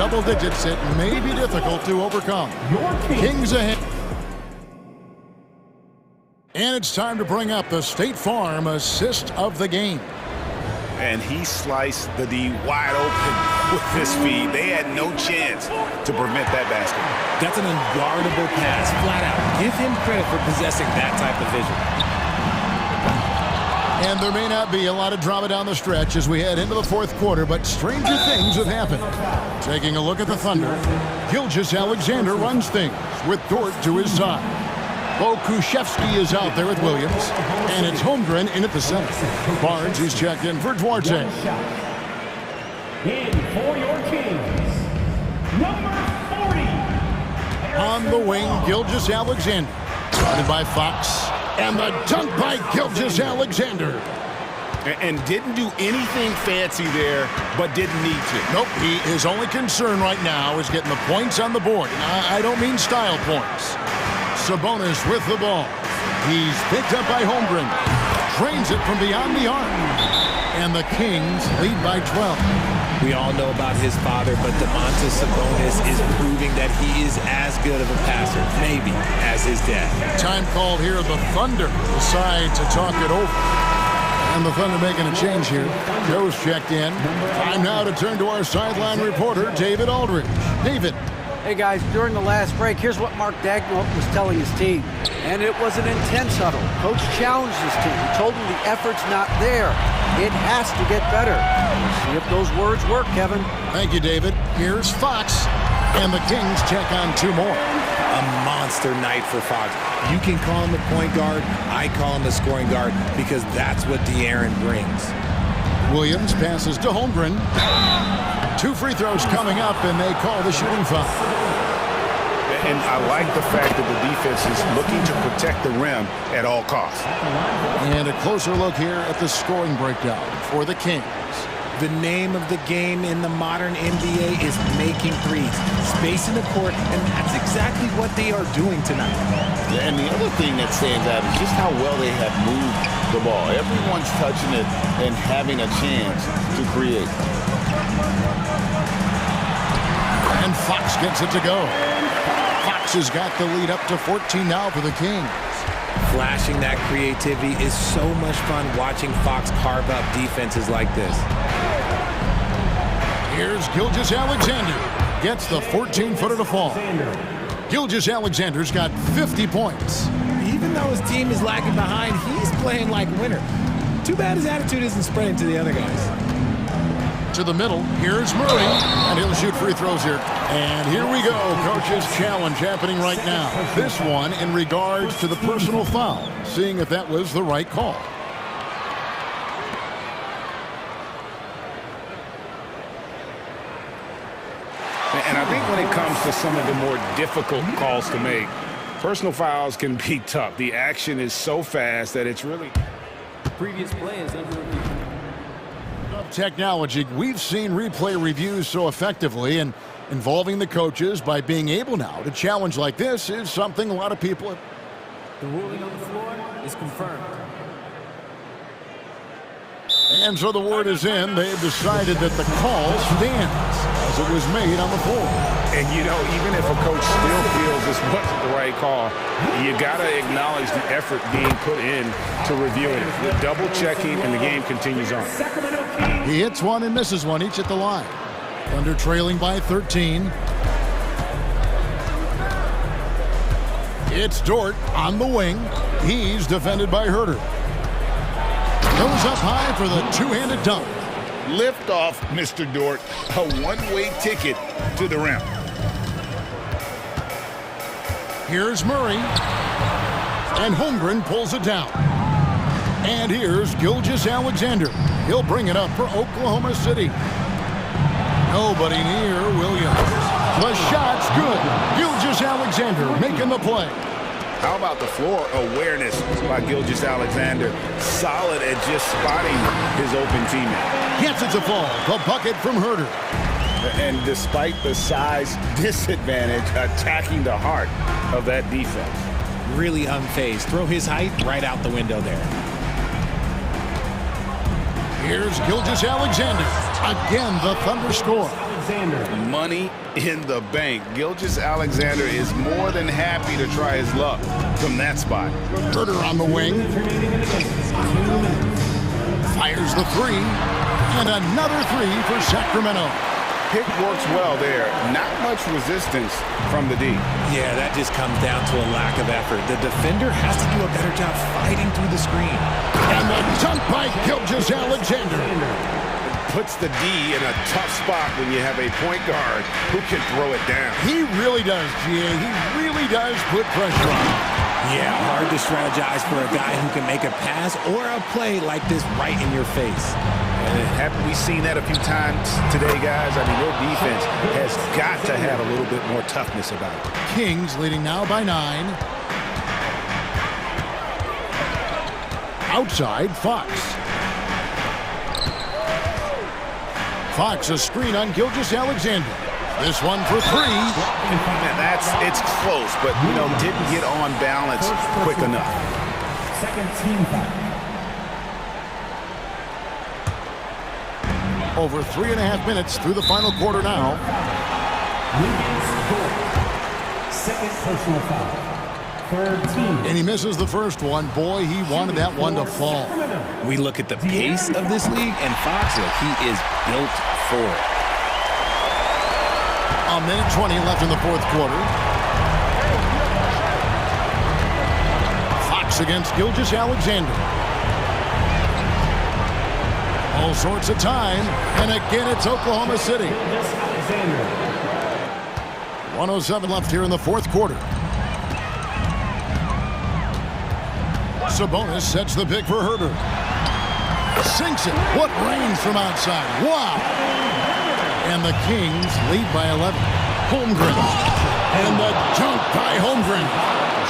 double digits, it may be difficult to overcome. Kings ahead. And it's time to bring up the State Farm assist of the game. And he sliced the D wide open with his feed. They had no chance to prevent that basket. That's an unguardable pass, flat out. Give him credit for possessing that type of vision. And there may not be a lot of drama down the stretch as we head into the fourth quarter, but stranger things have happened. Taking a look at the Thunder, Gilgeous-Alexander runs things with Dort to his side. Bo Kushevsky is out there with Williams, and it's Holmgren in at the center. Barnes is checked in for Duarte. In for your Kings, number 40. On the wing, Gilgeous-Alexander. Guarded by Fox. And the dunk by Gilgeous-Alexander. And didn't do anything fancy there, but didn't need to. Nope, his only concern right now is getting the points on the board. I don't mean style points. Sabonis with the ball. He's picked up by Holmgren. Drains it from beyond the arc. And the Kings lead by 12. We all know about his father, but Domantas Sabonis is proving that he is as good of a passer, maybe, as his dad. Time called here. The Thunder decide to talk it over. And the Thunder making a change here. Joe's checked in. Time now to turn to our sideline reporter, David Aldridge. David. Hey guys, during the last break, here's what Mark Dagnall was telling his team. And it was an intense huddle. Coach challenged his team. He told them the effort's not there. It has to get better. We'll see if those words work, Kevin. Thank you, David. Here's Fox. And the Kings check on two more. A monster night for Fox. You can call him a point guard. I call him a scoring guard because that's what De'Aaron brings. Williams passes to Holmgren. 2 free throws coming up, and they call the shooting foul. And I like the fact that the defense is looking to protect the rim at all costs. And a closer look here at the scoring breakdown for the Kings. The name of the game in the modern NBA is making threes, spacing the court, and that's exactly what they are doing tonight. And the other thing that stands out is just how well they have moved the ball. Everyone's touching it and having a chance to create. And Fox gets it to go. Fox has got the lead up to 14 now for the Kings. Flashing that creativity is so much fun watching Fox carve up defenses like this. Here's Gilgeous-Alexander. Gets the 14-footer to fall. Gilgeous-Alexander's got 50 points. Even though his team is lagging behind, he's playing like a winner. Too bad his attitude isn't spreading to the other guys. To the middle, here's Murray, and he'll shoot free throws here. And here we go, coach's challenge happening right now. This one in regards to the personal foul, seeing if that was the right call. And I think when it comes to some of the more difficult calls to make, personal fouls can be tough. The action is so fast that it's really... Previous play is under review. Technology, we've seen replay reviews so effectively, and involving the coaches by being able now to challenge like this is something a lot of people have. The ruling on the floor is confirmed. And so the word is in. They've decided that the call stands as it was made on the floor. And, you know, even if a coach still feels this wasn't the right call, you got to acknowledge the effort being put in to reviewing it. The double checking, and the game continues on. He hits one and misses one, each at the line. Thunder trailing by 13. It's Dort on the wing. He's defended by Herter. Goes up high for the two-handed dunk. Lift off, Mr. Dort. A one-way ticket to the rim. Here's Murray. And Holmgren pulls it down. And here's Gilgeous-Alexander. He'll bring it up for Oklahoma City. Nobody near Williams. The shot's good. Gilgeous-Alexander making the play. How about the floor awareness by Gilgeous-Alexander? Solid at just spotting his open teammate. Gets it to fall. The bucket from Herter. And despite the size disadvantage, attacking the heart of that defense. Really unfazed. Throw his height right out the window there. Here's Gilgeous-Alexander. Again, the Thunder score. Alexander. Money in the bank. Gilgeous-Alexander is more than happy to try his luck from that spot. Herder on the wing. Fires the three. And another three for Sacramento. Pick works well there. Not much resistance from the D. Yeah, that just comes down to a lack of effort. The defender has to do a better job fighting through the screen. And the dunk by Gilgeous-Alexander. Puts the D in a tough spot when you have a point guard who can throw it down. He really does, GA. He really does put pressure on. Yeah, hard to strategize for a guy who can make a pass or a play like this right in your face. And haven't we seen that a few times today, guys? I mean, their defense has got to have a little bit more toughness about it. Kings leading now by 9. Outside, Fox. Fox, a screen on Gilgeous-Alexander. This one for three. It's close, but, didn't get on balance quick enough. Second team foul. Over 3.5 minutes through the final quarter now. Second personal foul. Third team. And he misses the first one. Boy, he wanted that one to fall. We look at the pace of this league, and Fox, he is built for it. A minute 20 left in the fourth quarter. Fox against Gilgeous-Alexander. All sorts of time, and again it's Oklahoma City. 1:07 left here in the fourth quarter. Sabonis sets the pick for Herder. Sinks it. What range from outside. Wow. And the Kings lead by 11. Holmgren. And the dunk by Holmgren.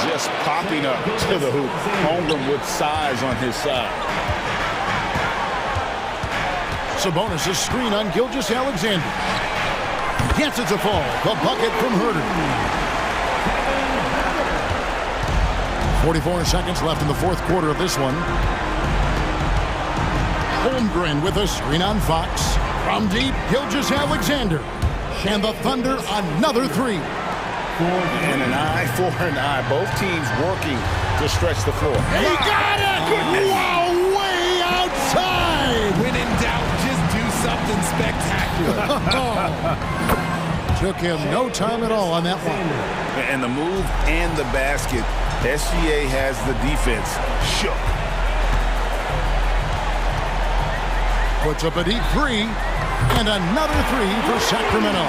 Just popping up to the hoop. Holmgren with size on his side. Sabonis' screen on Gilgeous-Alexander. Gets it to fall. The bucket from Herder. 44 seconds left in the fourth quarter of this one. Holmgren with a screen on Fox. From deep, Gilgeous-Alexander. And the Thunder another three. And an eye for an eye. Both teams working to stretch the floor. He got it! Wow, way outside! When in doubt, just do something spectacular. Took him no time at all on that one. And the move and the basket, SGA has the defense shook. Puts up a deep three, and another three for Sacramento.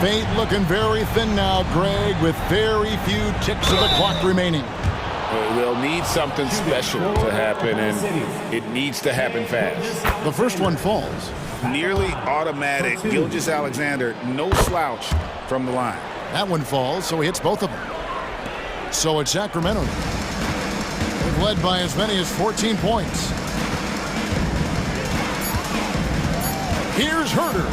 Fate looking very thin now, Greg, with very few ticks of the clock remaining. They'll need something special to happen, and it needs to happen fast. The first one falls. Nearly automatic. Gilgeous-Alexander, no slouch from the line. That one falls, so he hits both of them. So it's Sacramento. They've led by as many as 14 points. Here's Herder.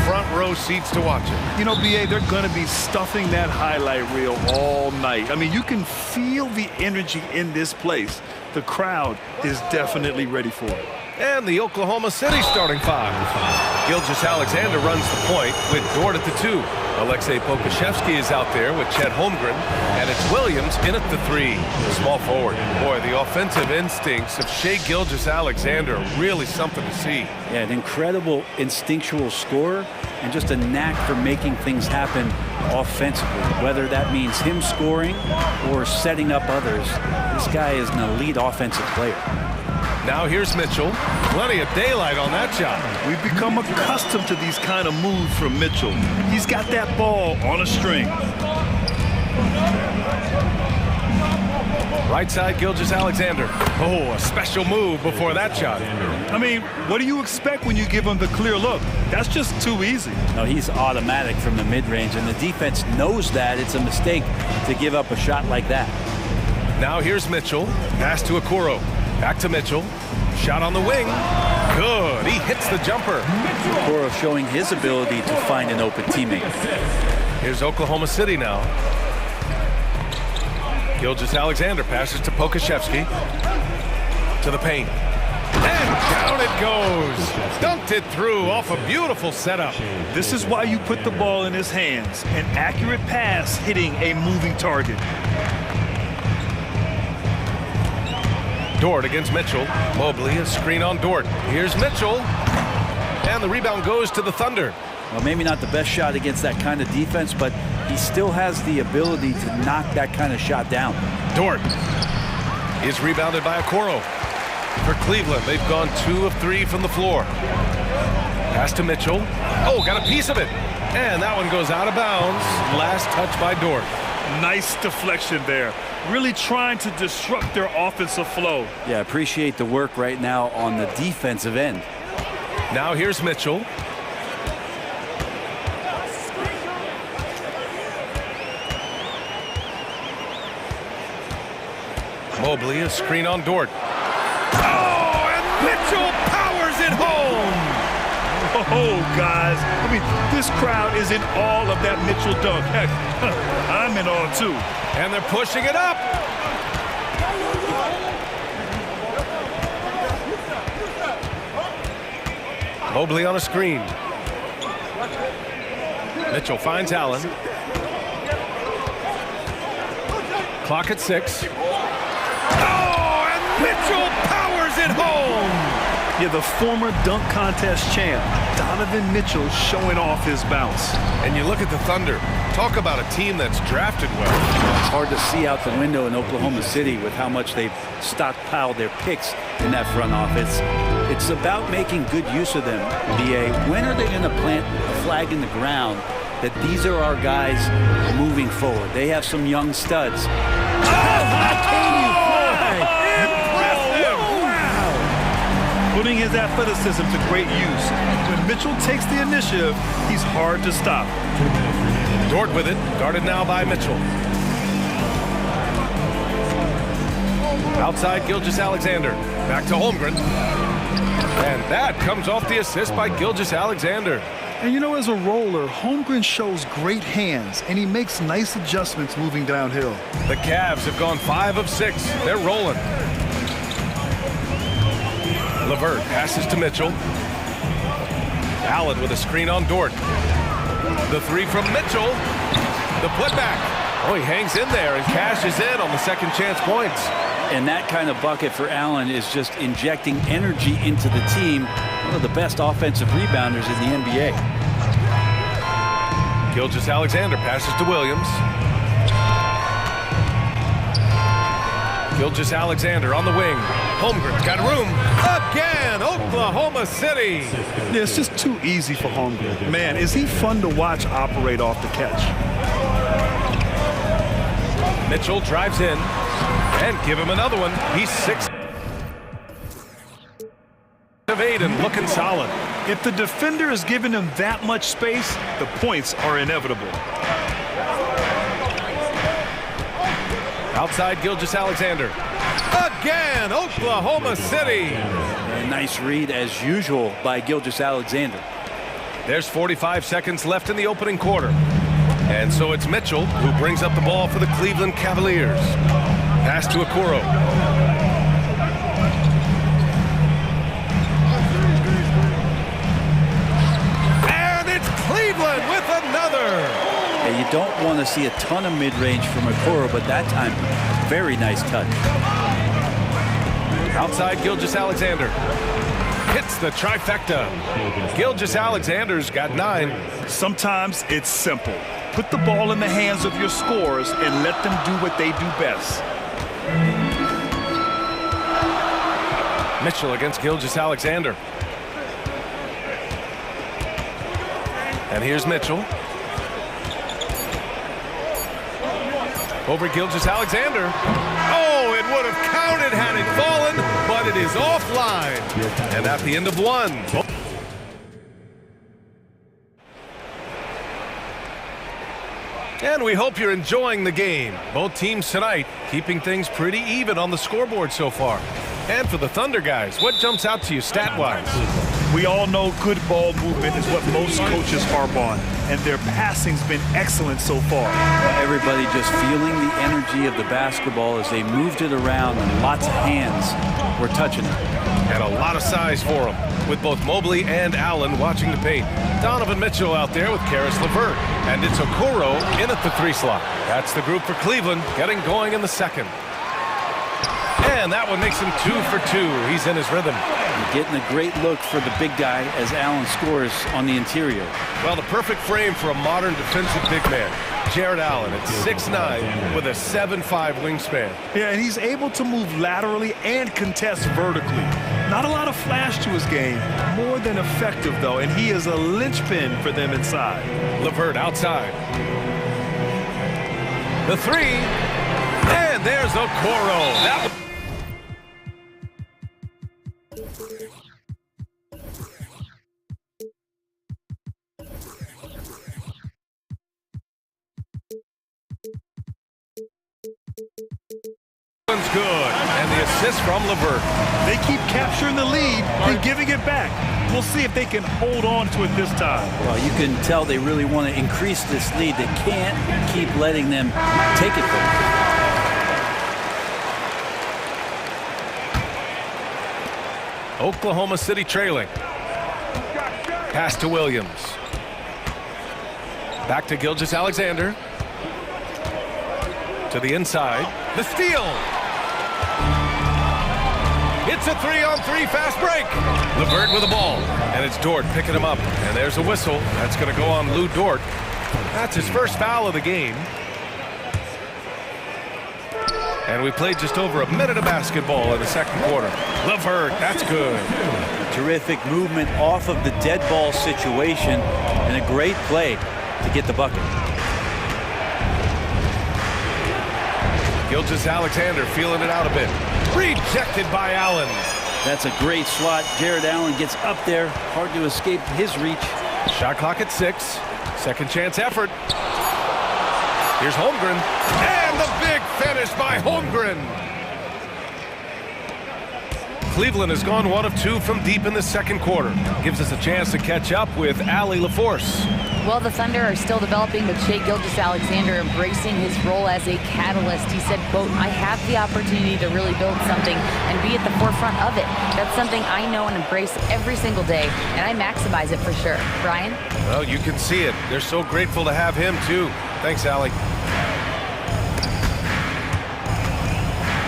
front row seats to watch it. You know, BA, they're going to be stuffing that highlight reel all night. I mean, you can feel the energy in this place. The crowd is definitely ready for it. And the Oklahoma City starting five. Gilgeous-Alexander runs the point with Dort at the 2. Alexei Pokashevsky is out there with Chet Holmgren, and it's Williams in at the 3, the small forward. Boy, the offensive instincts of Shai Gilgeous-Alexander are really something to see. Yeah, an incredible instinctual scorer and just a knack for making things happen offensively, whether that means him scoring or setting up others. This guy is an elite offensive player. Now here's Mitchell. Plenty of daylight on that shot. We've become accustomed to these kind of moves from Mitchell. He's got that ball on a string. Right side, Gilgeous-Alexander. Oh, a special move before that shot. I mean, what do you expect when you give him the clear look? That's just too easy. No, he's automatic from the mid-range, and the defense knows that it's a mistake to give up a shot like that. Now here's Mitchell. Pass to Okoro. Back to Mitchell. Shot on the wing. Good. He hits the jumper. Okoro showing his ability to find an open teammate. Here's Oklahoma City now. Gilgeous-Alexander passes to Pokashevsky. To the paint. And down it goes. Dunked it through off a beautiful setup. This is why you put the ball in his hands. An accurate pass hitting a moving target. Dort against Mitchell. Mobley, a screen on Dort. Here's Mitchell. And the rebound goes to the Thunder. Well, maybe not the best shot against that kind of defense, but he still has the ability to knock that kind of shot down. Dort is rebounded by Okoro. For Cleveland, they've gone 2 of 3 from the floor. Pass to Mitchell. Oh, got a piece of it. And that one goes out of bounds. Last touch by Dort. Nice deflection there. Really trying to disrupt their offensive flow. Yeah, appreciate the work right now on the defensive end. Now here's Mitchell. Mobley, a screen on Dort. Oh, and Mitchell powers it home! Oh, guys. I mean, this crowd is in awe of that Mitchell dunk. Heck, I'm in awe, too. And they're pushing it up. Mobley on a screen. Mitchell finds Allen. Clock at 6. Oh, and Mitchell powers it home! Yeah, the former dunk contest champ, Donovan Mitchell, showing off his bounce. And you look at the Thunder. Talk about a team that's drafted well. It's hard to see out the window in Oklahoma City with how much they've stockpiled their picks in that front office. It's about making good use of them, BA. When are they going to plant a flag in the ground that these are our guys moving forward? They have some young studs. Putting his athleticism to great use. When Mitchell takes the initiative, he's hard to stop. Dort with it, guarded now by Mitchell. Outside, Gilgeous-Alexander. Back to Holmgren. And that comes off the assist by Gilgeous-Alexander. And you know, as a roller, Holmgren shows great hands, and he makes nice adjustments moving downhill. The Cavs have gone 5 of 6. They're rolling. LeVert passes to Mitchell. Allen with a screen on Dort. The 3 from Mitchell. The putback. Oh, he hangs in there and cashes in on the second chance points. And that kind of bucket for Allen is just injecting energy into the team. One of the best offensive rebounders in the NBA. Gilgeous-Alexander passes to Williams. Gilgeous-Alexander on the wing. Holmgren's got room. Again, Oklahoma City. Yeah, it's just too easy for Holmgren. Man, is he fun to watch operate off the catch. Mitchell drives in. And give him another one. He's 6 of 8 and looking solid. If the defender is giving him that much space, the points are inevitable. Outside, Gilgeous-Alexander. Again, Oklahoma City. A nice read, as usual, by Gilgeous-Alexander. There's 45 seconds left in the opening quarter. And so it's Mitchell who brings up the ball for the Cleveland Cavaliers. Pass to Okoro. And it's Cleveland with another. And you don't want to see a ton of mid-range from Okoro, but that time, very nice touch. Outside Gilgeous-Alexander. Hits the trifecta. Gilgeous-Alexander's got 9. Sometimes it's simple. Put the ball in the hands of your scorers and let them do what they do best. Mitchell against Gilgeous-Alexander. And here's Mitchell. Over Gilgeous-Alexander. Oh, it would have counted had it fallen, but it is offline. And at the end of 1. And we hope you're enjoying the game. Both teams tonight keeping things pretty even on the scoreboard so far. And for the Thunder guys, what jumps out to you stat-wise? We all know good ball movement is what most coaches harp on, and their passing's been excellent so far. Everybody just feeling the energy of the basketball as they moved it around, and lots of hands were touching it. And a lot of size for them, with both Mobley and Allen watching the paint. Donovan Mitchell out there with Karis LeVert. And it's Okoro in at the 3 slot. That's the group for Cleveland, getting going in the second. And that one makes him 2 for 2. He's in his rhythm. Getting a great look for the big guy as Allen scores on the interior. Well, the perfect frame for a modern defensive big man. Jared Allen at 6'9" with a 7'5" wingspan. Yeah, and he's able to move laterally and contest vertically. Not a lot of flash to his game, more than effective though, and he is a linchpin for them inside. LeVert outside. The 3, and there's Okoro. That one's good, and the assist from LeVert. They keep capturing the lead and giving it back. We'll see if they can hold on to it this time. Well, you can tell they really want to increase this lead. They can't keep letting them take it from them. Oklahoma City trailing. Pass to Williams. Back to Gilgeous-Alexander. To the inside. The steal. It's a 3-on-3 fast break. LeVert with the ball. And it's Dort picking him up. And there's a whistle. That's going to go on Lou Dort. That's his first foul of the game. And we played just over a minute of basketball in the second quarter. LeVert, that's good. Terrific movement off of the dead ball situation and a great play to get the bucket. Gilgeous-Alexander feeling it out a bit. Rejected by Allen. That's a great slot. Jared Allen gets up there. Hard to escape his reach. Shot clock at 6. Second chance effort. Here's Holmgren. And the big finish by Holmgren. Cleveland has gone 1 of 2 from deep in the second quarter. Gives us a chance to catch up with Allie LaForce. Well, the Thunder are still developing, but Shai Gilgeous-Alexander embracing his role as a catalyst. He said, quote, I have the opportunity to really build something and be at the forefront of it. That's something I know and embrace every single day, and I maximize it for sure. Brian? Well, you can see it. They're so grateful to have him, too. Thanks, Allie.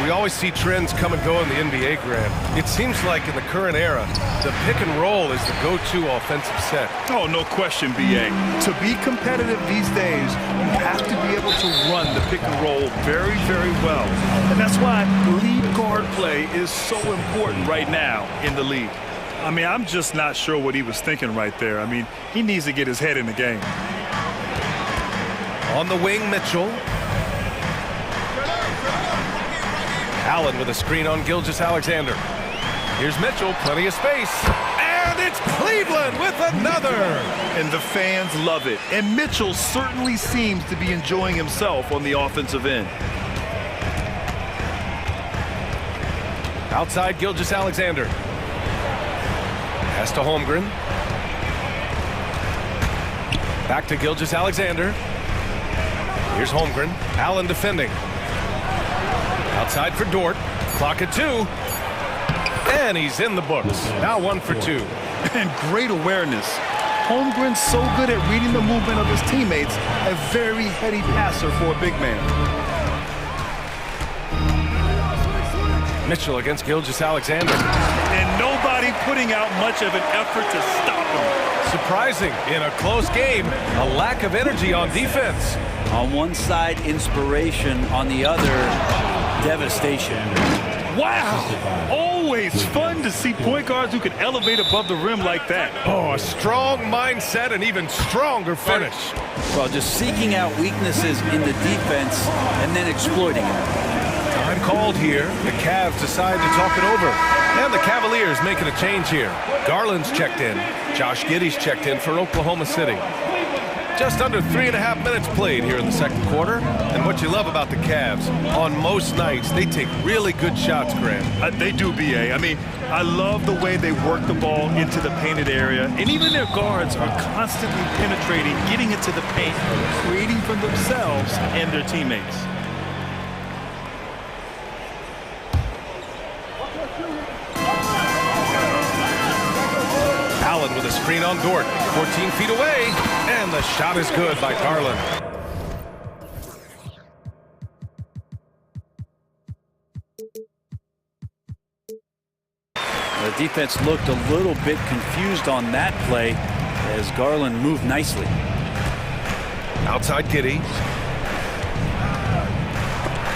We always see trends come and go in the NBA, Graham. It seems like in the current era, the pick and roll is the go-to offensive set. Oh, no question, B.A. To be competitive these days, you have to be able to run the pick and roll very, very well. And that's why lead guard play is so important right now in the league. I mean, I'm just not sure what he was thinking right there. I mean, he needs to get his head in the game. On the wing, Mitchell. Allen with a screen on Gilgeous-Alexander. Here's Mitchell, plenty of space. And it's Cleveland with another. And the fans love it. And Mitchell certainly seems to be enjoying himself on the offensive end. Outside Gilgeous-Alexander. Pass to Holmgren. Back to Gilgeous-Alexander. Here's Holmgren. Allen defending. Outside for Dort. Clock at 2. And he's in the books. Now 1 for 2. And great awareness. Holmgren's so good at reading the movement of his teammates. A very heady passer for a big man. Mitchell against Gilgeous-Alexander. And nobody putting out much of an effort to stop him. Surprising in a close game, a lack of energy on defense. On one side, inspiration. On the other, devastation. Wow! Always fun to see point guards who can elevate above the rim like that. Oh, a strong mindset and even stronger finish. Well, just seeking out weaknesses in the defense and then exploiting it. Time called here. The Cavs decide to talk it over. And the Cavaliers making a change here. Garland's checked in. Josh Giddey's checked in for Oklahoma City. Just under 3.5 minutes played here in the second quarter. And what you love about the Cavs, on most nights, they take really good shots, Grant. They do, B.A. I mean, I love the way they work the ball into the painted area. And even their guards are constantly penetrating, getting into the paint, creating for themselves and their teammates. Allen with a screen on Dort. 14 feet away. And the shot is good by Garland. The defense looked a little bit confused on that play as Garland moved nicely. Outside Giddey.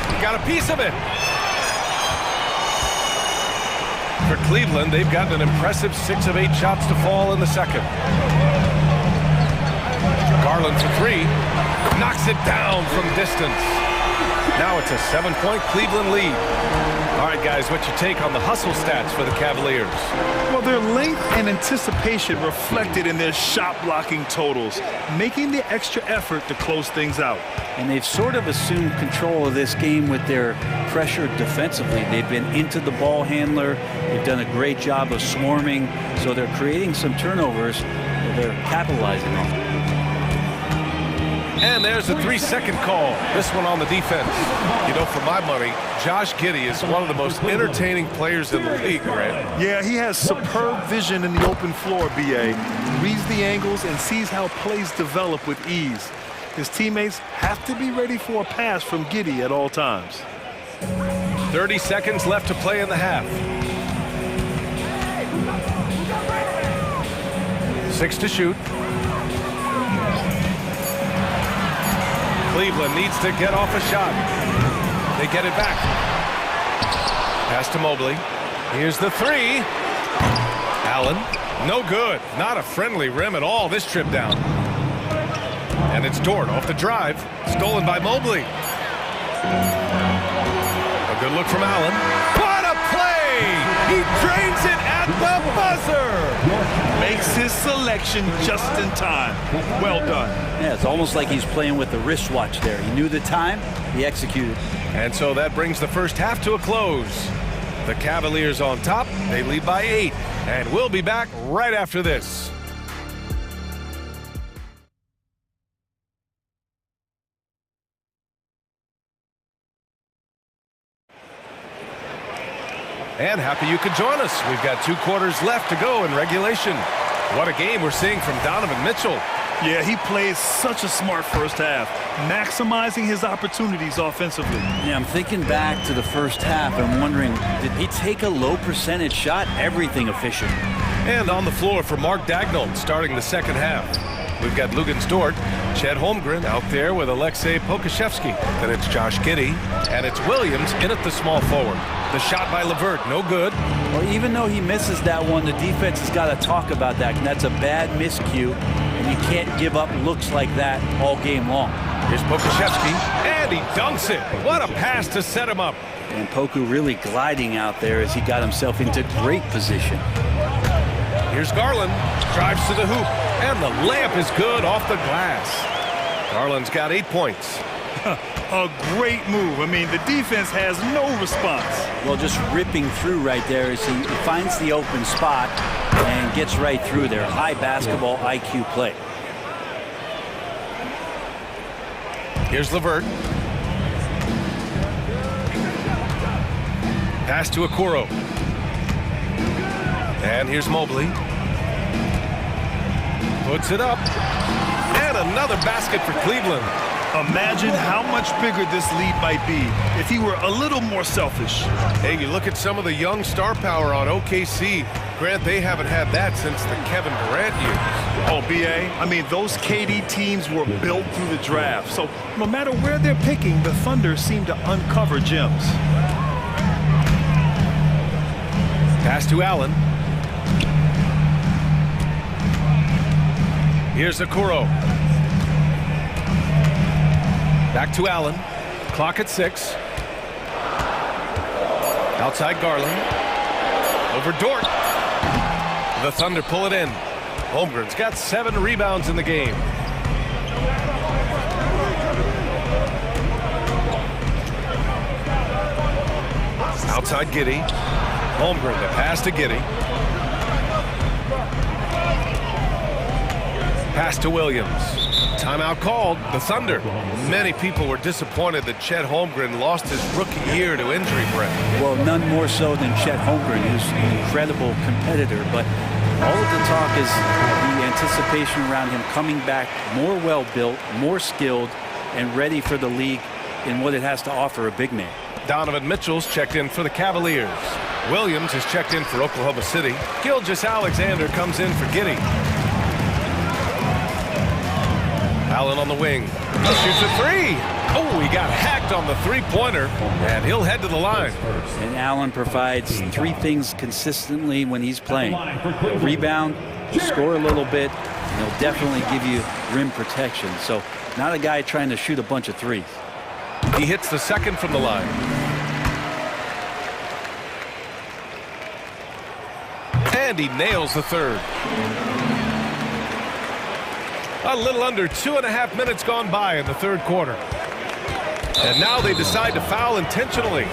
He got a piece of it. For Cleveland, they've gotten an impressive 6 of 8 shots to fall in the second. Garland for 3. Knocks it down from distance. Now it's a 7-point Cleveland lead. All right, guys, what's your take on the hustle stats for the Cavaliers? Well, their length and anticipation reflected in their shot blocking totals, making the extra effort to close things out. And they've sort of assumed control of this game with their pressure defensively. They've been into the ball handler. They've done a great job of swarming. So they're creating some turnovers that they're capitalizing on. And there's a 3-second call. This one on the defense. You know, for my money, Josh Giddey is one of the most entertaining players in the league, Grant. Yeah, he has superb vision in the open floor, B.A. Reads the angles and sees how plays develop with ease. His teammates have to be ready for a pass from Giddey at all times. 30 seconds left to play in the half. 6 to shoot. Cleveland needs to get off a shot. They get it back. Pass to Mobley. Here's the 3. Allen. No good. Not a friendly rim at all this trip down. And it's Dort off the drive. Stolen by Mobley. A good look from Allen. What a play! He drains it at the buzzer! Makes his selection just in time. Well done. Yeah, it's almost like he's playing with the wristwatch there. He knew the time, he executed. And so that brings the first half to a close. The Cavaliers on top. They lead by 8. And we'll be back right after this. And happy you could join us. We've got 2 quarters left to go in regulation. What a game we're seeing from Donovan Mitchell. Yeah, he plays such a smart first half, maximizing his opportunities offensively. Yeah, I'm thinking back to the first half. I'm wondering, did he take a low percentage shot? Everything efficient. And on the floor for Mark Daigneault starting the second half. We've got Luguentz Dort, Chet Holmgren out there with Aleksej Pokusevski. Then it's Josh Giddey, and it's Williams in at the small forward. The shot by LeVert, no good. Well, even though he misses that one, the defense has got to talk about that. And that's a bad miscue, and you can't give up looks like that all game long. Here's Pokusevski, and he dunks it. What a pass to set him up. And Poku really gliding out there as he got himself into great position. Here's Garland, drives to the hoop, and the layup is good off the glass. Garland's got 8 points. A great move. I mean, the defense has no response. Well, just ripping through right there as he finds the open spot and gets right through there. High basketball IQ play. Here's Levert. Pass to Okoro. And here's Mobley. Puts it up. And another basket for Cleveland. Imagine how much bigger this lead might be if he were a little more selfish. Hey, you look at some of the young star power on OKC. Grant, they haven't had that since the Kevin Durant years. Oh, BA, I mean, those KD teams were built through the draft. So no matter where they're picking, the Thunder seem to uncover gems. Pass to Allen. Here's Okoro. Back to Allen. Clock at 6. Outside Garland. Over Dort. The Thunder pull it in. Holmgren's got 7 rebounds in the game. Outside Giddey. Holmgren, the pass to Giddey. Pass to Williams. Timeout called. The Thunder. Many people were disappointed that Chet Holmgren lost his rookie year to injury, Brett. Well, none more so than Chet Holmgren, who's an incredible competitor. But all of the talk is the anticipation around him coming back more well-built, more skilled, and ready for the league in what it has to offer a big man. Donovan Mitchell's checked in for the Cavaliers. Williams has checked in for Oklahoma City. Gilgeous-Alexander comes in for Giddey. Allen on the wing. He shoots a 3. Oh, he got hacked on the three-pointer, and he'll head to the line. And Allen provides 3 things consistently when he's playing. He'll rebound, score a little bit, and he'll definitely give you rim protection. So not a guy trying to shoot a bunch of threes. He hits the second from the line. And he nails the third. A little under 2.5 minutes gone by in the third quarter. And now they decide to foul intentionally.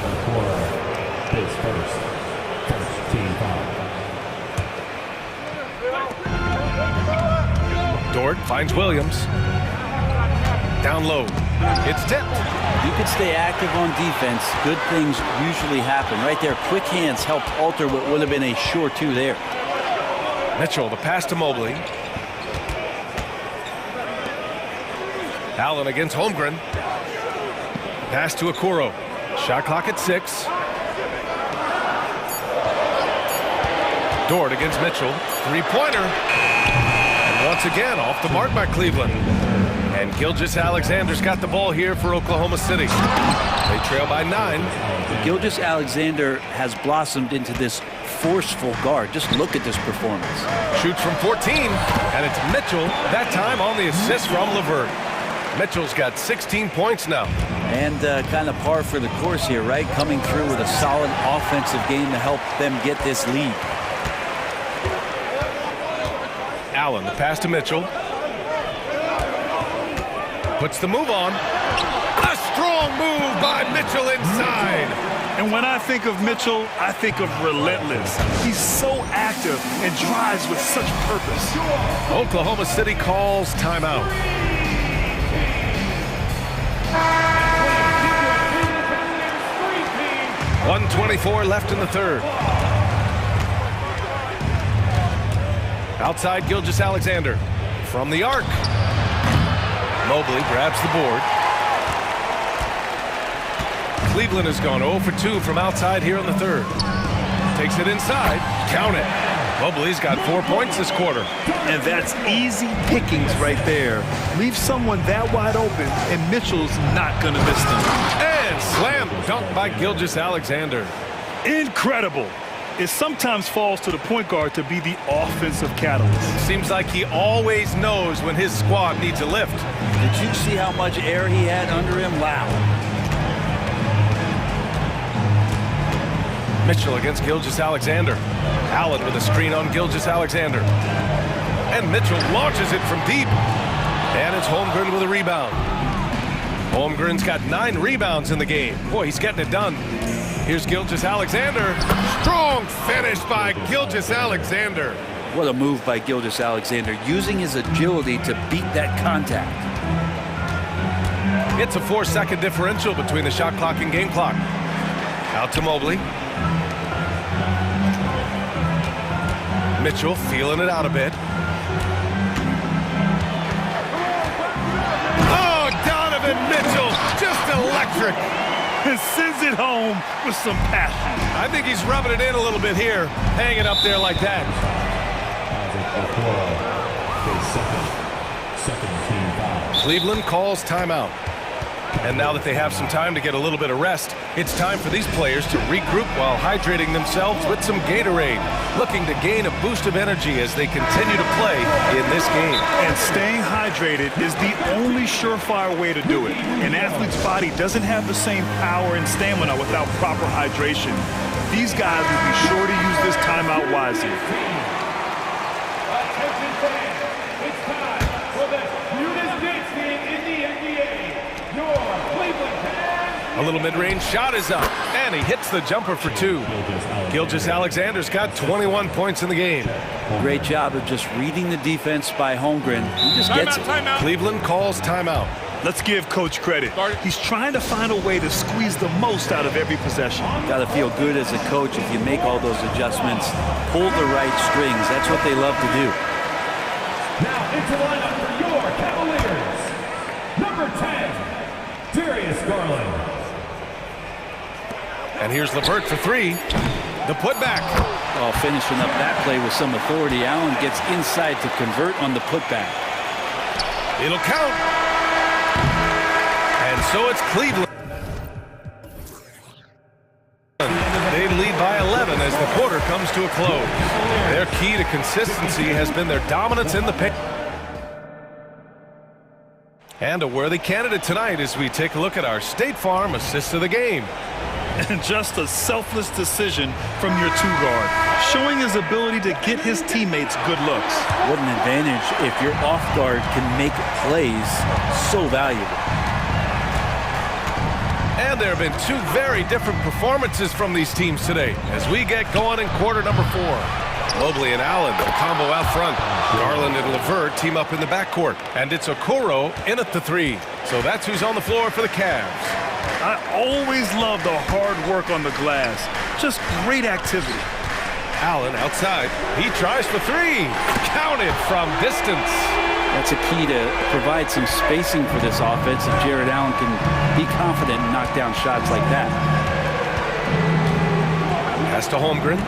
Dort finds Williams. Down low. It's tipped. You could stay active on defense. Good things usually happen. Right there, quick hands helped alter what would have been a sure 2 there. Mitchell, the pass to Mobley. Allen against Holmgren. Pass to Okoro. Shot clock at 6. Dort against Mitchell. 3-pointer. And once again, off the mark by Cleveland. And Gilgeous-Alexander's got the ball here for Oklahoma City. They trail by 9. Gilgeous-Alexander has blossomed into this forceful guard. Just look at this performance. Shoots from 14, and it's Mitchell, that time on the assist from Levert. Mitchell's got 16 points now. And kind of par for the course here, right? Coming through with a solid offensive game to help them get this lead. Allen, the pass to Mitchell. Puts the move on. A strong move by Mitchell inside. And when I think of Mitchell, I think of relentless. He's so active and drives with such purpose. Oklahoma City calls timeout. .124 left in the third. Outside Gilgeous-Alexander. From the arc. Mobley grabs the board. Cleveland has gone 0 for 2 from outside here in the third. Takes it inside. Count it. Mobley's got 4 points this quarter. And that's easy pickings right there. Leave someone that wide open, and Mitchell's not going to miss them. And slam dunk by Gilgeous-Alexander. Incredible. It sometimes falls to the point guard to be the offensive catalyst. Seems like he always knows when his squad needs a lift. Did you see how much air he had under him? Wow. Mitchell against Gilgeous-Alexander. Allen with a screen on Gilgeous-Alexander. And Mitchell launches it from deep. And it's Holmgren with a rebound. Holmgren's got 9 rebounds in the game. Boy, he's getting it done. Here's Gilgeous-Alexander. Strong finish by Gilgeous-Alexander. What a move by Gilgeous-Alexander, using his agility to beat that contact. It's a 4-second differential between the shot clock and game clock. Out to Mobley. Mitchell feeling it out a bit. Oh, Donovan Mitchell, just electric. Sends it home with some passion. I think he's rubbing it in a little bit here, hanging up there like that. Cleveland calls timeout. And now that they have some time to get a little bit of rest, it's time for these players to regroup while hydrating themselves with some Gatorade, looking to gain a boost of energy as they continue to play in this game. And staying hydrated is the only surefire way to do it. An athlete's body doesn't have the same power and stamina without proper hydration. These guys will be sure to use this timeout wisely. Attention fans, it's time for the cutest dance team in the NBA. Your Cleveland Cavs. A little mid-range shot is up, and he hits the jumper for 2. Gilgeous-Alexander's got 21 points in the game. Great job of just reading the defense by Holmgren. He just gets it. Cleveland calls timeout. Let's give Coach credit. He's trying to find a way to squeeze the most out of every possession. Got to feel good as a coach if you make all those adjustments, pull the right strings. That's what they love to do. Now into lineup for your Cavaliers. Number 10, Darius Garland. And here's LeVert for 3. The putback. Oh, finishing up that play with some authority. Allen gets inside to convert on the putback. It'll count. And so it's Cleveland. They lead by 11 as the quarter comes to a close. Their key to consistency has been their dominance in the paint. And a worthy candidate tonight as we take a look at our State Farm assist of the game. And just a selfless decision from your 2-guard, showing his ability to get his teammates good looks. What an advantage if your off guard can make plays so valuable. And there have been 2 very different performances from these teams today as we get going in quarter number 4. Mobley and Allen, the combo out front. Garland and LeVert team up in the backcourt. And it's Okoro in at the 3. So that's who's on the floor for the Cavs. I always love the hard work on the glass. Just great activity. Allen outside. He tries for 3. Counted from distance. That's a key to provide some spacing for this offense if Jared Allen can be confident and knock down shots like that. Pass to Holmgren.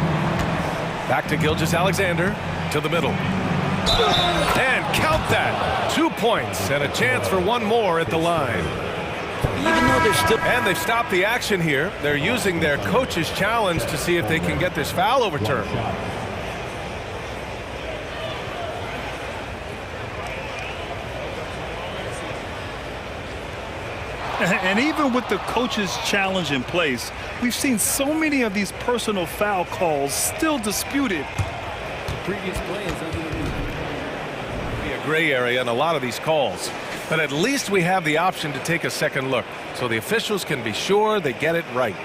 Back to Gilgeous-Alexander. To the middle. And count that. 2 points and a chance for 1 more at the line. Even though they're still... And they've stopped the action here. They're using their coach's challenge to see if they can get this foul overturned. And even with the coach's challenge in place, we've seen so many of these personal foul calls still disputed. Previous play is under review. Be a gray area in a lot of these calls. But at least we have the option to take a second look, so the officials can be sure they get it right.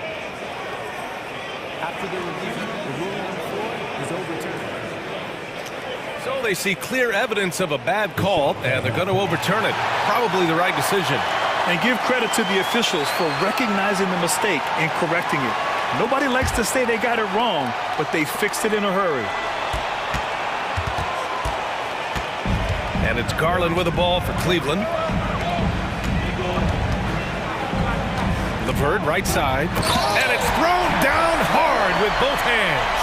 After the review, the ruling on the floor is overturned. So they see clear evidence of a bad call, and they're going to overturn it. Probably the right decision. And give credit to the officials for recognizing the mistake and correcting it. Nobody likes to say they got it wrong, but they fixed it in a hurry. And it's Garland with the ball for Cleveland. LeVert right side. And it's thrown down hard with both hands.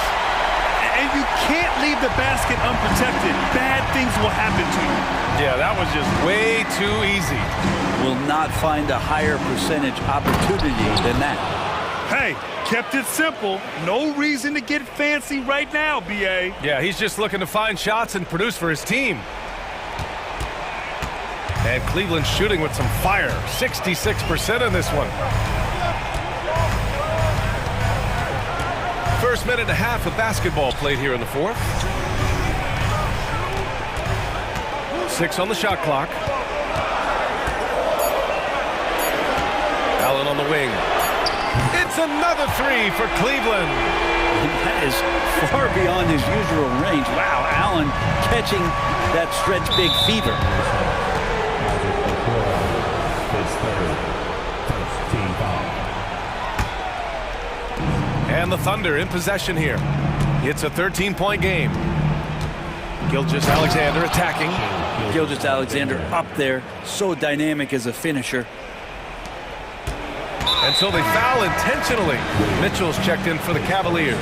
And you can't leave the basket unprotected. Bad things will happen to you. Yeah, that was just way too easy. Will not find a higher percentage opportunity than that. Hey, kept it simple. No reason to get fancy right now, B.A. Yeah, he's just looking to find shots and produce for his team. And Cleveland shooting with some fire. 66% in this one. First minute and a half of basketball played here in the 4th. 6 on the shot clock. Allen on the wing. It's another 3 for Cleveland. That is far beyond his usual range. Wow, Allen catching that stretch big fever. his third. First team foul. And the Thunder in possession here. It's a 13-point game. Gilgeous-Alexander attacking. Gilgeous-Alexander up there, so dynamic as a finisher. And so they foul intentionally. Mitchell's checked in for the Cavaliers.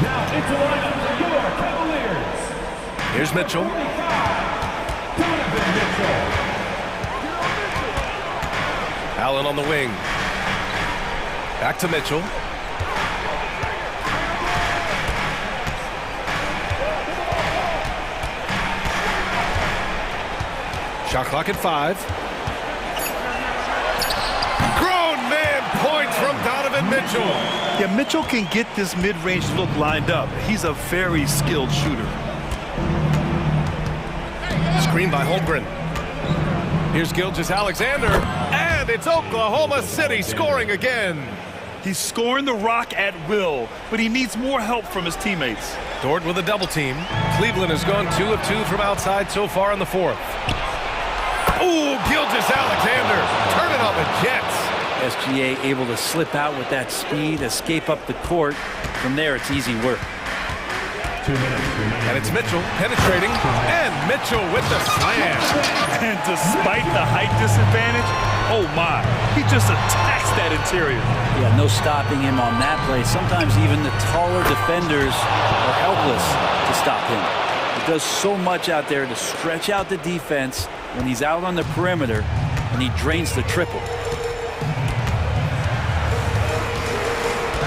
Now into the lineup for your Cavaliers. Here's Mitchell. Donovan Mitchell. Allen on the wing. Back to Mitchell. Shot clock at 5. Grown man points from Donovan Mitchell. Yeah, Mitchell can get this mid-range look lined up. He's a very skilled shooter. Screen by Holmgren. Here's Gilgeous-Alexander, and it's Oklahoma City scoring again. He's scoring the rock at will, but he needs more help from his teammates. Dort with a double team. Cleveland has gone 2 of 2 from outside so far in the 4th. Ooh, Gilgeous-Alexander, turn it on the Jets. SGA able to slip out with that speed, escape up the court. From there, it's easy work. 2 minutes remaining. And it's Mitchell penetrating, and Mitchell with the slam. And despite the height disadvantage, oh my, he just attacks that interior. Yeah, no stopping him on that play. Sometimes even the taller defenders are helpless to stop him. He does so much out there to stretch out the defense when he's out on the perimeter, and he drains the triple.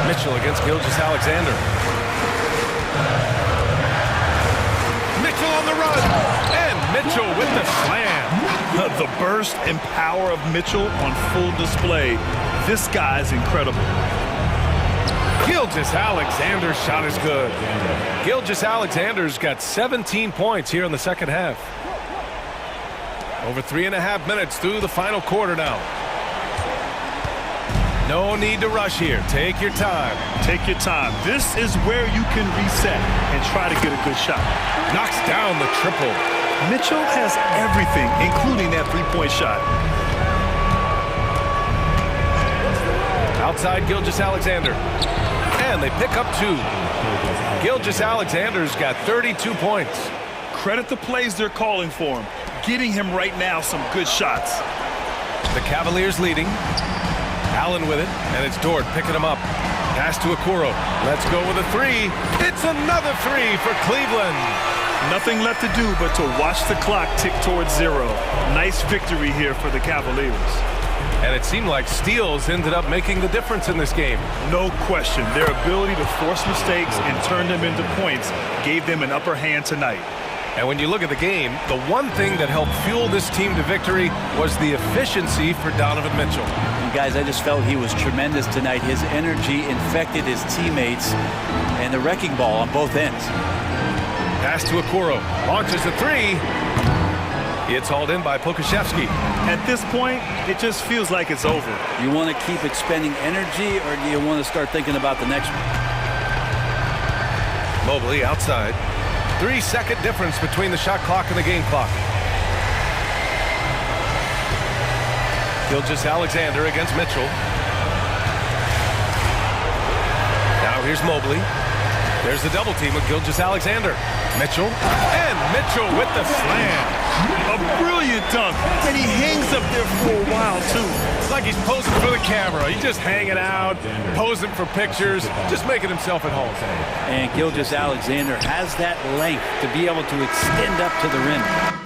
Mitchell against Gilgeous-Alexander. Mitchell on the run, and Mitchell with the slam. The burst and power of Mitchell on full display. This guy's incredible. Gilgeous-Alexander's shot is good. Gilgeous-Alexander's got 17 points here in the second half. Over 3.5 minutes through the final quarter now. No need to rush here. Take your time. Take your time. This is where you can reset and try to get a good shot. Knocks down the triple. Mitchell has everything, including that three-point shot. Outside Gilgeous-Alexander. And they pick up 2. Gilgeous-Alexander's got 32 points. Credit the plays they're calling for him. Getting him right now some good shots. The Cavaliers leading. Allen with it, and it's Dort picking him up. Pass to Okoro. Let's go with a 3. It's another 3 for Cleveland. Nothing left to do but to watch the clock tick towards 0. Nice victory here for the Cavaliers. And it seemed like steals ended up making the difference in this game. No question. Their ability to force mistakes and turn them into points gave them an upper hand tonight. And when you look at the game, the one thing that helped fuel this team to victory was the efficiency for Donovan Mitchell. And guys, I just felt he was tremendous tonight. His energy infected his teammates, and the wrecking ball on both ends. Pass to Okoro. Launches a 3. It's hauled in by Pokashevsky. At this point, it just feels like it's over. You want to keep expending energy, or do you want to start thinking about the next one? Mobley outside. 3-second difference between the shot clock and the game clock. Gilgeous-Alexander against Mitchell. Now here's Mobley. There's the double team with Gilgeous-Alexander. Mitchell, and Mitchell with the slam. A brilliant dunk, and he hangs up there for a while, too. It's like he's posing for the camera. He's just hanging out, posing for pictures, just making himself at home. And Gilgeous-Alexander has that length to be able to extend up to the rim.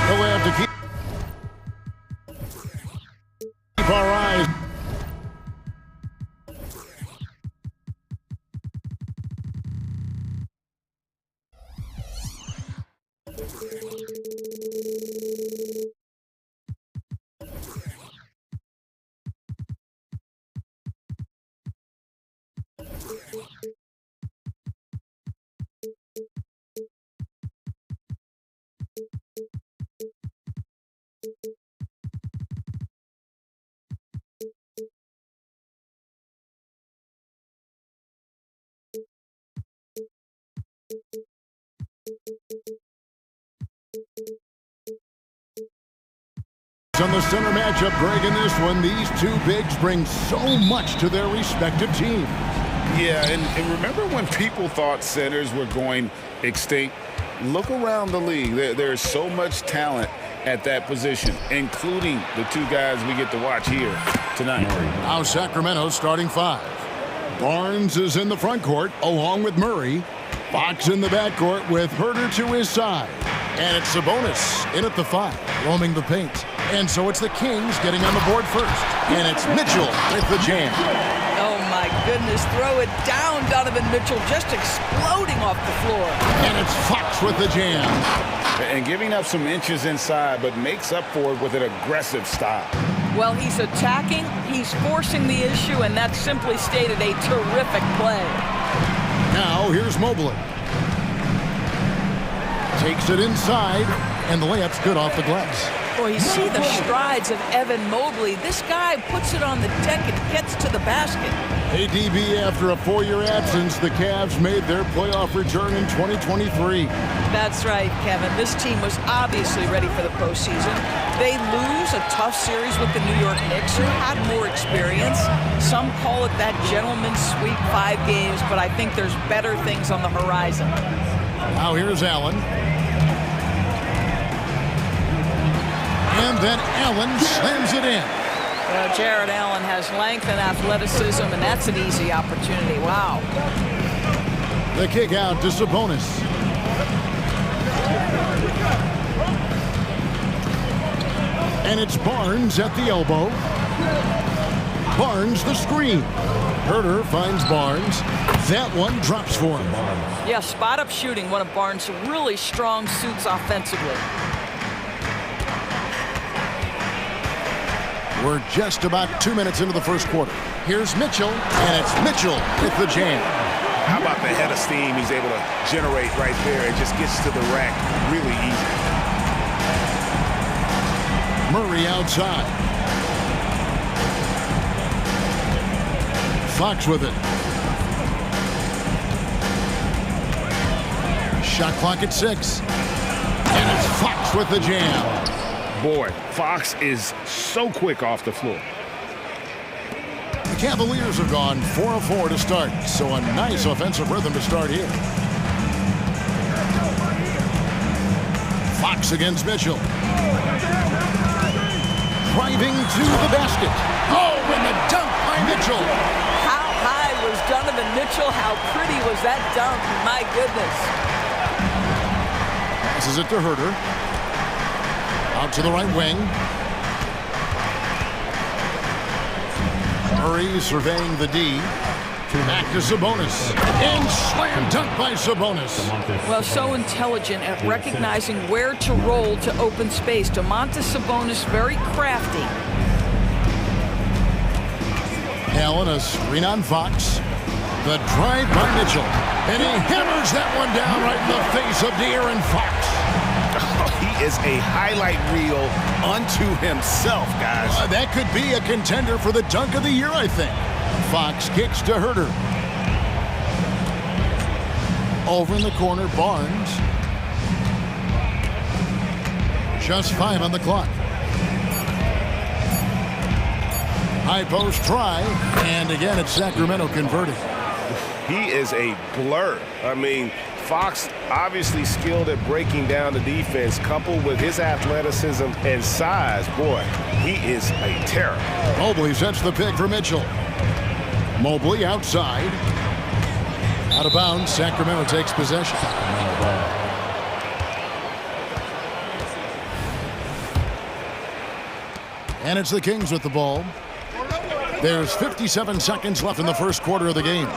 We'll have to keep our eyes. On the center matchup, Greg, in this one, these two bigs bring so much to their respective teams. Yeah, and remember when people thought centers were going extinct? Look around the league. There's so much talent at that position, including the two guys we get to watch here tonight. Now Sacramento starting five. Barnes is in the front court along with Murray. Fox in the backcourt with Herter to his side. And it's Sabonis in at the five, roaming the paint. And so it's the Kings getting on the board first. And it's Mitchell with the jam. Oh, my goodness. Throw it down, Donovan Mitchell, just exploding off the floor. And it's Fox with the jam. And giving up some inches inside, but makes up for it with an aggressive style. Well, he's attacking, he's forcing the issue, and that's simply stated a terrific play. Now here's Mobley. Takes it inside, and the layup's good off the glass. Boy, you see the strides of Evan Mobley. This guy puts it on the deck and gets to the basket. ADB, after a 4-year absence, the Cavs made their playoff return in 2023. That's right, Kevin. This team was obviously ready for the postseason. They lose a tough series with the New York Knicks, who had more experience. Some call it that gentleman's sweep, 5 games, but I think there's better things on the horizon. Now here's Allen. And then Allen slams it in. Well, Jared Allen has length and athleticism, and that's an easy opportunity. Wow. The kick out to Sabonis. And it's Barnes at the elbow. Barnes the screen. Herter finds Barnes. That one drops for him. Yeah, spot-up shooting, one of Barnes' really strong suits offensively. We're just about 2 minutes into the first quarter. Here's Mitchell, and it's Mitchell with the jam. How about the head of steam he's able to generate right there? It just gets to the rack really easy. Murray outside. Fox with it. Shot clock at 6. And it's Fox with the jam. Boy, Fox is so quick off the floor. The Cavaliers have gone 4 of 4 to start, so a nice offensive rhythm to start here. Fox against Mitchell. Driving to the basket. Oh, and the dunk by Mitchell. How high was Donovan Mitchell? How pretty was that dunk? My goodness. Passes it to Herter. Out to the right wing. Murray surveying the D. Back to Sabonis. And slam dunk by Sabonis. Well, so intelligent at recognizing where to roll to open space. Domantas Sabonis, very crafty. Allen, a screen on Fox. The drive by Mitchell. And he hammers that one down right in the face of De'Aaron Fox. He is a highlight reel unto himself, guys. That could be a contender for the dunk of the year, I think. Fox kicks to Herter. Over in the corner, Barnes. Just 5 on the clock. High post try, and again it's Sacramento converting. He is a blur. I mean, Fox obviously skilled at breaking down the defense, coupled with his athleticism and size. Boy, he is a terror. Mobley sets the pick for Mitchell. Mobley outside. Out of bounds. Sacramento takes possession. And it's the Kings with the ball. There's 57 seconds left in the first quarter of the game.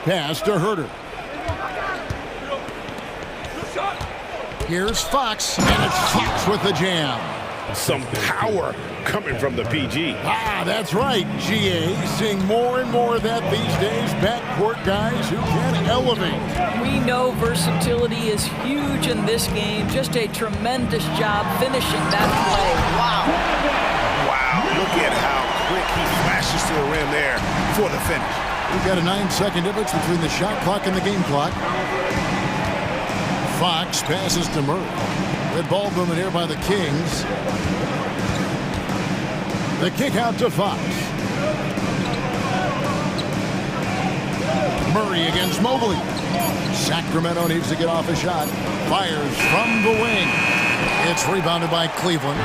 Pass to Herter. Here's Fox, and it's Fox with the jam. Some power coming from the PG. That's right, GA. Seeing more and more of that these days. Backcourt guys who can elevate. We know versatility is huge in this game. Just a tremendous job finishing that play. Wow. Wow, look at how quick he flashes to the rim there for the finish. We've got a 9-second difference between the shot clock and the game clock. Fox passes to Murray. Good ball movement here by the Kings. The kick out to Fox. Murray against Mobley. Sacramento needs to get off a shot. Fires from the wing. It's rebounded by Cleveland.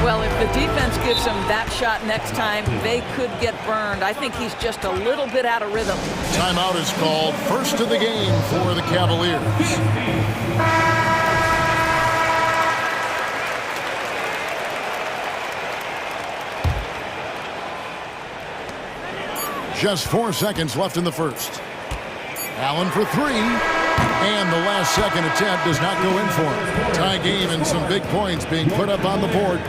Well, if the defense gives him that shot next time, they could get burned. I think he's just a little bit out of rhythm. Timeout is called. First of the game for the Cavaliers. Just 4 seconds left in the first. Allen for three. And the last second attempt does not go in for him. Tie game and some big points being put up on the board.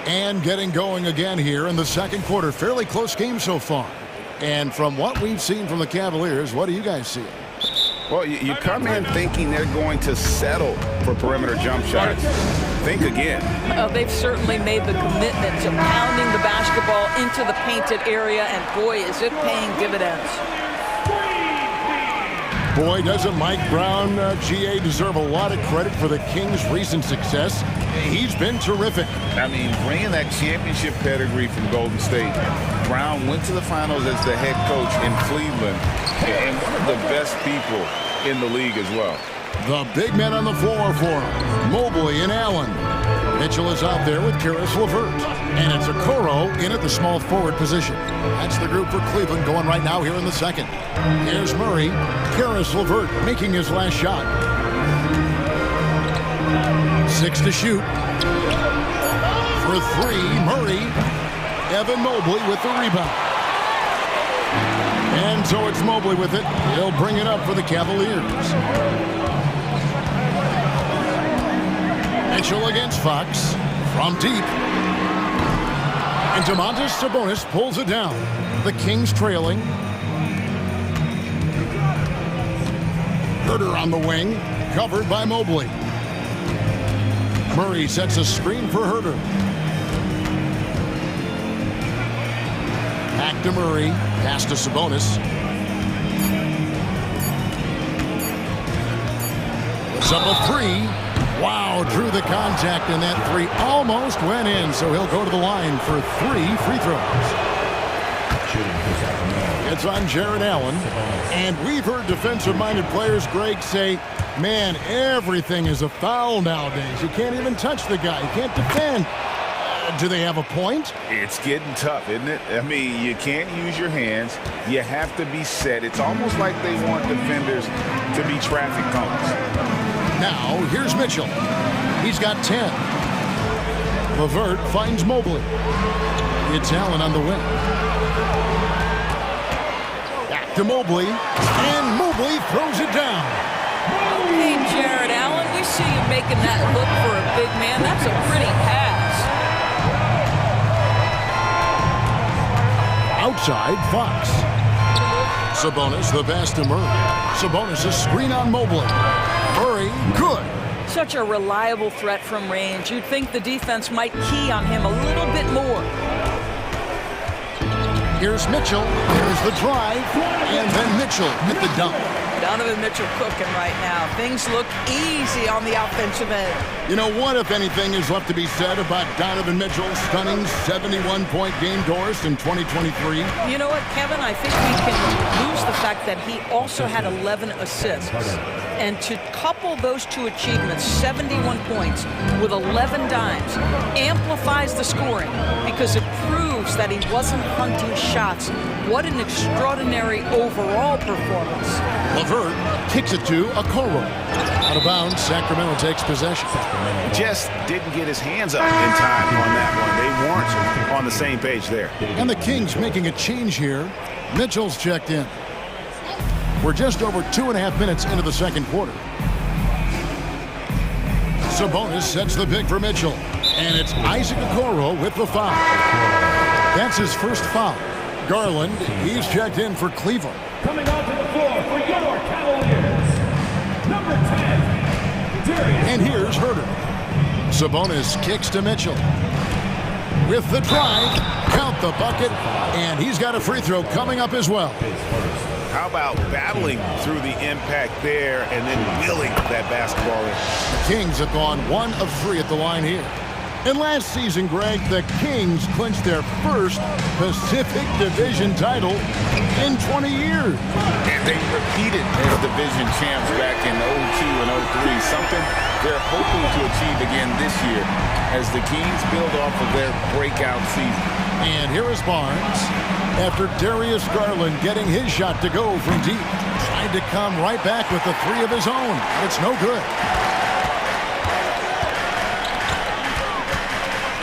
And getting going again here in the second quarter. Fairly close game so far. And from what we've seen from the Cavaliers, what do you guys see? Well, you come in thinking they're going to settle for perimeter jump shots. Think again. They've certainly made the commitment to pounding the basketball into the painted area, and boy, is it paying dividends. Boy, doesn't Mike Brown, GA, deserve a lot of credit for the Kings' recent success. He's been terrific. I mean, bringing that championship pedigree from Golden State. Brown went to the finals as the head coach in Cleveland, and one of the best people in the league as well. The big men on the floor for him. Mobley and Allen. Mitchell is out there with Karis LeVert. And it's Okoro in at the small forward position. That's the group for Cleveland going right now here in the second. Here's Murray. Karis LeVert making his last shot. 6 to shoot. For three, Murray. Evan Mobley with the rebound. And so it's Mobley with it. He'll bring it up for the Cavaliers. Mitchell against Fox from deep. And Domantas Sabonis pulls it down. The Kings trailing. Herter on the wing, covered by Mobley. Murray sets a screen for Herter. Back to Murray, pass to Sabonis. It's up a three. Wow, drew the contact, and that three almost went in, so he'll go to the line for 3 free throws. It's on Jared Allen, and we've heard defensive-minded players, Greg, say, man, everything is a foul nowadays. You can't even touch the guy. You can't defend. Do they have a point? It's getting tough, isn't it? I mean, you can't use your hands. You have to be set. It's almost like they want defenders to be traffic cones. Now, here's Mitchell. He's got 10. LeVert finds Mobley. It's Allen on the wing. Back to Mobley. And Mobley throws it down. Hey, Jared Allen, we see you making that look for a big man. That's a pretty pass. Outside, Fox. Sabonis, the pass to Murray. Sabonis, a screen on Mobley. Murray, good. Such a reliable threat from range. You'd think the defense might key on him a little bit more. Here's Mitchell. There's the drive. And then Mitchell hit the dunk. Donovan Mitchell cooking right now. Things look easy on the offensive end. You know what, if anything, is left to be said about Donovan Mitchell's stunning 71-point game Doris in 2023? You know what, Kevin? I think we can lose the fact that he also had 11 assists. And to couple those two achievements, 71 points with 11 dimes, amplifies the scoring because it proves that he wasn't hunting shots. What an extraordinary overall performance. LeVert kicks it to Okoro. Out of bounds, Sacramento takes possession. Just didn't get his hands up in time on that one. They weren't on the same page there. And the Kings making a change here. Mitchell's checked in. We're just over 2.5 minutes into the second quarter. Sabonis sets the pick for Mitchell. And it's Isaac Okoro with the foul. That's his first foul. Garland, he's checked in for Cleveland. Coming onto the floor for your Cavaliers, number 10, Darius. And here's Herter. Sabonis kicks to Mitchell. With the drive, count the bucket, and he's got a free throw coming up as well. How about battling through the impact there and then wheeling that basketball in? The Kings have gone 1 of 3 at the line here. And last season, Greg, the Kings clinched their first Pacific Division title in 20 years. And they repeated as division champs back in 02 and 03, something they're hoping to achieve again this year as the Kings build off of their breakout season. And here is Barnes. After Darius Garland getting his shot to go from deep, tried to come right back with the 3 of his own. It's no good.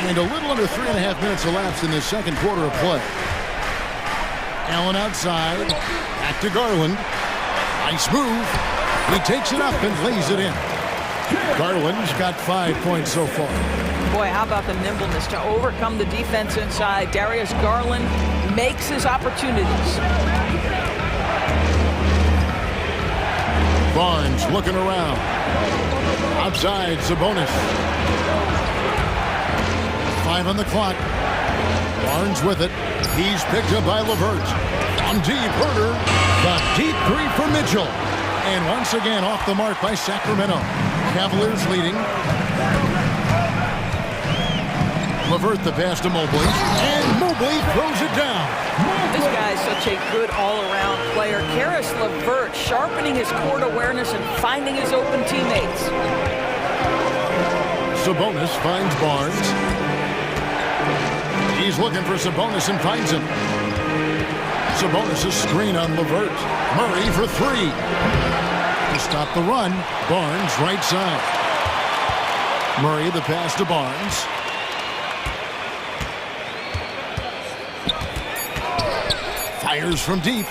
And a little under 3.5 minutes elapsed in the second quarter of play. Allen outside. Back to Garland. Nice move. He takes it up and lays it in. Garland's got 5 points so far. Boy, how about the nimbleness to overcome the defense inside. Darius Garland makes his opportunities. Barnes looking around. Outside, Sabonis. 5 on the clock. Barnes with it. He's picked up by LeVert. On deep, Herter. The deep 3 for Mitchell. And once again off the mark by Sacramento. Cavaliers leading. LeVert the pass to Mobley. And Mobley throws it down. This guy is such a good all-around player. Karis LeVert sharpening his court awareness and finding his open teammates. Sabonis finds Barnes. He's looking for Sabonis and finds him. Sabonis' screen on LeVert. Murray for 3. To stop the run, Barnes right side. Murray the pass to Barnes. Fires from deep.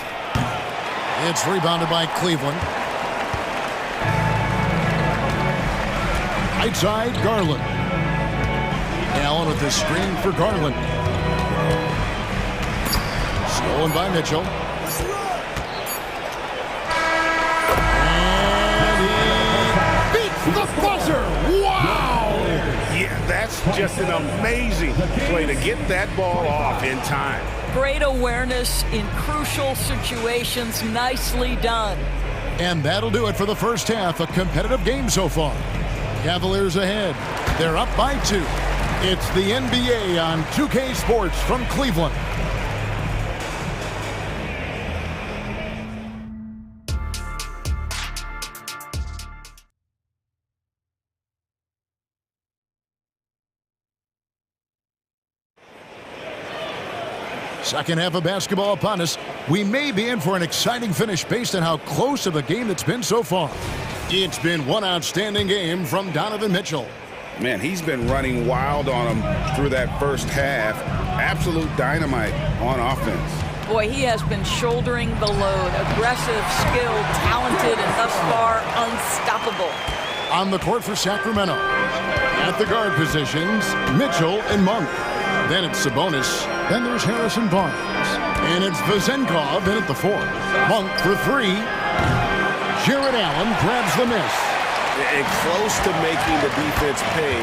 It's rebounded by Cleveland. Right side, Garland. Allen with the screen for Garland. Stolen by Mitchell. And he beats the buzzer. Wow! Yeah, that's just an amazing play to get that ball off in time. Great awareness in crucial situations. Nicely done. And that'll do it for the first half. A competitive game so far. Cavaliers ahead. They're up by 2. It's the NBA on 2K Sports from Cleveland. Second half of basketball upon us. We may be in for an exciting finish based on how close of a game it's been so far. It's been one outstanding game from Donovan Mitchell. Man, he's been running wild on him through that first half. Absolute dynamite on offense. Boy, he has been shouldering the load. Aggressive, skilled, talented, and thus far unstoppable. On the court for Sacramento. At the guard positions, Mitchell and Monk. Then it's Sabonis. Then there's Harrison Barnes. And it's Vezenkov in at the 4. Monk for 3. Jared Allen grabs the miss. And close to making the defense pay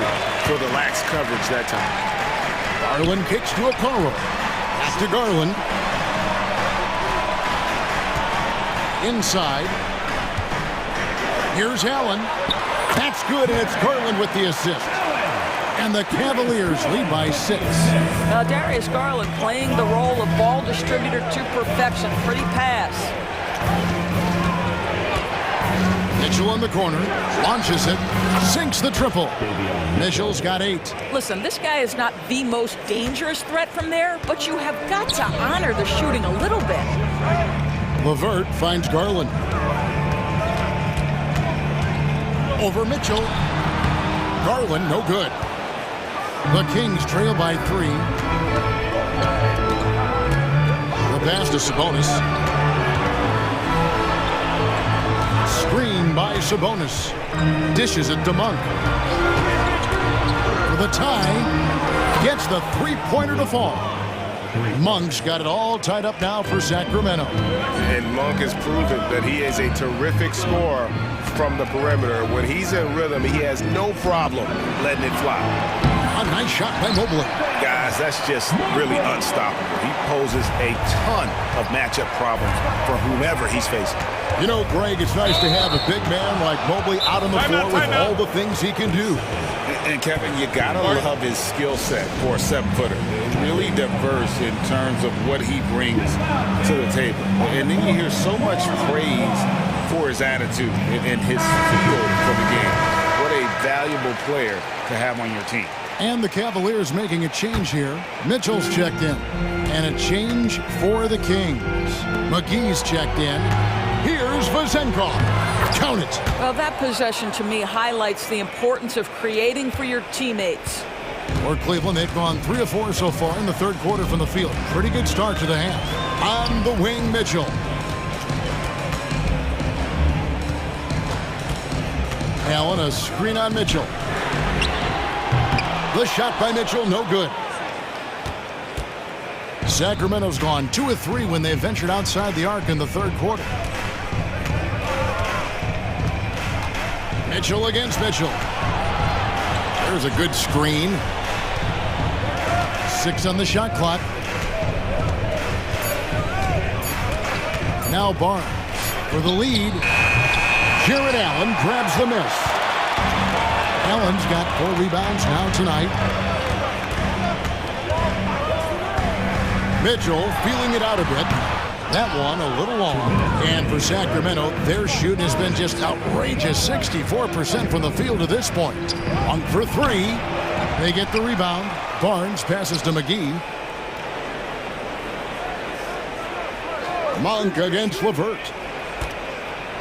for the lax coverage that time. Garland kicks to Okoro. Back to Garland. Inside. Here's Allen. That's good, and it's Garland with the assist. And the Cavaliers lead by 6. Now, Darius Garland playing the role of ball distributor to perfection. Pretty pass. Mitchell in the corner, launches it, sinks the triple. Mitchell's got 8. Listen, this guy is not the most dangerous threat from there, but you have got to honor the shooting a little bit. LeVert finds Garland. Over Mitchell. Garland, no good. The Kings trail by 3. The pass to Sabonis. Screen by Sabonis. Dishes it to Monk. For the tie. Gets the three-pointer to fall. Monk's got it all tied up now for Sacramento. And Monk has proven that he is a terrific scorer from the perimeter. When he's in rhythm, he has no problem letting it fly. A nice shot by Mobley. Guys, that's just really unstoppable. He poses a ton of matchup problems for whomever he's facing. You know, Greg, it's nice to have a big man like Mobley out on the floor with all the things he can do. And Kevin, you gotta love his skill set for a 7-footer. Really diverse in terms of what he brings to the table. And then you hear so much praise for his attitude and his feel for the game. What a valuable player to have on your team. And the Cavaliers making a change here. Mitchell's checked in. And a change for the Kings. McGee's checked in. Here's Vazenkov. Count it. Well, that possession to me highlights the importance of creating for your teammates. For Cleveland, they've gone 3 of 4 so far in the third quarter from the field. Pretty good start to the half. On the wing, Mitchell. Allen, a screen on Mitchell. The shot by Mitchell, no good. Sacramento's gone 2 of 3 when they ventured outside the arc in the third quarter. Mitchell against Mitchell. There's a good screen. 6 on the shot clock. Now Barnes for the lead. Jared Allen grabs the miss. Allen's got 4 rebounds now tonight. Mitchell feeling it out a bit. That one a little long. And for Sacramento, their shooting has been just outrageous. 64% from the field to this point. Monk for 3. They get the rebound. Barnes passes to McGee. Monk against LeVert.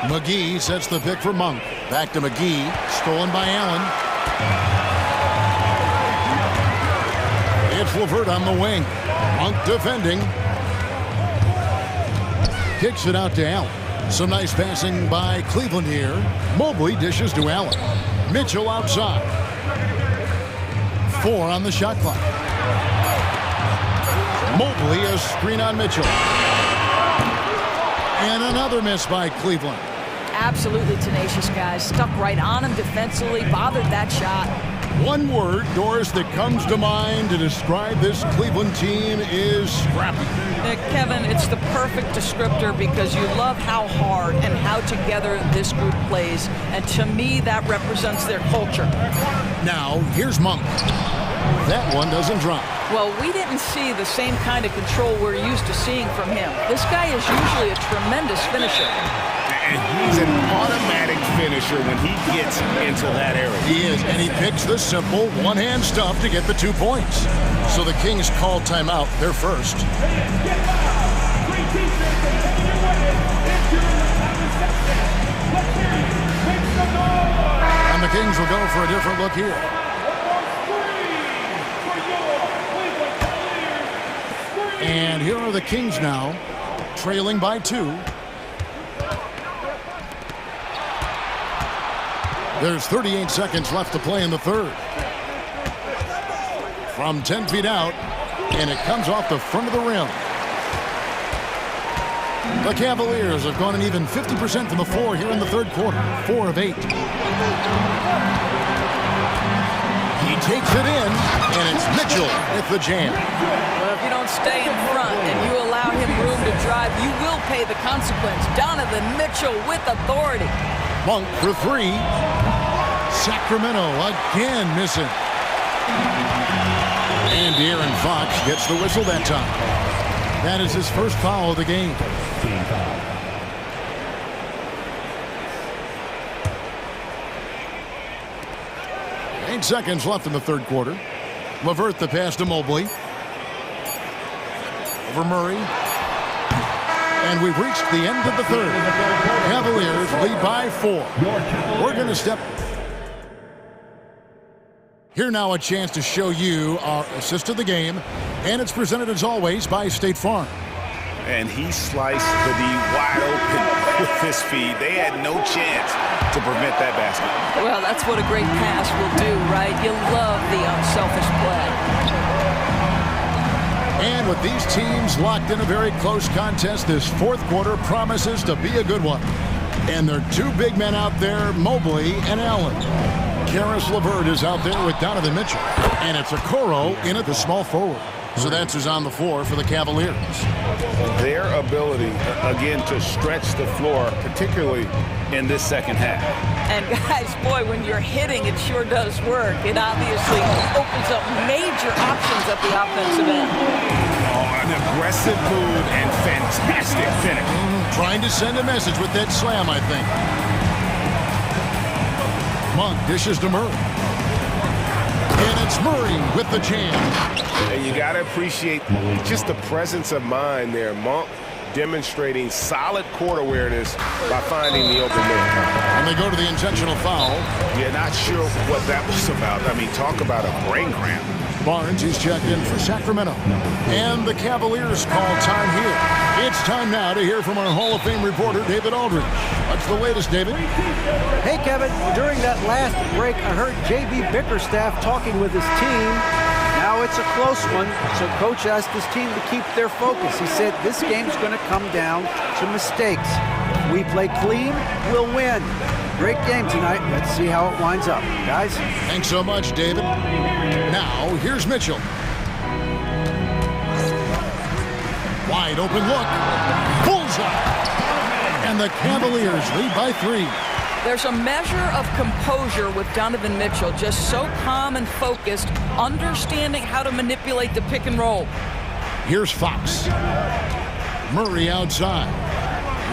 McGee sets the pick for Monk. Back to McGee. Stolen by Allen. It's LeVert on the wing. Monk defending. Kicks it out to Allen. Some nice passing by Cleveland here. Mobley dishes to Allen. Mitchell outside. 4 on the shot clock. Mobley, a screen on Mitchell. And another miss by Cleveland. Absolutely tenacious guys. Stuck right on him defensively. Bothered that shot. One word, Doris, that comes to mind to describe this Cleveland team is scrappy. Kevin, it's the perfect descriptor because you love how hard and how together this group plays. And to me, that represents their culture. Now, here's Monk. That one doesn't drop. Well, we didn't see the same kind of control we're used to seeing from him. This guy is usually a tremendous finisher. And he's an automatic finisher when he gets into that area. He is, and he picks the simple one-hand stuff to get the 2 points. So the Kings call timeout. They're first. And the Kings will go for a different look here. And here are the Kings now, trailing by 2. There's 38 seconds left to play in the third. From 10 feet out, and it comes off the front of the rim. The Cavaliers have gone an even 50% from the floor here in the third quarter. 4 of 8. He takes it in, and it's Mitchell with the jam. Well, if you don't stay in front and you allow him room to drive, you will pay the consequence. Donovan Mitchell with authority. Monk for three. Sacramento again missing. And De'Aaron Fox gets the whistle that time. That is his first foul of the game. 8 seconds left in the third quarter. LeVert the pass to Mobley. Over Murray. And we've reached the end of the third. Cavaliers lead by 4. We're going to step. Here now a chance to show you our assist of the game. And it's presented as always by State Farm. And he sliced the D wide open with his feed. They had no chance to prevent that basket. Well, that's what a great pass will do, right? You love the unselfish play. And with these teams locked in a very close contest, this fourth quarter promises to be a good one. And there are two big men out there, Mobley and Allen. Karis LeVert is out there with Donovan Mitchell. And it's Okoro in at the small forward. So that's who's on the floor for the Cavaliers. Their ability, again, to stretch the floor, particularly in this second half. And guys, boy, when you're hitting, it sure does work. It obviously opens up major options at the offensive end. Oh, an aggressive move and fantastic finish. Trying to send a message with that slam, I think. Monk dishes to Murray. And it's Murray with the jam. And you got to appreciate just the presence of mind there. Monk demonstrating solid court awareness by finding the open man. And they go to the intentional foul. Yeah, not sure what that was about. I mean, talk about a brain cramp. Barnes is checked in for Sacramento. And the Cavaliers call time here. It's time now to hear from our Hall of Fame reporter, David Aldridge. What's the latest, David? Hey, Kevin. During that last break, I heard J.B. Bickerstaff talking with his team. Now it's a close one, so Coach asked his team to keep their focus. He said this game's going to come down to mistakes. If we play clean, we'll win. Great game tonight. Let's see how it winds up. Guys? Thanks so much, David. Now, here's Mitchell. Wide open look. Bullseye. And the Cavaliers lead by 3. There's a measure of composure with Donovan Mitchell, just so calm and focused, understanding how to manipulate the pick and roll. Here's Fox. Murray outside.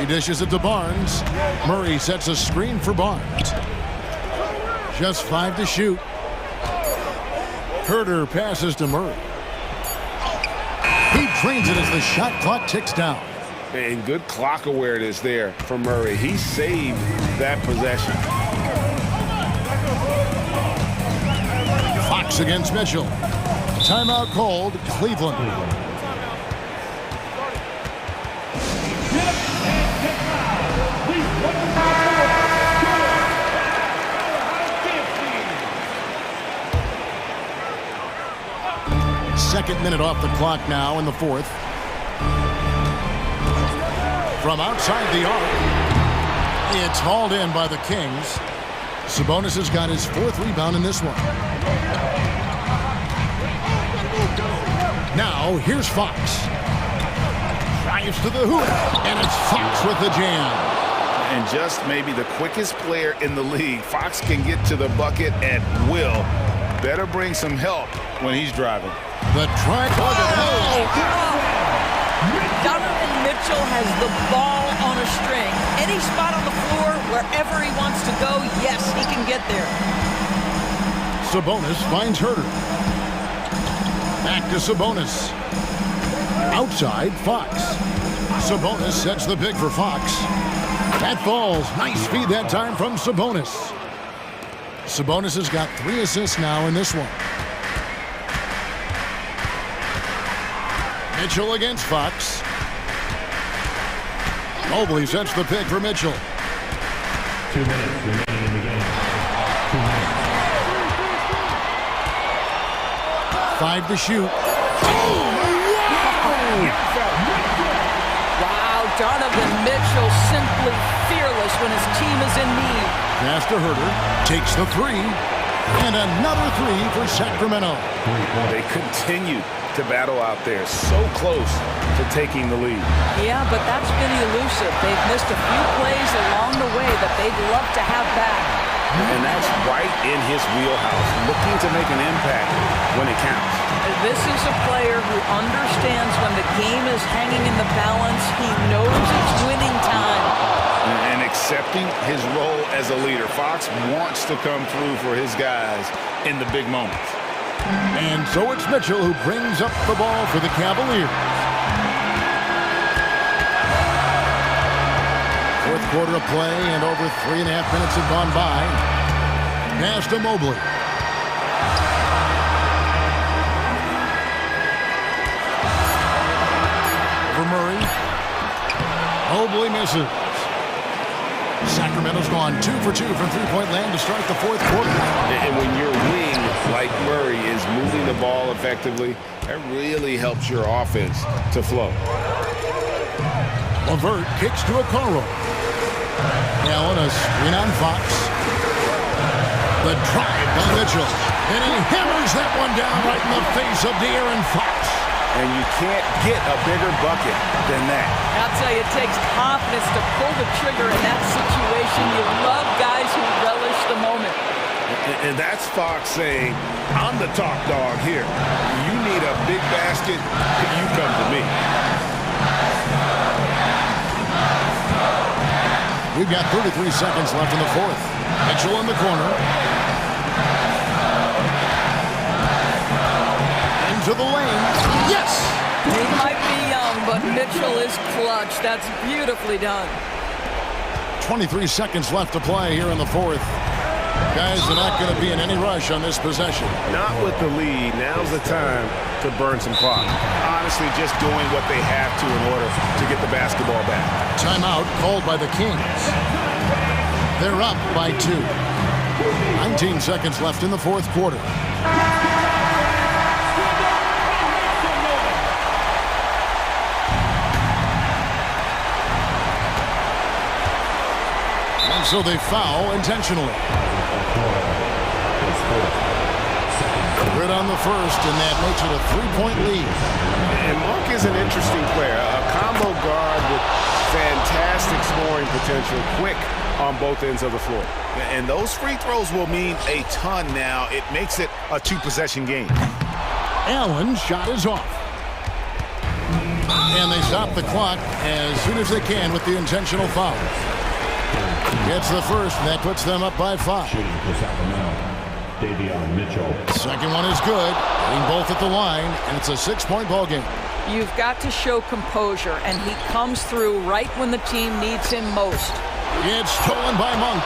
He dishes it to Barnes. Murray sets a screen for Barnes. Just 5 to shoot. Herter passes to Murray. He drains it as the shot clock ticks down. And good clock awareness there from Murray. He saved that possession. Fox against Mitchell. Timeout called, Cleveland. Second minute off the clock now in the fourth. From outside the arc, it's hauled in by the Kings. Sabonis has got his 4th rebound in this one. Now, here's Fox. Drives to the hoop, and it's Fox with the jam. And just maybe the quickest player in the league. Fox can get to the bucket at will. Better bring some help when he's driving. The try. Donovan Mitchell has the ball on a string. Any spot on the floor, wherever he wants to go, yes, he can get there. Sabonis finds Herter. Back to Sabonis. Outside, Fox. Sabonis sets the pick for Fox. That falls. Nice feed that time from Sabonis. Sabonis has got 3 assists now in this one. Mitchell against Fox. Mobley sets the pick for Mitchell. 2 minutes remaining in the game. 2 minutes. 5 to shoot. Wow, Donovan Mitchell simply fearless when his team is in need. Pass to Herter. Takes the 3. And another 3 for Sacramento. They continue to battle out there, so close to taking the lead. Yeah, but that's been elusive. They've missed a few plays along the way that they'd love to have back. And that's right in his wheelhouse, looking to make an impact when it counts. This is a player who understands when the game is hanging in the balance. He knows it's winning time. And accepting his role as a leader. Fox wants to come through for his guys in the big moments. And so it's Mitchell who brings up the ball for the Cavaliers. Fourth quarter of play, and over 3.5 minutes have gone by. Pass to Mobley. For Murray. Mobley misses. Sacramento's gone 2 for 2 from three-point land to start the fourth quarter. And when your wing, like Murray, is moving the ball effectively, that really helps your offense to flow. LeVert kicks to Okoro. Allen, a screen on Fox. The drive by Mitchell. And he hammers that one down right in the face of De'Aaron Fox. And you can't get a bigger bucket than that. I'll tell you, it takes confidence to pull the trigger in that situation. You love guys who relish the moment. And that's Fox saying, I'm the top dog here. You need a big basket, you come to me. We've got 33 seconds left in the fourth. Mitchell in the corner. Into the lane. Yes! He might be young, but Mitchell is clutch. That's beautifully done. 23 seconds left to play here in the fourth. Guys are not going to be in any rush on this possession. Not with the lead. Now's the time to burn some clock. Honestly, just doing what they have to in order to get the basketball back. Timeout called by the Kings. They're up by 2. 19 seconds left in the fourth quarter. And so they foul intentionally. Good on the first, and that makes it a 3-point lead. And Monk is an interesting player. A combo guard with fantastic scoring potential, quick on both ends of the floor. And those free throws will mean a ton now. It makes it a 2-possession game. Allen's shot is off. And they stop the clock as soon as they can with the intentional foul. Gets the first, and that puts them up by 5. Second one is good. Hitting both at the line, and it's a 6-point ball game. You've got to show composure, and he comes through right when the team needs him most. It's stolen by Monk.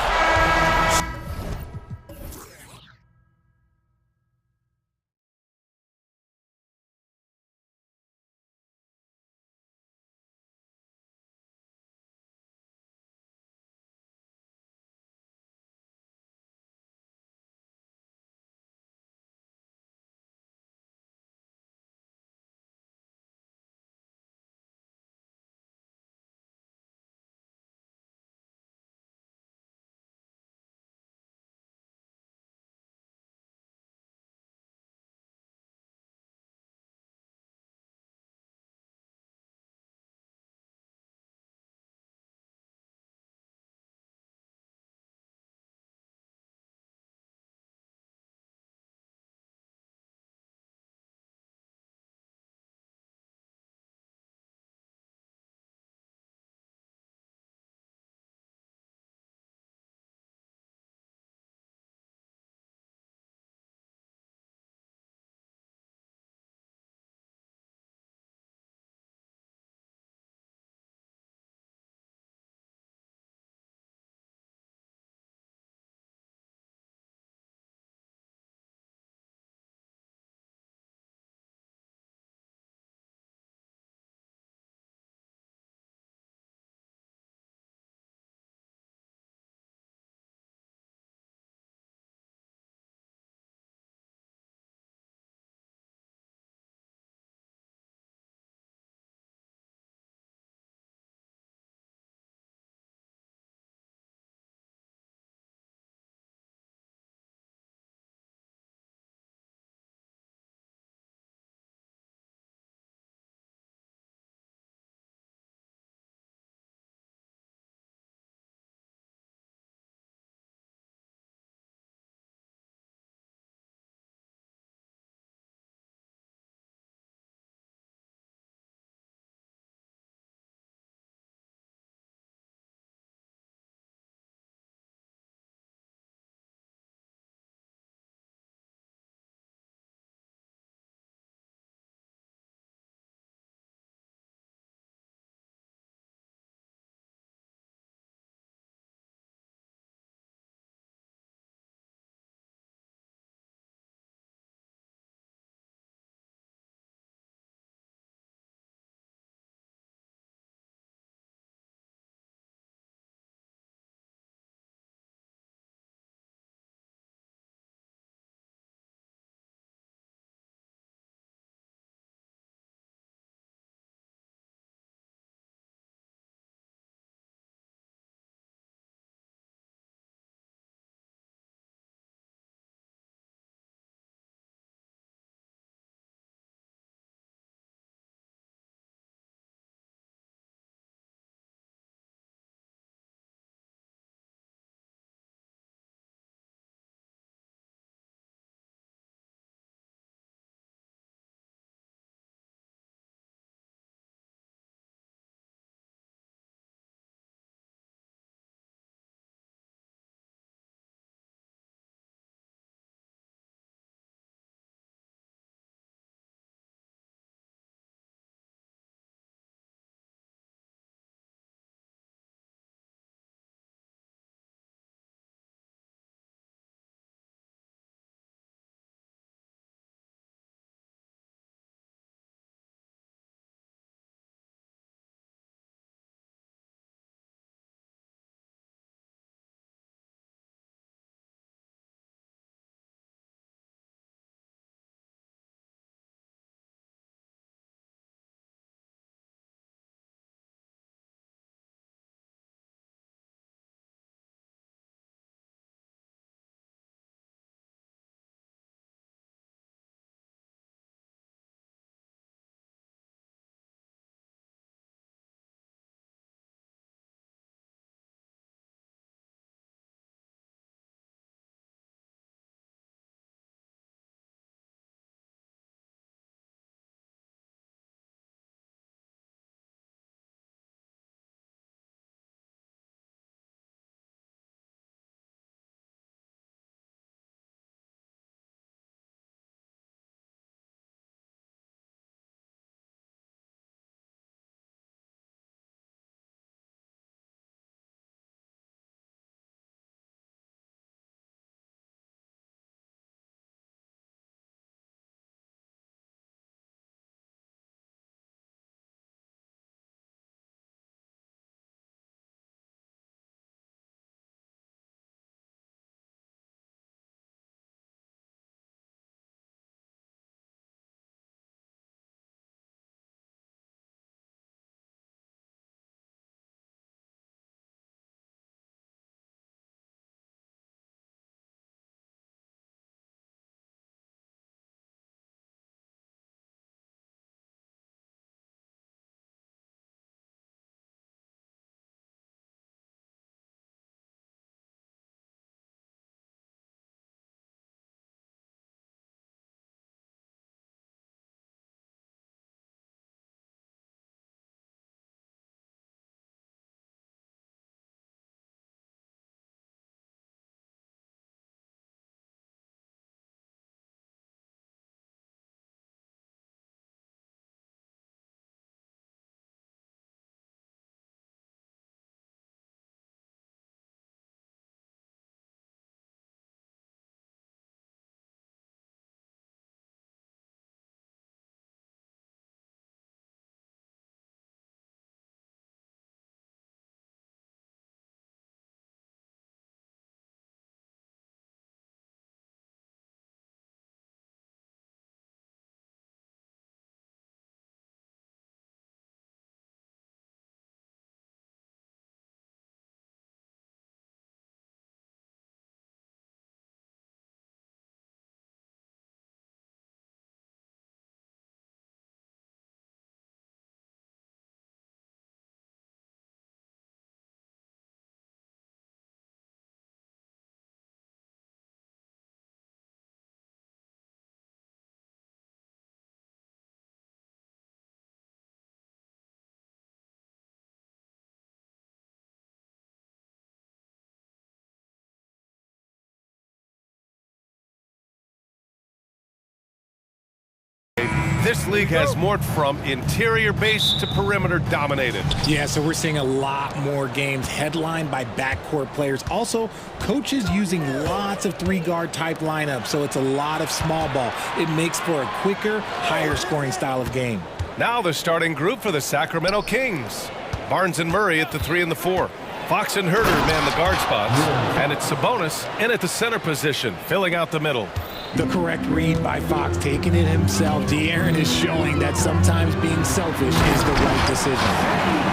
This league has morphed from interior base to perimeter dominated. Yeah, so we're seeing a lot more games headlined by backcourt players. Also, coaches using lots of three-guard type lineups, so it's a lot of small ball. It makes for a quicker, higher scoring style of game. Now the starting group for the Sacramento Kings. Barnes and Murray at the 3 and the 4. Fox and Herder man the guard spots. And it's Sabonis in at the center position, filling out the middle. The correct read by Fox, taking it himself. De'Aaron is showing that sometimes being selfish is the right decision.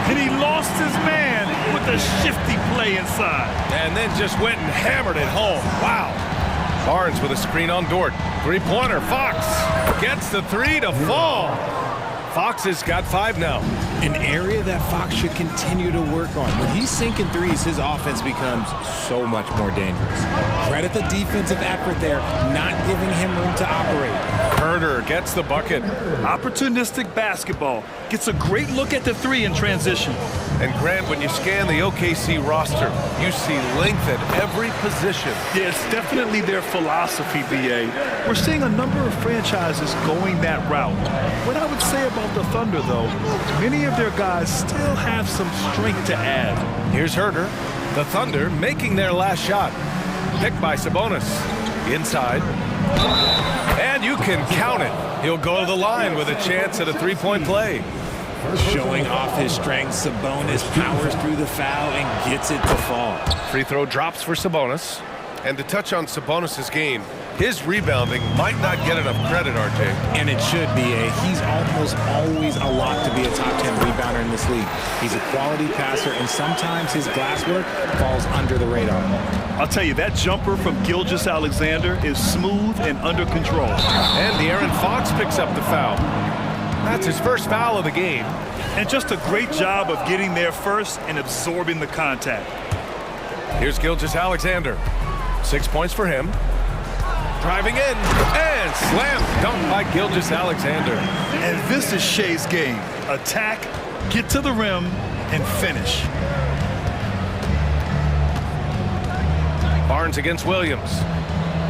And he lost his man with a shifty play inside. And then just went and hammered it home. Wow. Barnes with a screen on Dort. Three-pointer. Fox gets the 3 to fall. Fox has got 5 now. An area that Fox should continue to work on. When he's sinking threes, his offense becomes so much more dangerous. Credit the defensive effort there, not giving him room to operate. Herder gets the bucket. Opportunistic basketball. Gets a great look at the 3 in transition. And Grant, when you scan the OKC roster, you see length at every position. Yeah, it's definitely their philosophy, BA. We're seeing a number of franchises going that route. What I would say about the Thunder, though, many of their guys still have some strength to add. Here's Herder. The Thunder making their last shot. Picked by Sabonis. Inside. And you can count it. He'll go to the line with a chance at a three-point play. Showing off his strength, Sabonis powers through the foul and gets it to fall. Free throw drops for Sabonis. And to touch on Sabonis' game, his rebounding might not get enough credit, RJ. And it should be. He's almost always a lock to be a top 10 rebounder in this league. He's a quality passer, and sometimes his glass work falls under the radar. I'll tell you, that jumper from Gilgeous-Alexander is smooth and under control. And De'Aaron Fox picks up the foul. That's his first foul of the game. And just a great job of getting there first and absorbing the contact. Here's Gilgeous-Alexander. 6 points for him. Driving in and slam dunk by Gilgeous-Alexander. And this is Shea's game. Attack, get to the rim, and finish. Barnes against Williams.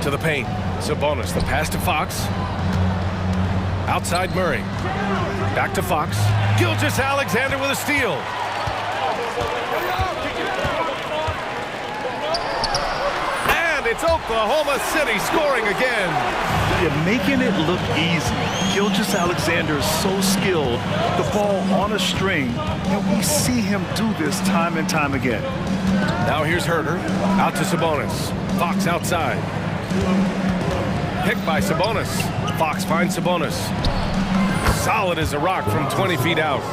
To the paint. Sabonis, the pass to Fox. Outside Murray. Back to Fox. Gilgeous-Alexander with a steal. It's Oklahoma City scoring again. You're making it look easy. Gilgeous-Alexander is so skilled. The ball on a string. And we see him do this time and time again. Now here's Herder. Out to Sabonis. Fox outside. Picked by Sabonis. Fox finds Sabonis. Solid as a rock from 20 feet out.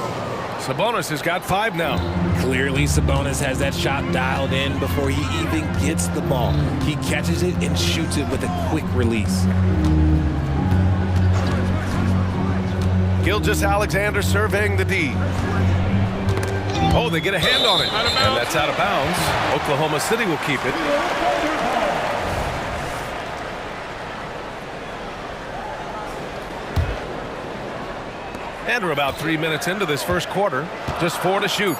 Sabonis has got 5 now. Clearly, Sabonis has that shot dialed in before he even gets the ball. He catches it and shoots it with a quick release. Gilgeous-Alexander surveying the D. Oh, they get a hand on it. And that's out of bounds. Oklahoma City will keep it. And we're about 3 minutes into this first quarter. Just 4 to shoot.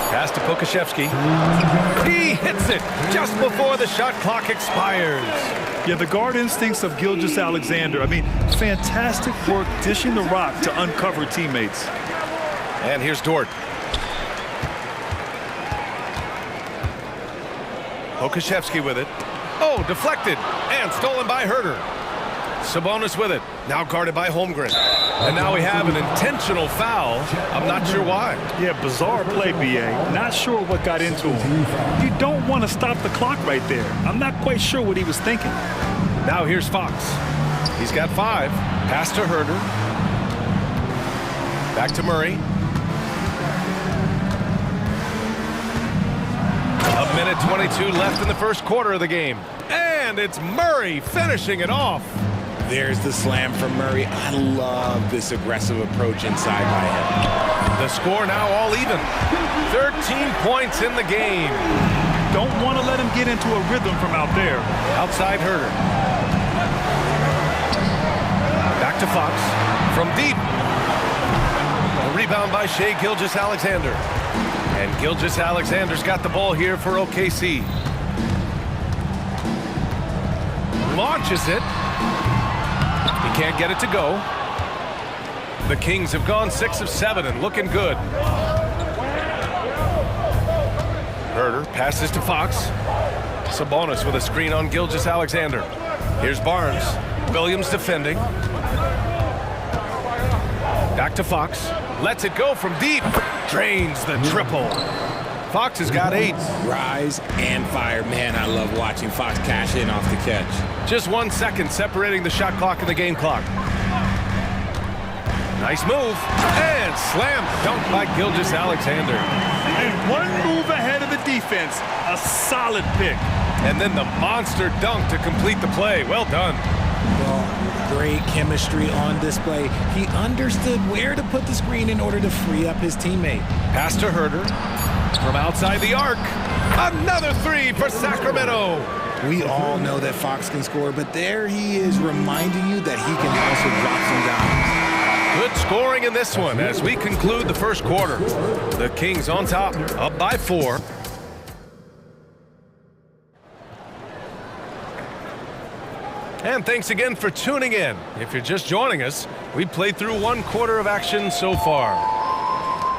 Pass to Pokashevsky. He hits it just before the shot clock expires. Yeah, the guard instincts of Gilgeous-Alexander. I mean, fantastic work dishing the rock to uncover teammates. And here's Dort. Pokashevsky with it. Oh, deflected and stolen by Herder. Sabonis with it. Now guarded by Holmgren. And now we have an intentional foul. I'm not sure why. Yeah, bizarre play, BA. Not sure what got into him. You don't want to stop the clock right there. I'm not quite sure what he was thinking. Now here's Fox. He's got 5. Pass to Herder. Back to Murray. A minute 22 left in the first quarter of the game. And it's Murray finishing it off. There's the slam from Murray. I love this aggressive approach inside by him. The score now all even. 13 points in the game. Don't want to let him get into a rhythm from out there. Outside Herder. Back to Fox. From deep. A rebound by Shai Gilgeous-Alexander. And Gilgeous-Alexander's got the ball here for OKC. Launches it. He can't get it to go. The Kings have gone 6 of 7 and looking good. Herder passes to Fox. Sabonis with a screen on Gilgeous-Alexander. Here's Barnes. Williams defending. Back to Fox. Lets it go from deep. Drains the triple. Fox has got 8. Rise and fire. Man, I love watching Fox cash in off the catch. Just 1 second separating the shot clock and the game clock. Nice move. And slam dunk by Gilgeous-Alexander. And one move ahead of the defense. A solid pick. And then the monster dunk to complete the play. Well done. Well, great chemistry on display. He understood where to put the screen in order to free up his teammate. Pass to Herder. From outside the arc. Another 3 for Sacramento. We all know that Fox can score, but there he is reminding you that he can also drop some dimes. Good scoring in this one as we conclude the first quarter. The Kings on top, up by 4. And thanks again for tuning in. If you're just joining us, we played through 1 quarter of action so far.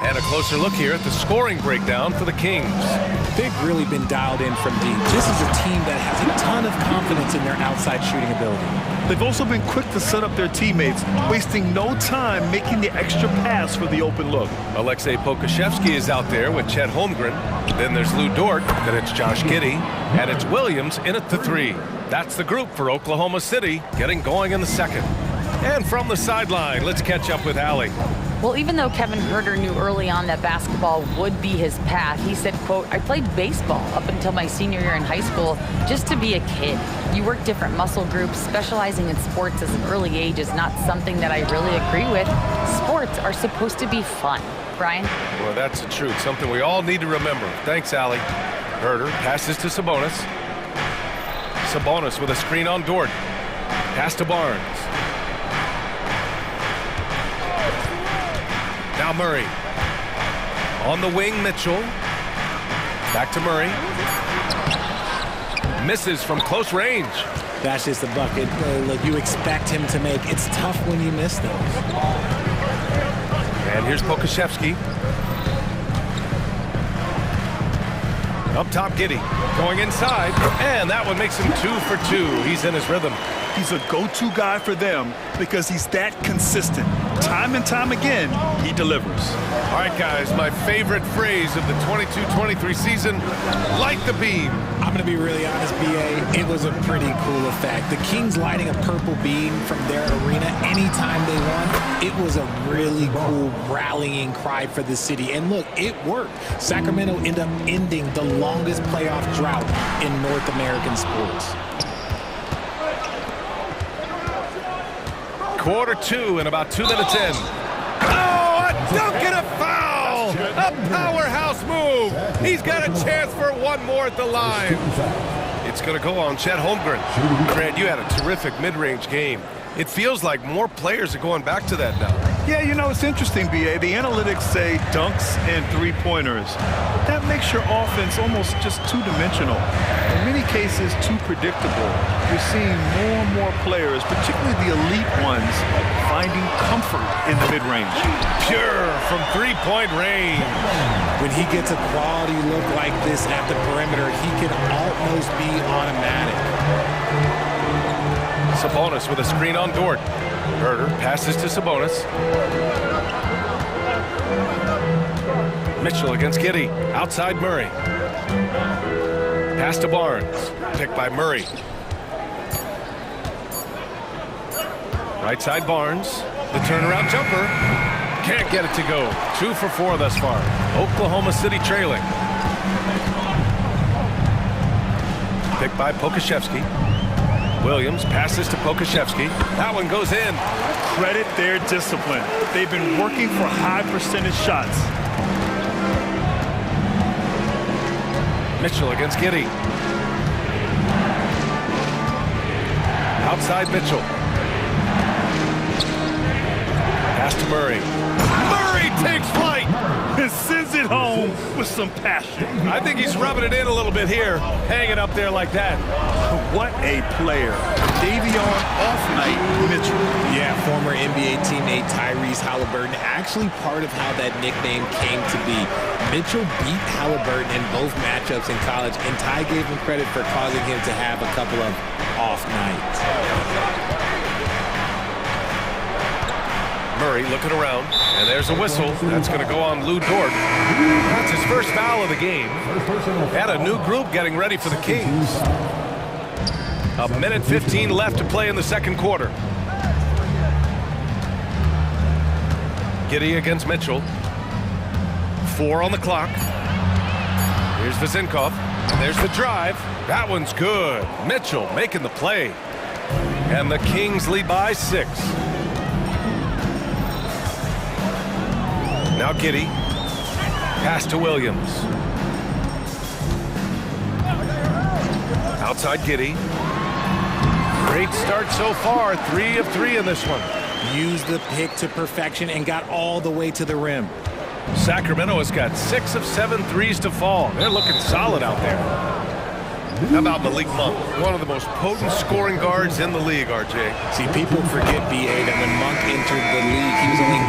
And a closer look here at the scoring breakdown for the Kings. They've really been dialed in from deep. This is a team that has a ton of confidence in their outside shooting ability. They've also been quick to set up their teammates, wasting no time making the extra pass for the open look. Alexei Pokusevski is out there with Chet Holmgren. Then there's Lou Dort. Then it's Josh Giddey. And it's Williams in at the 3. That's the group for Oklahoma City, getting going in the second. And from the sideline, let's catch up with Allie. Well, even though Kevin Herder knew early on that basketball would be his path, he said, quote, I played baseball up until my senior year in high school just to be a kid. You work different muscle groups. Specializing in sports as an early age is not something that I really agree with. Sports are supposed to be fun. Brian? Well, that's the truth. Something we all need to remember. Thanks, Allie. Herder passes to Sabonis. Sabonis with a screen on Dort. Pass to Barnes. Now Murray. On the wing, Mitchell. Back to Murray. Misses from close range. That's just a bucket. Look, you expect him to make. It's tough when you miss those. And here's Pokusevski. Up top, Giddey. Going inside. And that one makes him 2 for 2. He's in his rhythm. He's a go-to guy for them because he's that consistent. Time and time again, he delivers. All right, guys, my favorite phrase of the 22-23 season, light the beam. I'm going to be really honest, B.A. It was a pretty cool effect. The Kings lighting a purple beam from their arena anytime they won, it was a really cool rallying cry for the city. And look, it worked. Sacramento ended up ending the longest playoff drought in North American sports. Quarter 2 and about 2 minutes in. Oh, a dunk and a foul! A powerhouse move! He's got a chance for 1 more at the line. It's going to go on Chet Holmgren. Grant, you had a terrific mid-range game. It feels like more players are going back to that now. Yeah, you know, it's interesting, B.A. The analytics say dunks and three-pointers. That makes your offense almost just two-dimensional. In many cases, too predictable. You're seeing more and more players, particularly the elite ones, finding comfort in the mid-range. Pure from three-point range. When he gets a quality look like this at the perimeter, he can almost be automatic. Sabonis with a screen on Dort. Herder passes to Sabonis. Mitchell against Giddey. Outside Murray. Pass to Barnes. Picked by Murray. Right side Barnes. The turnaround jumper. Can't get it to go. 2 for 4 thus far. Oklahoma City trailing. Picked by Pokusevski. Williams passes to Pokusevski. That one goes in. Credit their discipline. They've been working for high percentage shots. Mitchell against Giddey. Outside Mitchell. Pass to Murray. Murray takes flight and sends it home with some passion. I think he's rubbing it in a little bit here. Hanging up there like that. What a player. Davion Off-Night Mitchell. Yeah, former NBA teammate Tyrese Halliburton, actually part of how that nickname came to be. Mitchell beat Halliburton in both matchups in college, and Ty gave him credit for causing him to have a couple of off nights. Murray looking around, and there's a whistle. That's going to go on Lou Dort. That's his first foul of the game. And a new group getting ready for the Kings. A minute 15 left to play in the second quarter. Giddy against Mitchell. 4 on the clock. Here's Vizinkov. And there's the drive. That one's good. Mitchell making the play. And the Kings lead by 6. Now Giddy. Pass to Williams. Outside Giddy. Great start so far. 3 of 3 in this one. Used the pick to perfection and got all the way to the rim. Sacramento has got 6 of 7 threes to fall. They're looking solid out there. How about Malik Monk, one of the most potent scoring guards in the league, RJ? See, people forget, B.A., that when Monk entered the league, he was only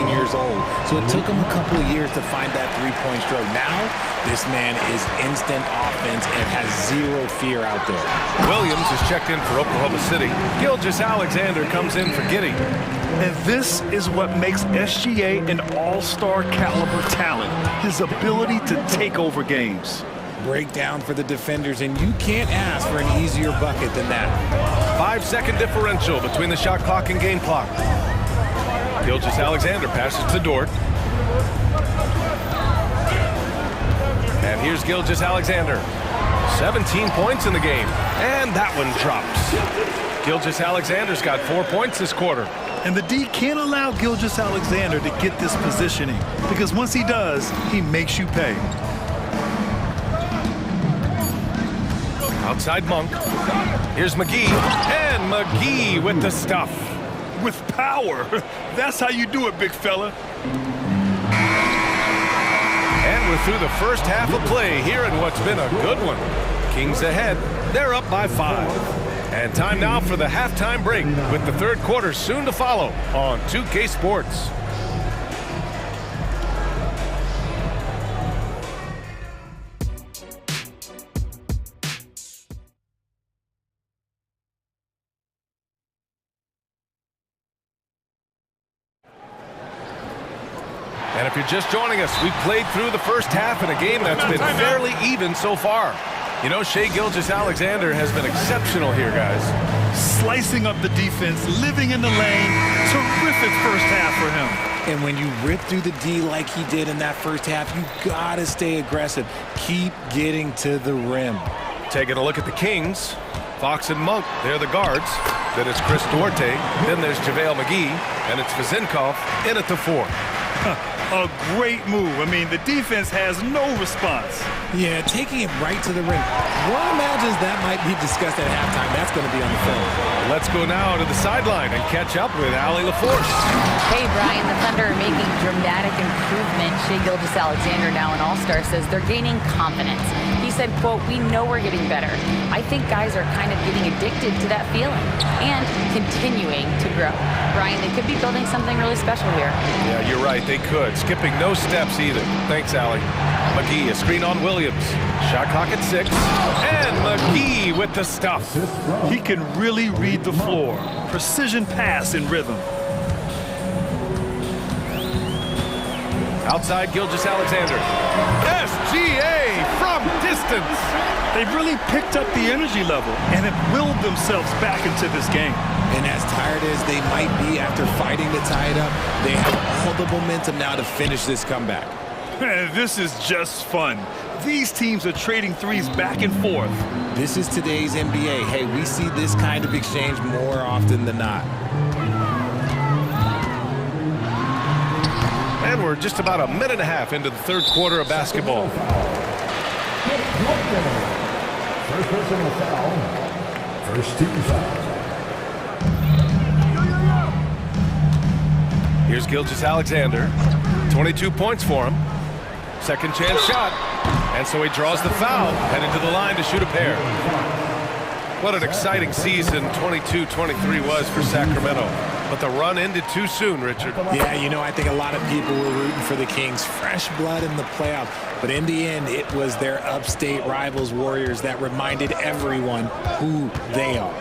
19 years old. So it took him a couple of years to find that three-point stroke. Now, this man is instant offense and has zero fear out there. Williams is checked in for Oklahoma City. Gilgeous-Alexander comes in for Giddy. And this is what makes SGA an all-star caliber talent, his ability to take over games. Breakdown for the defenders, and you can't ask for an easier bucket than that. 5-second differential between the shot clock and game clock. Gilgeous-Alexander passes to Dort. And here's Gilgeous-Alexander. 17 points in the game, and that one drops. Gilgeous-Alexander's got 4 points this quarter. And the D can't allow Gilgeous-Alexander to get this positioning, because once he does, he makes you pay. Outside Monk. Here's McGee. And McGee with the stuff. With power. That's how you do it, big fella. And we're through the first half of play here in what's been a good one. Kings ahead. They're up by 5. And time now for the halftime break, with the third quarter soon to follow on 2K Sports. And if you're just joining us, we've played through the first half in a game that's been fairly even so far. You know, Shai Gilgeous-Alexander has been exceptional here, guys. Slicing up the defense, living in the lane. Terrific first half for him. And when you rip through the D like he did in that first half, you gotta stay aggressive. Keep getting to the rim. Taking a look at the Kings. Fox and Monk, they're the guards. Then it's Chris Duarte. Then there's JaVale McGee. And it's Vizinkov in at the 4. A great move. I mean, the defense has no response. Yeah, taking it right to the rim. One imagines that might be discussed at halftime. That's going to be on the film. Let's go now to the sideline and catch up with Allie LaForce. Hey, Brian, the Thunder are making dramatic improvement. Shai Gilgeous-Alexander, now an all-star, says they're gaining confidence. He said, quote, "We know we're getting better. I think guys are kind of getting addicted to that feeling and continuing to grow." Brian, they could be building something really special here. Yeah, you're right. They could. Skipping no steps either. Thanks, Allie. McGee, a screen on Williams. Shot clock at 6. And McGee with the stuff. He can really read the floor. Precision pass in rhythm. Outside Gilgeous-Alexander. SGA from distance. They've really picked up the energy level and have willed themselves back into this game. And as tired as they might be after fighting to tie it up, they have all the momentum now to finish this comeback. This is just fun. These teams are trading threes back and forth. This is today's NBA. Hey, we see this kind of exchange more often than not. And we're just about a minute and a half into the third quarter of basketball. First personal foul. First team foul. Here's Gilgeous-Alexander. 22 points for him. Second chance shot. And so he draws the foul, headed to the line to shoot a pair. What an exciting season 22-23 was for Sacramento. But the run ended too soon, Richard. Yeah, you know, I think a lot of people were rooting for the Kings. Fresh blood in the playoffs. But in the end, it was their upstate rivals, Warriors, that reminded everyone who they are.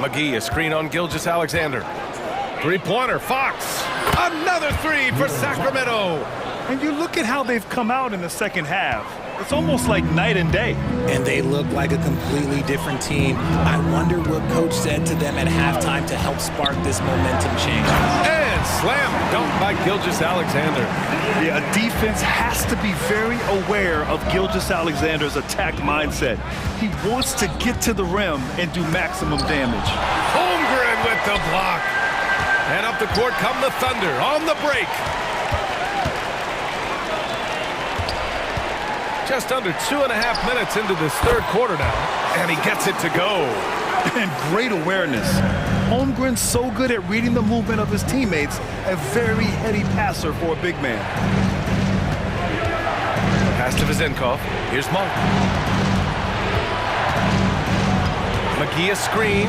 McGee, a screen on Gilgeous-Alexander. Three-pointer, Fox. Another three for Sacramento. And you look at how they've come out in the second half. It's almost like night and day. And they look like a completely different team. I wonder what coach said to them at halftime to help spark this momentum change. And slam dunk by Gilgeous-Alexander. Yeah, a defense has to be very aware of Gilgeous-Alexander's attack mindset. He wants to get to the rim and do maximum damage. Holmgren with the block. And up the court come the Thunder on the break. Just under 2.5 minutes into this third quarter now, and he gets it to go. And great awareness. Holmgren's so good at reading the movement of his teammates, a very heady passer for a big man. Pass to Vezenkov. Here's Monk. McGee a screen.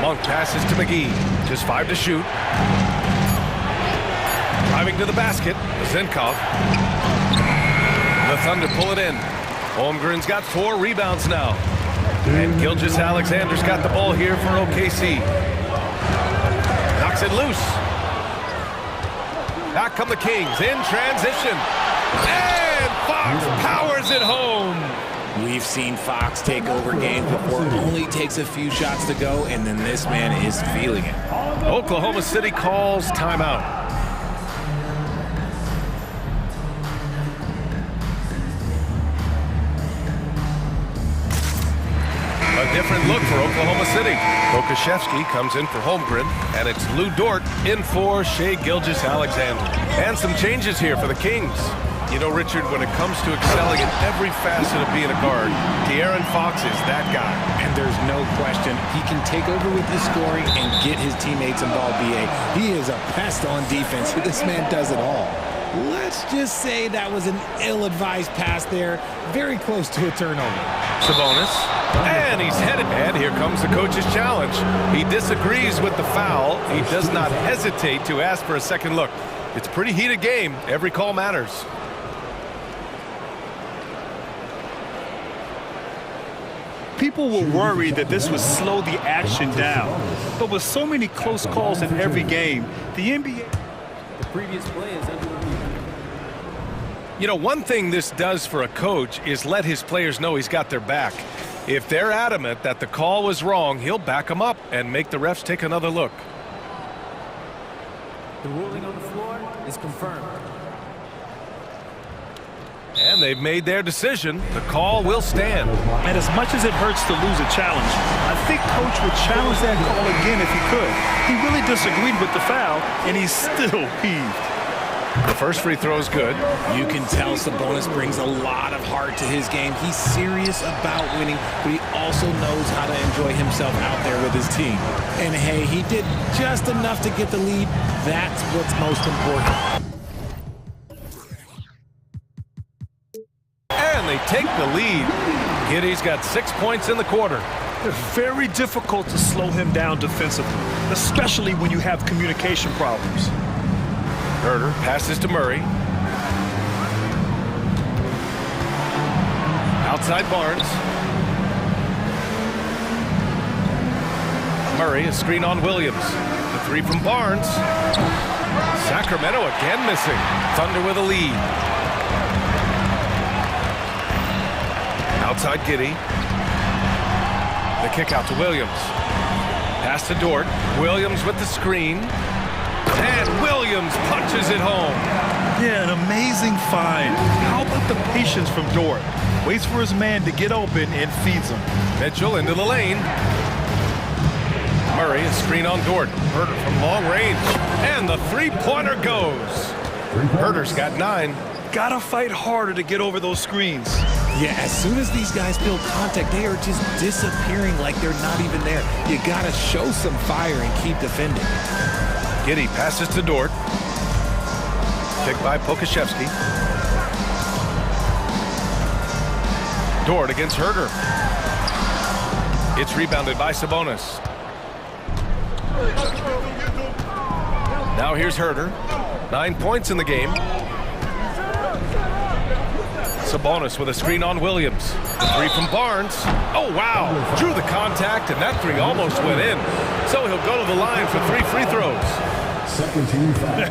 Monk passes to McGee. Just 5 to shoot. Driving to the basket. Vezenkov. The Thunder pull it in. Holmgren's got 4 rebounds now. And Gilgeous-Alexander's got the ball here for OKC. Knocks it loose. Back come the Kings in transition. And Fox powers it home. We've seen Fox take over games before. It only takes a few shots to go, and then this man is feeling it. Oklahoma City calls timeout. A different look for Oklahoma City. Kokashevsky comes in for Holmgren, and it's Lou Dort in for Shai Gilgeous-Alexander. And some changes here for the Kings. You know, Richard, when it comes to excelling in every facet of being a guard, De'Aaron Fox is that guy. And there's no question, he can take over with his scoring and get his teammates involved, BA. He is a pest on defense. This man does it all. Let's just say that was an ill-advised pass there. Very close to a turnover. Sabonis, and he's headed. And here comes the coach's challenge. He disagrees with the foul. He does not hesitate to ask for a second look. It's a pretty heated game. Every call matters. People were worried that this would slow the action down. But with so many close calls in every game, the NBA... The previous play is under review. You know, one thing this does for a coach is let his players know he's got their back. If they're adamant that the call was wrong, he'll back them up and make the refs take another look. The ruling on the floor is confirmed. And they've made their decision. The call will stand. And as much as it hurts to lose a challenge, I think Coach would challenge that call again if he could. He really disagreed with the foul, and he's still peeved. The first free throw is good. You can tell Sabonis brings a lot of heart to his game. He's serious about winning, but he also knows how to enjoy himself out there with his team. And hey, he did just enough to get the lead. That's what's most important. And they take the lead. Giddy's got 6 points in the quarter. It's very difficult to slow him down defensively, especially when you have communication problems. Herter passes to Murray. Outside Barnes. Murray, a screen on Williams. The three from Barnes. Sacramento again missing. Thunder with a lead. Outside Giddey. The kick out to Williams. Pass to Dort. Williams with the screen. And Williams punches it home. Yeah, an amazing find. How about the patience from Dort? Waits for his man to get open and feeds him. Mitchell into the lane. Murray, a screen on Dort. Herter from long range. And the three-pointer goes. Herter's got 9. Gotta fight harder to get over those screens. Yeah, as soon as these guys feel contact, they are just disappearing like they're not even there. You gotta show some fire and keep defending. Giddey passes to Dort. Kicked by Pokashevsky. Dort against Herter. It's rebounded by Sabonis. Now here's Herter. 9 points in the game. Sabonis with a screen on Williams. Three from Barnes. Oh, wow. Drew the contact, and that three almost went in. So he'll go to the line for 3 free throws.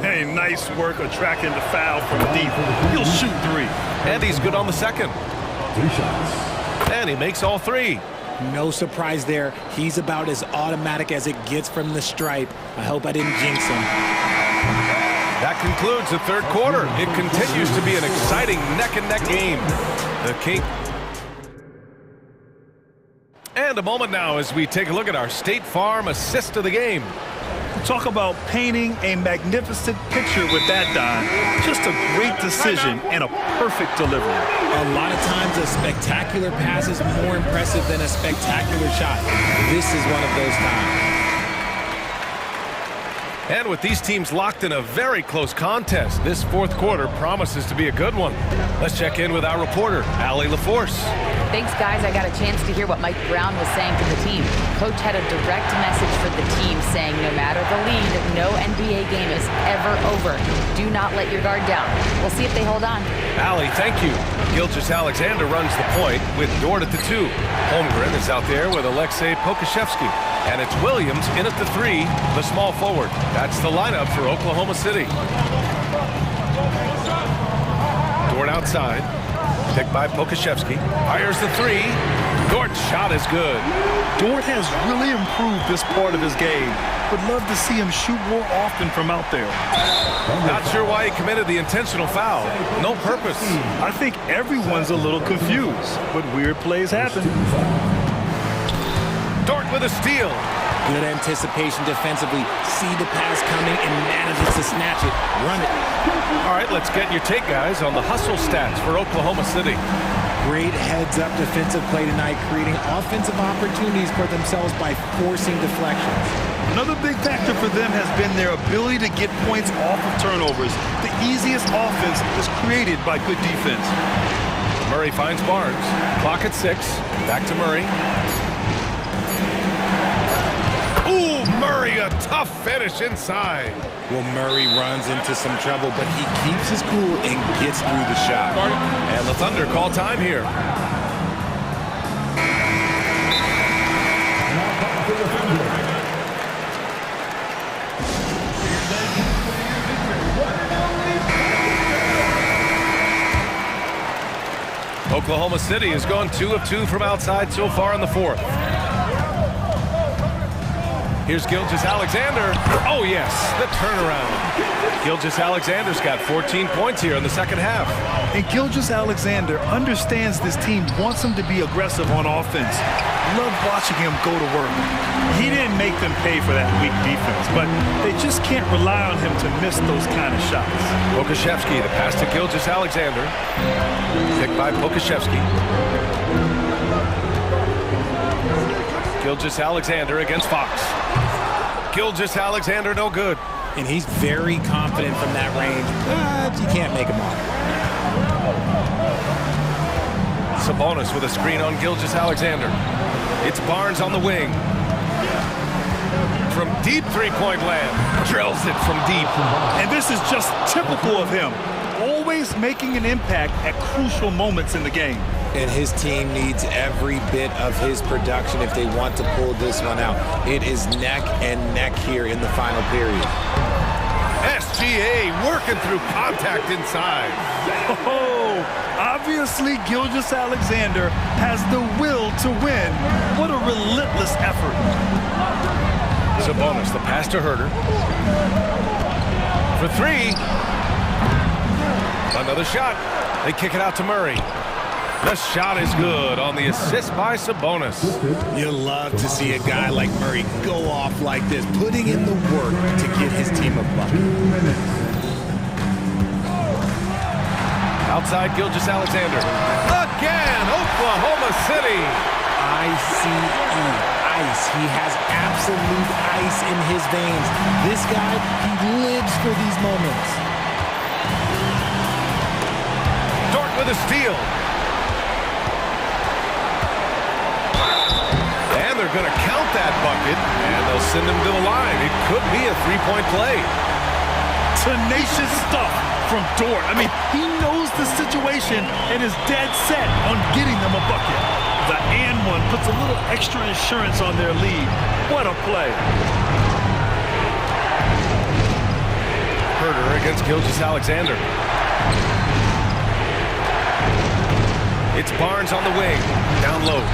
Hey, nice work attracting the foul from deep. He'll shoot 3. And he's good on the second. 3 shots. And he makes all 3. No surprise there. He's about as automatic as it gets from the stripe. I hope I didn't jinx him. That concludes the third quarter. It continues to be an exciting neck-and-neck game. The King. And a moment now as we take a look at our State Farm assist of the game. Talk about painting a magnificent picture with that, Don. Just a great decision and a perfect delivery. A lot of times a spectacular pass is more impressive than a spectacular shot. This is one of those times. And with these teams locked in a very close contest, this fourth quarter promises to be a good one. Let's check in with our reporter, Allie LaForce. Thanks, guys. I got a chance to hear what Mike Brown was saying to the team. Coach had a direct message for the team saying no matter the lead, no NBA game is ever over. Do not let your guard down. We'll see if they hold on. Allie, thank you. Gilgeous-Alexander runs the point with Dort at the 2. Holmgren is out there with Alexei Pokashevsky. And it's Williams in at the 3, the small forward. That's the lineup for Oklahoma City. Dort outside. Picked by Pokashevsky. Fires the 3. Dort's shot is good. Dort has really improved this part of his game. Would love to see him shoot more often from out there. Not sure why he committed the intentional foul. No purpose. I think everyone's a little confused, but weird plays happen. Dort with a steal. Good anticipation defensively. See the pass coming and manages to snatch it. Run it. All right, let's get your take, guys, on the hustle stats for Oklahoma City. Great heads-up defensive play tonight, creating offensive opportunities for themselves by forcing deflections. Another big factor for them has been their ability to get points off of turnovers. The easiest offense is created by good defense. Murray finds Barnes. Clock at 6. Back to Murray. Ooh, Murray, a tough finish inside. Well, Murray runs into some trouble, but he keeps his cool and gets through the shot. And the Thunder call time here. Oklahoma City has gone 2 of 2 from outside so far in the fourth. Here's Gilgeous-Alexander. Oh, yes, the turnaround. Gilgeous-Alexander's got 14 points here in the second half. And Gilgeous-Alexander understands this team wants him to be aggressive on offense. Love watching him go to work. He didn't make them pay for that weak defense, but they just can't rely on him to miss those kind of shots. Pokashevsky, the pass to Gilgeous-Alexander. Picked by Pokashevsky. Gilgeous-Alexander against Fox. Gilgeous-Alexander no good. And he's very confident from that range, but you can't make him off. Sabonis with a screen on Gilgeous-Alexander. It's Barnes on the wing. From deep three-point land. Drills it from deep. And this is just typical of him. Always making an impact at crucial moments in the game. And his team needs every bit of his production if they want to pull this one out. It is neck and neck here in the final period. SGA working through contact inside. Oh, obviously Gilgeous-Alexander has the will to win. What a relentless effort. Sabonis, the pass to Herter. For 3. Another shot. They kick it out to Murray. The shot is good on the assist by Sabonis. You love to see a guy like Murray go off like this, putting in the work to get his team a bucket. Outside Gilgeous-Alexander. Again, Oklahoma City. ICE, ice. He has absolute ice in his veins. This guy, he lives for these moments. Dort with a steal. And they're want that bucket, and they'll send him to the line. It could be a three-point play. Tenacious stuff from Dort. I mean, he knows the situation and is dead set on getting them a bucket. The and one puts a little extra insurance on their lead. What a play. Herder against Gilgeous-Alexander. It's Barnes on the wing, down low.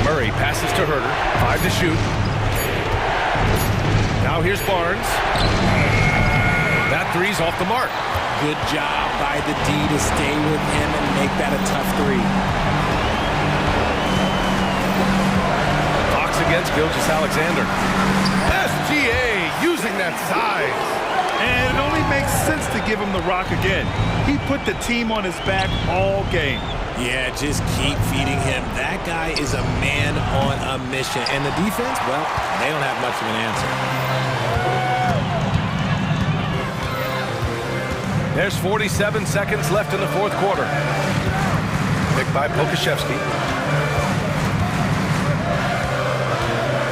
Murray passes to Herder, 5 to shoot. Now here's Barnes. That three's off the mark. Good job by the D to stay with him and make that a tough three. Fox against Gilgeous-Alexander. SGA using that size. And it only makes sense to give him the rock again. He put the team on his back all game. Yeah, just keep feeding him. That guy is a man on a mission. And the defense, well, they don't have much of an answer. There's 47 seconds left in the fourth quarter. Picked by Pokashevsky.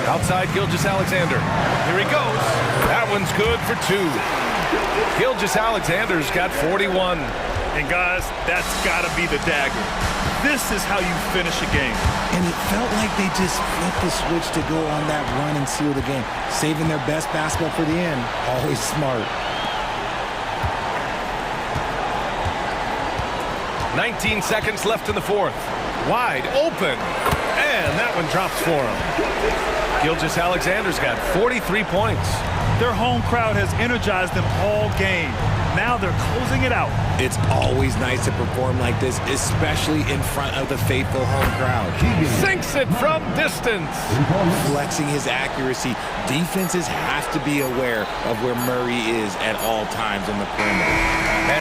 Outside Gilgeous-Alexander. Here he goes. That one's good for 2. Gilgeous-Alexander's got 41. And guys, that's got to be the dagger. This is how you finish a game. And it felt like they just flipped the switch to go on that run and seal the game. Saving their best basketball for the end. Always smart. 19 seconds left in the fourth. Wide open. And that one drops for him. Gilgeous-Alexander's got 43 points. Their home crowd has energized them all game. Now they're closing it out. It's always nice to perform like this, especially in front of the faithful home crowd. He sinks it from distance. Flexing his accuracy. Defenses have to be aware of where Murray is at all times on the perimeter.